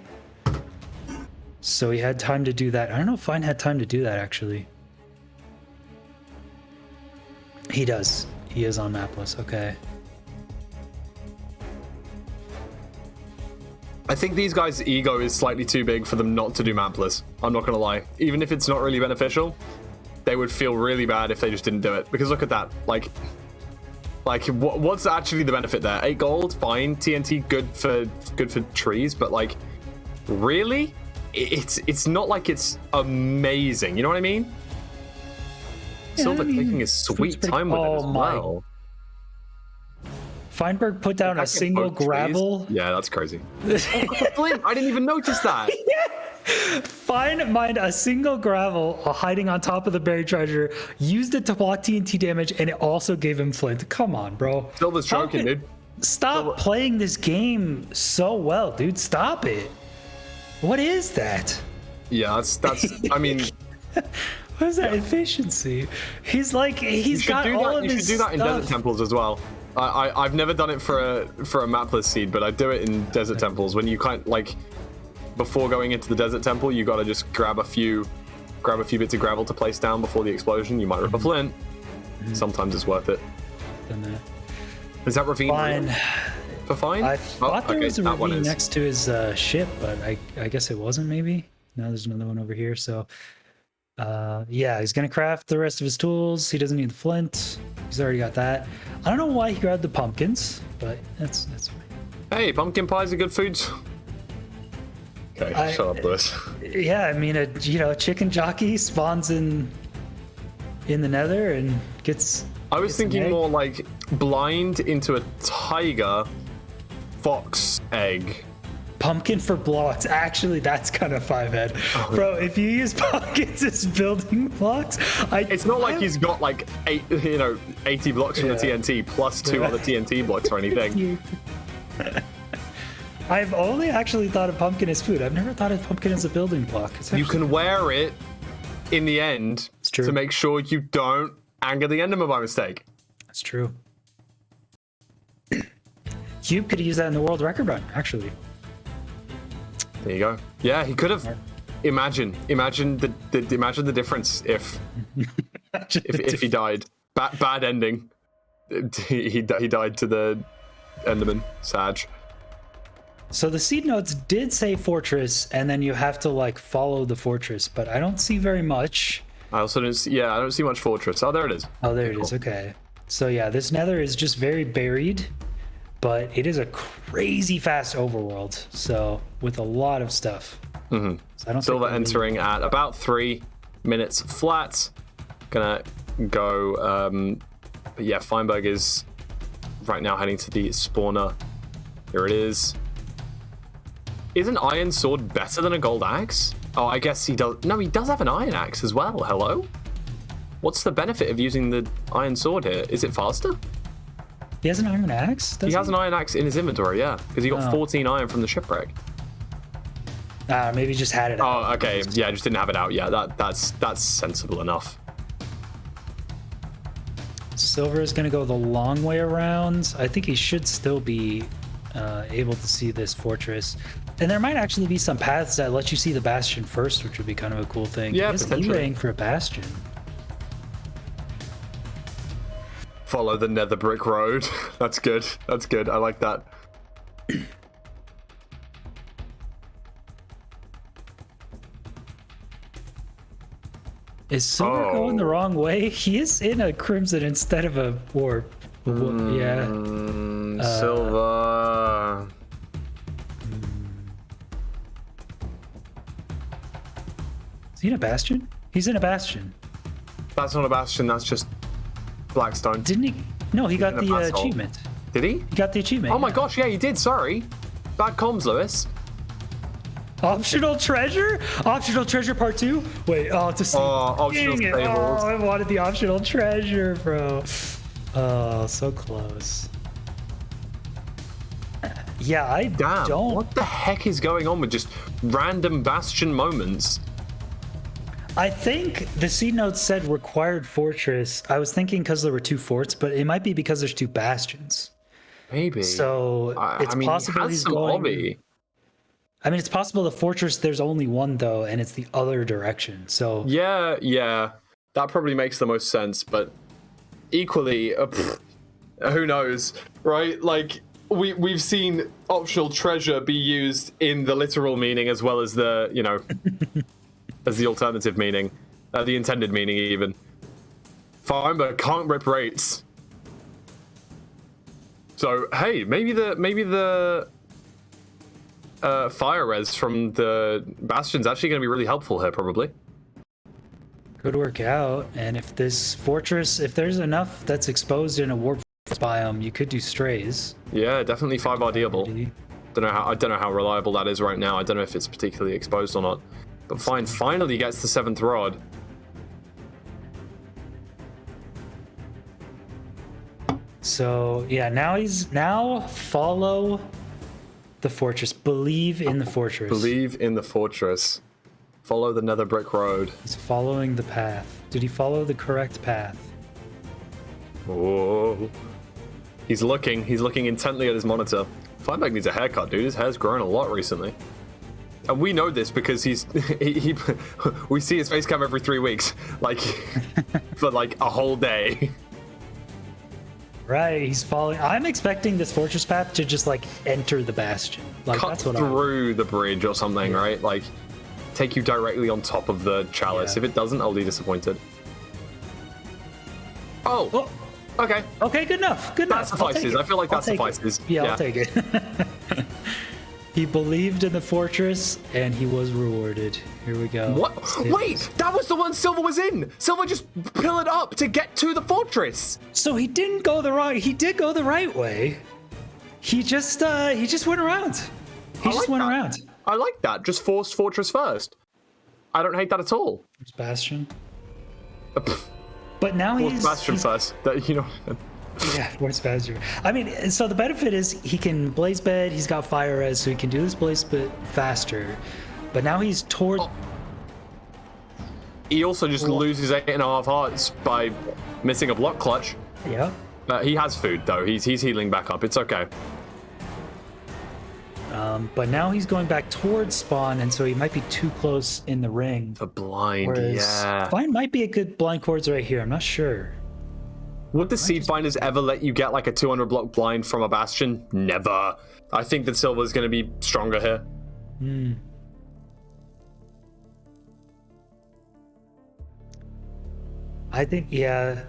Speaker 2: So he had time to do that. I don't know if Fine had time to do that, actually. He does. He is on mapless. Okay.
Speaker 1: I think these guys' ego is slightly too big for them not to do mapless. I'm not gonna lie. Even if it's not really beneficial, they would feel really bad if they just didn't do it. Because look at that. Like what's actually the benefit there? 8 gold, fine. TNT, good for trees, but like, really? It's not like it's amazing. You know what I mean?
Speaker 2: Yeah,
Speaker 1: Silver
Speaker 2: I mean,
Speaker 1: taking his sweet time with it as well.
Speaker 2: Feinberg put down a single gravel.
Speaker 1: Yeah, that's crazy. I didn't even notice that.
Speaker 2: Fine mined a single gravel hiding on top of the buried treasure, used it to block TNT damage, and it also gave him flint. Come on, bro.
Speaker 1: Silver's choking, dude.
Speaker 2: Stop playing this game so well, dude. Stop it. What is that?
Speaker 1: Yeah, that's I mean,
Speaker 2: what is that efficiency? He's like, he's got all of his
Speaker 1: You should do that in
Speaker 2: stuff.
Speaker 1: desert temples as well. I've never done it for a mapless seed, but I do it in desert temples. When you before going into the desert temple, you gotta just grab a few bits of gravel to place down before the explosion. You might rip a flint. Sometimes it's worth it.
Speaker 2: Done that.
Speaker 1: Is that ravine
Speaker 2: Fine.
Speaker 1: real? For Fine?
Speaker 2: I thought there was a
Speaker 1: that one
Speaker 2: ravine
Speaker 1: is.
Speaker 2: next to his ship, but I guess it wasn't. Maybe now there's another one over here. So, yeah, he's gonna craft the rest of his tools. He doesn't need the flint. He's already got that. I don't know why he grabbed the pumpkins, but that's fine.
Speaker 1: Hey, pumpkin pies are good foods. Okay, shut up, Lewis.
Speaker 2: Yeah, I mean, a chicken jockey spawns in the Nether and gets.
Speaker 1: I was
Speaker 2: gets an
Speaker 1: thinking
Speaker 2: egg.
Speaker 1: more like blind into a tiger fox egg.
Speaker 2: Pumpkin for blocks. Actually, that's kind of 5-head. Bro, if you use pumpkins as building blocks,
Speaker 1: It's not like he's got like 80 blocks from the TNT plus 2 other TNT blocks or anything.
Speaker 2: I've only actually thought of pumpkin as food. I've never thought of pumpkin as a building block.
Speaker 1: You can wear it in the end
Speaker 2: true.
Speaker 1: to make sure you don't anger the Enderman by mistake.
Speaker 2: That's true. Cube could have used that in the world record run, actually.
Speaker 1: There you go. Yeah, he could have. Imagine the difference if he died. Bad ending. He died to the Enderman. Sad.
Speaker 2: So the seed notes did say fortress, and then you have to follow the fortress, but I don't see very much.
Speaker 1: I also don't see. Yeah, I don't see much fortress. Oh, there it is.
Speaker 2: Oh, there it is. Okay. So yeah, this Nether is just very buried, but it is a crazy fast overworld. So with a lot of stuff.
Speaker 1: Mm-hmm.
Speaker 2: So I don't
Speaker 1: Silver
Speaker 2: think
Speaker 1: entering at about 3 minutes flat. Gonna go. But yeah, Feinberg is right now heading to the spawner. Here it is. Is an iron sword better than a gold axe? Oh, I guess he does. No, he does have an iron axe as well. Hello? What's the benefit of using the iron sword here? Is it faster?
Speaker 2: He has an iron axe?
Speaker 1: He has an iron axe in his inventory, yeah. Because he got 14 iron from the shipwreck.
Speaker 2: Maybe he just had it out.
Speaker 1: Oh, okay. Yeah, just didn't have it out. Yeah, that's sensible enough.
Speaker 2: Silver is going to go the long way around. I think he should still be able to see this fortress. And there might actually be some paths that let you see the bastion first, which would be kind of a cool thing.
Speaker 1: Yeah,
Speaker 2: He's
Speaker 1: potentially.
Speaker 2: E-raying for a bastion.
Speaker 1: Follow the nether brick road. That's good. That's good. I like that.
Speaker 2: Is Silver going the wrong way? He is in a crimson instead of a warp. Yeah.
Speaker 1: Silver.
Speaker 2: Is he in a bastion? He's in a bastion.
Speaker 1: That's not a bastion. That's just Blackstone.
Speaker 2: Didn't he? No, he got
Speaker 1: in a
Speaker 2: the
Speaker 1: pass hole.
Speaker 2: achievement.
Speaker 1: Did he?
Speaker 2: He got the achievement.
Speaker 1: Oh my
Speaker 2: yeah.
Speaker 1: gosh, yeah, he did. Sorry. Bad comms, Lewis.
Speaker 2: Optional treasure? Optional treasure part 2? Wait, to see.
Speaker 1: Oh, optional
Speaker 2: Dang it.
Speaker 1: stables.
Speaker 2: Oh, I wanted the optional treasure, bro. Oh, so close. Yeah, I
Speaker 1: Damn.
Speaker 2: don't.
Speaker 1: What the heck is going on with just random bastion moments?
Speaker 2: I think the seed notes said required fortress. I was thinking because there were 2 forts, but it might be because there's 2 bastions.
Speaker 1: Maybe.
Speaker 2: So it's
Speaker 1: I mean,
Speaker 2: possible
Speaker 1: he has
Speaker 2: he's
Speaker 1: some
Speaker 2: going.
Speaker 1: obby.
Speaker 2: I mean, it's possible the fortress. There's only one though, and it's the other direction. So
Speaker 1: Yeah, that probably makes the most sense. But equally, who knows, right? Like we've seen optional treasure be used in the literal meaning as well as the as the alternative meaning, the intended meaning even. Feinberg can't rip rates. So hey, maybe the fire res from the bastion's actually going to be really helpful here, probably.
Speaker 2: could work out. And if this fortress, if there's enough that's exposed in a warp biome, you could do strays.
Speaker 1: Yeah, definitely 5RDable. I don't know how reliable that is right now. I don't know if it's particularly exposed or not. But fine, finally gets the 7th rod.
Speaker 2: So yeah, now follow the fortress. Believe in the fortress.
Speaker 1: Believe in the fortress. Follow the nether brick road.
Speaker 2: He's following the path. Did he follow the correct path?
Speaker 1: Oh. He's looking intently at his monitor. Feinberg needs a haircut, dude. His hair's grown a lot recently. And we know this because we see his face cam every 3 weeks. Like, for like a whole day.
Speaker 2: Right, he's following. I'm expecting this fortress path to just like enter the bastion. Like
Speaker 1: Cut
Speaker 2: that's what
Speaker 1: through the bridge or something, right? Like, take you directly on top of the chalice.
Speaker 2: Yeah.
Speaker 1: If it doesn't, I'll be disappointed. Oh, okay.
Speaker 2: Okay, good enough. Good
Speaker 1: That
Speaker 2: enough. I'll take
Speaker 1: suffices.
Speaker 2: it.
Speaker 1: I feel like
Speaker 2: I'll
Speaker 1: that
Speaker 2: take it.
Speaker 1: suffices.
Speaker 2: Yeah, I'll take it. He believed in the fortress and he was rewarded. Here we go.
Speaker 1: What? Wait, that was the one Silver was in. Silver just pillared up to get to the fortress.
Speaker 2: So he didn't go the wrong. He did go the right way. He just went around. He just went around.
Speaker 1: I like that. Just forced fortress first. I don't hate that at all.
Speaker 2: There's Bastion. But now
Speaker 1: Forced
Speaker 2: he's
Speaker 1: Bastion first. That, you know.
Speaker 2: Yeah, Force Bastion. I mean, so the benefit is he can blaze bed. He's got fire res, so he can do this blaze bed faster. But now he's toward.
Speaker 1: He also just loses 8.5 hearts by missing a block clutch.
Speaker 2: Yeah.
Speaker 1: He has food though. He's healing back up. It's okay.
Speaker 2: But now he's going back towards spawn, and so he might be too close in the ring.
Speaker 1: The blind,
Speaker 2: Whereas
Speaker 1: yeah.
Speaker 2: Fine might be a good blind cords right here. I'm not sure.
Speaker 1: Would the Seed Finders ever let you get like a 200 block blind from a Bastion? Never. I think that Silver's going to be stronger here.
Speaker 2: I think, yeah,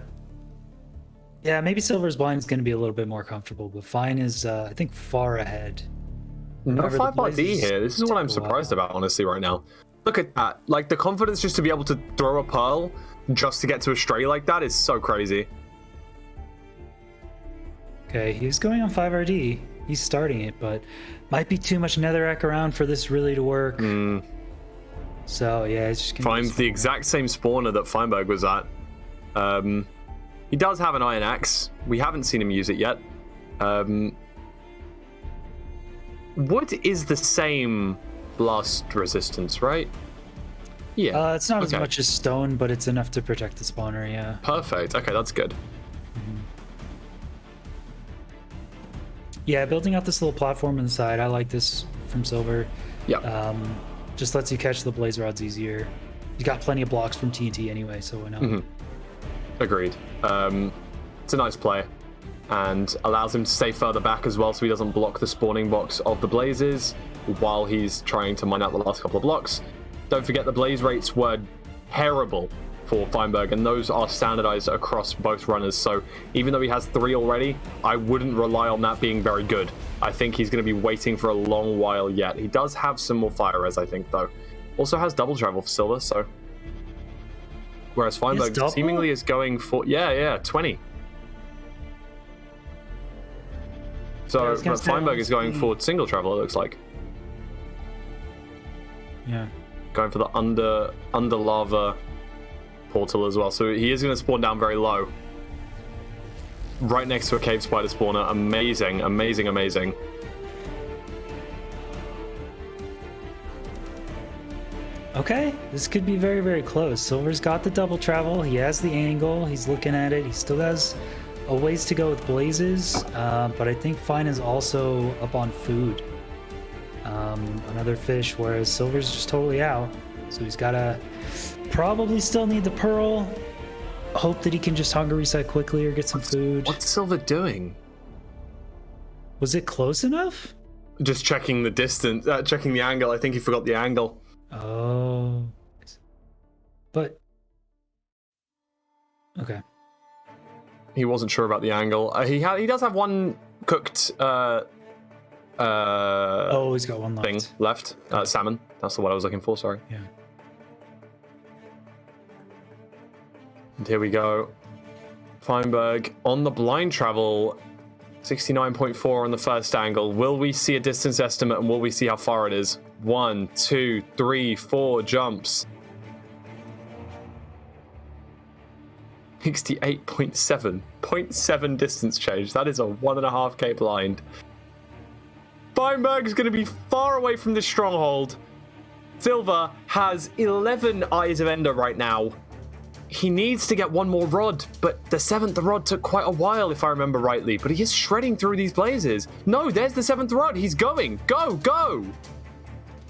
Speaker 2: maybe Silver's blind is going to be a little bit more comfortable, but Fine is, I think, far ahead.
Speaker 1: No
Speaker 2: Whenever the
Speaker 1: 5RD
Speaker 2: blazes
Speaker 1: here. This is what I'm
Speaker 2: take a while.
Speaker 1: surprised about, honestly, right now. Look at that. Like, the confidence just to be able to throw a Pearl just to get to a Stray like that is so crazy.
Speaker 2: Okay, he's going on 5RD. He's starting it, but might be too much Netherrack around for this really to work. So, yeah, it's just going to
Speaker 1: Finds the exact same spawner that Feinberg was at. He does have an Iron Axe. We haven't seen him use it yet. Wood is the same blast resistance, right? Yeah.
Speaker 2: It's not as
Speaker 1: okay.
Speaker 2: much as stone, but it's enough to protect the spawner, yeah.
Speaker 1: Perfect. Okay, that's good.
Speaker 2: Yeah, building out this little platform on the side, I like this from Silver.
Speaker 1: Yeah.
Speaker 2: Just lets you catch the blaze rods easier. You got plenty of blocks from TNT anyway, so why not?
Speaker 1: Agreed. It's a nice play, and allows him to stay further back as well, so he doesn't block the spawning box of the blazes while he's trying to mine out the last couple of blocks. Don't forget the blaze rates were terrible for Feinberg, and those are standardized across both runners. So even though he has 3 already, I wouldn't rely on that being very good. I think he's going to be waiting for a long while yet. He does have some more fire res, I think, though. Also has double travel for Silver, so. Whereas Feinberg
Speaker 2: double?
Speaker 1: seemingly is going for 20. So
Speaker 2: I was gonna
Speaker 1: but
Speaker 2: say,
Speaker 1: Feinberg is going for single travel, it looks like.
Speaker 2: Yeah.
Speaker 1: Going for the under lava portal as well. So he is going to spawn down very low. Right next to a cave spider spawner. Amazing, amazing, amazing.
Speaker 2: Okay, this could be very, very close. Silver's got the double travel. He has the angle. He's looking at it. He still has a ways to go with Blazes, but I think Fine is also up on food. Another fish, whereas Silver's just totally out. So he's gotta probably still need the pearl. Hope that he can just hunger reset quickly or get some food.
Speaker 1: What's Silver doing?
Speaker 2: Was it close enough?
Speaker 1: Just checking the distance, checking the angle. I think he forgot the angle.
Speaker 2: Oh. But. Okay.
Speaker 1: He wasn't sure about the angle. He does have one cooked
Speaker 2: Oh, he's got one left.
Speaker 1: thing left. Salmon. That's the one I was looking for, sorry.
Speaker 2: Yeah.
Speaker 1: And here we go. Feinberg on the blind travel. 69.4 on the first angle. Will we see a distance estimate and will we see how far it is? 1, 2, 3, 4 jumps. 68.7. 0.7 distance change. That is a 1.5k blind. Feinberg is going to be far away from this stronghold. Silver has 11 Eyes of Ender right now. He needs to get one more rod, but the 7th rod took quite a while, if I remember rightly. But he is shredding through these blazes. No, there's the 7th rod. He's going. Go, go.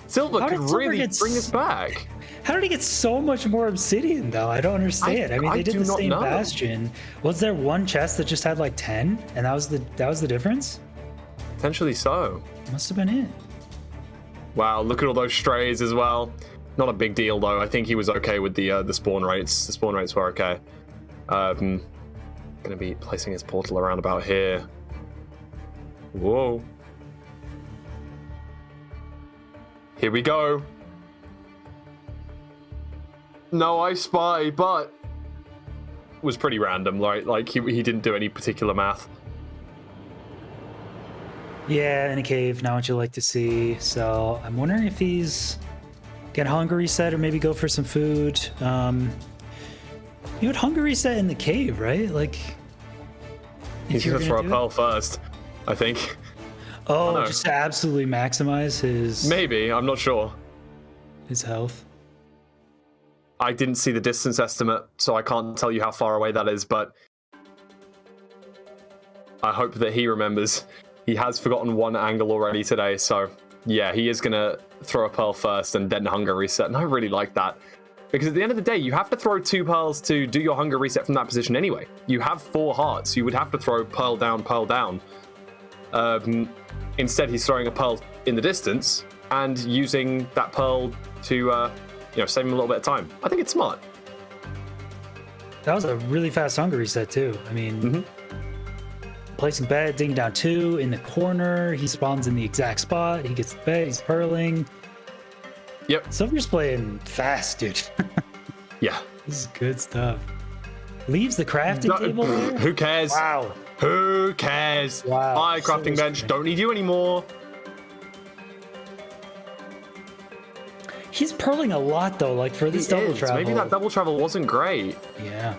Speaker 1: Silver could really bring this back.
Speaker 2: How did he get so much more obsidian, though? I don't understand. I mean, they did the same bastion. Was there one chest that just had like 10, and that was the difference?
Speaker 1: Potentially so.
Speaker 2: Must have been it.
Speaker 1: Wow, look at all those strays as well. Not a big deal though. I think he was okay with the spawn rates. The spawn rates were okay. Gonna be placing his portal around about here. Whoa. Here we go. No, I spy, but was pretty random, right? Like he didn't do any particular math.
Speaker 2: Yeah, in a cave, not what you like to see. So I'm wondering if he's get hunger reset or maybe go for some food. You would hunger reset in the cave, right? Like
Speaker 1: he's gonna throw a pearl first, I think.
Speaker 2: Oh, just to absolutely maximize his.
Speaker 1: Maybe, I'm not sure.
Speaker 2: His health.
Speaker 1: I didn't see the distance estimate, so I can't tell you how far away that is, but I hope that he remembers. He has forgotten one angle already today, so yeah, he is gonna throw a pearl first and then hunger reset, and I really like that. Because at the end of the day, you have to throw 2 pearls to do your hunger reset from that position anyway. You have 4 hearts, you would have to throw pearl down, pearl down. Instead, he's throwing a pearl in the distance and using that pearl to, save him a little bit of time. I think it's smart.
Speaker 2: That was a really fast hunger reset too. I mean, placing bed, digging down 2 in the corner. He spawns in the exact spot. He gets the bed. He's pearling.
Speaker 1: Yep.
Speaker 2: Silver's playing fast, dude.
Speaker 1: Yeah.
Speaker 2: This is good stuff. Leaves the crafting table there?
Speaker 1: Who cares?
Speaker 2: Wow.
Speaker 1: Who cares?
Speaker 2: Wow.
Speaker 1: Hi, crafting bench. Don't need you anymore.
Speaker 2: He's pearling a lot, though, like for this double travel.
Speaker 1: Maybe that double travel wasn't great.
Speaker 2: Yeah.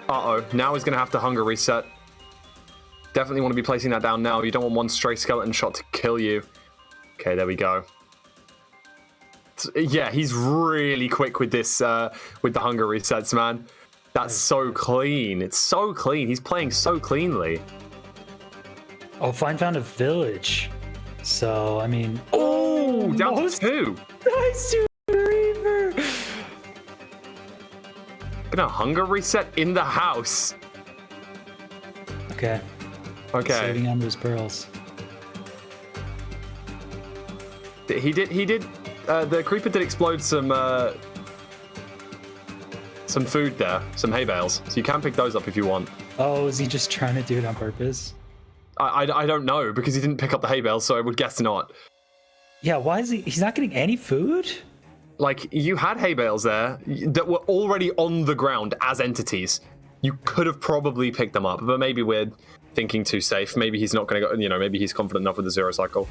Speaker 1: Uh-oh. Now he's going to have to hunger reset. Definitely want to be placing that down now. You don't want one stray skeleton shot to kill you. Okay, there we go. Yeah, he's really quick with this, with the hunger resets, man. That's so clean. It's so clean. He's playing so cleanly.
Speaker 2: Oh, Fine found a village. So, I mean...
Speaker 1: Oh, down to 2.
Speaker 2: Nice, Super Reaver!
Speaker 1: Gonna hunger reset in the house.
Speaker 2: Okay.
Speaker 1: Okay.
Speaker 2: Saving on those pearls.
Speaker 1: He did. The creeper did explode some food there, some hay bales. So you can pick those up if you want.
Speaker 2: Oh, is he just trying to do it on purpose?
Speaker 1: I don't know, because he didn't pick up the hay bales, so I would guess not.
Speaker 2: Yeah, why is he's not getting any food?
Speaker 1: Like, you had hay bales there that were already on the ground as entities. You could have probably picked them up, but maybe we're thinking too safe. Maybe he's not going to go, maybe he's confident enough with the 0 cycle.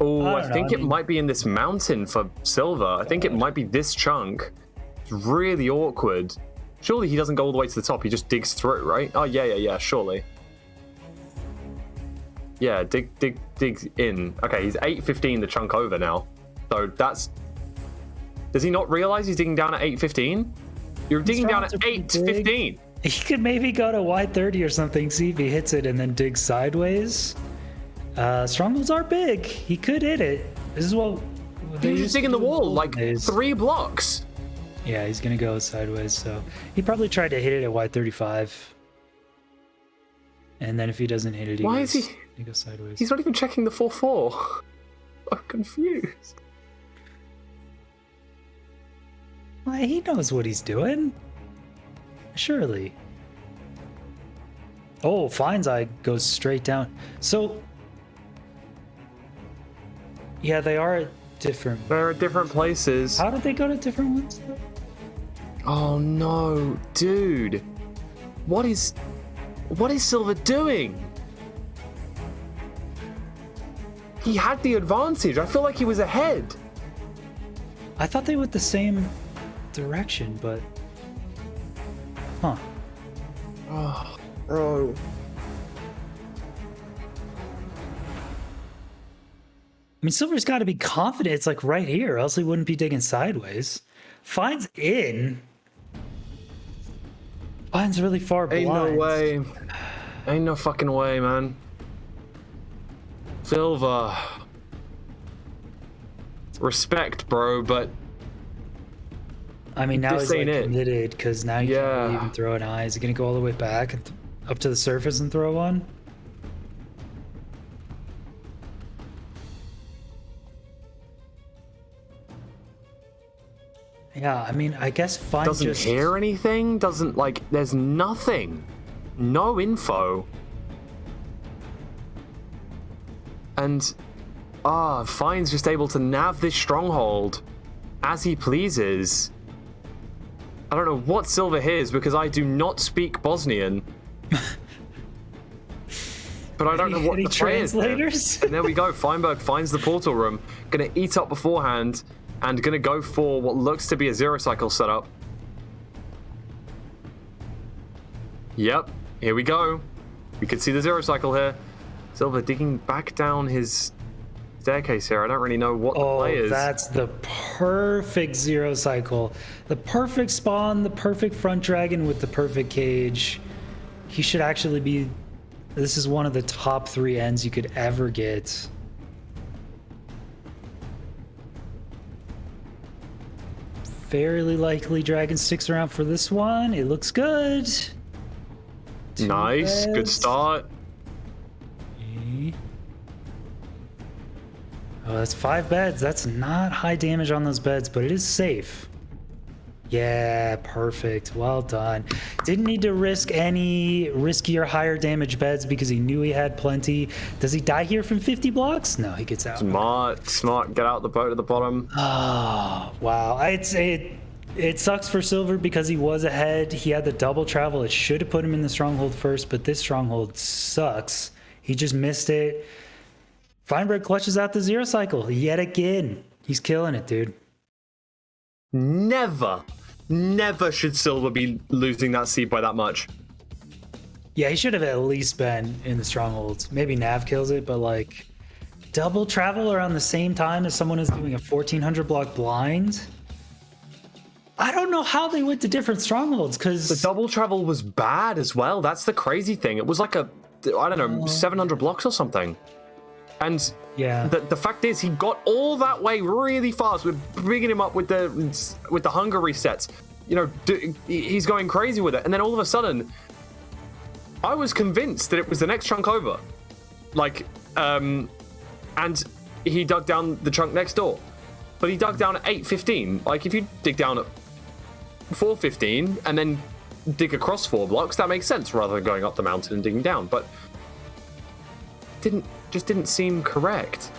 Speaker 1: Oh, I think it might be in this mountain for Silver. I think it might be this chunk. It's really awkward. Surely he doesn't go all the way to the top. He just digs through, right? Oh, yeah, surely. Yeah, dig in. Okay, he's 815 the chunk over now. So that's... Does he not realize he's digging down at 815? You're digging down
Speaker 2: strongholds
Speaker 1: at
Speaker 2: are pretty
Speaker 1: 8:15.
Speaker 2: He could maybe go to Y30 or something, see if he hits it, and then dig sideways. Strongholds are big. He could hit it. This is what they
Speaker 1: He's
Speaker 2: used
Speaker 1: just
Speaker 2: to
Speaker 1: digging
Speaker 2: do
Speaker 1: the
Speaker 2: in
Speaker 1: wall
Speaker 2: olden
Speaker 1: like
Speaker 2: days.
Speaker 1: 3 blocks.
Speaker 2: Yeah, he's gonna go sideways. So he probably tried to hit it at Y35, and then if he doesn't hit it,
Speaker 1: Why is
Speaker 2: he goes sideways.
Speaker 1: He's not even checking the 4-4. I'm confused.
Speaker 2: Why, he knows what he's doing. Surely. Oh, Fine's Eye goes straight down. So, yeah, they are at different.
Speaker 1: They're at different places.
Speaker 2: How did they go to different ones? Though?
Speaker 1: Oh no, dude. What is Silver doing? He had the advantage. I feel like he was ahead.
Speaker 2: I thought they went the same direction, but huh?
Speaker 1: Oh, bro.
Speaker 2: I mean, Silver's got to be confident it's like right here, else he wouldn't be digging sideways. Fine's in. Fine's really far
Speaker 1: Ain't
Speaker 2: blind.
Speaker 1: no way. Ain't no fucking way, man. Silver. Respect, bro, but
Speaker 2: I mean, now
Speaker 1: This
Speaker 2: he's like
Speaker 1: ain't it.
Speaker 2: committed because now you can't really even throw an eye. Is he gonna go all the way back and up to the surface and throw one? Yeah, I mean, I guess Fine
Speaker 1: doesn't
Speaker 2: just
Speaker 1: hear anything. Doesn't like. There's nothing. No info. And Fine's just able to nav this stronghold as he pleases. I don't know what Silver hears because I do not speak Bosnian. But I don't know what
Speaker 2: any
Speaker 1: the play is there.
Speaker 2: translators?
Speaker 1: And there we go. Feinberg finds the portal room. Gonna eat up beforehand and gonna go for what looks to be a zero cycle setup. Yep, here we go. We can see the zero cycle here. Silver digging back down his staircase here. I don't really know what the play is.
Speaker 2: That's the perfect zero cycle. The perfect spawn, the perfect front dragon with the perfect cage. He should actually be... This is one of the top 3 ends you could ever get. Fairly likely dragon sticks around for this one. It looks good. 2
Speaker 1: Nice, good
Speaker 2: beds.
Speaker 1: start.
Speaker 2: Okay. Oh, that's 5 beds. That's not high damage on those beds, but it is safe. Yeah, perfect. Well done. Didn't need to risk any riskier, higher damage beds because he knew he had plenty. Does he die here from 50 blocks? No, he gets out.
Speaker 1: Smart. Get out the boat at the bottom.
Speaker 2: Oh, wow. I'd say it sucks for Silver because he was ahead. He had the double travel. It should have put him in the stronghold first, but this stronghold sucks. He just missed it. Feinberg clutches out the zero cycle yet again. He's killing it, dude.
Speaker 1: Never should Silver be losing that seed by that much.
Speaker 2: Yeah, he should have at least been in the strongholds. Maybe Nav kills it, but like double travel around the same time as someone is doing a 1400 block blind. I don't know how they went to different strongholds because
Speaker 1: The double travel was bad as well. That's the crazy thing. It was like a, I don't know, 700 blocks or something. And
Speaker 2: yeah,
Speaker 1: the fact is, he got all that way really fast. We're bringing him up with the hunger resets. You know, he's going crazy with it. And then all of a sudden, I was convinced that it was the next chunk over. Like, and he dug down the chunk next door. But he dug down at 8:15. Like, if you dig down at 4:15 and then dig across 4 blocks, that makes sense rather than going up the mountain and digging down. But just didn't seem correct.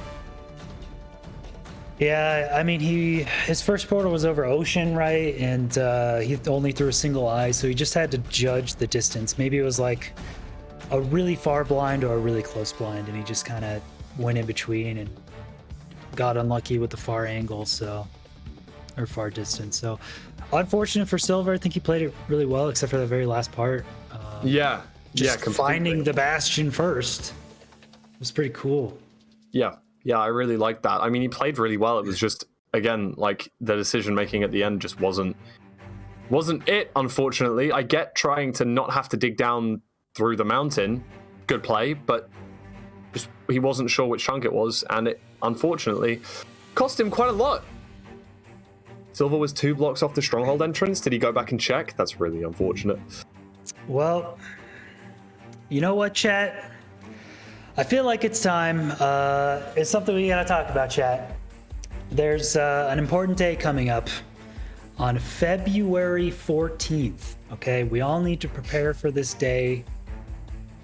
Speaker 2: yeah. I mean, his first portal was over ocean, right? And he only threw a single eye, so he just had to judge the distance. Maybe it was like a really far blind or a really close blind, and he just kind of went in between and got unlucky with the far angle, or far distance. So unfortunate for Silver. I think he played it really well, except for the very last part.
Speaker 1: Yeah,
Speaker 2: Just
Speaker 1: completely.
Speaker 2: finding the bastion first. It was pretty cool.
Speaker 1: Yeah, I really liked that. I mean, he played really well. It was just, again, like the decision making at the end just wasn't Wasn't it, unfortunately. I get trying to not have to dig down through the mountain. Good play, but just he wasn't sure which chunk it was, and it unfortunately cost him quite a lot. Silver was 2 blocks off the stronghold entrance. Did he go back and check? That's really unfortunate.
Speaker 2: Well, you know what, chat? I feel like it's time. It's something we gotta talk about, chat. There's an important day coming up on February 14th. Okay, we all need to prepare for this day.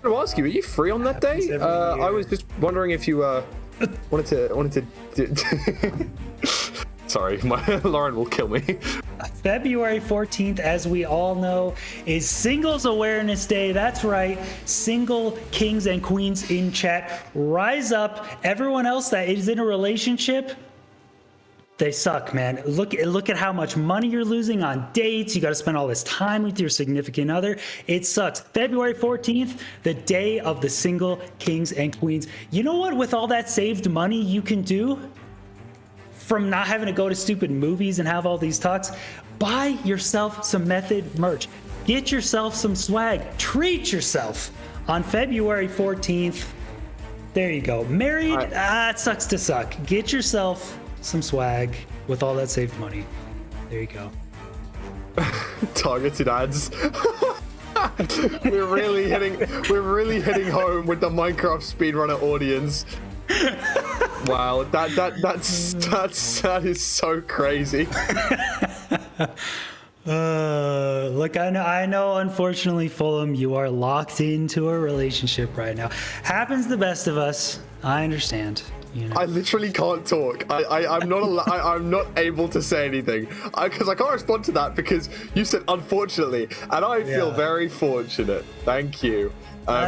Speaker 1: I want to ask you, are you free on that day? I was just wondering if you wanted to. Sorry, Lauren will kill me.
Speaker 2: February 14th, as we all know, is Singles Awareness Day. That's right, single kings and queens in chat. Rise up. Everyone else that is in a relationship, they suck, man. Look at how much money you're losing on dates. You got to spend all this time with your significant other. It sucks. February 14th, the day of the single kings and queens. You know what? With all that saved money you can do from not having to go to stupid movies and have all these talks, buy yourself some Method merch. Get yourself some swag. Treat yourself on February 14th. There you go. Married? It sucks to suck. Get yourself some swag with all that saved money. There you go.
Speaker 1: Targeted ads. We're really hitting home with the Minecraft speedrunner audience. Wow, that is so crazy.
Speaker 2: Look, I know, unfortunately, Fulham, you are locked into a relationship right now. Happens to the best of us. I understand. You know.
Speaker 1: I literally can't talk. I'm not able to say anything because I can't respond to that because you said unfortunately, and I feel very fortunate. Thank you.
Speaker 2: But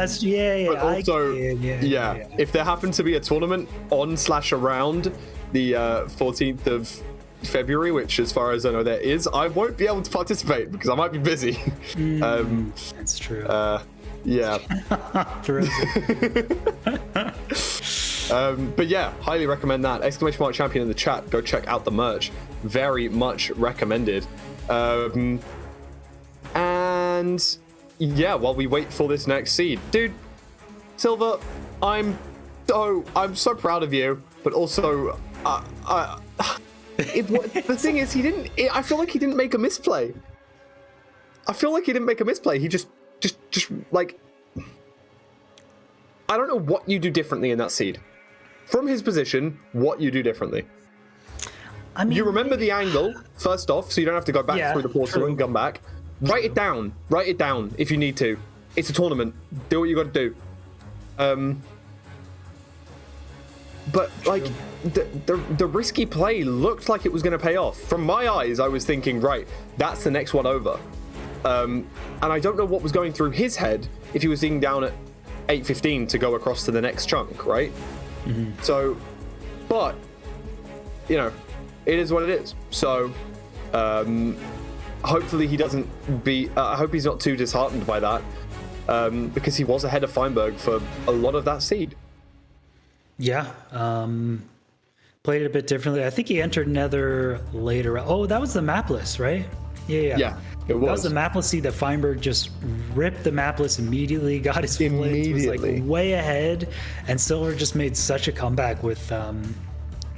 Speaker 1: also, if there happened to be a tournament on/around the 14th of February, which as far as I know there is, I won't be able to participate because I might be busy.
Speaker 2: That's true.
Speaker 1: Yeah.
Speaker 2: True.
Speaker 1: But yeah, highly recommend that. !champion in the chat. Go check out the merch. Very much recommended. And yeah, while we wait for this next seed, dude, Silver, I'm so proud of you. But also, the thing is, I feel like he didn't make a misplay. He just like, I don't know what you do differently in that seed. From his position, what you do differently. I mean, you remember the angle, first off, so you don't have to go back through the portal and come back. Write it down if you need to. It's a tournament. Do what you got to do. But like, the risky play looked like it was going to pay off. From my eyes, I was thinking, right, that's the next one over. And I don't know what was going through his head if he was sitting down at 8:15 to go across to the next chunk, right? Mm-hmm. So, but you know, it is what it is. So, hopefully he doesn't be. I hope he's not too disheartened by that, because he was ahead of Feinberg for a lot of that seed. Yeah,
Speaker 2: played it a bit differently. I think he entered Nether later. Oh, that was the mapless, right? Yeah.
Speaker 1: It was.
Speaker 2: That was the mapless seed that Feinberg just ripped the mapless immediately, got his flints, was like way ahead, and Silver just made such a comeback with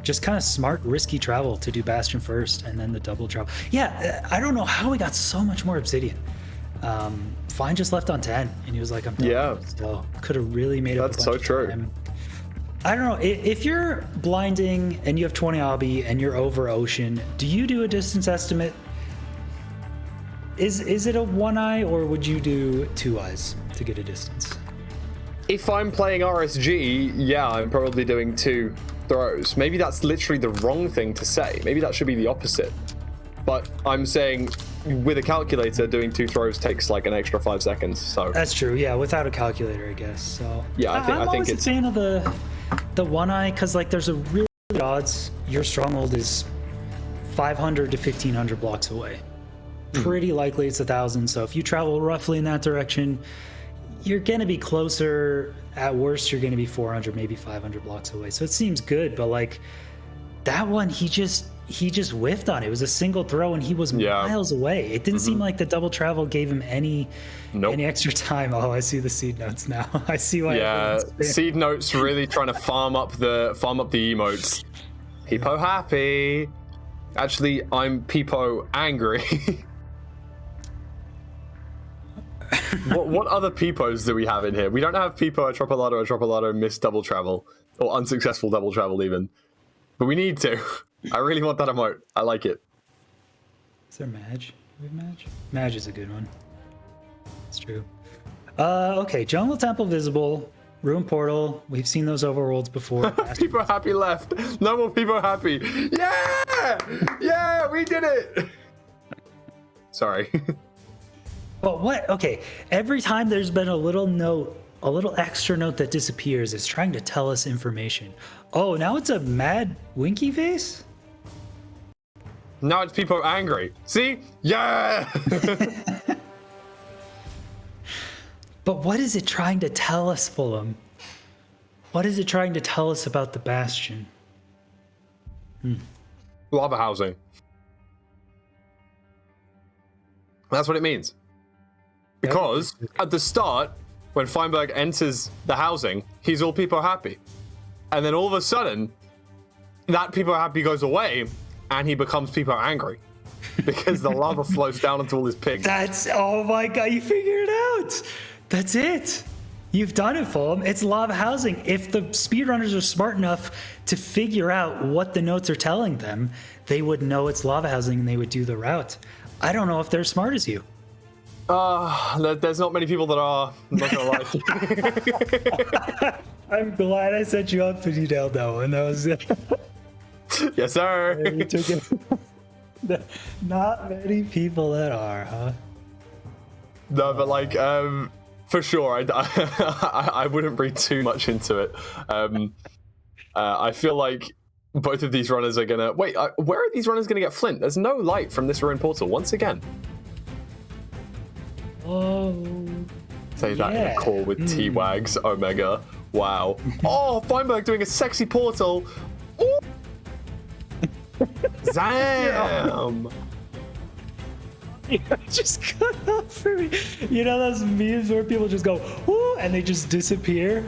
Speaker 2: just kind of smart, risky travel to do Bastion first and then the double travel. Yeah, I don't know how he got so much more obsidian. Fein just left on 10, and he was like, I'm done.
Speaker 1: Yeah.
Speaker 2: So could have really made up.
Speaker 1: That's so true.
Speaker 2: I don't know, if you're blinding and you have 20 obby and you're over ocean, do you do a distance estimate? Is it a 1 eye, or would you do 2 eyes to get a distance?
Speaker 1: If I'm playing RSG, yeah, I'm probably doing 2 throws. Maybe that's literally the wrong thing to say. Maybe that should be the opposite. But I'm saying with a calculator, doing 2 throws takes like an extra 5 seconds. So
Speaker 2: that's true. Yeah, without a calculator, I guess. So
Speaker 1: yeah,
Speaker 2: I'm always a fan of the 1 eye, because like there's a really good odds your stronghold is 500 to 1500 blocks away. Pretty likely it's 1,000. So if you travel roughly in that direction, you're going to be closer. At worst, you're going to be 400, maybe 500 blocks away. So it seems good, but like that one, he just he just whiffed on it. It was a single throw, and he was miles away. It didn't seem like the double travel gave him any extra time. Oh, I see the seed notes now. I see why.
Speaker 1: Yeah, seed notes really trying to farm up the emotes. Peepo happy. Actually, I'm Peepo angry. What other Peepos do we have in here? We don't have Peepo, Atropolato, missed double travel, or unsuccessful double travel even. But we need to. I really want that emote. I like it.
Speaker 2: Is there Madge? Do we have Madge? Madge is a good one. It's true. Okay, Jungle Temple visible. Ruin Portal. We've seen those overworlds before.
Speaker 1: People happy left. No more people happy. Yeah! Yeah, we did it! Sorry.
Speaker 2: But what? Okay, every time there's been a little note, a little extra note that disappears, it's trying to tell us information. Oh, now it's a mad winky face?
Speaker 1: Now it's people angry. See? Yeah!
Speaker 2: But what is it trying to tell us, Fulham? What is it trying to tell us about the Bastion?
Speaker 1: Lava housing. That's what it means. Because at the start, when Feinberg enters the housing, he's all people happy. And then all of a sudden, that people happy goes away, and he becomes people angry. Because the lava flows down into all his pigs.
Speaker 2: Oh my god, you figured it out! That's it! You've done it, Fulham. It's lava housing. If the speedrunners are smart enough to figure out what the notes are telling them, they would know it's lava housing and they would do the route. I don't know if they're as smart as you.
Speaker 1: There's not many people that are. I'm not gonna lie.
Speaker 2: I'm glad I set you up and you nailed that one. That was it.
Speaker 1: Yes, sir.
Speaker 2: You took it. Not many people that are, huh?
Speaker 1: No, but like, for sure, I wouldn't read too much into it. I feel like both of these runners are gonna wait. Where are these runners gonna get flint? There's no light from this ruin portal once again.
Speaker 2: Oh.
Speaker 1: Say that in a call with T-Wags, Omega. Wow. Oh, Feinberg doing a sexy portal. Ooh. Zam.
Speaker 2: You just cut off for me. You know those memes where people just go, "Ooh," and they just disappear?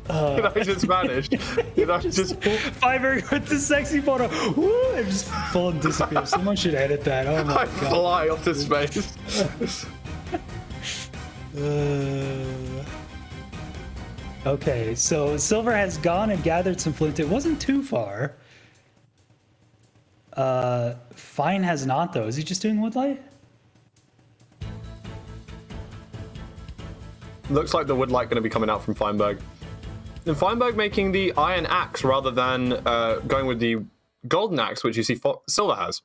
Speaker 1: I just vanished. Just
Speaker 2: Feinberg with the sexy photo, "Ooh," and just full and disappear. Someone should edit that. Oh my
Speaker 1: I
Speaker 2: god.
Speaker 1: fly off to space.
Speaker 2: Okay, so Silver has gone and gathered some flint. It wasn't too far. Fine has not though. Is he just doing woodlight?
Speaker 1: Looks like the woodlight going to be coming out from Feinberg. And Feinberg making the iron axe rather than going with the golden axe, which you see Silver has.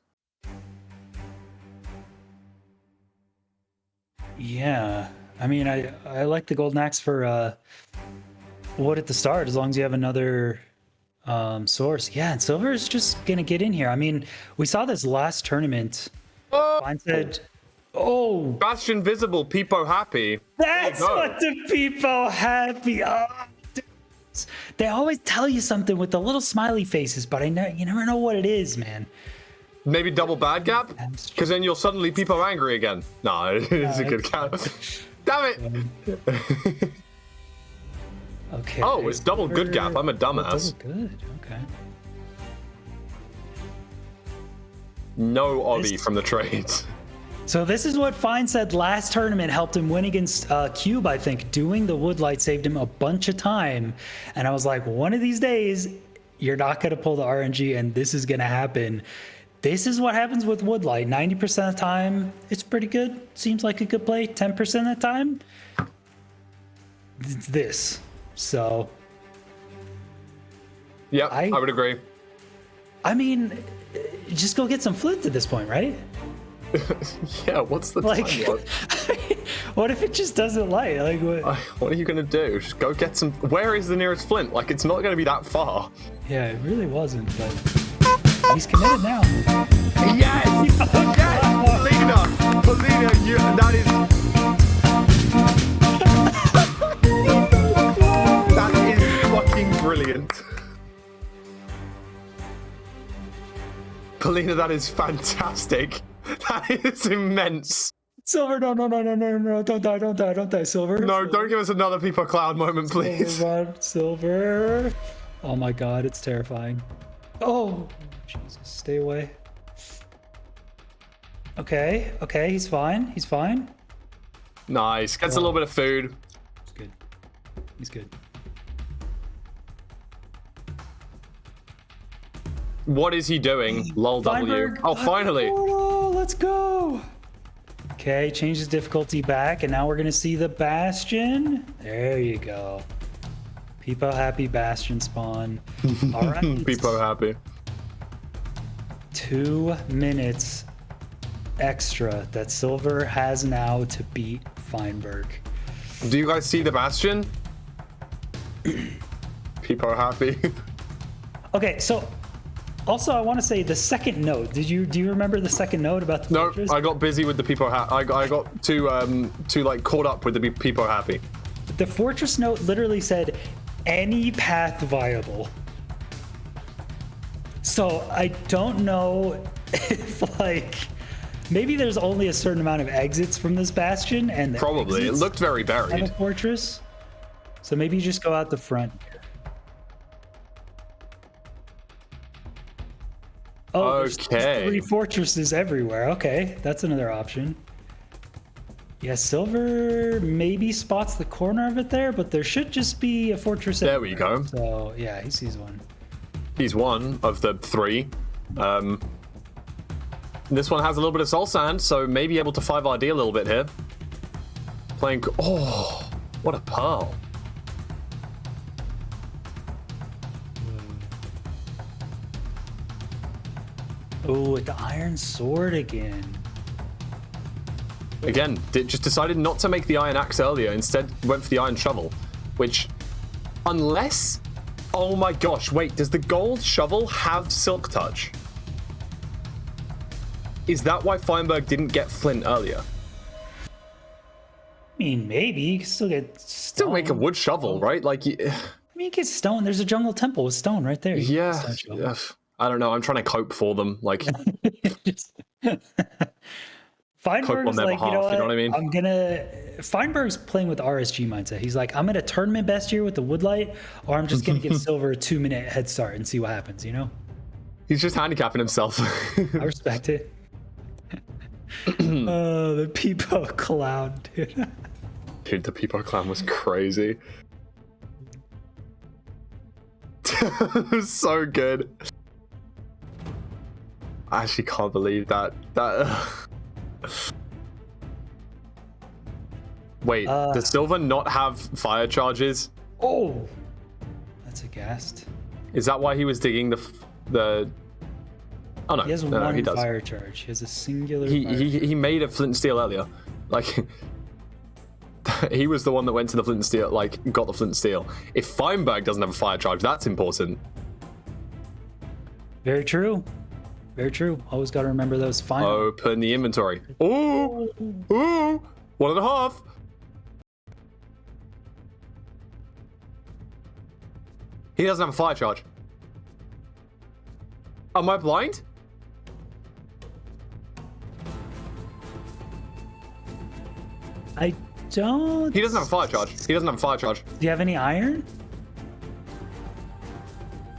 Speaker 2: Yeah, I mean, I like the golden axe for wood at the start, as long as you have another source. Yeah, and Silver is just gonna get in here. I mean, we saw this last tournament. Fine said, "Oh,
Speaker 1: Bastion visible, Peepo happy."
Speaker 2: that's what the people happy." Oh, dude. They always tell you something with the little smiley faces, but you never know what it is, man.
Speaker 1: Maybe double bad gap, because then you'll suddenly Peepo angry again. No, it's a good count. Damn it!
Speaker 2: Okay.
Speaker 1: Oh, it's double good gap. I'm a dumbass.
Speaker 2: Double good. Okay.
Speaker 1: No Obby from the trades.
Speaker 2: So this is what Fine said last tournament helped him win against Cube, I think. Doing the woodlight saved him a bunch of time. And I was like, one of these days, you're not going to pull the RNG and this is going to happen. This is what happens with woodlight. 90% of the time, it's pretty good. Seems like a good play. 10% of the time, it's this. So.
Speaker 1: Yeah, I would agree.
Speaker 2: I mean, just go get some flint at this point, right?
Speaker 1: Yeah, what's the time?
Speaker 2: What if it just doesn't light? Like,
Speaker 1: what are you gonna do? Just go get some. Where is the nearest flint? Like, it's not gonna be that far.
Speaker 2: Yeah, it really wasn't, but he's committed now.
Speaker 1: Yes! Yes! Polina, that is. That is fucking brilliant. Melina, that is fantastic. That is immense.
Speaker 2: Silver, no, don't die, Silver.
Speaker 1: No,
Speaker 2: Silver.
Speaker 1: don't give us another Peepo Cloud moment, please.
Speaker 2: Silver. Oh my god, it's terrifying. Oh, Jesus, stay away. Okay, he's fine.
Speaker 1: Nice. Gets a little bit of food.
Speaker 2: He's good.
Speaker 1: What is he doing? Lol W.
Speaker 2: Feinberg.
Speaker 1: Oh, finally.
Speaker 2: Oh, let's go. Okay, change the difficulty back, and now we're gonna see the Bastion. There you go. Peepo happy Bastion spawn. All right.
Speaker 1: Peepo happy.
Speaker 2: 2 minutes extra that Silver has now to beat Feinberg.
Speaker 1: Do you guys see the Bastion? Peepo happy.
Speaker 2: Okay, so also I want to say the second note. Do you remember the second note about the
Speaker 1: No,
Speaker 2: fortress?
Speaker 1: I got busy with the Peepo I got too like caught up with the Peepo happy.
Speaker 2: The fortress note literally said any path viable. So I don't know if like maybe there's only a certain amount of exits from this bastion, and the
Speaker 1: Probably. It
Speaker 2: exits
Speaker 1: looked very
Speaker 2: have
Speaker 1: buried.
Speaker 2: a fortress. So maybe you just go out the front. Oh, there's
Speaker 1: Okay.
Speaker 2: 3 fortresses everywhere. Okay, that's another option. Yeah, Silver maybe spots the corner of it there, but there should just be a fortress.
Speaker 1: There we
Speaker 2: everywhere.
Speaker 1: go.
Speaker 2: So yeah, he sees one.
Speaker 1: He's one of the 3. This one has a little bit of soul sand, so maybe able to 5RD a little bit here. Playing. Oh, what a pearl.
Speaker 2: Oh, with the iron sword again.
Speaker 1: Again, just decided not to make the iron axe earlier. Instead, went for the iron shovel, which, unless, oh my gosh, wait, does the gold shovel have silk touch? Is that why Feinberg didn't get flint earlier?
Speaker 2: I mean, maybe you can still get stone.
Speaker 1: Still make a wood shovel, right? Like,
Speaker 2: I mean, you get stone. There's a jungle temple with stone right there. You can
Speaker 1: yeah,
Speaker 2: get stone shovel.
Speaker 1: yeah. I don't know. I'm trying to cope for them. Like,
Speaker 2: Feinberg's
Speaker 1: on their
Speaker 2: like,
Speaker 1: behalf, you know what I mean?
Speaker 2: Feinberg's playing with RSG mindset. He's like, I'm gonna tournament best here with the woodlight, or I'm just gonna give Silver a 2-minute head start and see what happens. You know?
Speaker 1: he's just handicapping himself.
Speaker 2: I respect it. The Peepo cloud, dude.
Speaker 1: Dude, the Peepo clan was crazy. It was so good. I actually can't believe that. Wait, does Silver not have fire charges?
Speaker 2: Oh, that's a ghast.
Speaker 1: Is that why he was digging the? Oh no,
Speaker 2: He has
Speaker 1: no,
Speaker 2: one
Speaker 1: he does.
Speaker 2: fire charge. He has a singular. fire
Speaker 1: He made a flint and steel earlier. Like, he was the one that went to the flint and steel, like, got the flint and steel. If Feinberg doesn't have a fire charge, that's important.
Speaker 2: Very true. Very true. Always got to remember those final.
Speaker 1: Open the inventory. Ooh! Ooh! 1.5! He doesn't have a fire charge. Am I blind?
Speaker 2: I don't.
Speaker 1: He doesn't have a fire charge. He doesn't have a fire charge.
Speaker 2: Do you have any iron?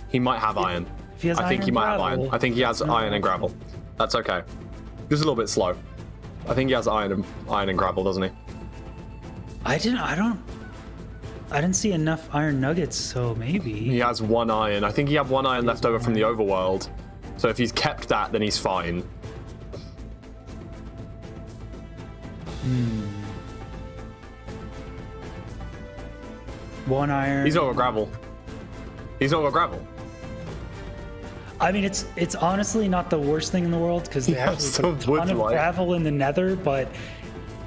Speaker 1: He might have iron.
Speaker 2: If he has
Speaker 1: I think
Speaker 2: iron
Speaker 1: he
Speaker 2: and
Speaker 1: might have
Speaker 2: gravel,
Speaker 1: iron. I think he has
Speaker 2: that's
Speaker 1: iron and
Speaker 2: not-
Speaker 1: gravel. That's okay. Just a little bit slow. I think he has iron and gravel, doesn't he?
Speaker 2: I didn't see enough iron nuggets, so maybe.
Speaker 1: He has 1 iron. I think he had 1 iron left over from the overworld. So if he's kept that, then he's fine.
Speaker 2: One iron.
Speaker 1: He's not got gravel. He's not got gravel.
Speaker 2: I mean, it's honestly not the worst thing in the world because they
Speaker 1: Yeah,
Speaker 2: actually
Speaker 1: some
Speaker 2: put a ton of
Speaker 1: wood, like-
Speaker 2: gravel in the Nether. But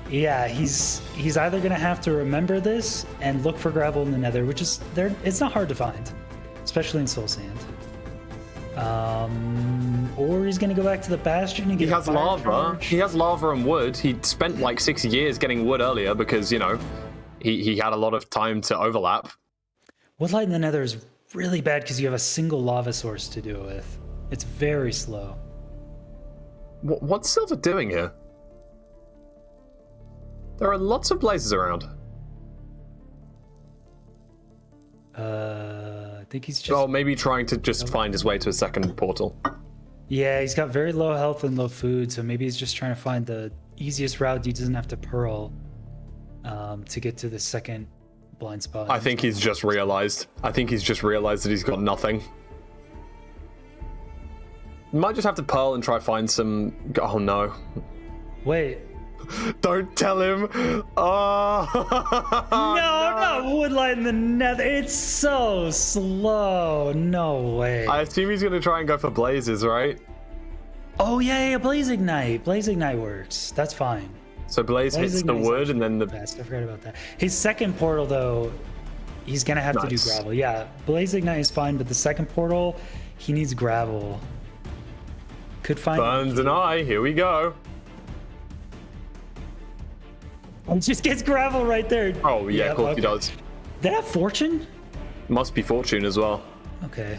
Speaker 2: yeah, he's either gonna have to remember this and look for gravel in the Nether, which is there. It's not hard to find, especially in Soul Sand. Or he's gonna go back to the Bastion and get
Speaker 1: He has
Speaker 2: a fire
Speaker 1: lava.
Speaker 2: charge.
Speaker 1: He has lava and wood. He spent like 6 years getting wood earlier because, you know, he had a lot of time to overlap.
Speaker 2: Woodlight in the Nether is really bad because you have a single lava source to deal with. It's very slow.
Speaker 1: What's Silver doing here? There are lots of blazes around.
Speaker 2: I think he's just.
Speaker 1: Oh, maybe trying to just find his way to a second portal.
Speaker 2: Yeah, he's got very low health and low food, so maybe he's just trying to find the easiest route. He doesn't have to pearl to get to the second blind spot.
Speaker 1: I think he's just realized. I think he's just realized that he's got nothing. Might just have to pearl and try find some. Oh no!
Speaker 2: Wait.
Speaker 1: Don't tell him. Oh
Speaker 2: No, not Woodlight in the Nether. It's so slow. No way.
Speaker 1: I assume he's gonna try and go for blazes, right?
Speaker 2: Oh yeah, Blaze Ignite. Blaze Ignite works. That's fine.
Speaker 1: So blaze hits the
Speaker 2: Ignite's
Speaker 1: wood and then the.
Speaker 2: Fast. I forgot about that. His second portal though, he's gonna have to do
Speaker 1: Nice.
Speaker 2: gravel. Yeah, Blaze Ignite is fine, but the second portal, he needs gravel. Could find.
Speaker 1: Burns and I. Here we go.
Speaker 2: He just gets gravel right there.
Speaker 1: Oh yeah,
Speaker 2: Yep,
Speaker 1: of course he
Speaker 2: okay.
Speaker 1: does.
Speaker 2: Did that have fortune?
Speaker 1: Must be fortune as well.
Speaker 2: Okay.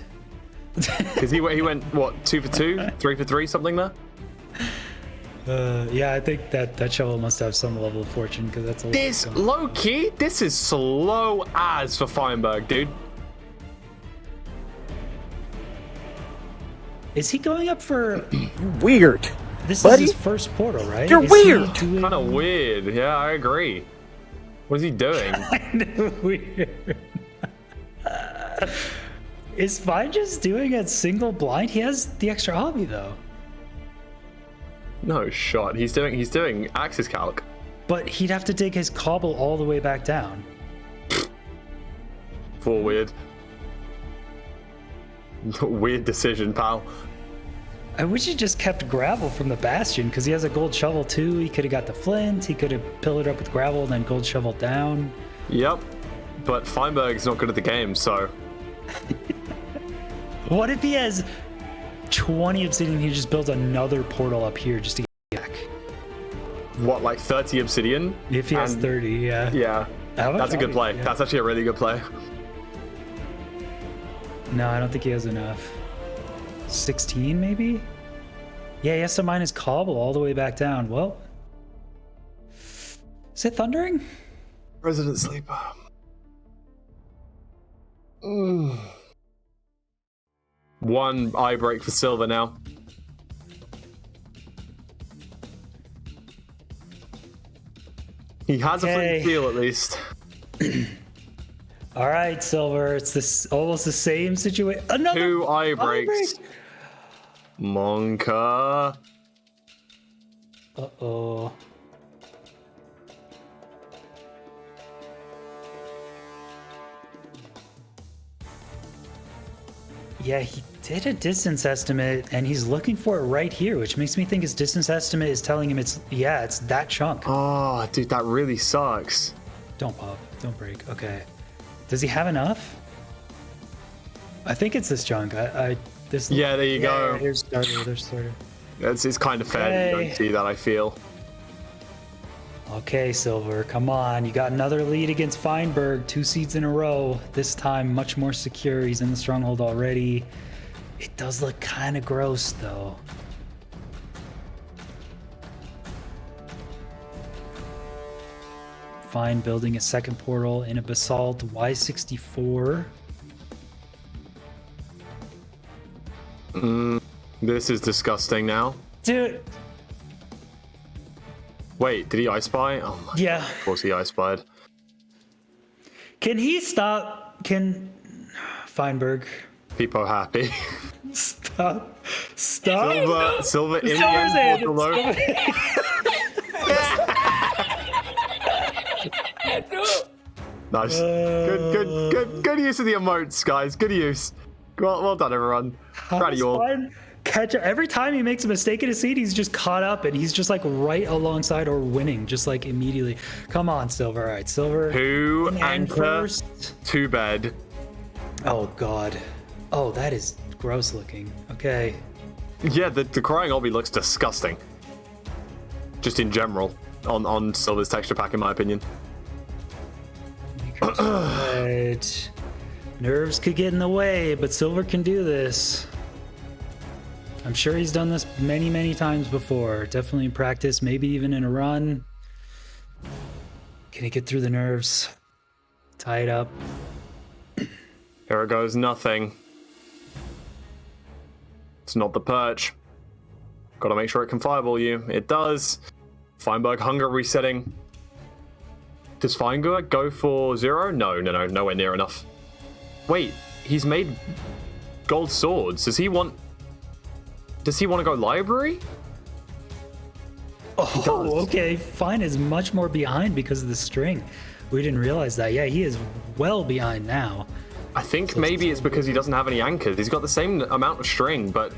Speaker 1: Because he went what 2 for 2, 3 for 3, something there.
Speaker 2: Yeah, I think that shovel must have some level of fortune because that's a lot.
Speaker 1: This low key, this is slow as for Feinberg, dude.
Speaker 2: Is he going up for?
Speaker 5: Weird.
Speaker 2: This
Speaker 5: Buddy?
Speaker 2: is his first portal, right?
Speaker 5: You're
Speaker 2: Is he
Speaker 5: weird.
Speaker 2: doing-
Speaker 1: Kind of weird. Yeah, I agree. What is he doing?
Speaker 2: Weird. Is Vine just doing a single blind? He has the extra hobby though.
Speaker 1: No shot. He's doing Axis Calc.
Speaker 2: But he'd have to dig his cobble all the way back down.
Speaker 1: For weird. Weird decision, pal.
Speaker 2: I wish he just kept gravel from the bastion because he has a gold shovel too. He could have got the flint. He could have pillared up with gravel and then gold shovel down.
Speaker 1: Yep. But Feinberg's not good at the game, so
Speaker 2: What if he has 20 obsidian? He just builds another portal up here just to get back.
Speaker 1: what, like 30 obsidian?
Speaker 2: If he has
Speaker 1: And-
Speaker 2: 30, yeah.
Speaker 1: Yeah.
Speaker 2: How much
Speaker 1: That's a good
Speaker 2: hobby?
Speaker 1: play.
Speaker 2: Yeah.
Speaker 1: That's actually a really good play.
Speaker 2: No, I don't think he has enough. 16 maybe? Yeah, he has to mine his cobble all the way back down. Well, is it thundering?
Speaker 1: Resident Sleeper. One eye break for Silver now. He has a
Speaker 2: Okay.
Speaker 1: flint steel at least.
Speaker 2: All right, Silver. It's this almost the same situation. Another
Speaker 1: 2 eye
Speaker 2: break.
Speaker 1: breaks. Monka.
Speaker 2: Uh-oh. Yeah, he did a distance estimate, and he's looking for it right here, which makes me think his distance estimate is telling him it's that chunk.
Speaker 1: Oh, dude, that really sucks.
Speaker 2: Don't pop. Don't break. Okay. Does he have enough? I think it's this chunk. This.
Speaker 1: Yeah, there you go.
Speaker 2: Yeah, here's starter. There's starter.
Speaker 1: It's kind of fair that you
Speaker 2: Okay.
Speaker 1: don't see that, I feel.
Speaker 2: Okay, Silver, come on. You got another lead against Feinberg, 2 seeds in a row. This time, much more secure. He's in the stronghold already. It does look kind of gross, though. Fine building a second portal in a basalt Y64.
Speaker 1: This is disgusting now.
Speaker 2: Dude,
Speaker 1: Wait, did he I spy? Oh my
Speaker 2: yeah.
Speaker 1: Of course he I spied.
Speaker 2: Can he stop? Can Feinberg
Speaker 1: People happy.
Speaker 2: stop? Stop?
Speaker 1: Silver in the
Speaker 2: Silver's
Speaker 1: end
Speaker 2: in.
Speaker 1: portal though. Nice. Good use of the emotes, guys. Good use. Well done, everyone. Proud of you all.
Speaker 2: Fine. Catch up. Every time he makes a mistake in his seat, he's just caught up and he's just like right alongside or winning, just like immediately. Come on, Silver. All right, Silver.
Speaker 1: Who
Speaker 2: in
Speaker 1: anchor
Speaker 2: first.
Speaker 1: to bed?
Speaker 2: Oh God. Oh, that is gross looking. Okay.
Speaker 1: Yeah, the crying obby looks disgusting. Just in general, on Silver's texture pack, in my opinion.
Speaker 2: Right. Nerves could get in the way, but Silver can do this. I'm sure he's done this many, many times before. Definitely in practice, maybe even in a run. Can he get through the nerves? Tie it up.
Speaker 1: Here it goes, nothing. It's not the perch. Gotta make sure it can fireball you. It does. Feinberg hunger resetting. Does Feinberg go for 0? No, nowhere near enough. Wait, he's made gold swords. Does he want to go library?
Speaker 2: Oh, okay. Fine is much more behind because of the string. We didn't realize that. Yeah, he is well behind now.
Speaker 1: I think maybe it's because he doesn't have any anchors. He's got the same amount of string, but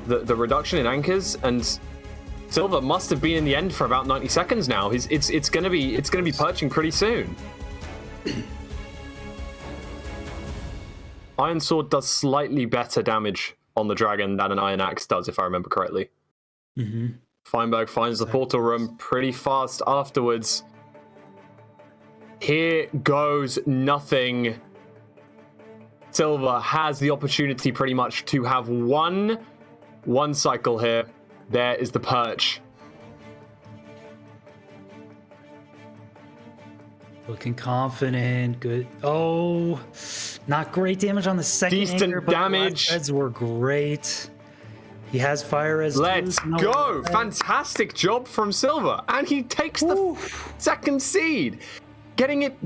Speaker 1: the reduction in anchors, and Silver must have been in the end for about 90 seconds now. It's gonna be perching pretty soon. Iron Sword does slightly better damage on the dragon than an Iron Axe does, if I remember correctly.
Speaker 2: Mm-hmm.
Speaker 1: Feinberg finds the portal room pretty fast afterwards. Here goes nothing. Silver has the opportunity pretty much to have one cycle here. There is the perch.
Speaker 2: Looking confident. Good. Oh, not great damage on the second
Speaker 1: Decent
Speaker 2: anchor, but
Speaker 1: damage.
Speaker 2: the reds were great. He has fire as
Speaker 1: Let's go. Fantastic job from Silver. And he takes the second seed, getting it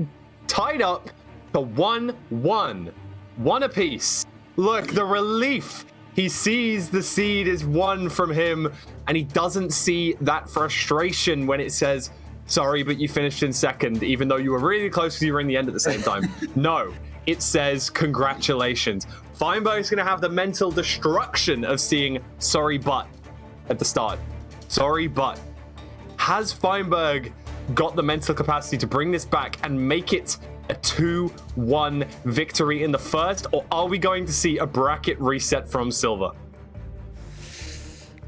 Speaker 1: tied up to 1-1. One apiece. Look, the relief. He sees the seed is one from him, and he doesn't see that frustration when it says, sorry, but you finished in second, even though you were really close because you were in the end at the same time. No, it says, congratulations. Feinberg's going to have the mental destruction of seeing sorry, but at the start. Sorry, but. Has Feinberg got the mental capacity to bring this back and make it a 2-1 victory in the first, or are we going to see a bracket reset from Silver?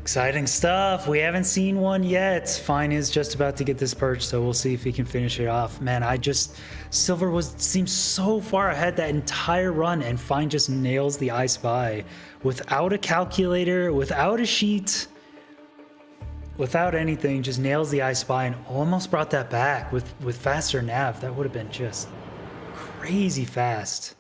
Speaker 2: Exciting stuff. We haven't seen one yet. Fine is just about to get this perch, so we'll see if he can finish it off. Man, Silver seems so far ahead that entire run, and Fine just nails the I Spy without a calculator, without a sheet, without anything. Just nails the I Spy and almost brought that back with faster nav. That would have been just crazy fast.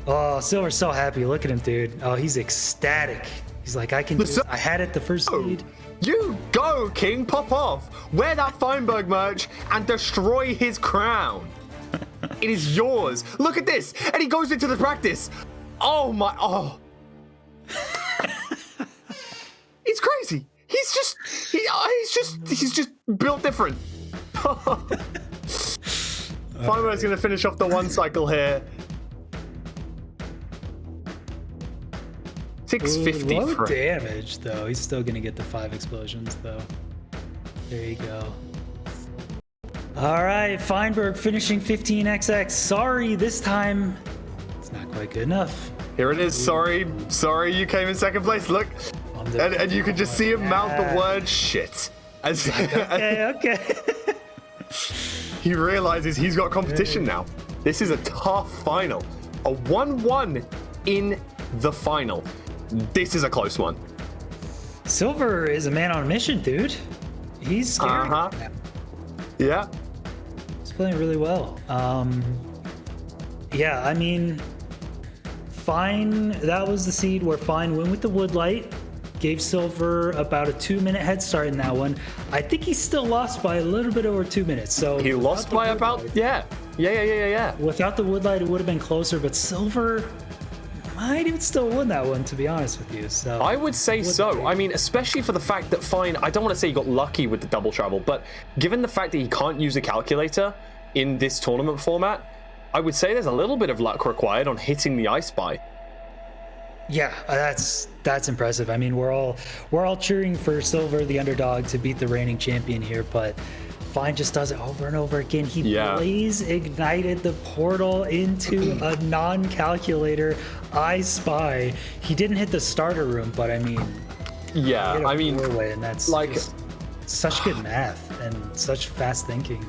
Speaker 2: Oh, Silver's so happy. Look at him, dude. Oh, he's ecstatic. He's like, I can do it. I had it the first lead.
Speaker 1: You go, King. Pop off. Wear that Feinberg merch and destroy his crown. It is yours. Look at this. And he goes into the practice. Oh my. Oh. He's crazy. He's just built different. Feinberg's going to finish off the one cycle here. 650
Speaker 2: low
Speaker 1: for
Speaker 2: damage though. He's still gonna get the 5 explosions though. There you go. All right, Feinberg finishing 15xx. Sorry, this time it's not quite good enough.
Speaker 1: Here it is. Sorry, you came in second place. Look, and you can just see him mouth the word shit as
Speaker 2: Okay.
Speaker 1: he realizes he's got competition now. This is a tough final. A 1-1 in the final. This is a close one.
Speaker 2: Silver is a man on a mission, dude. He's scary.
Speaker 1: Yeah.
Speaker 2: He's playing really well. Yeah, I mean, Fine, that was the seed where Fine went with the Woodlight, gave Silver about a 2-minute head start in that one. I think he still lost by a little bit over 2 minutes. So
Speaker 1: he lost by about, yeah.
Speaker 2: Without the Woodlight, it would have been closer, but Silver might even still win that one, to be honest with you. So
Speaker 1: I would say so. I mean, especially for the fact that Fine, I don't want to say he got lucky with the double travel, but given the fact that he can't use a calculator in this tournament format, I would say there's a little bit of luck required on hitting the I Spy.
Speaker 2: Yeah, that's impressive. I mean, we're all cheering for Silver, the underdog, to beat the reigning champion here, but Fine just does it over and over again. He blaze ignited the portal into a non-calculator I Spy. He didn't hit the starter room, but I mean,
Speaker 1: yeah, I mean,
Speaker 2: and that's like such good math and such fast thinking.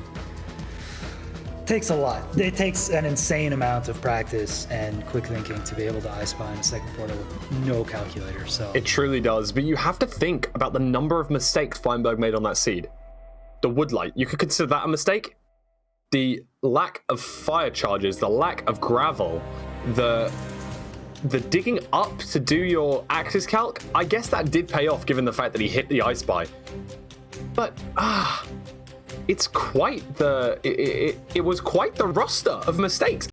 Speaker 2: takes a lot. It takes an insane amount of practice and quick thinking to be able to I Spy in a second portal with no calculator. So
Speaker 1: It truly does, but you have to think about the number of mistakes Feinberg made on that seed. The Woodlight, you could consider that a mistake. The lack of fire charges, the lack of gravel, the digging up to do your axis calc, I guess that did pay off given the fact that he hit the I Spy. But it's quite the it was quite the roster of mistakes.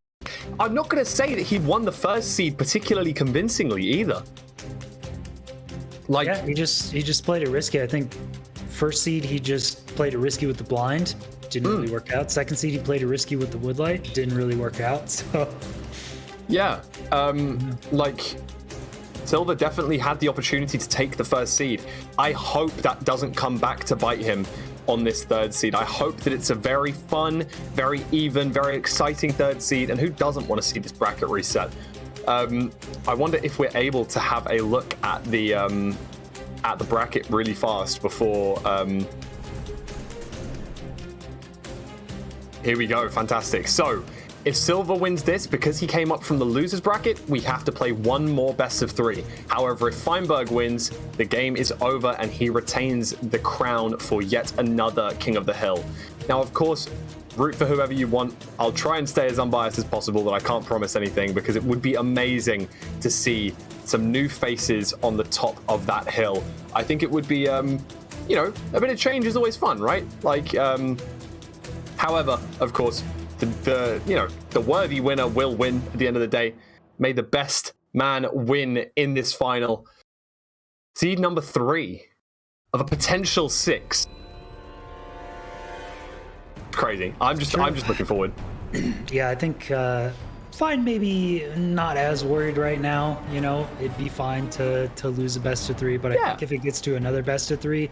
Speaker 1: I'm not going to say that he won the first seed particularly convincingly either. Like,
Speaker 2: yeah, he just played it risky. I think first seed he just played it risky with the blind, didn't really work out. Second seed he played it risky with the Woodlight, didn't really work out. So
Speaker 1: yeah, like Silver definitely had the opportunity to take the first seed. I hope that doesn't come back to bite him on this third seed. I hope that it's a very fun, very even, very exciting third seed, and who doesn't want to see this bracket reset? I wonder if we're able to have a look at the bracket really fast before. Here we go, fantastic. So, if Silver wins this, because he came up from the losers bracket, we have to play one more best of 3. However, if Feinberg wins, the game is over and he retains the crown for yet another King of the Hill. Now, of course, root for whoever you want. I'll try and stay as unbiased as possible, but I can't promise anything because it would be amazing to see some new faces on the top of that hill. I think it would be, you know, a bit of change is always fun, right? Like, however, of course, the worthy winner will win at the end of the day. May the best man win in this final. Seed number 3 of a potential 6. Crazy. I'm just looking forward.
Speaker 2: yeah, I think fine, maybe not as worried right now. You know, it'd be fine to lose a best of 3, but I think if it gets to another best of 3.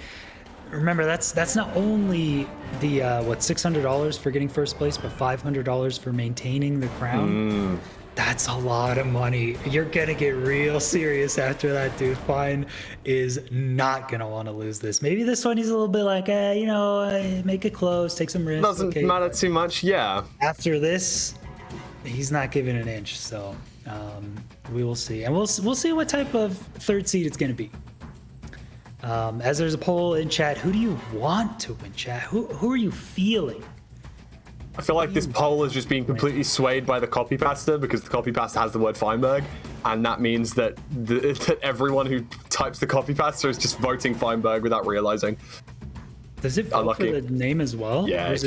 Speaker 2: Remember, that's not only the $600 for getting first place, but $500 for maintaining the crown. That's a lot of money. You're gonna get real serious after that, dude. Fine is not gonna want to lose this. Maybe this one he's a little bit like, you know, make it close, take some risks.
Speaker 1: Doesn't matter too much, yeah.
Speaker 2: After this, he's not giving an inch. So we will see, and we'll see what type of third seed it's gonna be. As there's a poll in chat, who do you want to win, chat? Who are you feeling?
Speaker 1: I feel like this poll is just being completely swayed by the copy pasta because the copy pasta has the word Feinberg, and that means that that everyone who types the copy pasta is just voting Feinberg without realizing.
Speaker 2: Does it vote for the name as well?
Speaker 1: Yeah, if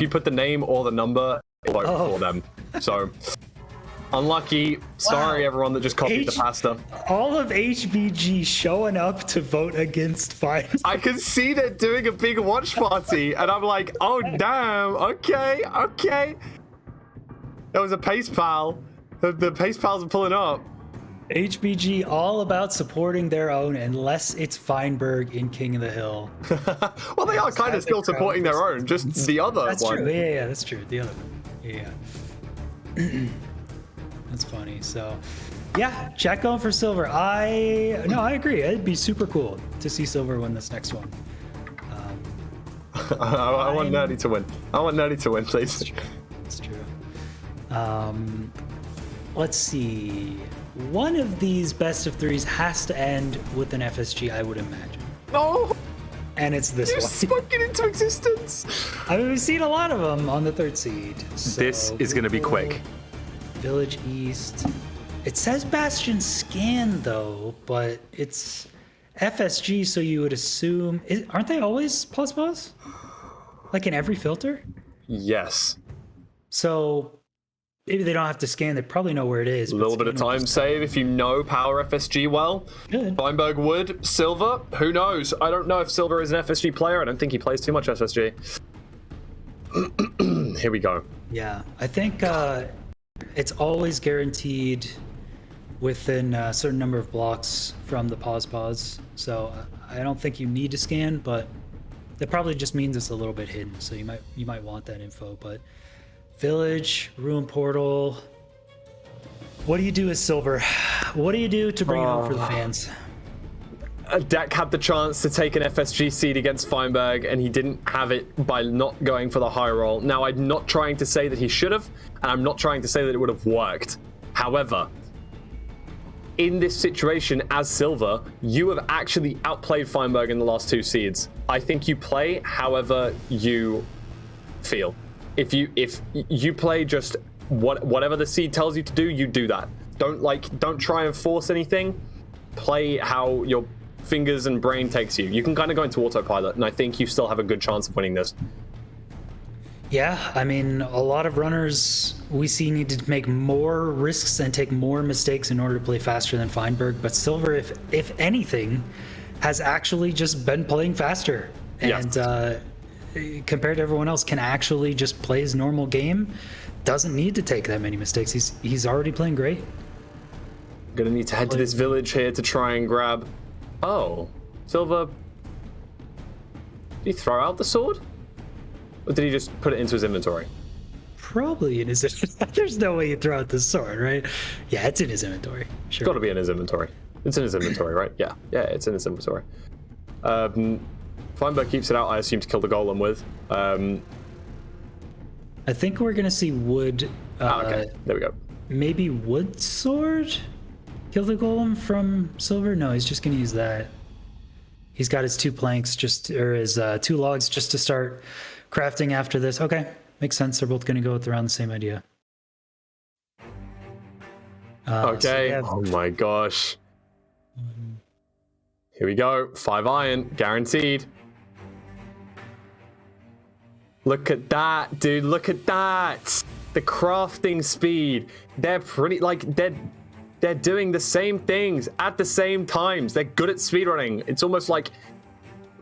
Speaker 1: you put the name or the number, it'll vote for them. So unlucky. Sorry, everyone that just copied the pasta.
Speaker 2: All of HBG showing up to vote against Fine.
Speaker 1: I can see they're doing a big watch party, and I'm like, oh damn, okay. There was a pace pal. The pace pals are pulling up.
Speaker 2: HBG all about supporting their own, unless it's Feinberg in King of the Hill.
Speaker 1: Well, they are kind of still supporting their own, just the other
Speaker 2: that's
Speaker 1: one.
Speaker 2: True. Yeah, that's true. The other one. Yeah. That's funny. So, yeah, chat going for Silver. I agree. It'd be super cool to see Silver win this next one.
Speaker 1: I want Nerdy to win. I want Nerdy to win, please.
Speaker 2: That's true. Let's see. One of these best of 3s has to end with an FSG, I would imagine.
Speaker 1: No!
Speaker 2: And it's this
Speaker 1: You
Speaker 2: one.
Speaker 1: spoke it into existence!
Speaker 2: I mean, we've seen a lot of them on the third seed. So
Speaker 1: This is going to be quick.
Speaker 2: Village East. It says Bastion Scan, though, but it's FSG, so you would assume... aren't they always plus? Like in every filter?
Speaker 1: Yes.
Speaker 2: So maybe they don't have to scan. They probably know where it is.
Speaker 1: A little bit of time save if you know Power FSG well.
Speaker 2: Good.
Speaker 1: Feinberg would. Silver, who knows? I don't know if Silver is an FSG player. I don't think he plays too much FSG. Here we go.
Speaker 2: Yeah, I think it's always guaranteed within a certain number of blocks from the pause. So I don't think you need to scan, but that probably just means it's a little bit hidden. So you might want that info. But Village, Ruin Portal. What do you do as Silver? What do you do to bring it home for the fans?
Speaker 1: Deck had the chance to take an FSG seed against Feinberg, and he didn't have it by not going for the high roll. Now, I'm not trying to say that he should have, and I'm not trying to say that it would have worked. However, in this situation as Silver, you have actually outplayed Feinberg in the last 2 seeds. I think you play however you feel. If you play just whatever the seed tells you to do, you do that. Don't try and force anything. Play how your fingers and brain takes you. You can kind of go into autopilot, and I think you still have a good chance of winning this.
Speaker 2: Yeah, I mean, a lot of runners we see need to make more risks and take more mistakes in order to play faster than Feinberg, but Silver, if anything, has actually just been playing faster. And compared to everyone else, can actually just play his normal game, doesn't need to take that many mistakes. He's already playing great.
Speaker 1: Gonna need to head to this village here to try and grab... Oh, Silver... Did he throw out the sword? Or did he just put it into his inventory?
Speaker 2: Probably in his... There's no way you throw out the sword, right? Yeah, it's in his inventory. Sure.
Speaker 1: It's gotta be in his inventory. It's in his inventory, right? Yeah, it's in his inventory. Feinberg keeps it out, I assume, to kill the golem with.
Speaker 2: I think we're gonna see wood...
Speaker 1: okay, there we go.
Speaker 2: Maybe wood sword? Kill the golem from Silver? No, he's just gonna use that. He's got his 2 planks, or his 2 logs just to start crafting after this. Okay, makes sense. They're both gonna go with around the same idea.
Speaker 1: Okay.
Speaker 2: So
Speaker 1: Oh my gosh. Here we go. 5 iron, guaranteed. Look at that, dude. Look at that. The crafting speed. They're pretty, they're doing the same things at the same times. They're good at speedrunning. It's almost like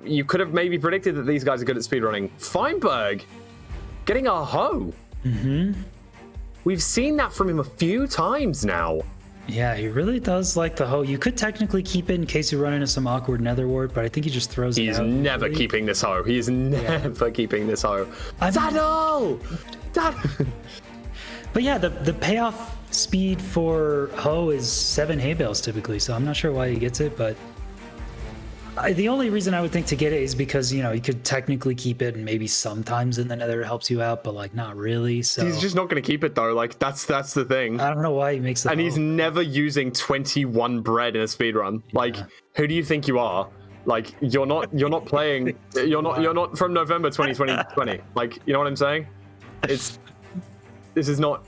Speaker 1: you could have maybe predicted that these guys are good at speedrunning. Feinberg getting a hoe. We've seen that from him a few times now.
Speaker 2: Yeah, he really does like the hoe. You could technically keep it in case you run into some awkward nether ward, but I think he just throws it out.
Speaker 1: He's never keeping this hoe. He is never keeping this hoe. Saddle!
Speaker 2: But yeah, the payoff speed for hoe is 7 hay bales typically, so I'm not sure why he gets it, but the only reason I would think to get it is because, you could technically keep it and maybe sometimes in the nether it helps you out, but not really. So
Speaker 1: He's just not going to keep it though. That's the thing.
Speaker 2: I don't know why he makes that.
Speaker 1: And he's never using 21 bread in a speedrun. Who do you think you are? You're not playing. You're not from November 2020. You know what I'm saying? This is not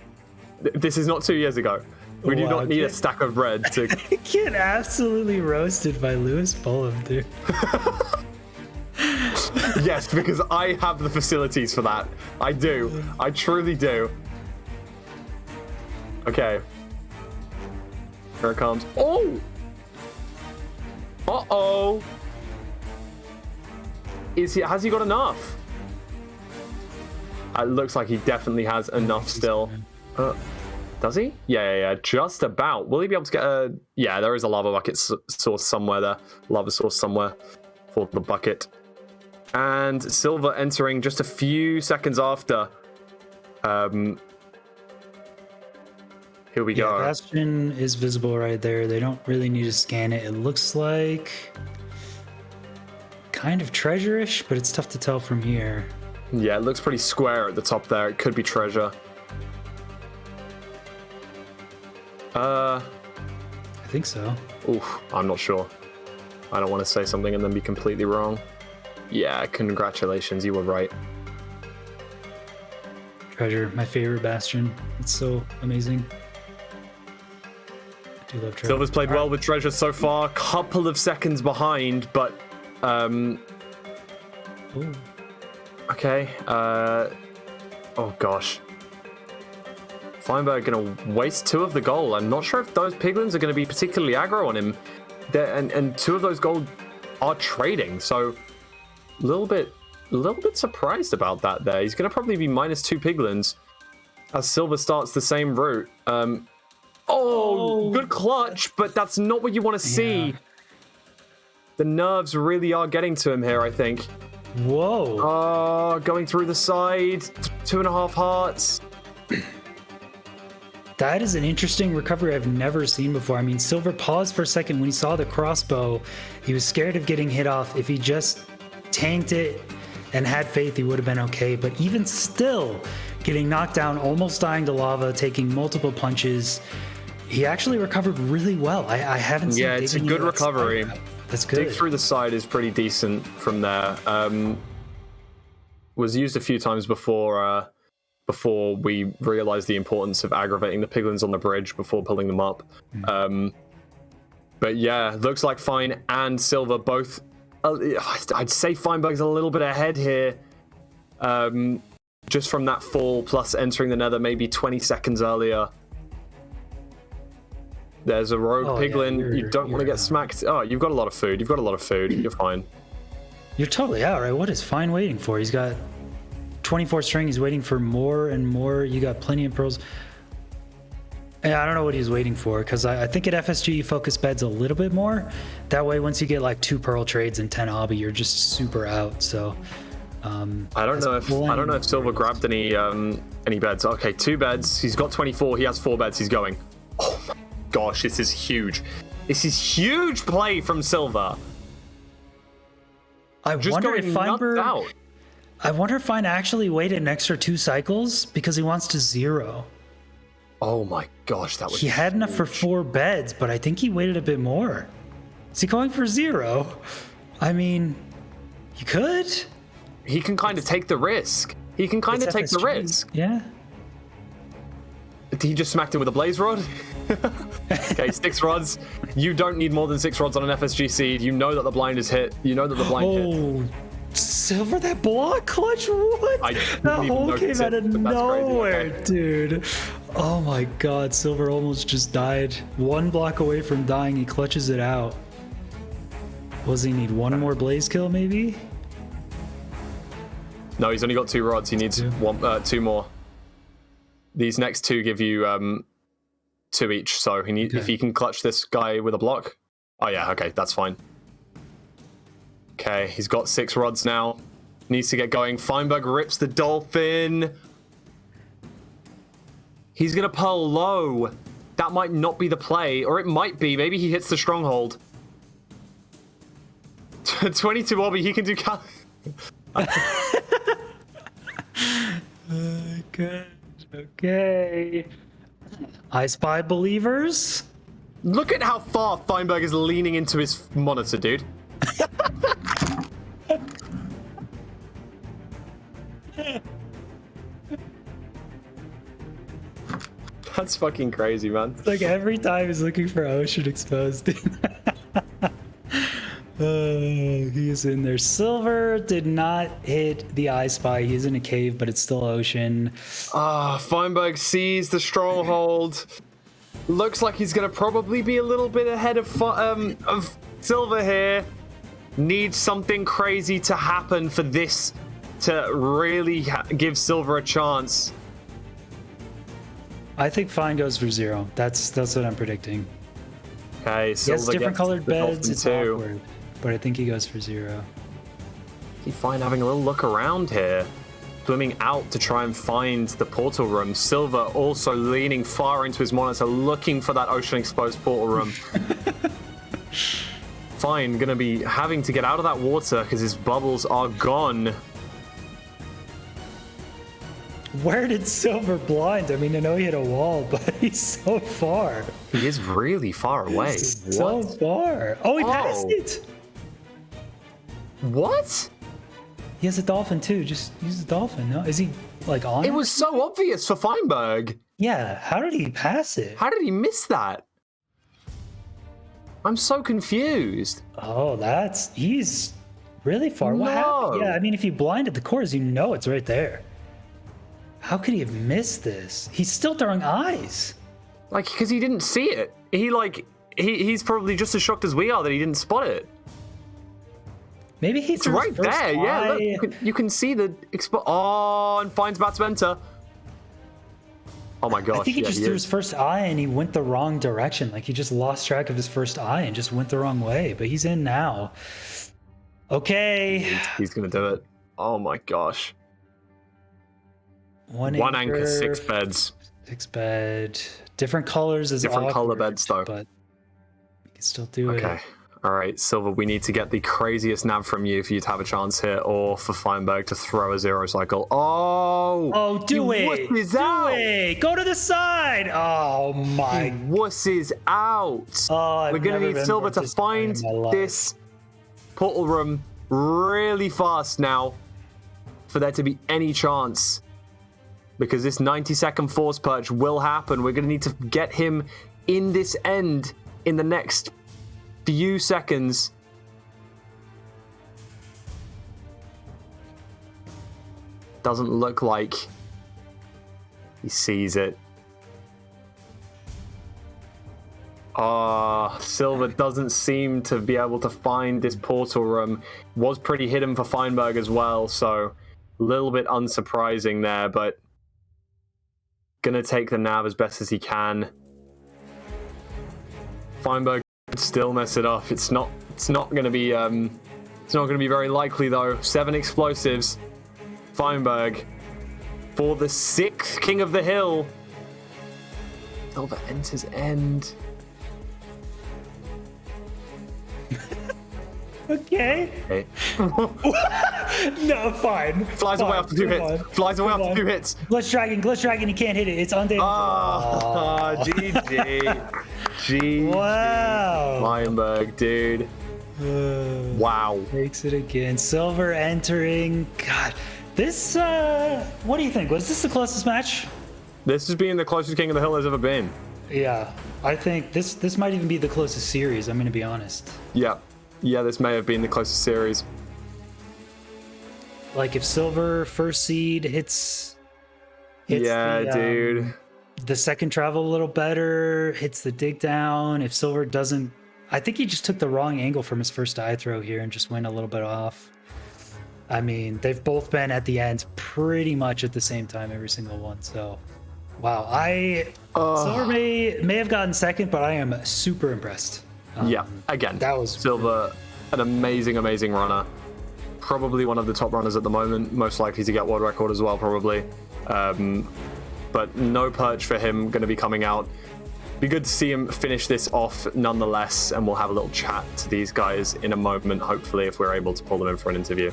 Speaker 1: 2 years ago. We do not need a stack of bread to
Speaker 2: get absolutely roasted by Lewis Pullum, dude.
Speaker 1: Yes, because I have the facilities for that. I do. I truly do. Okay. Here it comes. Oh! Uh-oh! Has he got enough? It looks like he definitely has enough still. Does he? Yeah, just about. Will he be able to get a... Yeah, there is a lava bucket source somewhere there. Lava source somewhere for the bucket. And Silver entering just a few seconds after. Here we go.
Speaker 2: Bastion is visible right there. They don't really need to scan it. It looks like kind of treasure-ish, but it's tough to tell from here.
Speaker 1: Yeah, it looks pretty square at the top there. It could be treasure.
Speaker 2: I think so.
Speaker 1: Oof, I'm not sure. I don't want to say something and then be completely wrong. Yeah, congratulations, you were right.
Speaker 2: Treasure, my favorite Bastion. It's so amazing. I do love treasure.
Speaker 1: Silver's played well with treasure so far. Couple of seconds behind, but
Speaker 2: Ooh.
Speaker 1: okay. Oh gosh. Feinberg going to waste 2 of the gold. I'm not sure if those piglins are going to be particularly aggro on him. And 2 of those gold are trading, so a little bit surprised about that there. He's going to probably be -2 piglins as Silver starts the same route. Good clutch, but that's not what you want to see.
Speaker 2: Yeah.
Speaker 1: The nerves really are getting to him here, I think.
Speaker 2: Whoa.
Speaker 1: Oh, going through the side. 2.5 hearts.
Speaker 2: That is an interesting recovery I've never seen before. I mean, Silver paused for a second when he saw the crossbow. He was scared of getting hit off. If he just tanked it and had faith, he would have been okay. But even still, getting knocked down, almost dying to lava, taking multiple punches, he actually recovered really well. I haven't seen.
Speaker 1: Yeah, it's a good recovery.
Speaker 2: That's good.
Speaker 1: Dig through the side is pretty decent from there. Was used a few times before we realized the importance of aggravating the piglins on the bridge before pulling them up. But yeah, looks like Fine and Silver both. I'd say Feinberg's a little bit ahead here. Just from that fall plus entering the nether maybe 20 seconds earlier. There's a rogue piglin. Yeah, you don't want to get smacked. Oh, you've got a lot of food. You're fine.
Speaker 2: You're totally out, right? What is Fine waiting for? He's got 24 string. He's waiting for more and more. You got plenty of pearls. Yeah, I don't know what he's waiting for, because I think at FSG you focus beds a little bit more. That way, once you get like 2 pearl trades and 10 obby, you're just super out. So
Speaker 1: I don't know if Silver grabbed any beds. Okay, 2 beds. He's got 24. He has 4 beds. He's going. Oh my gosh, this is huge. This is huge play from Silver.
Speaker 2: I
Speaker 1: Just
Speaker 2: wonder
Speaker 1: going
Speaker 2: if
Speaker 1: nuts
Speaker 2: Feinberg.
Speaker 1: out.
Speaker 2: I wonder if Fine actually waited an extra 2 cycles because he wants to 0.
Speaker 1: Oh my gosh, that was.
Speaker 2: He had enough for
Speaker 1: huge.
Speaker 2: 4 beds, but I think he waited a bit more. Is he going for 0? I mean, he could.
Speaker 1: He can kind of take the risk. He can kind of
Speaker 2: It's
Speaker 1: take the
Speaker 2: FSG.
Speaker 1: risk.
Speaker 2: Yeah.
Speaker 1: He just smacked him with a blaze rod. Okay, 6 rods. You don't need more than 6 rods on an FSG seed. You know that the blind is hit. You know that the blind hit.
Speaker 2: Oh, Silver, that block clutch, what?
Speaker 1: I didn't
Speaker 2: That
Speaker 1: even
Speaker 2: hole
Speaker 1: notice
Speaker 2: came out
Speaker 1: it,
Speaker 2: of
Speaker 1: but that's crazy,
Speaker 2: nowhere,
Speaker 1: okay.
Speaker 2: dude. Oh my god, Silver almost just died. 1 block away from dying, he clutches it out. Does he need 1 more blaze kill, maybe?
Speaker 1: No, he's only got 2 rods. He needs 2 more. These next 2 give you 2 each. So if he can clutch this guy with a block. Oh yeah, okay, that's fine. Okay, he's got 6 rods now. Needs to get going. Feinberg rips the dolphin. He's gonna pearl low. That might not be the play, or it might be. Maybe he hits the stronghold. 22 obby, he can do
Speaker 2: Good. Okay. I Spy believers.
Speaker 1: Look at how far Feinberg is leaning into his monitor, dude. That's fucking crazy, man.
Speaker 2: It's like every time he's looking for Ocean exposed. He is in there. Silver did not hit the I Spy. He's in a cave, but it's still Ocean.
Speaker 1: Feinberg sees the stronghold. Looks like he's gonna probably be a little bit ahead of Silver here. Needs something crazy to happen for this to really give Silver a chance.
Speaker 2: I think Fine goes for 0. That's what I'm predicting.
Speaker 1: Okay, Silver
Speaker 2: Yes, different
Speaker 1: gets
Speaker 2: colored
Speaker 1: the
Speaker 2: beds.
Speaker 1: dolphin
Speaker 2: It's
Speaker 1: too.
Speaker 2: awkward, but I think he goes for 0.
Speaker 1: He's fine having a little look around here. Swimming out to try and find the portal room. Silver also leaning far into his monitor, looking for that ocean exposed portal room. Fine, gonna be having to get out of that water because his bubbles are gone.
Speaker 2: Where did Silver blind? I mean, I know he hit a wall, but he's so far.
Speaker 1: He is really far away.
Speaker 2: So far. Oh, he passed it.
Speaker 1: What?
Speaker 2: He has a dolphin too. Just use the dolphin. No, is he like on?
Speaker 1: It was so obvious for Feinberg.
Speaker 2: Yeah. How did he pass it?
Speaker 1: How did he miss that? I'm so confused.
Speaker 2: Oh, he's really far. What happened?
Speaker 1: No.
Speaker 2: Yeah, I mean, if you blinded the cores, you know it's right there. How could he have missed this? He's still throwing eyes.
Speaker 1: Like, because he didn't see it. He's probably just as shocked as we are that he didn't spot it.
Speaker 2: Maybe he
Speaker 1: It's
Speaker 2: threw his
Speaker 1: right
Speaker 2: first
Speaker 1: there. Yeah,
Speaker 2: eye.
Speaker 1: look, you can see the Oh, and Fine's about to enter. Oh my gosh!
Speaker 2: I think he
Speaker 1: yeah,
Speaker 2: just threw his first eye and he went the wrong direction. Like he just lost track of his first eye and just went the wrong way. But he's in now. Okay.
Speaker 1: He's gonna do it. Oh my gosh!
Speaker 2: One
Speaker 1: One anchor, 6 beds.
Speaker 2: 6 bed. Different colors is
Speaker 1: Different color
Speaker 2: awkward,
Speaker 1: beds, though.
Speaker 2: but you can still do it.
Speaker 1: Okay. All right, Silver, we need to get the craziest nav from you for you to have a chance here, or for Feinberg to throw a 0 cycle. Oh!
Speaker 2: Oh, do
Speaker 1: he
Speaker 2: it!
Speaker 1: wusses
Speaker 2: Do
Speaker 1: out!
Speaker 2: it! Go to the side! Oh my!
Speaker 1: He wusses out!
Speaker 2: Oh, I've
Speaker 1: We're going
Speaker 2: never
Speaker 1: to need
Speaker 2: been
Speaker 1: Silver
Speaker 2: more
Speaker 1: to
Speaker 2: disappointed
Speaker 1: find
Speaker 2: in my life.
Speaker 1: this portal room really fast now for there to be any chance. Because this 90-second force perch will happen. We're going to need to get him in this end in the next few seconds. Doesn't look like he sees it. Silver doesn't seem to be able to find this portal room. Was pretty hidden for Feinberg as well, so a little bit unsurprising there, but gonna take the nav as best as he can. Feinberg could still mess it up. It's not gonna be very likely though. 7 explosives. Feinberg for the 6th King of the Hill. Silver enters end.
Speaker 2: Okay.
Speaker 1: Okay.
Speaker 2: No, fine.
Speaker 1: Flies away after 2 hits. Flies away after 2 hits.
Speaker 2: Glitch Dragon, you can't hit it. It's undated.
Speaker 1: Ah, GG. GG.
Speaker 2: Wow.
Speaker 1: Feinberg, dude. Wow.
Speaker 2: Takes it again. Silver entering. God, this. What do you think? Was this the closest match?
Speaker 1: This has been the closest King of the Hill has ever been.
Speaker 2: Yeah, I think this might even be the closest series. I'm gonna be honest.
Speaker 1: Yeah, this may have been the closest series.
Speaker 2: Like if Silver first seed hits
Speaker 1: Yeah, dude.
Speaker 2: the second travel a little better, hits the dig down. If Silver doesn't, I think he just took the wrong angle from his first die throw here and just went a little bit off. I mean, they've both been at the end pretty much at the same time, every single one. So, wow, Silver may have gotten second, but I am super impressed.
Speaker 1: Yeah, again,
Speaker 2: that was
Speaker 1: Silver, an amazing runner. Probably one of the top runners at the moment, most likely to get world record as well, probably. But no perch for him going to be coming out. Be good to see him finish this off nonetheless, and we'll have a little chat to these guys in a moment, hopefully, if we're able to pull them in for an interview.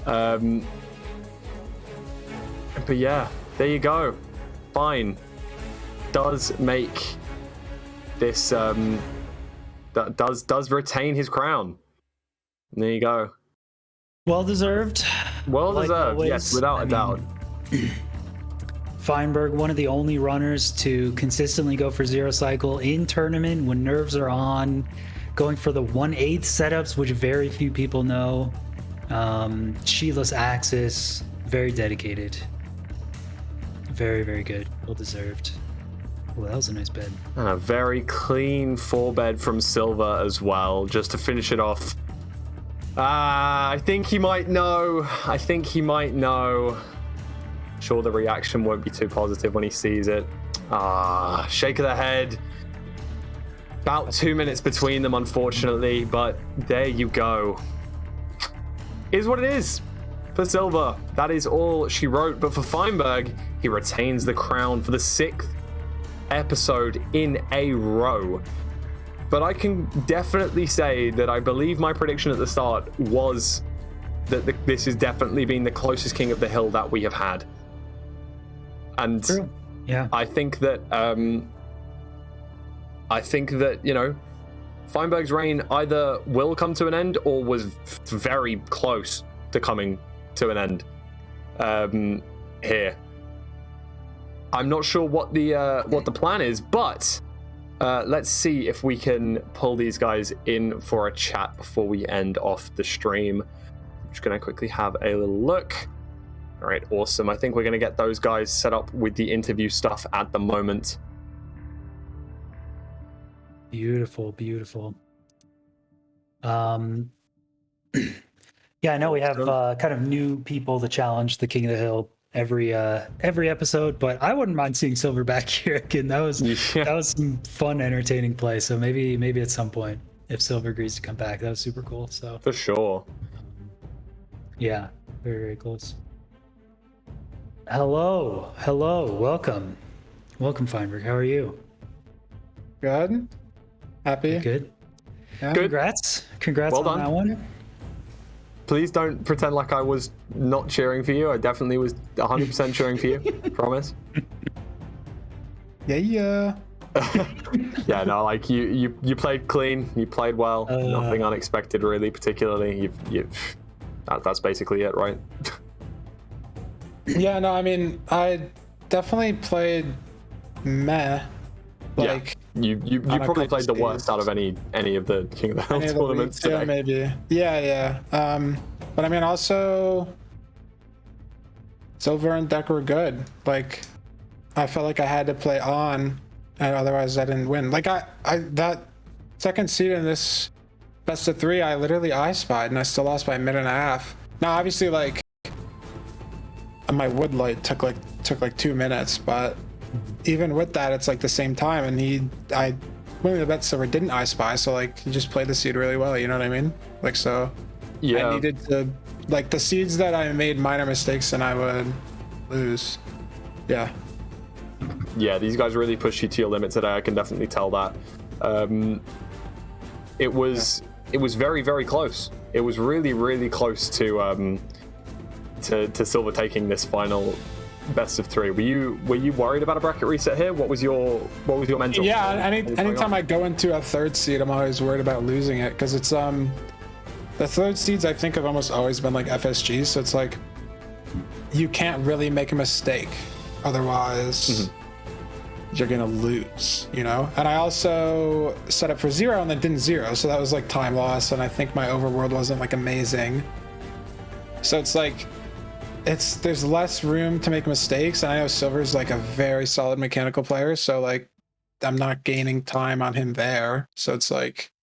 Speaker 1: But yeah, there you go. Fine. Does make this... does retain his crown. And there you go.
Speaker 2: well deserved.
Speaker 1: Well
Speaker 2: Like
Speaker 1: deserved,
Speaker 2: always.
Speaker 1: yes, without
Speaker 2: I
Speaker 1: a doubt.
Speaker 2: Feinberg, one of the only runners to consistently go for 0 cycle in tournament when nerves are on, going for the 1/8 setups, which very few people know. Sheetless Axis, very dedicated. Very, very good. Well deserved. Oh, that was a nice bed.
Speaker 1: And a very clean 4-bed from Silver as well, just to finish it off. I think he might know. Sure, the reaction won't be too positive when he sees it. Shake of the head. About 2 minutes between them, unfortunately, but there you go. Is what it is for Silver. That is all she wrote, but for Feinberg, he retains the crown for the 6th episode in a row. But I can definitely say that I believe my prediction at the start was that this has definitely been the closest King of the Hill that we have had. And
Speaker 2: True. Yeah.
Speaker 1: I think that you know, Feinberg's reign either will come to an end or was very close to coming to an end here. I'm not sure what the plan is, but let's see if we can pull these guys in for a chat before we end off the stream. I'm just going to quickly have a little look. All right, awesome. I think we're going to get those guys set up with the interview stuff at the moment.
Speaker 2: Beautiful, beautiful. Yeah, I know we have kind of new people to challenge the King of the Hill every episode, but I wouldn't mind seeing Silver back here again. That was some fun, entertaining play. So maybe at some point, if Silver agrees to come back, that was super cool. So
Speaker 1: For sure.
Speaker 2: yeah, very, very close. Hello, welcome. Welcome, Feinberg. How are you?
Speaker 5: Good. Happy.
Speaker 2: Good.
Speaker 5: Yeah.
Speaker 1: Good.
Speaker 2: Congrats
Speaker 1: Well
Speaker 2: on
Speaker 1: done.
Speaker 2: that one.
Speaker 1: Please don't pretend like I was not cheering for you. I definitely was 100% cheering for you. Promise.
Speaker 5: Yeah.
Speaker 1: Yeah, no, like you played clean. You played well. Nothing unexpected, really, particularly. That's basically it, right?
Speaker 5: Yeah. No, I mean, I definitely played meh. Like
Speaker 1: You
Speaker 5: on a
Speaker 1: probably
Speaker 5: couple
Speaker 1: played the
Speaker 5: stages.
Speaker 1: worst out of any of the King of the Hill
Speaker 5: any of the
Speaker 1: tournaments
Speaker 5: leagues, yeah,
Speaker 1: today.
Speaker 5: maybe. Yeah. But I mean, also, Silver and Deck were good. Like, I felt like I had to play on, and otherwise I didn't win. Like I that second seed in this best of 3, I literally I spied, and I still lost by a minute and a half. Now, obviously, like my wood light took like 2 minutes, but even with that, it's like the same time. And I winning the bet Silver didn't I spy, so like he just played the seed really well. You know what I mean? Like so.
Speaker 1: Yeah.
Speaker 5: I needed to, like, the seeds that I made minor mistakes and I would lose. Yeah.
Speaker 1: Yeah, these guys really pushed you to your limit today. I can definitely tell that. It was very, very close. It was really, really close to Silver taking this final best of 3. Were you worried about a bracket reset here? What was your mental?
Speaker 5: Yeah.
Speaker 1: What was going
Speaker 5: Anytime
Speaker 1: on?
Speaker 5: I go into a third seed, I'm always worried about losing it because it's the third seeds I think have almost always been like FSG, so it's like you can't really make a mistake, otherwise you're gonna lose, you know. And I also set up for 0 and then didn't 0, so that was like time loss, and I think my overworld wasn't like amazing. So it's like there's less room to make mistakes, and I know Silver's like a very solid mechanical player, so like I'm not gaining time on him there. So it's like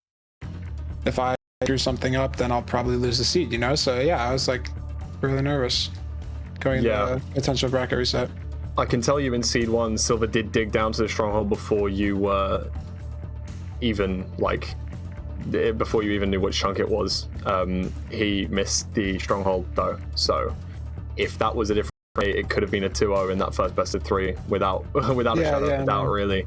Speaker 5: if I screw something up, then I'll probably lose the seed, you know. So yeah, I was like really nervous going into potential bracket reset.
Speaker 1: I can tell you in Seed 1, Silver did dig down to the stronghold before you were even before you even knew which chunk it was. He missed the stronghold though, so if that was a different rate, it could have been a 2-0 in that first best of 3 without a shadow of a doubt, really.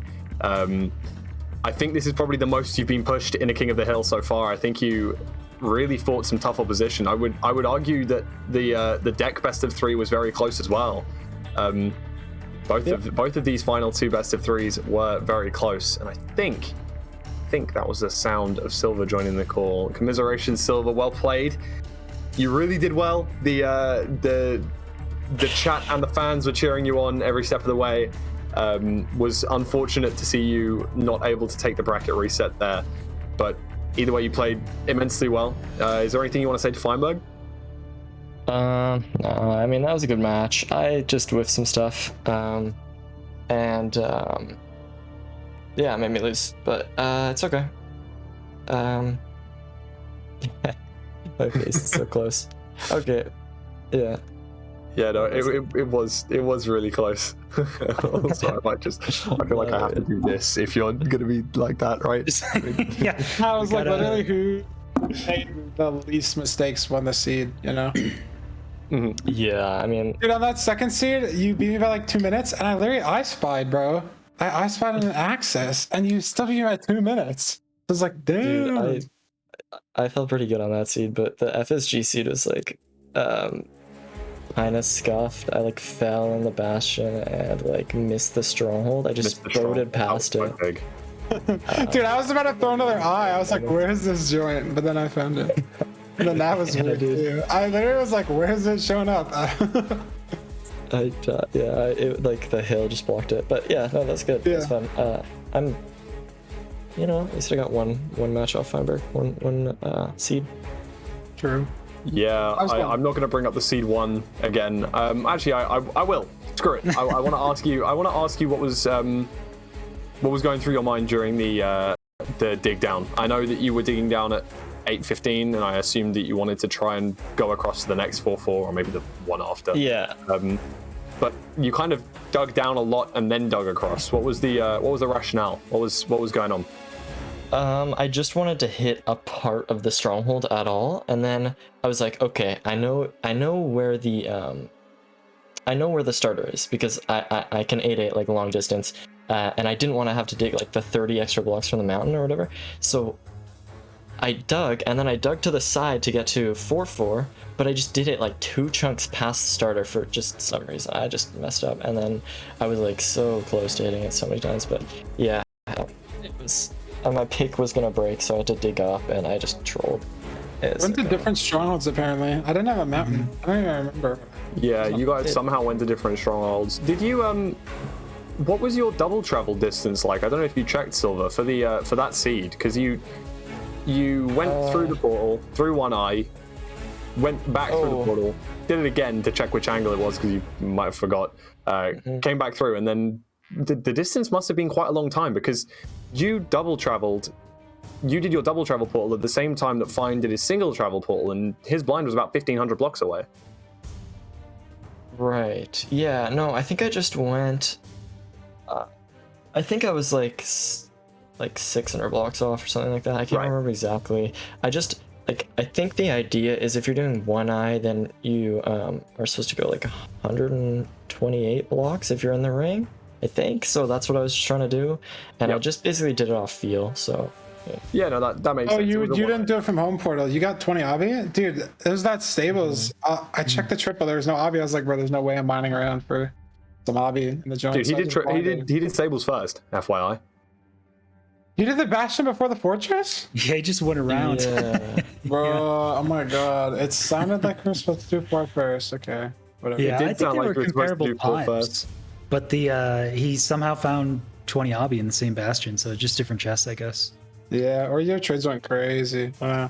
Speaker 1: I think this is probably the most you've been pushed in a King of the Hill so far. I think you really fought some tough opposition. I would argue that the deck best of 3 was very close as well. Both of these final 2 best of 3s were very close, and I think that was the sound of Silver joining the call. Commiserations, Silver. Well played. You really did well. The chat and the fans were cheering you on every step of the way. Was unfortunate to see you not able to take the bracket reset there, but either way, you played immensely well. Is there anything you want to say to Feinberg?
Speaker 6: No, I mean, that was a good match. I just whiffed some stuff, yeah, it made me lose, but it's okay. My face is so close. Okay, yeah.
Speaker 1: Yeah, no, it was really close. So I feel like I have to do this if you're gonna be like that, right?
Speaker 2: Yeah.
Speaker 5: I was like,
Speaker 2: gotta-
Speaker 5: literally, who made the least mistakes won the seed, you know?
Speaker 6: Yeah, I mean,
Speaker 5: Dude, on that second seed, you beat me by like 2 minutes, and I literally I spied, bro. I spied on an Axis, and you still beat me by 2 minutes. I was like, dude.
Speaker 6: dude, I felt pretty good on that seed, but the FSG seed was like, kind of scuffed. I like fell in the bastion and like missed the stronghold. I just floated past it.
Speaker 1: Big.
Speaker 5: Dude, I was about to throw another eye. I was like, where's this joint? But then I found it. And then that was weird, too. I literally was like, where's it showing up?
Speaker 6: It like the hill just blocked it. But yeah, no, that's good. That's fun. I'm, you know, at least I got one match off Feinberg, one seed.
Speaker 5: True.
Speaker 1: Yeah, I'm not going to bring up the Seed 1 again. Actually, I will. Screw it. I want to ask you. I want to ask you what was going through your mind during the dig down. I know that you were digging down at 8:15, and I assumed that you wanted to try and go across to the next 4-4, or maybe the one after.
Speaker 6: Yeah.
Speaker 1: But you kind of dug down a lot and then dug across. What was the rationale? What was going on?
Speaker 6: I just wanted to hit a part of the stronghold at all, and then I was like, okay, I know where the I know where the starter is because I can 8-8 like long distance, and I didn't want to have to dig like the 30 extra blocks from the mountain or whatever. So I dug, and then I dug to the side to get to 4-4, but I just did it like 2 chunks past the starter for just some reason. I just messed up, and then I was like so close to hitting it so many times. But yeah, it was my pick was gonna break, so I had to dig up, and I just trolled.
Speaker 5: Went to different strongholds apparently. I didn't have a mountain. I don't even remember.
Speaker 1: Yeah, you guys somehow went to different strongholds. Did you what was your double travel distance like? I don't know if you checked, Silver, for the for that seed, because you went through the portal, through one eye, went back through the portal, did it again to check which angle it was because you might have forgot, came back through, and then the distance must have been quite a long time because you double traveled. You did your double travel portal at the same time that Fine did his single travel portal, and his blind was about 1,500 blocks away.
Speaker 6: Right. Yeah. No, I think I just went. I think I was like 600 blocks off or something like that. I can't remember exactly. I just I think the idea is if you're doing one eye, then you are supposed to go like 128 blocks if you're in the ring. I think so. That's what I was trying to do, and I just basically did it off feel. So.
Speaker 1: Yeah, no, that makes sense.
Speaker 5: Oh, you didn't do it from home portal. You got 20 obby? Dude, it was that stables. I checked the triple. There was no obby. I was like, bro, there's no way I'm mining around for some obby in the joint.
Speaker 1: Dude, he did stables first, FYI.
Speaker 5: You did the bastion before the fortress?
Speaker 2: Yeah, he just went around.
Speaker 6: Yeah.
Speaker 5: Bro, oh my god. It sounded like we were supposed to do fort first. Okay, whatever.
Speaker 2: Yeah,
Speaker 1: It did
Speaker 2: I think
Speaker 1: sound
Speaker 2: they
Speaker 1: like
Speaker 2: were
Speaker 1: we were supposed to
Speaker 2: comparable
Speaker 1: do port
Speaker 2: times.
Speaker 1: first.
Speaker 2: But he somehow found 20 obby in the same bastion, so just different chests, I guess.
Speaker 5: Yeah, or your trades went crazy.
Speaker 2: Yeah,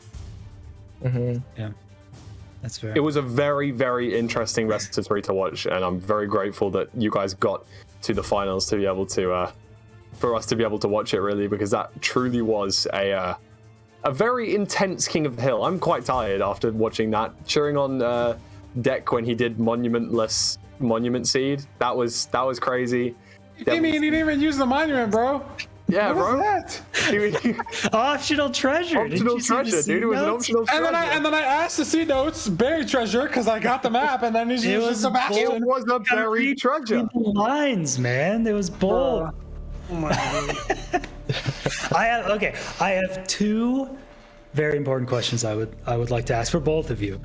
Speaker 2: that's fair.
Speaker 1: It was a very, very interesting rest of 3 to watch, and I'm very grateful that you guys got to the finals to be able to, for us to be able to watch it, really, because that truly was a very intense King of the Hill. I'm quite tired after watching that. Cheering on Deck when he did Monumentless Monument Seed. That was crazy.
Speaker 5: You mean he didn't even use the monument, bro?
Speaker 1: Yeah,
Speaker 5: What
Speaker 1: bro.
Speaker 5: was that?
Speaker 2: Optional treasure. Didn't
Speaker 1: Optional
Speaker 2: you see the
Speaker 1: treasure,
Speaker 2: seed
Speaker 1: dude. It was an
Speaker 2: notes?
Speaker 1: optional treasure.
Speaker 5: And then I asked to see notes, buried treasure, because I got the map, and then he's
Speaker 2: It
Speaker 5: just
Speaker 2: was
Speaker 5: a bastion.
Speaker 1: It was a buried treasure.
Speaker 2: Lines, man. It was bold.
Speaker 5: Oh my god.
Speaker 2: I have 2 very important questions I would like to ask for both of you.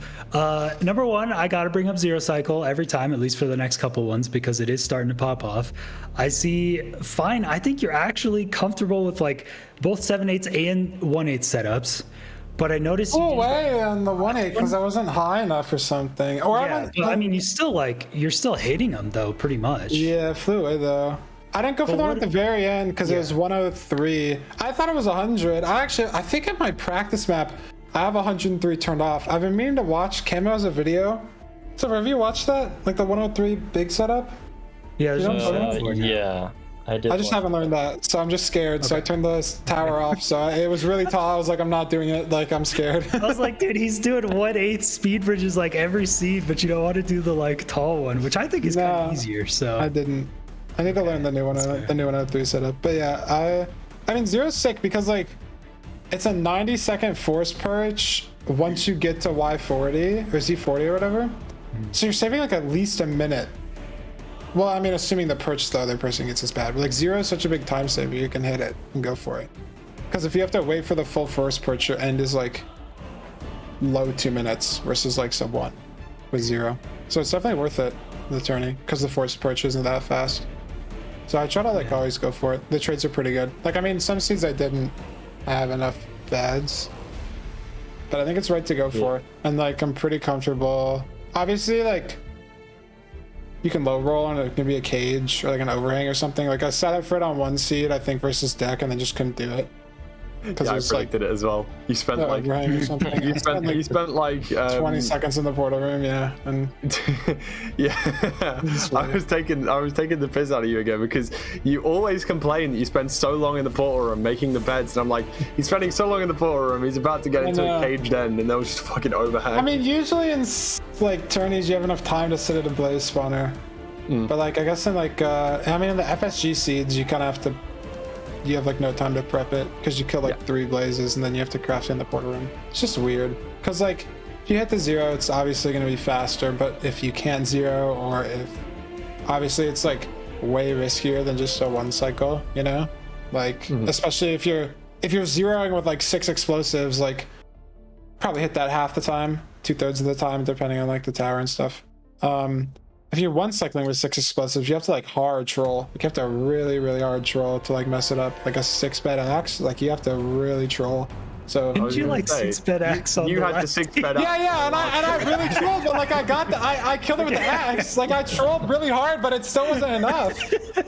Speaker 2: Number 1, I got to bring up Zero Cycle every time, at least for the next couple ones, because it is starting to pop off. I see. Fine. I think you're actually comfortable with like both 7/8 and 1/8 setups, but I noticed.
Speaker 5: Go away on the 1-8 because I wasn't high enough or something. Or
Speaker 2: Yeah, but I mean, you're still hitting them though, pretty much.
Speaker 5: Yeah, it flew away though. I didn't go for the one at the very end because it was 103. I thought it was 100. I think in my practice map, I have 103 turned off. I've been meaning to watch Camo as a video. So have you watched that? Like the 103 big setup?
Speaker 2: Yeah, there's no button for it now.
Speaker 6: Yeah. I did.
Speaker 5: I just haven't learned that, so I'm just scared. So I turned the tower off. So it was really tall. I was like, I'm not doing it. Like I'm scared.
Speaker 2: I was like, dude, he's doing 1/8 speed bridges like every seed, but you don't want to do the like tall one, which I think is kind
Speaker 5: No,
Speaker 2: of easier. So
Speaker 5: I didn't. I need to learn the new one, the new 103 setup. But yeah, I mean Zero's sick because like it's a 90-second force purge once you get to Y40 or Z40 or whatever. So you're saving like at least a minute. Well, I mean, assuming the perch the other person gets as bad. But like Zero is such a big time saver, you can hit it and go for it. Because if you have to wait for the full force perch, your end is like low 2 minutes versus like sub 1 with Zero. So it's definitely worth it, the tourney, because the force perch isn't that fast. So I try to like always go for it. The trades are pretty good. Like, I mean, some seeds I didn't have enough bads, but I think it's right to go for it. And like, I'm pretty comfortable. Obviously, like, you can low roll and it can be a cage or like an overhang or something. Like I set up for it on 1 seed, I think, versus deck, and then just couldn't do it. Because
Speaker 1: Yeah, I
Speaker 5: it's like
Speaker 1: predicted it as well. You spent like
Speaker 5: overhang or something.
Speaker 1: you spent like
Speaker 5: 20 seconds in the portal room, yeah. And
Speaker 1: yeah, I was taking the piss out of you again because you always complain that you spend so long in the portal room making the beds, and I'm like, he's spending so long in the portal room, he's about to get into a caged end, and there was just fucking overhang.
Speaker 5: I mean, usually in like tourneys, you have enough time to sit at a blaze spawner. But like, I guess in like, I mean, in the FSG seeds, you kind of have to. You have like no time to prep it because you kill like 3 blazes and then you have to craft in the portal room. It's just weird because like if you hit the 0, it's obviously going to be faster, but if you can't 0, or if obviously it's like way riskier than just a 1 cycle, you know, like especially if you're zeroing with like 6 explosives, like probably hit that half the time, 2/3 of the time, depending on like the tower and stuff. If you're 1 cycling with 6 explosives, you have to like hard troll. You have to really, really hard troll to like mess it up. Like a 6-bet axe, like you have to really troll. So
Speaker 2: Didn't you like 6-bet axe on
Speaker 1: you
Speaker 2: the
Speaker 1: had the
Speaker 2: last
Speaker 1: 6-bet axe.
Speaker 5: yeah, and I really trolled, but like I killed him with the axe. Like I trolled really hard, but it still wasn't enough.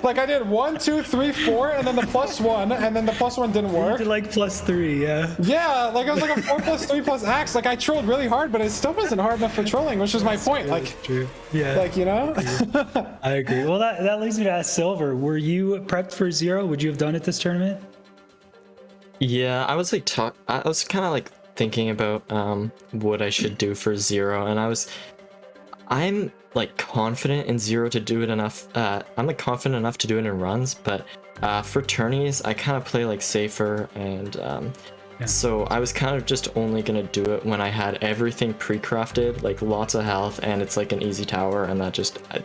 Speaker 5: Like I did 1, 2, 3, 4, and then the +1, and then the +1 didn't
Speaker 2: You
Speaker 5: work.
Speaker 2: did like +3, yeah.
Speaker 5: Yeah, like it was like a 4 + 3 + axe. Like I trolled really hard, but it still wasn't hard enough for trolling, which was my point. Like,
Speaker 2: True. Yeah.
Speaker 5: like you know.
Speaker 2: I agree. Well, that leads me to ask Silver. Were you prepped for 0? Would you have done it this tournament?
Speaker 6: Yeah, I was like I was kind of like thinking about what I should do for 0, and I'm like confident in 0 to do it enough. I'm like confident enough to do it in runs, but for tourneys I kind of play like safer, and so I was kind of just only gonna do it when I had everything pre-crafted, like lots of health, and it's like an easy tower, and I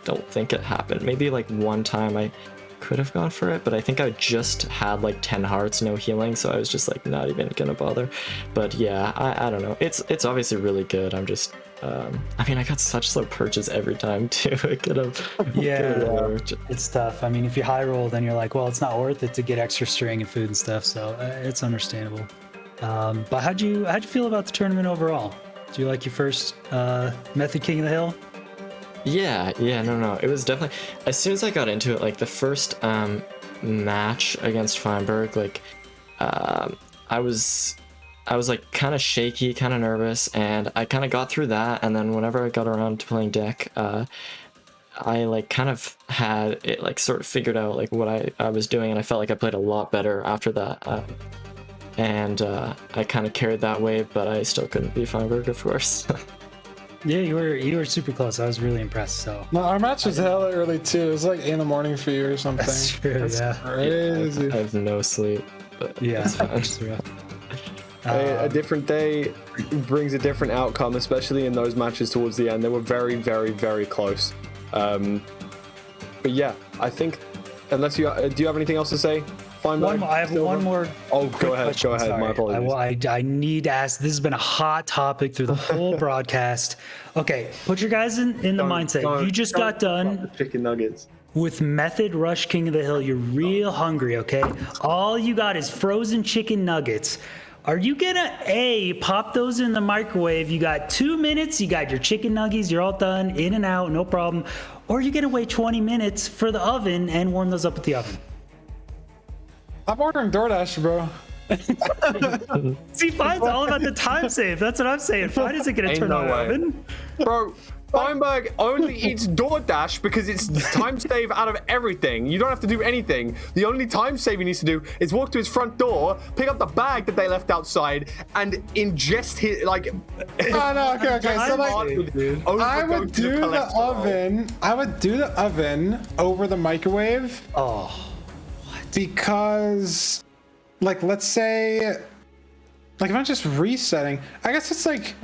Speaker 6: don't think it happened. Maybe like one time I could have gone for it, but I think I just had like 10 hearts, no healing, so I was just like not even gonna bother. But yeah, I don't know. It's obviously really good. I'm just I mean, I got such slow purges every time too. It could have
Speaker 2: It's tough. I mean, if you high roll, then you're like, well, it's not worth it to get extra string and food and stuff, so it's understandable. But how'd you feel about the tournament overall? Do you like your first Method King of the Hill?
Speaker 6: Yeah, no. It was definitely, as soon as I got into it, like the first match against Feinberg, like I was like kind of shaky, kind of nervous, and I kind of got through that, and then whenever I got around to playing deck, I like kind of had it like sort of figured out like what I was doing, and I felt like I played a lot better after that. And I kind of carried that wave, but I still couldn't beat Feinberg, of course.
Speaker 2: Yeah, you were super close. I was really impressed. So
Speaker 5: No, our match was hella early too. It was like 8 in the morning for you or something.
Speaker 2: that's true. Yeah.
Speaker 5: Crazy.
Speaker 6: I have no sleep, but
Speaker 2: Yeah.
Speaker 6: it's fine.
Speaker 2: That's true.
Speaker 1: A different day brings a different outcome, especially in those matches towards the end. They were very, very, very close. But yeah, I think, unless you do you have anything else to say? Feinberg,
Speaker 2: I have
Speaker 1: Silver?
Speaker 2: one more.
Speaker 1: Oh,
Speaker 2: quick
Speaker 1: go ahead.
Speaker 2: question.
Speaker 1: Go ahead. My
Speaker 2: Sorry.
Speaker 1: apologies.
Speaker 2: I need to ask. This has been a hot topic through the whole broadcast. Okay, put your guys in the mindset. You just got done
Speaker 1: Chicken nuggets.
Speaker 2: with Method Rush King of the Hill. You're real hungry, okay? All you got is frozen chicken nuggets. Are you gonna pop those in the microwave? You got 2 minutes, you got your chicken nuggets, you're all done, in and out, no problem. Or are you gonna wait 20 minutes for the oven and warm those up with the oven?
Speaker 5: I'm ordering DoorDash, bro.
Speaker 2: See, Fine's all about the time save. That's what I'm saying. Fine isn't gonna
Speaker 1: Ain't
Speaker 2: turn
Speaker 1: no
Speaker 2: on the
Speaker 1: way.
Speaker 2: oven.
Speaker 1: Bro, Feinberg only eats DoorDash because it's time save out of everything. You don't have to do anything. The only time save he needs to do is walk to his front door, pick up the bag that they left outside, and ingest his, like...
Speaker 5: Oh, no, okay. So like, I would do the oven. I would do the oven over the microwave.
Speaker 2: Oh,
Speaker 5: Because, like, let's say, like, if I'm just resetting, I guess it's like,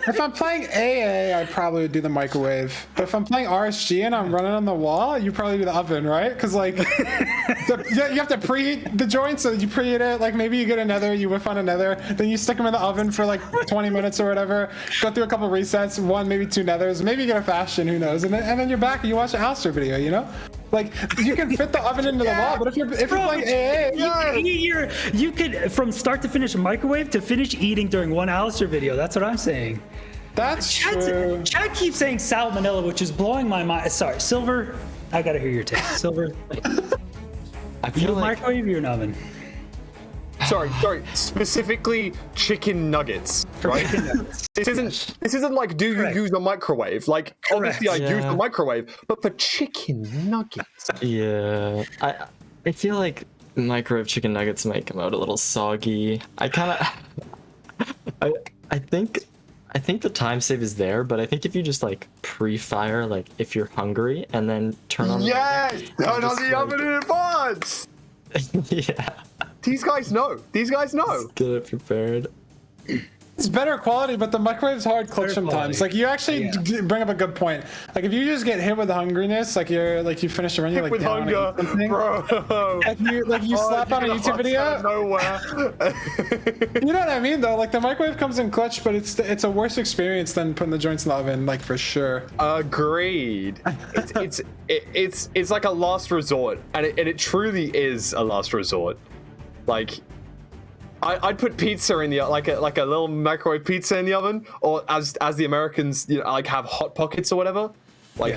Speaker 5: if I'm playing AA, I probably would do the microwave. But if I'm playing RSG and I'm running on the wall, you probably do the oven, right? Because, like, you have to preheat the joint, so you preheat it. Like, maybe you get another, you whip on another, then you stick them in the oven for like 20 minutes or whatever. Go through a couple resets, 1, maybe 2 nethers, maybe you get a fashion, who knows? And then you're back and you watch an Alistair video, you know? Like, you can fit the oven into the wall, but if you're playing AA,
Speaker 2: you could, from start to finish, microwave to finish eating during one Alistair video. That's what I'm saying.
Speaker 5: that's true.
Speaker 2: Chad keeps saying salmonella, which is blowing my mind. Sorry, Silver, I gotta hear your take. Silver,
Speaker 6: I
Speaker 2: you
Speaker 6: feel
Speaker 2: a
Speaker 6: like
Speaker 2: microwave or you an oven?
Speaker 1: Sorry, specifically chicken nuggets, right? This isn't like, do you
Speaker 2: Correct.
Speaker 1: use a microwave? Like, obviously I use
Speaker 6: Yeah.
Speaker 1: the microwave, but for chicken nuggets.
Speaker 6: yeah, I feel like microwave chicken nuggets might come out a little soggy. I kind of I think the time save is there, but I think if you just like pre-fire, like if you're hungry and then turn on
Speaker 1: Yes! Turn on
Speaker 6: just
Speaker 1: the
Speaker 6: like-
Speaker 1: oven in advance!
Speaker 6: yeah,
Speaker 1: These guys know. These guys know.
Speaker 6: get it prepared.
Speaker 5: it's better quality, but the microwave's hard clutch
Speaker 2: Better
Speaker 5: sometimes.
Speaker 2: quality.
Speaker 5: Like you actually bring up a good point. Like if you just get hit with hungriness, like you finish a run, you're like
Speaker 1: With
Speaker 5: down to
Speaker 1: hunger,
Speaker 5: eat something.
Speaker 1: bro.
Speaker 5: Like you slap on a
Speaker 1: You're
Speaker 5: YouTube
Speaker 1: gonna
Speaker 5: video.
Speaker 1: out of nowhere.
Speaker 5: You know what I mean, though. Like the microwave comes in clutch, but it's a worse experience than putting the joints in the oven, like for sure.
Speaker 1: Agreed. It's like a last resort, and it truly is a last resort. Like, I'd put pizza in the like a little microwave pizza in the oven, or as the Americans, you know, like have hot pockets or whatever. Like,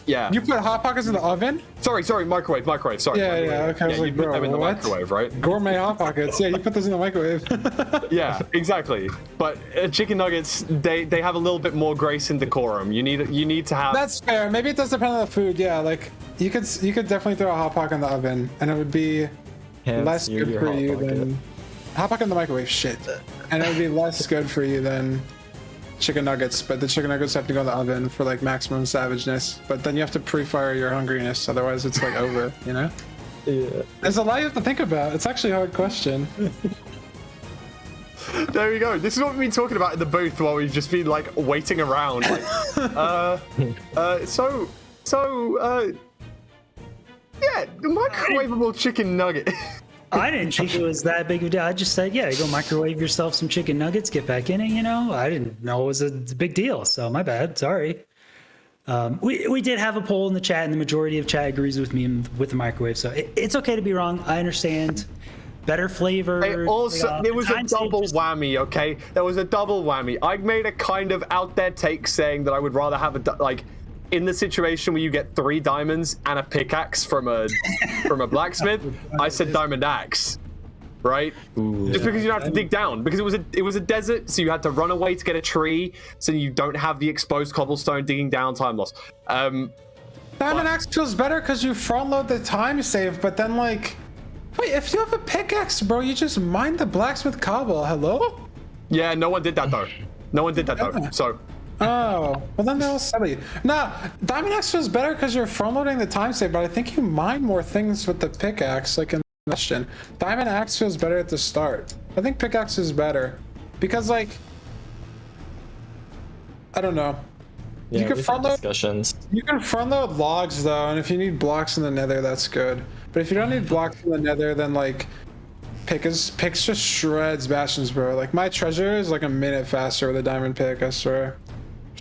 Speaker 1: yeah.
Speaker 5: You put hot pockets in the oven?
Speaker 1: Sorry, microwave. Sorry.
Speaker 5: Yeah,
Speaker 1: microwave.
Speaker 5: yeah. Okay, I was
Speaker 1: you
Speaker 5: like,
Speaker 1: put
Speaker 5: bro,
Speaker 1: them in the
Speaker 5: what?
Speaker 1: microwave, right?
Speaker 5: Gourmet hot pockets. Yeah, you put those in the microwave.
Speaker 1: Yeah, exactly. But chicken nuggets, they have a little bit more grace and decorum. You need to have.
Speaker 5: That's fair. Maybe it does depend on the food. Yeah, like you could definitely throw a hot pocket in the oven, and it would be less
Speaker 6: Your
Speaker 5: good for
Speaker 6: Hot
Speaker 5: you
Speaker 6: Pocket.
Speaker 5: than hot pocket in the microwave. Shit, and it would be less good for you than chicken nuggets. But the chicken nuggets have to go in the oven for like maximum savageness. But then you have to pre-fire your hungriness, otherwise it's like over. You know.
Speaker 6: Yeah.
Speaker 5: There's a lot you have to think about. It's actually a hard question.
Speaker 1: There we go. This is what we've been talking about in the booth while we've just been like waiting around. Like, yeah, the microwavable chicken nugget.
Speaker 2: I didn't think it was that big of a deal. I just said, yeah, you go microwave yourself some chicken nuggets, get back in it, you know? I didn't know it was a big deal, so my bad. Sorry. We did have a poll in the chat, and the majority of chat agrees with me with the microwave, so it's okay to be wrong. I understand. Better flavor.
Speaker 1: It was a double whammy, okay? There was a double whammy. I made a kind of out there take saying that I would rather have in the situation where you get 3 diamonds and a pickaxe from a blacksmith, I said diamond axe, right? Just because you don't have to dig down, because it was a desert, so you had to run away to get a tree, so you don't have the exposed cobblestone digging down, time loss.
Speaker 5: Diamond axe feels better because you front load the time save, but then like, wait, if you have a pickaxe, bro, you just mine the blacksmith cobble. Hello?
Speaker 1: Yeah, no one did that though. So.
Speaker 5: Oh, well then they'll sell you. Nah, Diamond Axe was better because you're front loading the time save, but I think you mine more things with the pickaxe, like in the question. Diamond Axe feels better at the start. I think pickaxe is better. Because like, I don't know.
Speaker 6: Yeah,
Speaker 5: You can
Speaker 6: we've
Speaker 5: front
Speaker 6: had
Speaker 5: load
Speaker 6: discussions.
Speaker 5: You can front load logs though, and if you need blocks in the nether, that's good. But if you don't need blocks in the nether, then like picks just shreds bastions, bro. Like my treasure is like a minute faster with a diamond pick, I swear.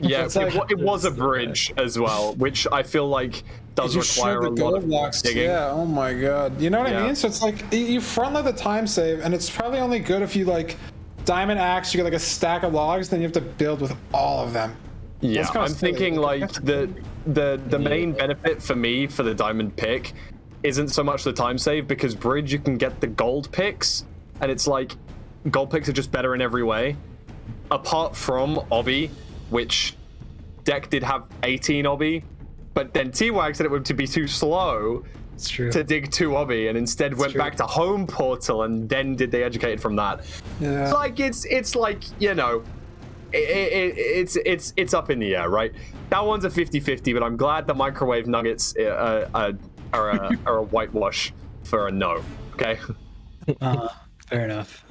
Speaker 1: Yeah,
Speaker 5: It's like-
Speaker 1: it was a bridge as well, which I feel like does
Speaker 5: You
Speaker 1: require
Speaker 5: shred
Speaker 1: a
Speaker 5: the
Speaker 1: lot
Speaker 5: gold
Speaker 1: of
Speaker 5: blocks.
Speaker 1: digging.
Speaker 5: Yeah, oh my god. You know what
Speaker 1: Yeah.
Speaker 5: I mean? So it's like you front load the time save, and it's probably only good if you like diamond axe, you get like a stack of logs, then you have to build with all of them.
Speaker 1: Yeah,
Speaker 5: That's kinda
Speaker 1: I'm
Speaker 5: silly.
Speaker 1: thinking like the main benefit for me for the diamond pick isn't so much the time save, because bridge you can get the gold picks, and it's like gold picks are just better in every way. Apart from obby, which deck did have 18 obby, but then T-Wag said it would be too slow
Speaker 2: It's true.
Speaker 1: to dig 2 obby, and instead went
Speaker 2: true.
Speaker 1: back to home portal and then did they educate from that.
Speaker 5: Yeah.
Speaker 1: Like it's like, you know, it's up in the air, right? That one's a 50-50, but I'm glad the microwave nuggets are a whitewash for a no. Okay.
Speaker 2: Fair enough.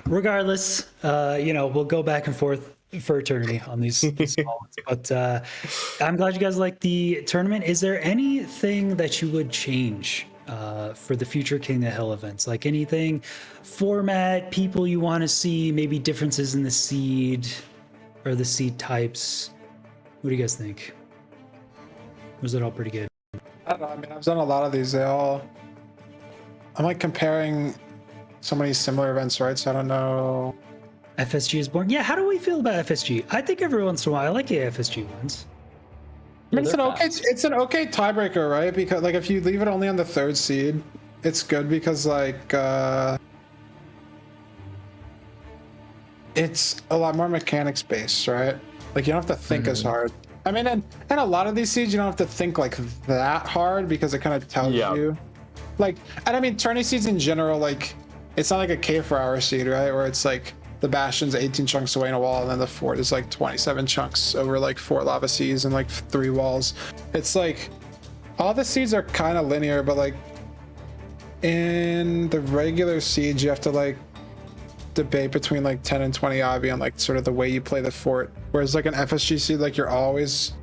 Speaker 2: Regardless, you know, we'll go back and forth for eternity on these small ones. But I'm glad you guys like the tournament. Is there anything that you would change for the future King of Hell events? Like anything, format, people you want to see, maybe differences in the seed or the seed types? What do you guys think? Was it all pretty good?
Speaker 5: I don't know. I mean, I've done a lot of these. I'm like comparing so many similar events, right? So I don't know.
Speaker 2: FSG is born. Yeah, how do we feel about FSG? I think every once in a while I like the FSG ones.
Speaker 5: I mean,
Speaker 6: they're fast.
Speaker 5: it's an okay tiebreaker, right? Because like if you leave it only on the 3rd seed, it's good because like it's a lot more mechanics based, right? Like you don't have to think as hard. I mean, and a lot of these seeds you don't have to think like that hard because it kind of tells
Speaker 1: Yeah.
Speaker 5: you. Like, and I mean, tourney seeds in general, like it's not like a K4 seed, right? Where it's like the bastion's 18 chunks away in a wall, and then the fort is like 27 chunks over like 4 lava seas and like 3 walls. It's like all the seeds are kind of linear, but like in the regular siege, you have to like debate between like 10 and 20 obby on like sort of the way you play the fort. Whereas like an FSG seed, like you're always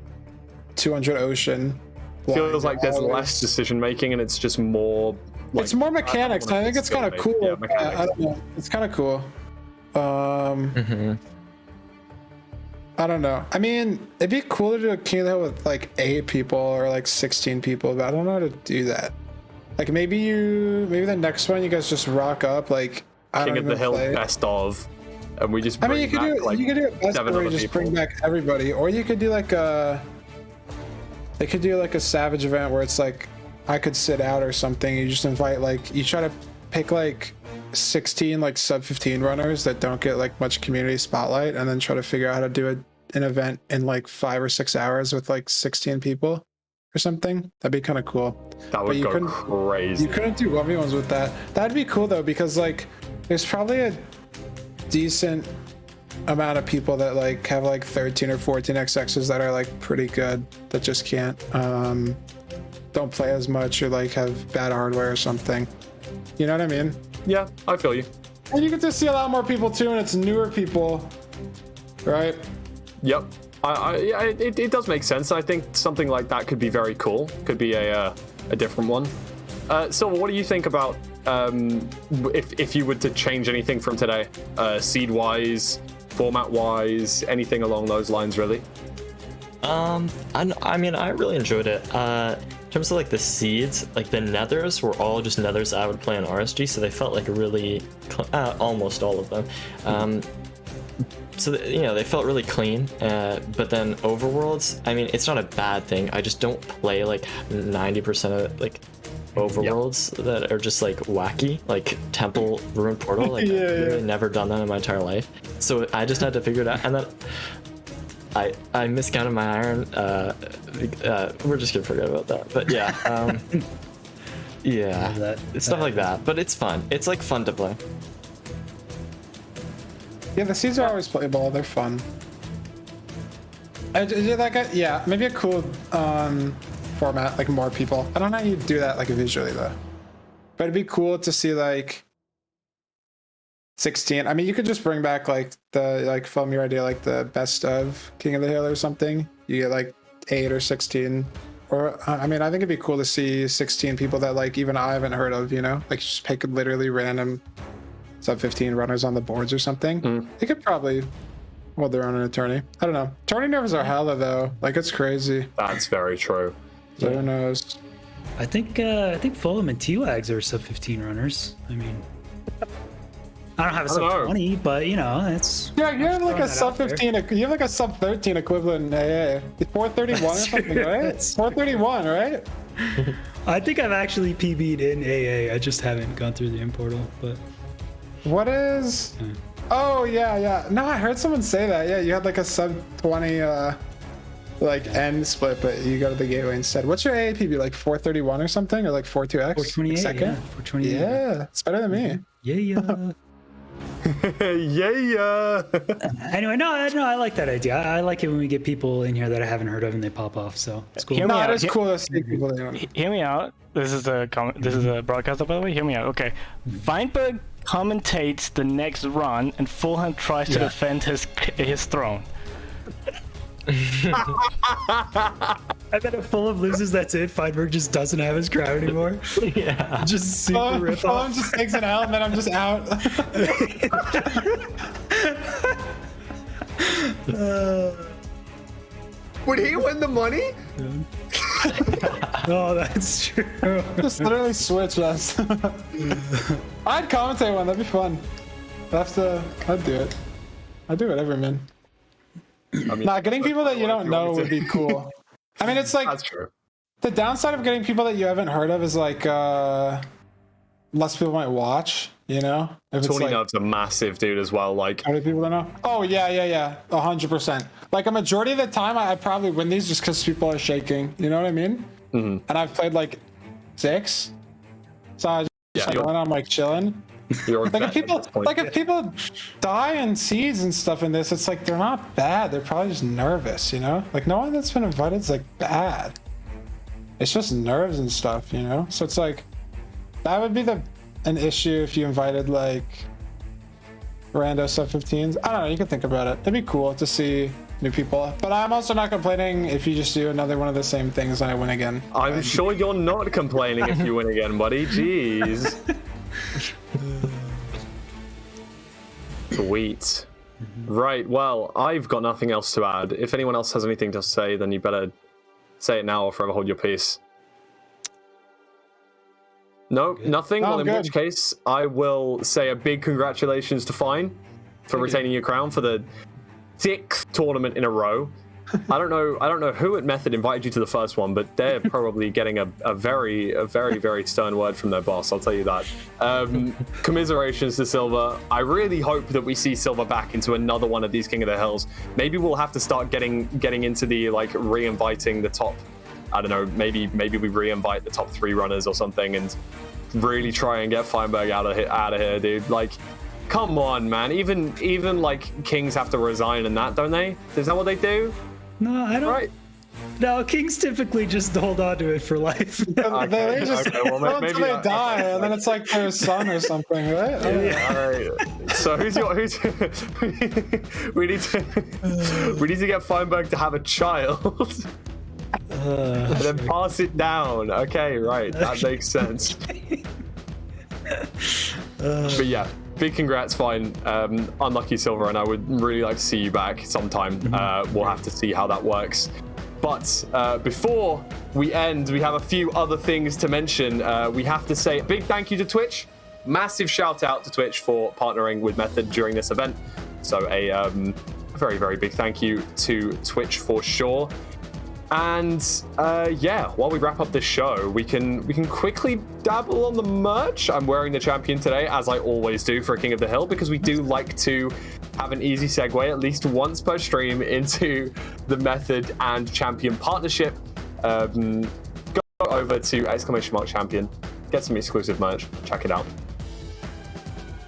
Speaker 5: 200 ocean.
Speaker 1: Feels like there's less decision making and it's just more. Like,
Speaker 5: it's more mechanics. I think it's kind of cool.
Speaker 1: Yeah,
Speaker 5: I don't know. It's kind of cool. I don't know. I mean, it'd be cool to do a King of the Hill with like 8 people or like 16 people, but I don't know how to do that. Like maybe the next one you guys just rock up like
Speaker 1: King of the Hill best of, and we just.
Speaker 5: I mean, you could do it best where you just bring back everybody, or you could do like a. They could do like a Savage event where it's like I could sit out or something. You just invite like you try to pick like 16 like sub 15 runners that don't get like much community spotlight, and then try to figure out how to do an event in like 5 or 6 hours with like 16 people or something. That'd be kind of cool.
Speaker 1: That would go crazy.
Speaker 5: You couldn't do 1v1s with that. That'd be cool though, because like there's probably a decent amount of people that like have like 13 or 14 XXs that are like pretty good that just can't don't play as much or like have bad hardware or something. You know what I mean?
Speaker 1: Yeah, I feel you.
Speaker 5: And you get to see a lot more people too, and it's newer people, right?
Speaker 1: Yep. It does make sense. I think something like that could be very cool. Could be a different one. Silver, what do you think about if you were to change anything from today, seed wise, format wise, anything along those lines, really?
Speaker 6: I mean, I really enjoyed it. In terms of like the seeds, like the nethers were all just nethers I would play on RSG, so they felt like really almost all of them. So you know, they felt really clean. But then overworlds, I mean, it's not a bad thing. I just don't play like 90% of like overworlds that are just like wacky, like Temple, Ruin Portal. Like I've really never done that in my entire life. So I just had to figure it out, and then I miscounted my iron. We're just gonna forget about that. But yeah, yeah, stuff like that. But it's fun. It's like fun to play.
Speaker 5: Yeah, the seeds are always playable. They're fun. Yeah, maybe a cool format, like more people. I don't know how you do that like visually though, but it'd be cool to see like 16. I mean, you could just bring back like film your idea like the best of King of the Hill or something. You get like 8 or 16, or I mean, I think it'd be cool to see 16 people that like even I haven't heard of. You know, like just pick literally random sub 15 runners on the boards or something. They could probably hold their own an attorney. I don't know. Tourney nerves are hella though. Like it's crazy.
Speaker 1: That's very true.
Speaker 5: So who knows?
Speaker 2: I think Fulham and T-Wags are sub 15 runners. I mean, I don't have a sub 20, but you know, it's
Speaker 5: yeah. You have like a sub 15. You have like a sub 13 equivalent in AA. 431 or something, right? 431, right?
Speaker 2: I think I've actually PB'd in AA. I just haven't gone through the importal, but.
Speaker 5: What is? Oh yeah. No, I heard someone say that. Yeah, you had like a sub 20 like end split, but you go to the gateway instead. What's your AAPB, like 431 or something, or like 42x?
Speaker 2: 428.
Speaker 5: Second?
Speaker 2: Yeah, 428.
Speaker 5: Yeah, it's better than me.
Speaker 2: Yeah.
Speaker 1: Yeah.
Speaker 2: Anyway, no, I like that idea. I like it when we get people in here that I haven't heard of and they pop off. So it's cool.
Speaker 5: No, it is cool to see people.
Speaker 7: Hear me out. This is a broadcaster, by the way. Hear me out. Okay, Weinberg commentates the next run, and Fulham tries to defend his throne.
Speaker 2: And then if Fulham loses, that's it. Feinberg just doesn't have his crown anymore.
Speaker 6: Yeah.
Speaker 2: Just super rip off.
Speaker 5: Fulham just takes an L and then I'm just out.
Speaker 1: Would he win the money?
Speaker 2: Oh, that's true.
Speaker 5: Just literally switch us. I'd commentate one. That'd be fun. I'd do it. I'd do whatever, man. I mean, getting people that you don't know would be cool. I mean, it's like
Speaker 1: that's true.
Speaker 5: The downside of getting people that you haven't heard of is like less people might watch. You know, if
Speaker 1: Tony
Speaker 5: like,
Speaker 1: Nub's a massive dude as well. Like,
Speaker 5: how many people don't know? Oh yeah, 100%. Like a majority of the time, I probably win these just because people are shaking. You know what I mean? Mm-hmm. And I've played like 6, so I just I'm like chilling. Like if people die in seeds and stuff in this, it's like they're not bad. They're probably just nervous, you know? Like no one that's been invited is like bad. It's just nerves and stuff, you know? So it's like that would be an issue if you invited like rando sub 15s. I don't know. You can think about it. It'd be cool to see new people. But I'm also not complaining if you just do another one of the same things and I win again.
Speaker 1: I'm sure you're not complaining if you win again, buddy. Jeez. Sweet. Right, well, I've got nothing else to add. If anyone else has anything to say, then you better say it now or forever hold your peace. No, nothing? Well, in which case, I will say a big congratulations to Fine for retaining your crown for the 6th tournament in a row. I don't know who at Method invited you to the first one, but they're probably getting a very stern word from their boss, I'll tell you that. Commiserations to Silver. I really hope that we see Silver back into another one of these King of the Hills. Maybe we'll have to start getting into the, like, re-inviting the top, I don't know, maybe we re-invite the top 3 runners or something and really try and get Feinberg out of here, dude. Like, come on, man. Even like kings have to resign and that, don't they? Is that what they do?
Speaker 2: No, I don't.
Speaker 1: Right.
Speaker 2: No, kings typically just hold on to it for life.
Speaker 5: They just
Speaker 1: well,
Speaker 5: maybe they die, and then it's like their son or something, right?
Speaker 1: All right. So who's we need to get Feinberg to have a child. And then pass it down. Okay, right. That makes sense. But yeah, big congrats, Fine. Unlucky Silver, and I would really like to see you back sometime. We'll have to see how that works. But before we end, we have a few other things to mention. We have to say a big thank you to Twitch. Massive shout out to Twitch for partnering with Method during this event. So a very big thank you to Twitch for sure. And yeah, while we wrap up this show, we can quickly dabble on the merch. I'm wearing the champion today, as I always do for King of the Hill, because we do like to have an easy segue at least once per stream into the Method and champion partnership. Go over to ! champion, get some exclusive merch, check it out.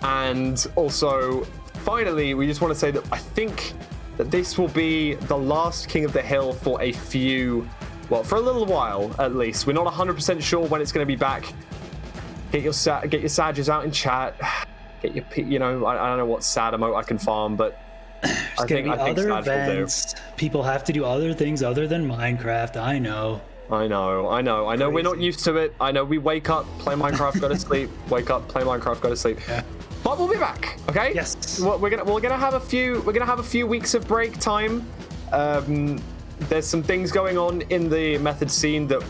Speaker 1: And also, finally, we just want to say that I think that this will be the last King of the Hill for for a little while at least. We're not 100% sure when it's going to be back. Get your Sages out in chat. Get your, I don't know what sad emote I can farm, but I think
Speaker 2: other
Speaker 1: Sag
Speaker 2: events. People have to do other things other than Minecraft. I know.
Speaker 1: We're not used to it. I know we wake up, play Minecraft, go to sleep. Wake up, play Minecraft, go to sleep. Yeah. But we'll be back, okay?
Speaker 2: Yes.
Speaker 1: We're gonna have a few weeks of break time. There's some things going on in the Method scene that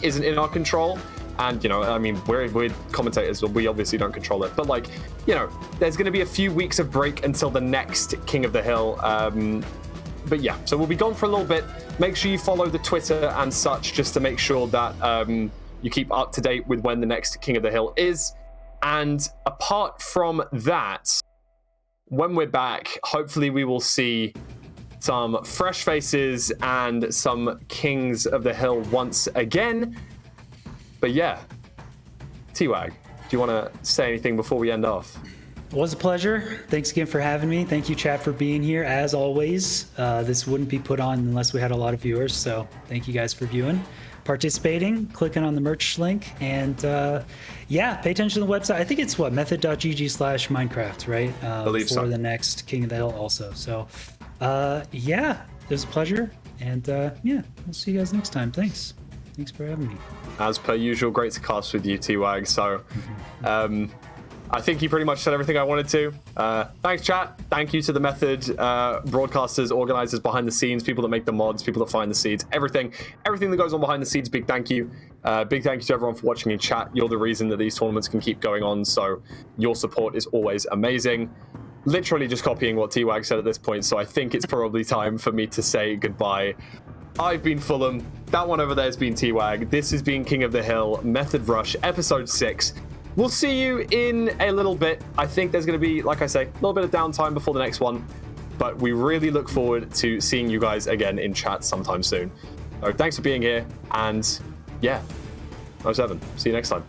Speaker 1: isn't in our control, and I mean we're commentators, so we obviously don't control it. But there's gonna be a few weeks of break until the next King of the Hill. But yeah, so we'll be gone for a little bit. Make sure you follow the Twitter and such just to make sure that you keep up to date with when the next King of the Hill is. And apart from that, when we're back, hopefully we will see some fresh faces and some Kings of the Hill once again. But yeah, T-Wag, do you want to say anything before we end off?
Speaker 2: It was a pleasure. Thanks again for having me. Thank you, chat, for being here. As always, this wouldn't be put on unless we had a lot of viewers. So thank you guys for viewing, participating, clicking on the merch link, and yeah, pay attention to the website. I think it's method.gg/Minecraft, right?
Speaker 1: Believe so.
Speaker 2: For the next King of the Hill also. So yeah, it was a pleasure, and yeah, we'll see you guys next time. Thanks for having me. As per usual, great to cast with you, T-Wag. So I think you pretty much said everything I wanted to. Thanks, chat. Thank you to the Method broadcasters, organizers behind the scenes, people that make the mods, people that find the seeds, everything that goes on behind the scenes. Big thank you. Big thank you to everyone for watching in chat. You're the reason that these tournaments can keep going on, so your support is always amazing. Literally just copying what T-Wag said at this point, so I think it's probably time for me to say goodbye. I've been Fulham. That one over there has been T-Wag. This has been King of the Hill, Method Rush, Episode 6. We'll see you in a little bit. I think there's going to be, like I say, a little bit of downtime before the next one, but we really look forward to seeing you guys again in chat sometime soon. So thanks for being here, and yeah, 07. See you next time.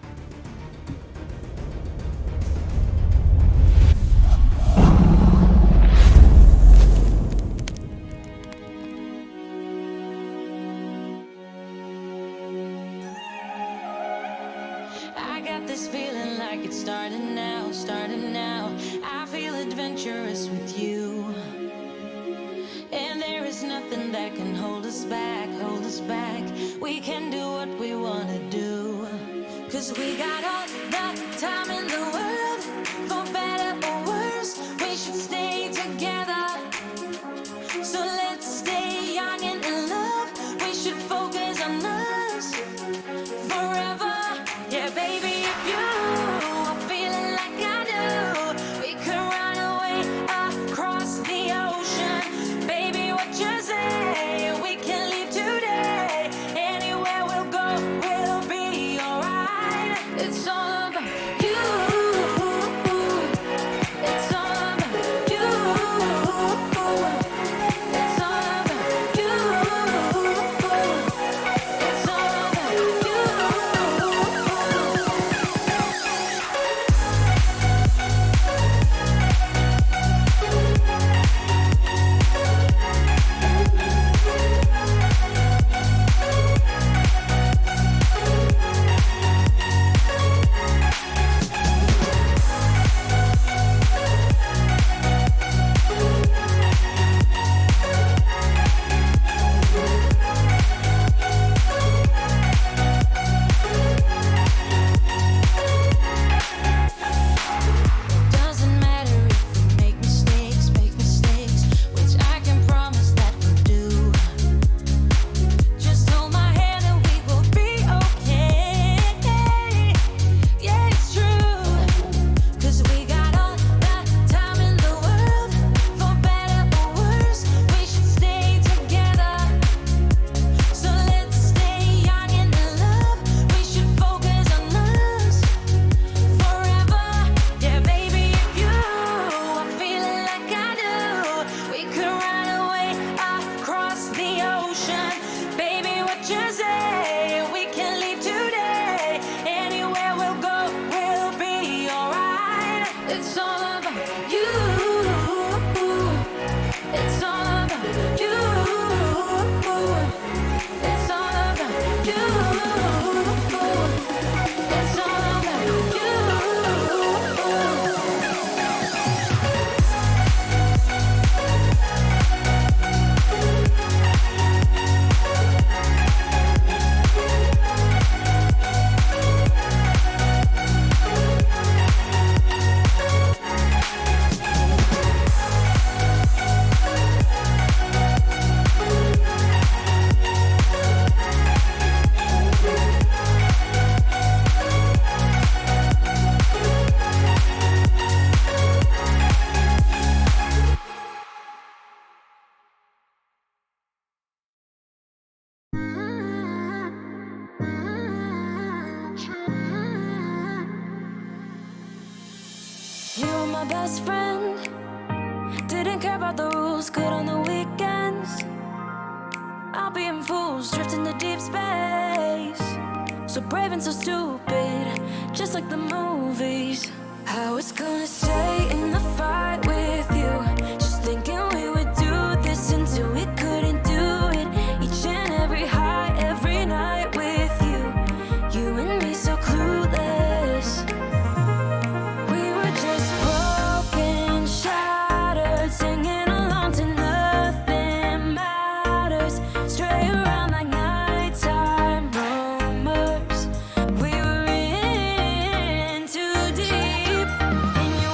Speaker 3: I got this feeling like it's starting now, starting now. I feel adventurous with you. And there is nothing that can hold us back, hold us back. We can do what we wanna do. Cause we got all the time in the world. For better or worse, we should stay together. So let's stay young and in love. We should focus on us forever. Yeah, baby, if you are feeling like I do, we could run away across the ocean. Baby, what you say? We can leave today. Anywhere we'll go, we'll be alright. It's all about you. It's all about you. It's all about you. It's all about you. Doesn't matter if we make mistakes, which I can promise that we'll do. Just hold my hand and we will be okay. Yeah, it's true. Cause we got all the time in the world. For better or worse, we should stay together. So let's stay young and in love. We should focus on us forever. Yeah, baby, if you are feeling like I do, we could run away across the ocean. Baby, what you say? We can leave today. Anywhere we'll go, we'll be alright. It's all about you. It's all about you. It's all about you. It's all about you. You were my best friend. Didn't care about the rules, good on the weekends. I'll be in fools, drifting to deep space. So brave and so stupid, just like the movies. I was gonna stay in the fight with you, just thinking we would do this until we couldn't do it. Each and every high, every night with you. You and me so clueless. We were just broken, shattered, singing along to nothing matters. Stray around like nighttime rumors. We were in too deep, and you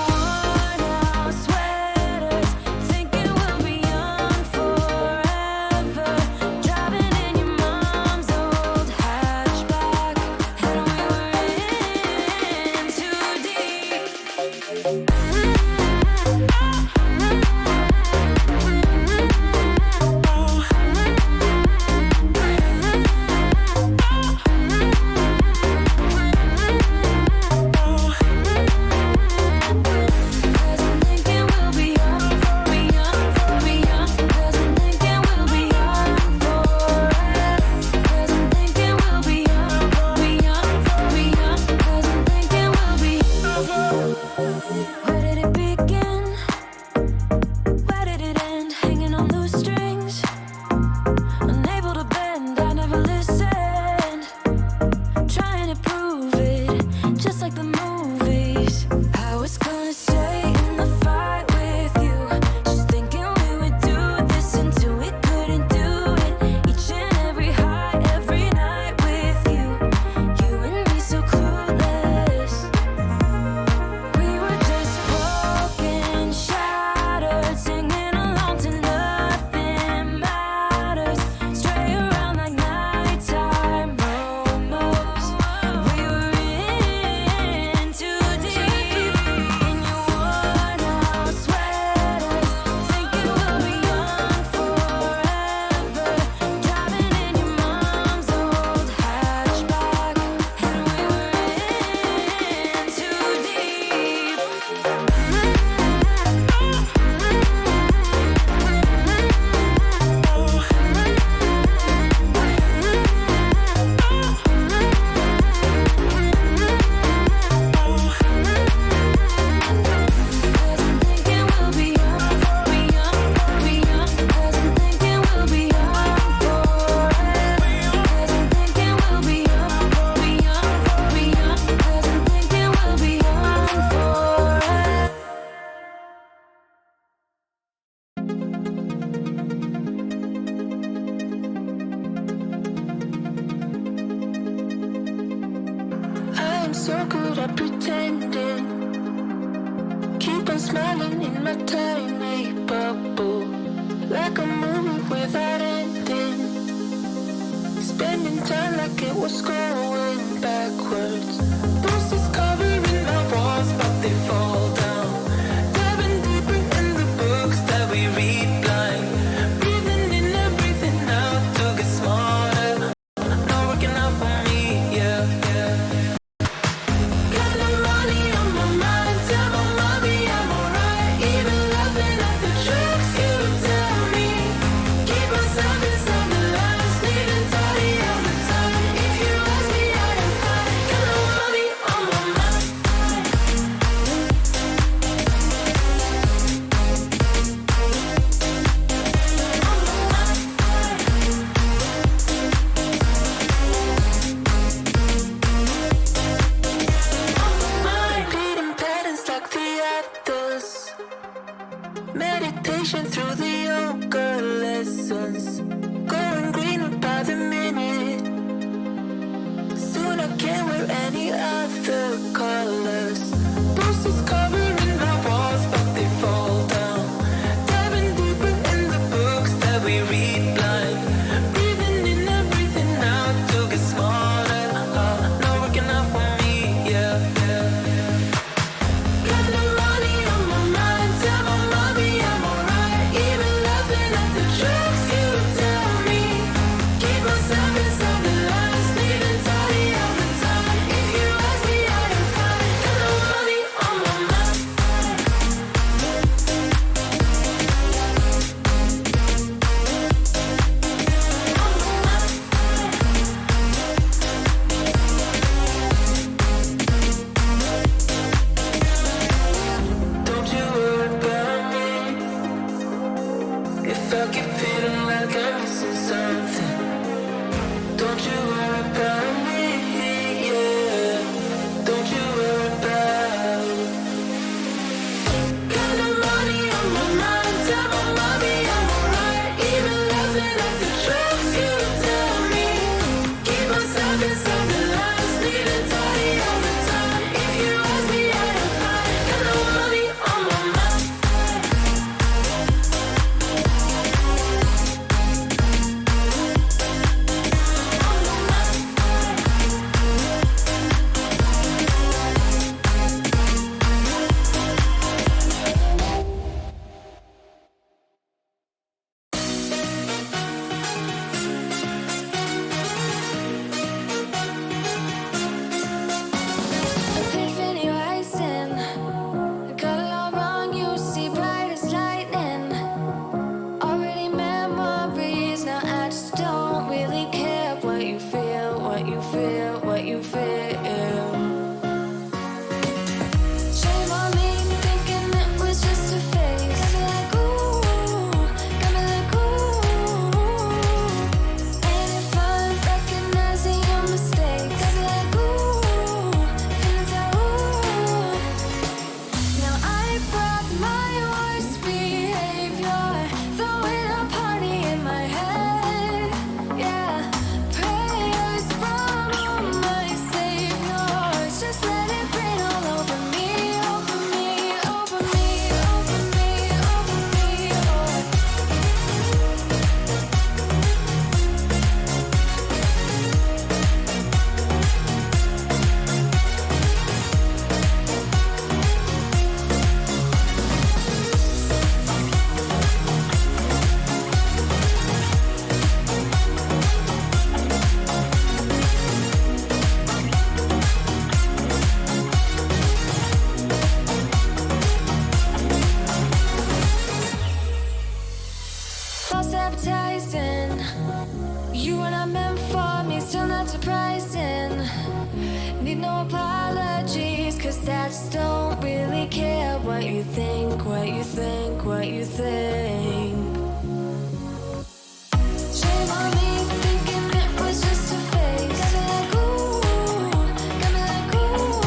Speaker 3: so good at pretending. Keep on smiling in my tiny bubble, like a movie without ending. Spending time like it was going backwards. Bruises covering my walls, but they fall down. Diving deeper in the books that we read blind. Breathing in and breathing out to get smarter. Not working out for me, yeah, yeah. Got no money on my mind, tell my mommy I'm alright. Even laughing at the jokes you tell me. Keep myself inside the lines, needing tidy all the time. If you ask me, I am fine. Got no money on my mind. Repeating patterns like the others. Meditation through the yoga lessons. Going greener by the minute. Soon I can't wear any other colors. Bruises covering my walls, but they fall down. Diving deeper in the books that we read blind. Breathing in and breathing out to get smarter. Not working out for me, yeah, yeah. Got no money on my mind, tell my mommy I'm alright. Even laughing at the jokes you tell me. Keep myself inside the lines, needing tidy all the time. If you ask me, I am fine. Got no money on my mind. Don't you worry about me. If I keep feeling like I'm missing something, don't you worry about me, yeah. Don't you worry about. Got no money on my mind, tell my mommy I'm alright. Even laughing at the jokes you tell me. Keep myself inside the lines, needing tidy all the time. If you ask me, I am fine. Got no money on my mind. Epiphany rising. I got a lot wrong, you see bright as lightning. Already memories, now I just don't really care what you feel, what you feel, what you feel. Shame on me, thinking it was just a phase. Got me like ooh, got me like ooh. And if I'm recognizing your mistakes, got me like ooh, feeling so ooh. Now I brought my worst behavior, throwing a party in my head. Yeah, prayers from all my saviors. Just let it rain all over me, over me, over me, over me, over me. False advertising. You were not meant for me, still not surprising. Need no apologies, cause I just don't really care what you think, what you think, what you think. Shame on me, thinking it was just a phase. Got me like ooh, got me like ooh.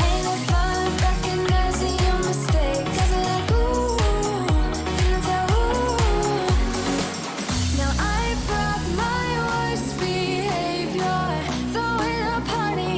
Speaker 3: And if I'm recognizing your mistakes, got me like ooh, feeling so ooh. Now I brought my worst behavior, throwing a party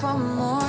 Speaker 3: for more.